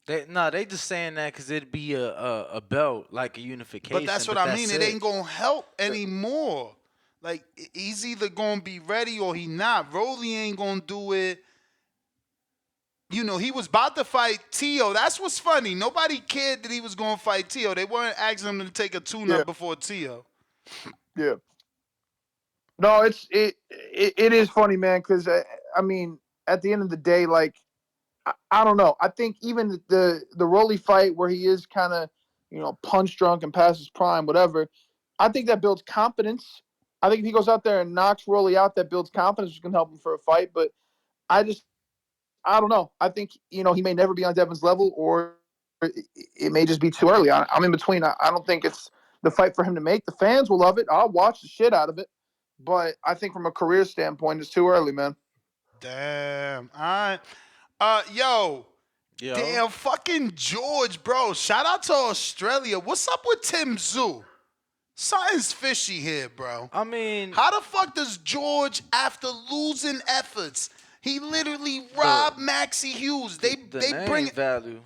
They just saying that because it'd be a belt, like a But unification, that's what but I mean. that's It it. ain't gonna help anymore. Like, he's either gonna be ready or he not. Rolly ain't gonna do it. He was about to fight Tio. That's what's funny. Nobody cared that he was gonna fight Tio. They weren't asking him to take a Yeah, tune-up before Tio. yeah. No, it is funny, man. Because I mean, at the end of the day, like I don't know. I think even the Rolly fight where he is kind of punch drunk and past his prime, whatever. I think that builds confidence. I think if he goes out there and knocks Rolly out, that builds confidence, which can help him for a fight. But I don't know. I think he may never be on Devin's level, or it may just be too early. I'm in between. I don't think it's the fight for him to make. The fans will love it. I'll watch the shit out of it. But I think from a career standpoint, it's too early, man. Damn. All right. Yo. Yo, Damn, fucking George, bro. Shout out to Australia. What's up with Tim Zoo? Something's fishy here, bro. I mean How the fuck does George, after losing efforts, he literally the robbed Maxie Hughes? the They bring name value.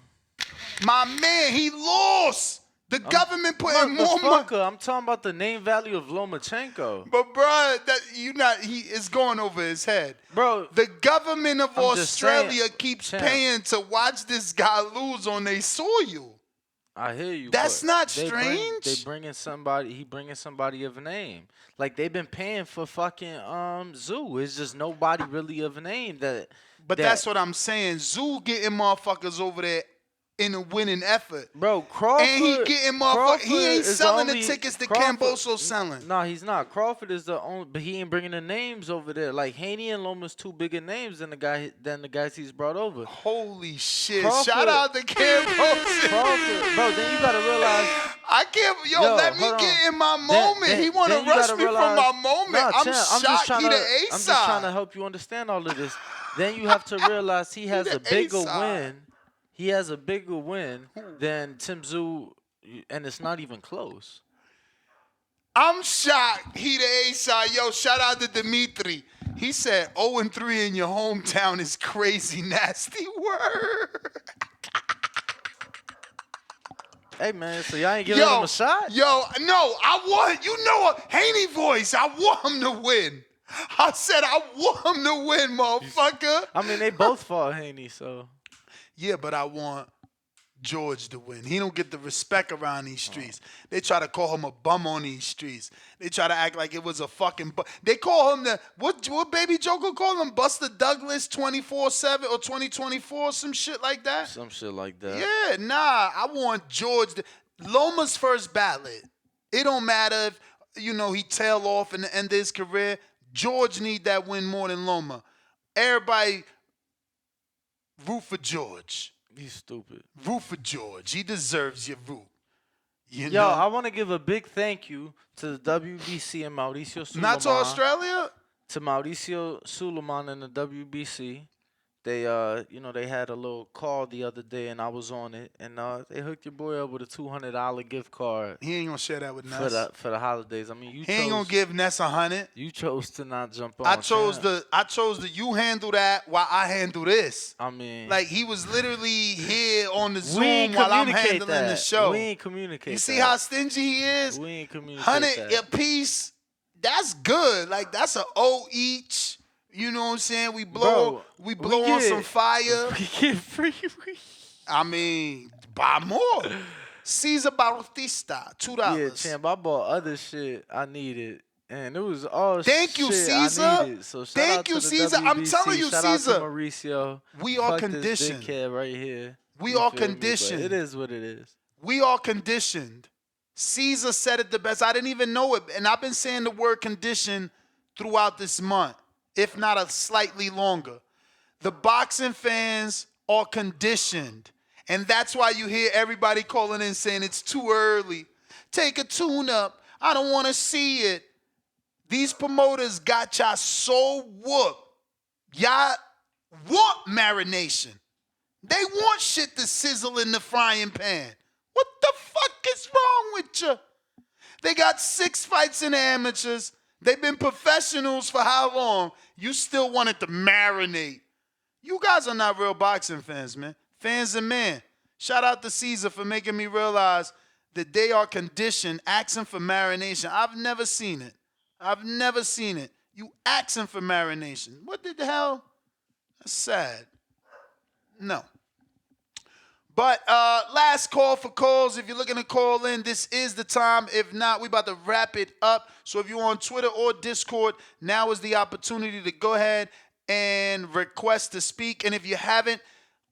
my man. He lost. The government put in more money. Motherfucker, I'm talking about the name value of Lomachenko. But bro, that you not he is going over his head. Bro, The government of I'm just saying, Australia keeps champ, paying to watch this guy lose on their soil. I hear you, That's but not they strange. bringing somebody. He bringing somebody of a name. Like they've been paying for fucking Zoo. It's just nobody really of a name But that that's what I'm saying. Zoo getting motherfuckers over there in a winning effort. bro. And he Crawford getting motherfuckers. Crawford He ain't is the selling the only tickets that Crawford. Camboso's selling. No, he's not. Crawford is the only, but he ain't bringing the names over there. Like Haney and Loma's two bigger names than the guys he's brought over. Holy shit. Crawford, Shout out to Camboso. Crawford, bro. Then you gotta realize. I can't, let me Hold on. get in my moment. He want Then to you rush gotta me from realize, my moment. nah, I'm champ, shocked he the A I'm just trying to side. help you understand all of this. Then you have to realize he has the a bigger A-side. win. He has a bigger win than Tim Zoo, and it's not even close. I'm shocked he the A side. Yo, shout out to Dimitri. He said 0-3 in your hometown is crazy nasty word. Hey man, so y'all ain't giving him a Yo, shot? no, I want, you know what, Haney voice, I want him to win. I said I want him to win, motherfucker. I mean, they both fought Haney, so. Yeah, but I want George to win. He don't get the respect around these streets. They try to call him a bum on these streets. They try to act like it was a fucking they call him the what Baby Joker call him? Buster Douglas 24/7 or 2024, some shit like that. Some shit like that. Yeah, nah. I want George Loma's first ballot. It don't matter if he tail off in the end of his career. George need that win more than Loma. Everybody root for George. He's stupid. Root for George. He deserves your root. You Yo, know? I want to give a big thank you to the WBC and Mauricio Suleiman. Not to Australia? To Mauricio Suleiman and the WBC. They they had a little call the other day and I was on it and they hooked your boy up with a $200 gift card. He ain't gonna share that with Ness. For the holidays. I mean, he ain't gonna give Ness 100. You chose to not jump on. I chose the you handle that while I handle this. I mean, like he was literally here on the Zoom while I'm handling the show. We ain't communicate. You see how stingy he is? We ain't communicate 100 a piece. That's good. Like that's an O each. You know what I'm saying? We blow on some fire. We get free. I mean, buy more. Cesar Bautista, $2. Yeah, champ, I bought other shit I needed. And it was all Thank shit you, Caesar. I needed. So shout Thank out you, to the Caesar. WBC. I'm telling you, shout Caesar. Out to Mauricio. We are Fuck conditioned. This dickhead right here. We are conditioned. It is what it is. We are conditioned. Caesar said it the best. I didn't even know it. And I've been saying the word conditioned throughout this month, if not a slightly longer. The boxing fans are conditioned. And that's why you hear everybody calling in saying it's too early. Take a tune-up. I don't want to see it. These promoters got y'all so whooped. Y'all want marination. They want shit to sizzle in the frying pan. What the fuck is wrong with you? They got 6 fights in the amateurs. They've been professionals for how long? You still want it to marinate. You guys are not real boxing fans, man. Fans of men. Shout out to Caesar for making me realize that they are conditioned, asking for marination. I've never seen it. I've never seen it. You asking for marination. What the hell? That's sad. No. But last call for calls. If you're looking to call in, this is the time. If not, we about to wrap it up. So if you're on Twitter or Discord, now is the opportunity to go ahead and request to speak. And if you haven't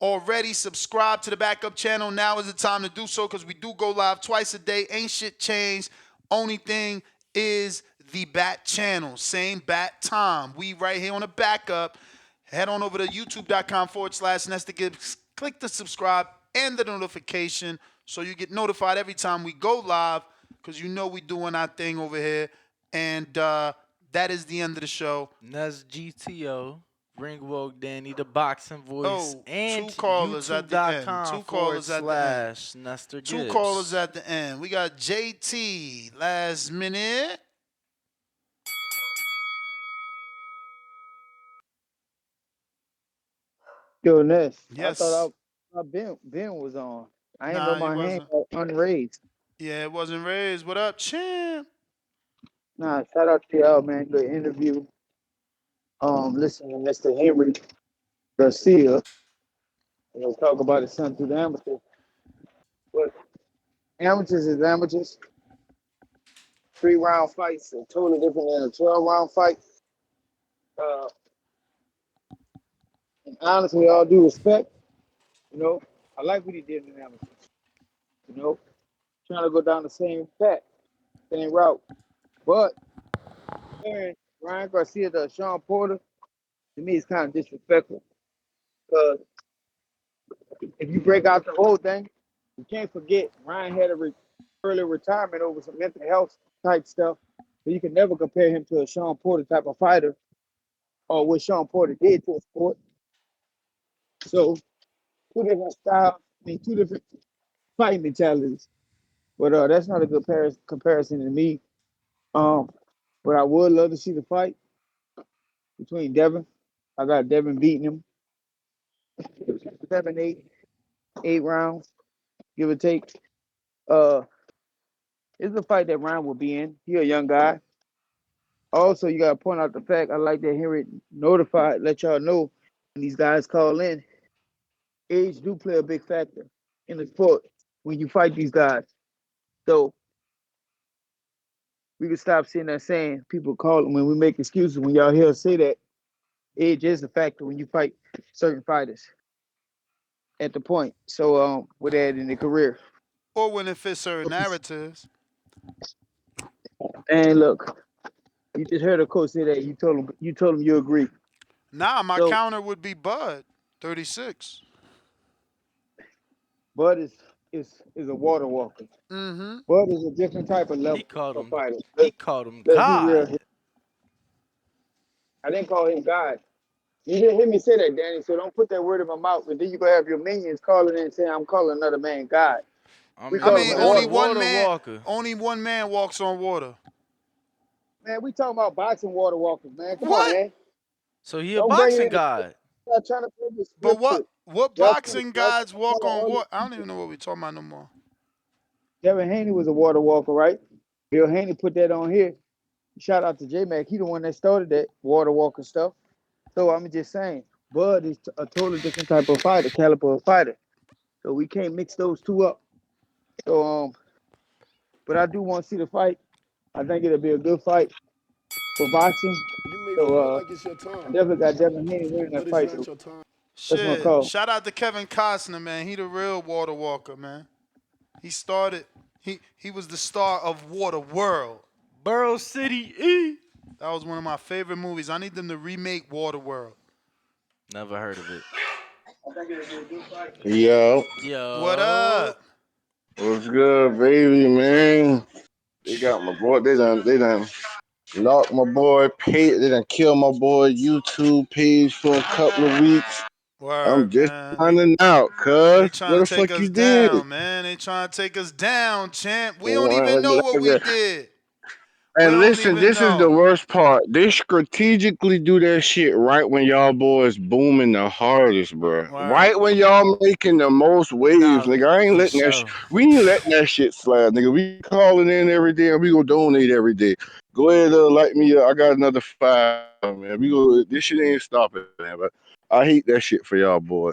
already subscribed to the backup channel, now is the time to do so because we do go live twice a day. Ain't shit changed. Only thing is the bat channel. Same bat time. We right here on the backup. Head on over to youtube.com/NestorGibbs. Click the subscribe and the notification so you get notified every time we go live because you know we doing our thing over here. And that is the end of the show. Nes GTO, Ringwalk Danny, the Boxing Voice, and two callers at the end. Two callers at the end. Nestor Gibbs. Two callers at the end. We got JT last minute. Yo, Ness. Yes. I thought Ben was on. I ain't know he my hand wasn't. was unraised. Yeah, it wasn't raised. What up, champ? Nah, shout out to y'all, man. Good interview. Listen to Mr. Haney-Garcia. Talk about his son through the amateurs. But amateurs is amateurs. 3-round fights are totally different than a 12-round fight. And honestly, with all due respect, I like what he did in the amateurs. Trying to go down the same path, same route. But comparing Ryan Garcia to Sean Porter, to me, it's kind of disrespectful. Because if you break out the whole thing, you can't forget Ryan had a early retirement over some mental health type stuff. So you can never compare him to a Sean Porter type of fighter or what Sean Porter did to a sport. So, two different styles, two different fighting mentalities. But that's not a good comparison to me. But I would love to see the fight. between Devin. I got Devin beating him 7, 8 rounds, give or take. Uh, it's a fight that Ryan will be in. He a young guy. Also, you gotta point out the fact I like that Henry notified, let y'all know when these guys call in. Age do play a big factor in the sport when you fight these guys. So we can stop seeing that saying people call when we make excuses when y'all hear us say that age is a factor when you fight certain fighters at the point. So with that in the career. Or when it fits certain narratives. And look, you just heard a coach say that. You told him you agree. Nah, my So counter would be Bud, 36. Bud is a water walker. Mm-hmm. Bud is a different type of He level called of him. fighter. He called him Let's be real God. here. I didn't call him God. You didn't hear me say that, Danny. So don't put that word in my mouth. And then you gonna have your minions calling in and saying I'm calling another man God. I We I call mean, him mean, a but it's a only water one walker. water man, walker. only one man walks on water. Man, we talking about boxing water walkers, man. Come on, What? man. So he a Don't bring it boxing in. God. Y'all trying to play the But what scripture. what Y'all trying to boxing y'all guys trying to walk tell on all water? I these don't even people. know what we're talking about no more. Devin Haney was a water walker, right? Bill Haney put that on here. Shout out to J Mac. He the one that started that water walker stuff. So I'm just saying, Bud is a totally different type of fighter, caliber of fighter. So we can't mix those two up. So but I do want to see the fight. I think it'll be a good fight for boxing. You may So feel like it's your I time, definitely got Devin Haney winning but that it's fight not though. your time. That's my Shit. call. Shout out to Kevin Costner, man. He the real water walker, man. He started. He was the star of Water World. Borough City E. That was one of my favorite movies. I need them to remake Water World. Never heard of it. Yo, What Yo. up? what's good, baby, man? They got my boy. They done knocked my boy page. They done killed my boy YouTube page for a couple of weeks. I'm Word, just man. finding out, They cuz. trying What to the take fuck us you did? down, man. They trying to take us down, champ. We don't even know what we did. We And don't listen, even this is the know. worst part. They strategically do that shit right when y'all boys booming the hardest, bro. Word. Right when y'all making the most waves, Nah, nigga. I ain't for letting that. sure. We ain't letting that shit slide, nigga. We calling in every day and we gonna donate every day. Go ahead, light me up. I got another 5, man. We go. This shit ain't stopping, man. But I hate that shit for y'all, boy.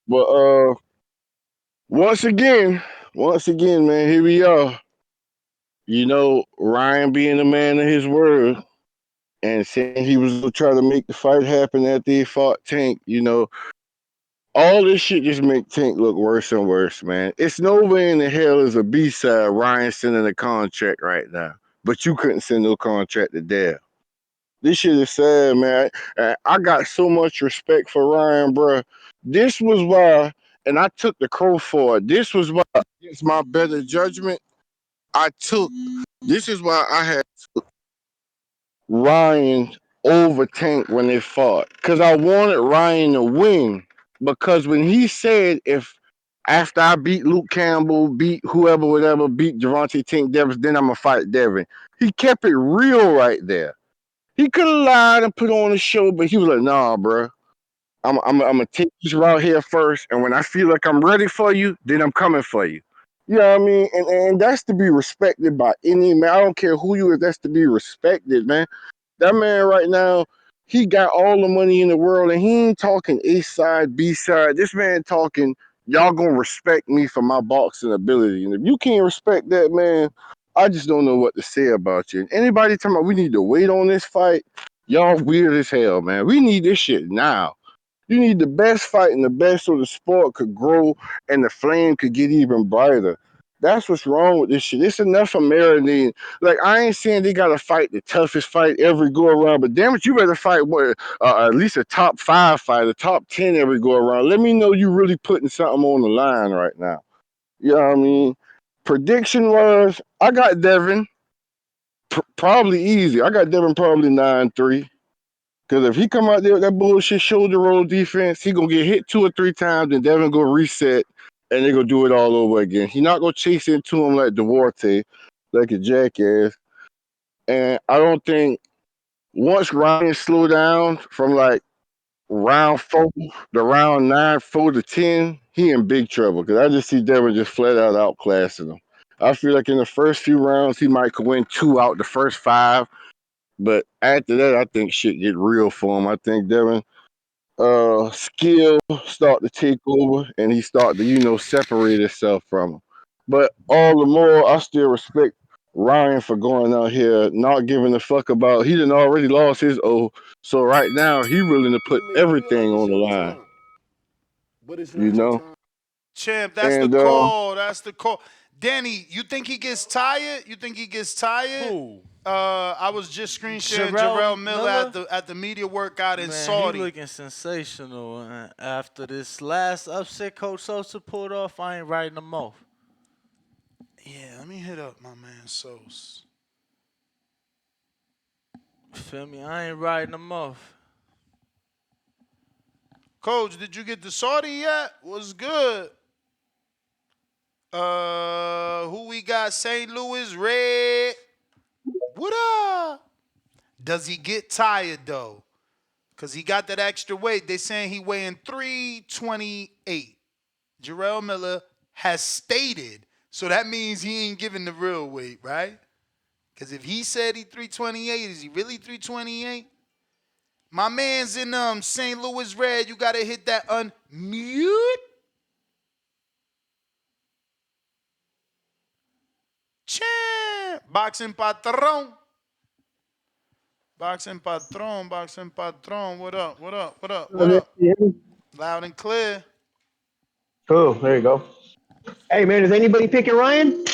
But once again, man, here we are. You know, Ryan being a man of his word and saying he was gonna try to make the fight happen after he fought Tank, you know, all this shit just make Tank look worse and worse, man. It's no way in the hell is a B-side Ryan sending a contract right now, but you couldn't send no contract to Dale. This shit is sad, man. I got so much respect for Ryan, bro. This was why, and I took the crow for it. This was why, against my better judgment, I took. This is why I had Ryan over Tank when they fought because I wanted Ryan to win. Because when he said, if after I beat Luke Campbell, beat whoever, whatever, beat Javante Tank Davis, then I'm going to fight Devin. He kept it real right there. He could have lied and put on a show, but he was like, nah, bro. I'm going to take this route here first. And when I feel like I'm ready for you, then I'm coming for you. You know what I mean? And that's to be respected by any man. I don't care who you is, that's to be respected, man. That man right now, he got all the money in the world, and he ain't talking A side, B side. This man talking, y'all gonna respect me for my boxing ability. And if you can't respect that, man, I just don't know what to say about you. Anybody talking about we need to wait on this fight, y'all weird as hell, man. We need this shit now. You need the best fight and the best so the sport could grow and the flame could get even brighter. That's what's wrong with this shit. It's enough of marinating. Like, I ain't saying they got to fight the toughest fight every go around, but damn it, you better fight what at least a top 5 fight, a top 10 every go around. Let me know you really putting something on the line right now. You know what I mean? Prediction was I got Devin probably easy. I got Devin probably 9-3. Because if he come out there with that bullshit shoulder roll defense, he gonna get hit 2 or 3 times, and Devin gonna reset, and they gonna do it all over again. He not gonna chase into him like Duarte, like a jackass. And I don't think once Ryan slowed down from like round 4 to round 9, 4 to 10, he in big trouble because I just see Devin just flat out outclassing him. I feel like in the first few rounds he might could win 2 out the first 5, but after that I think shit get real for him. I think Devin skill start to take over and he start to, separate himself from him. But all the more I still respect Ryan for going out here not giving a fuck about he done already lost his O. So right now he willing to put You may feel like everything it's on the your line. time, but it's You not your know? time. Champ, that's the And call. That's the call. Danny, you think he gets tired? You think he gets tired? Who? I was just screen sharing Jarrell Jarrell Miller Miller? at the media workout in Man, he Saudi. looking sensational. And after this last upset Coach Sosa pulled off, I ain't writing him off. Yeah, let me hit up my man Sos. Feel me? I ain't writing him off. Coach, did you get to Saudi yet? What's good? Who we got? St. Louis Red. What up? Does he get tired though? Cause he got that extra weight. They saying he weighing 328. Jarrell Miller has stated, so that means he ain't giving the real weight, right? Because if he said he 328, is he really 328? My man's in St. Louis Red. You gotta hit that unmute. Champ. Boxing patron. Boxing patron. Boxing patron. What up? What up? What up? What up? Loud and clear. Cool. There you go. Hey man, is anybody picking Ryan?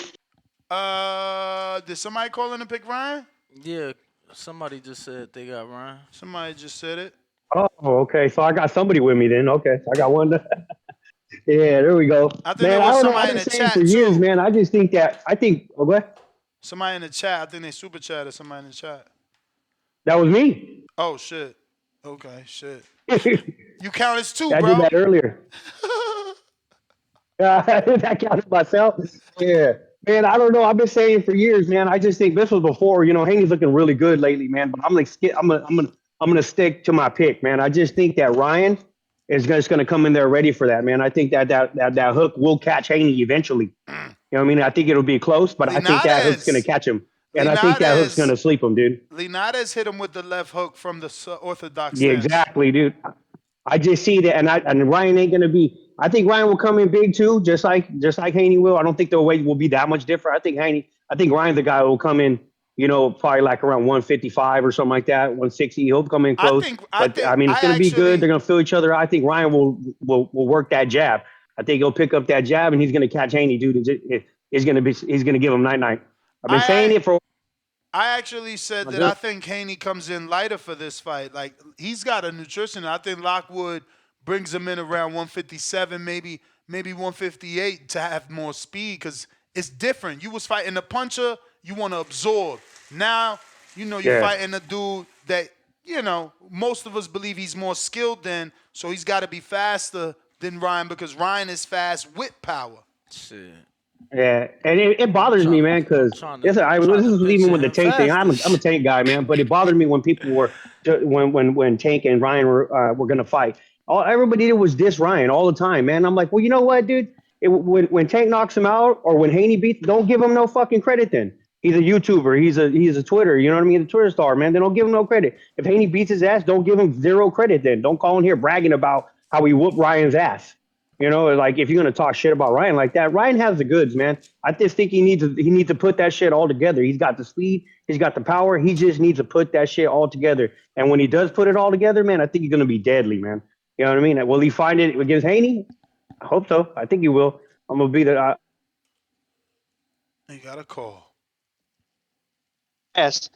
Did somebody call in to pick Ryan? Yeah, somebody just said they got Ryan. Somebody just said it. Oh, okay. So I got somebody with me then. Okay, so I got one. Yeah, there we go. I think there Man, I was don't know. I've somebody in been the saying for chat years, too. man. I just think that Oh, what? Somebody in the chat. I think they super chatted somebody in the chat. That was me. Oh shit. Okay, shit. I You count as two, did bro. that earlier. I counted myself. Yeah, man. I don't know. I've been saying for years, man. I just think this was before. Haney's looking really good lately, man. But I'm like, I'm gonna stick to my pick, man. I just think that Ryan is just gonna come in there ready for that, man. I think that hook will catch Haney eventually. You know what I mean? I think it'll be close, but I think that hook's gonna Linares. catch him, and I think that hook's Linares. gonna sleep him, dude. Linares hit him with the left hook from the orthodox Yeah, stance. exactly, dude. I just see that, and Ryan ain't gonna be. I think Ryan will come in big too, just like Haney will. I don't think the weight will be that much different. I think Ryan's the guy who will come in. Probably like around 155 or something like that, 160. He'll come in I close, think I but I think mean, it's I gonna be good. They're actually gonna feel each other. I think Ryan will work that jab. I think he'll pick up that jab, and he's gonna catch Haney, dude. He's gonna give him night night. I've been saying I it for. I actually said that I think Haney comes in lighter for this fight. Like he's got a nutrition. I think Lockwood brings him in around 157, maybe 158 to have more speed because it's different. You was fighting a puncher, you want to absorb. Now, you're Yeah. fighting a dude that, most of us believe he's more skilled than, so he's got to be faster than Ryan because Ryan is fast with power. Shit. Yeah, and it I'm bothers me, trying to man, I'm because trying this to I'm trying to was even picture with the him tank thing. faster. I'm a tank guy, man, but it bothered me when people were when Tank and Ryan were gonna fight. Everybody did was diss Ryan all the time, man. I'm like, well, you know what, dude? When Tank knocks him out or when Haney beats, don't give him no fucking credit. Then he's a YouTuber, he's a Twitter, you know what I mean? A Twitter star, man. Then don't give him no credit. If Haney beats his ass, don't give him zero credit. Then don't call in here bragging about how he whooped Ryan's ass. Like if you're gonna talk shit about Ryan like that, Ryan has the goods, man. I just think he needs to put that shit all together. He's got the speed, he's got the power. He just needs to put that shit all together. And when he does put it all together, man, I think he's gonna be deadly, man. You know what I mean? Will he find it against Haney? I hope so. I think he will. I'm gonna be the You got a call. S.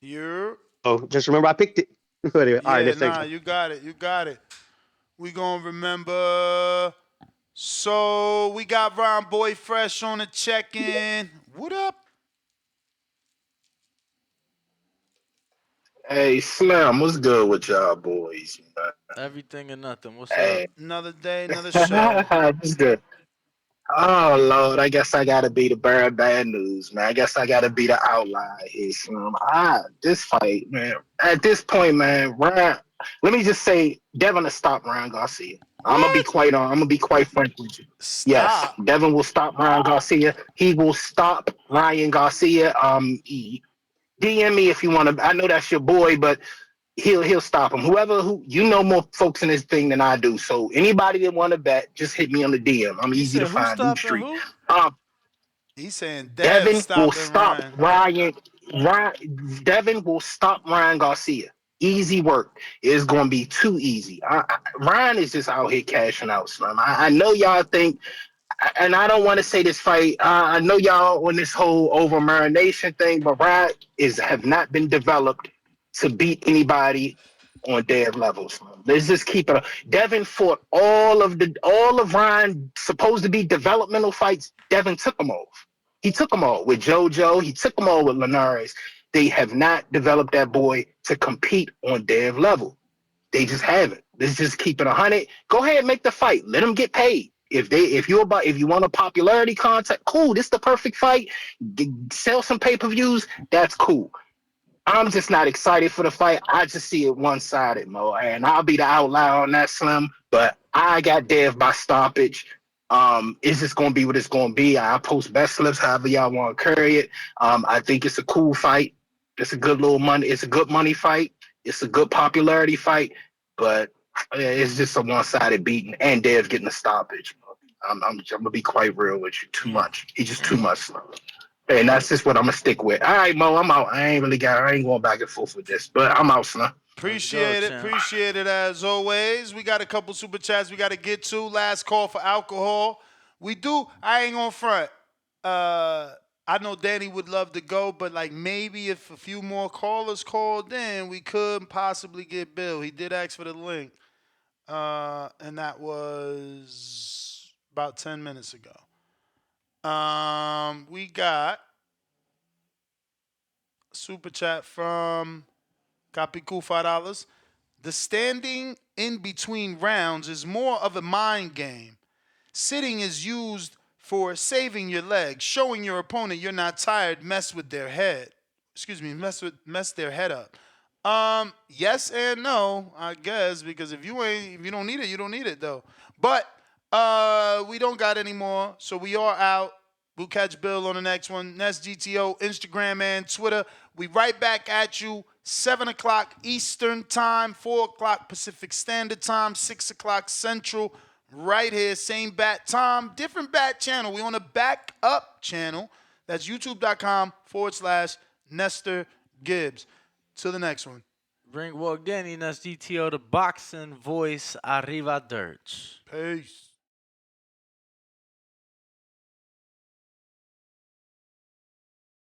You're Oh, just remember I picked it. But anyway, all right, Yeah, that's thanks. nah, you got it. You got it. We gonna remember. So we got Ron Boy Fresh on the check-in. What up? Hey, Slim, what's good with y'all boys, man? Everything and nothing. What's up? Hey, Another day, another show. what's good? Oh Lord, I guess I gotta be the bearer of bad news, man. I guess I gotta be the outlier here. This fight, man. At this point, man, Ryan. Let me just say, Devin will stop Ryan Garcia. What? I'm gonna be quite frank with you. Yes, Stop. Devin will stop Ryan Garcia. He will stop Ryan Garcia. DM me if you want to. I know that's your boy, but he'll stop him. Who you know more folks in this thing than I do. So anybody that want to bet, just hit me on the DM. I'm You easy to said who find. Do stopping street. who? Um, He's saying Dev Devin will stopping stop Ryan. Ryan. Devin will stop Ryan Garcia. Easy work. It's going to be too easy. Ryan is just out here cashing out, Slim. I know y'all think, and I don't want to say this fight. I know y'all on this whole over marination thing, but Ryan have not been developed to beat anybody on their levels. Let's just keep it. Devin fought all of Ryan supposed to be developmental fights. Devin took them off. He took them all with JoJo. He took them all with Linares. They have not developed that boy to compete on their level. They just haven't. Let's just keep it 100. Go ahead and make the fight. Let them get paid. If you want a popularity contest, cool. This is the perfect fight. Sell some pay-per-views. That's cool. I'm just not excited for the fight. I just see it one sided, Mo. And I'll be the outlier on that, Slim. But I got Dev by stoppage. It's just gonna be what it's gonna be. I post best slips, however y'all want to carry it. I think it's a cool fight. It's a good little money. It's a good money fight. It's a good popularity fight. But it's just a one sided beating, and Dev getting a stoppage. I'm gonna be quite real with you. Too much. He's just too much, Slim. And that's just what I'm gonna stick with. All right, Mo, I'm out. I ain't going back and forth with this, but I'm out, son. Let's go, Appreciate it. champ. Appreciate it as always. We got a couple super chats we got to get to. Last call for alcohol. I ain't gonna front. I know Danny would love to go, but like maybe if a few more callers called in, we could possibly get Bill. He did ask for the link. And that was about 10 minutes ago. We got super chat from Kapiku $5. The standing in between rounds is more of a mind game. Sitting is used for saving your legs, showing your opponent you're not tired, mess their head up. Yes and no, I guess, because if you don't need it, you don't need it though. But we don't got any more, so we are out. We'll catch Bill on the next one. Nest GTO, Instagram and Twitter. We right back at you. 7 o'clock Eastern Time, 4 o'clock Pacific Standard Time, 6 o'clock Central. Right here, same bat time, different bat channel. We on a back up channel. That's youtube.com/Nestor Gibbs. Till the next one. Ring walk Danny, that's GTO, the boxing voice, Arriva Dirch. Peace.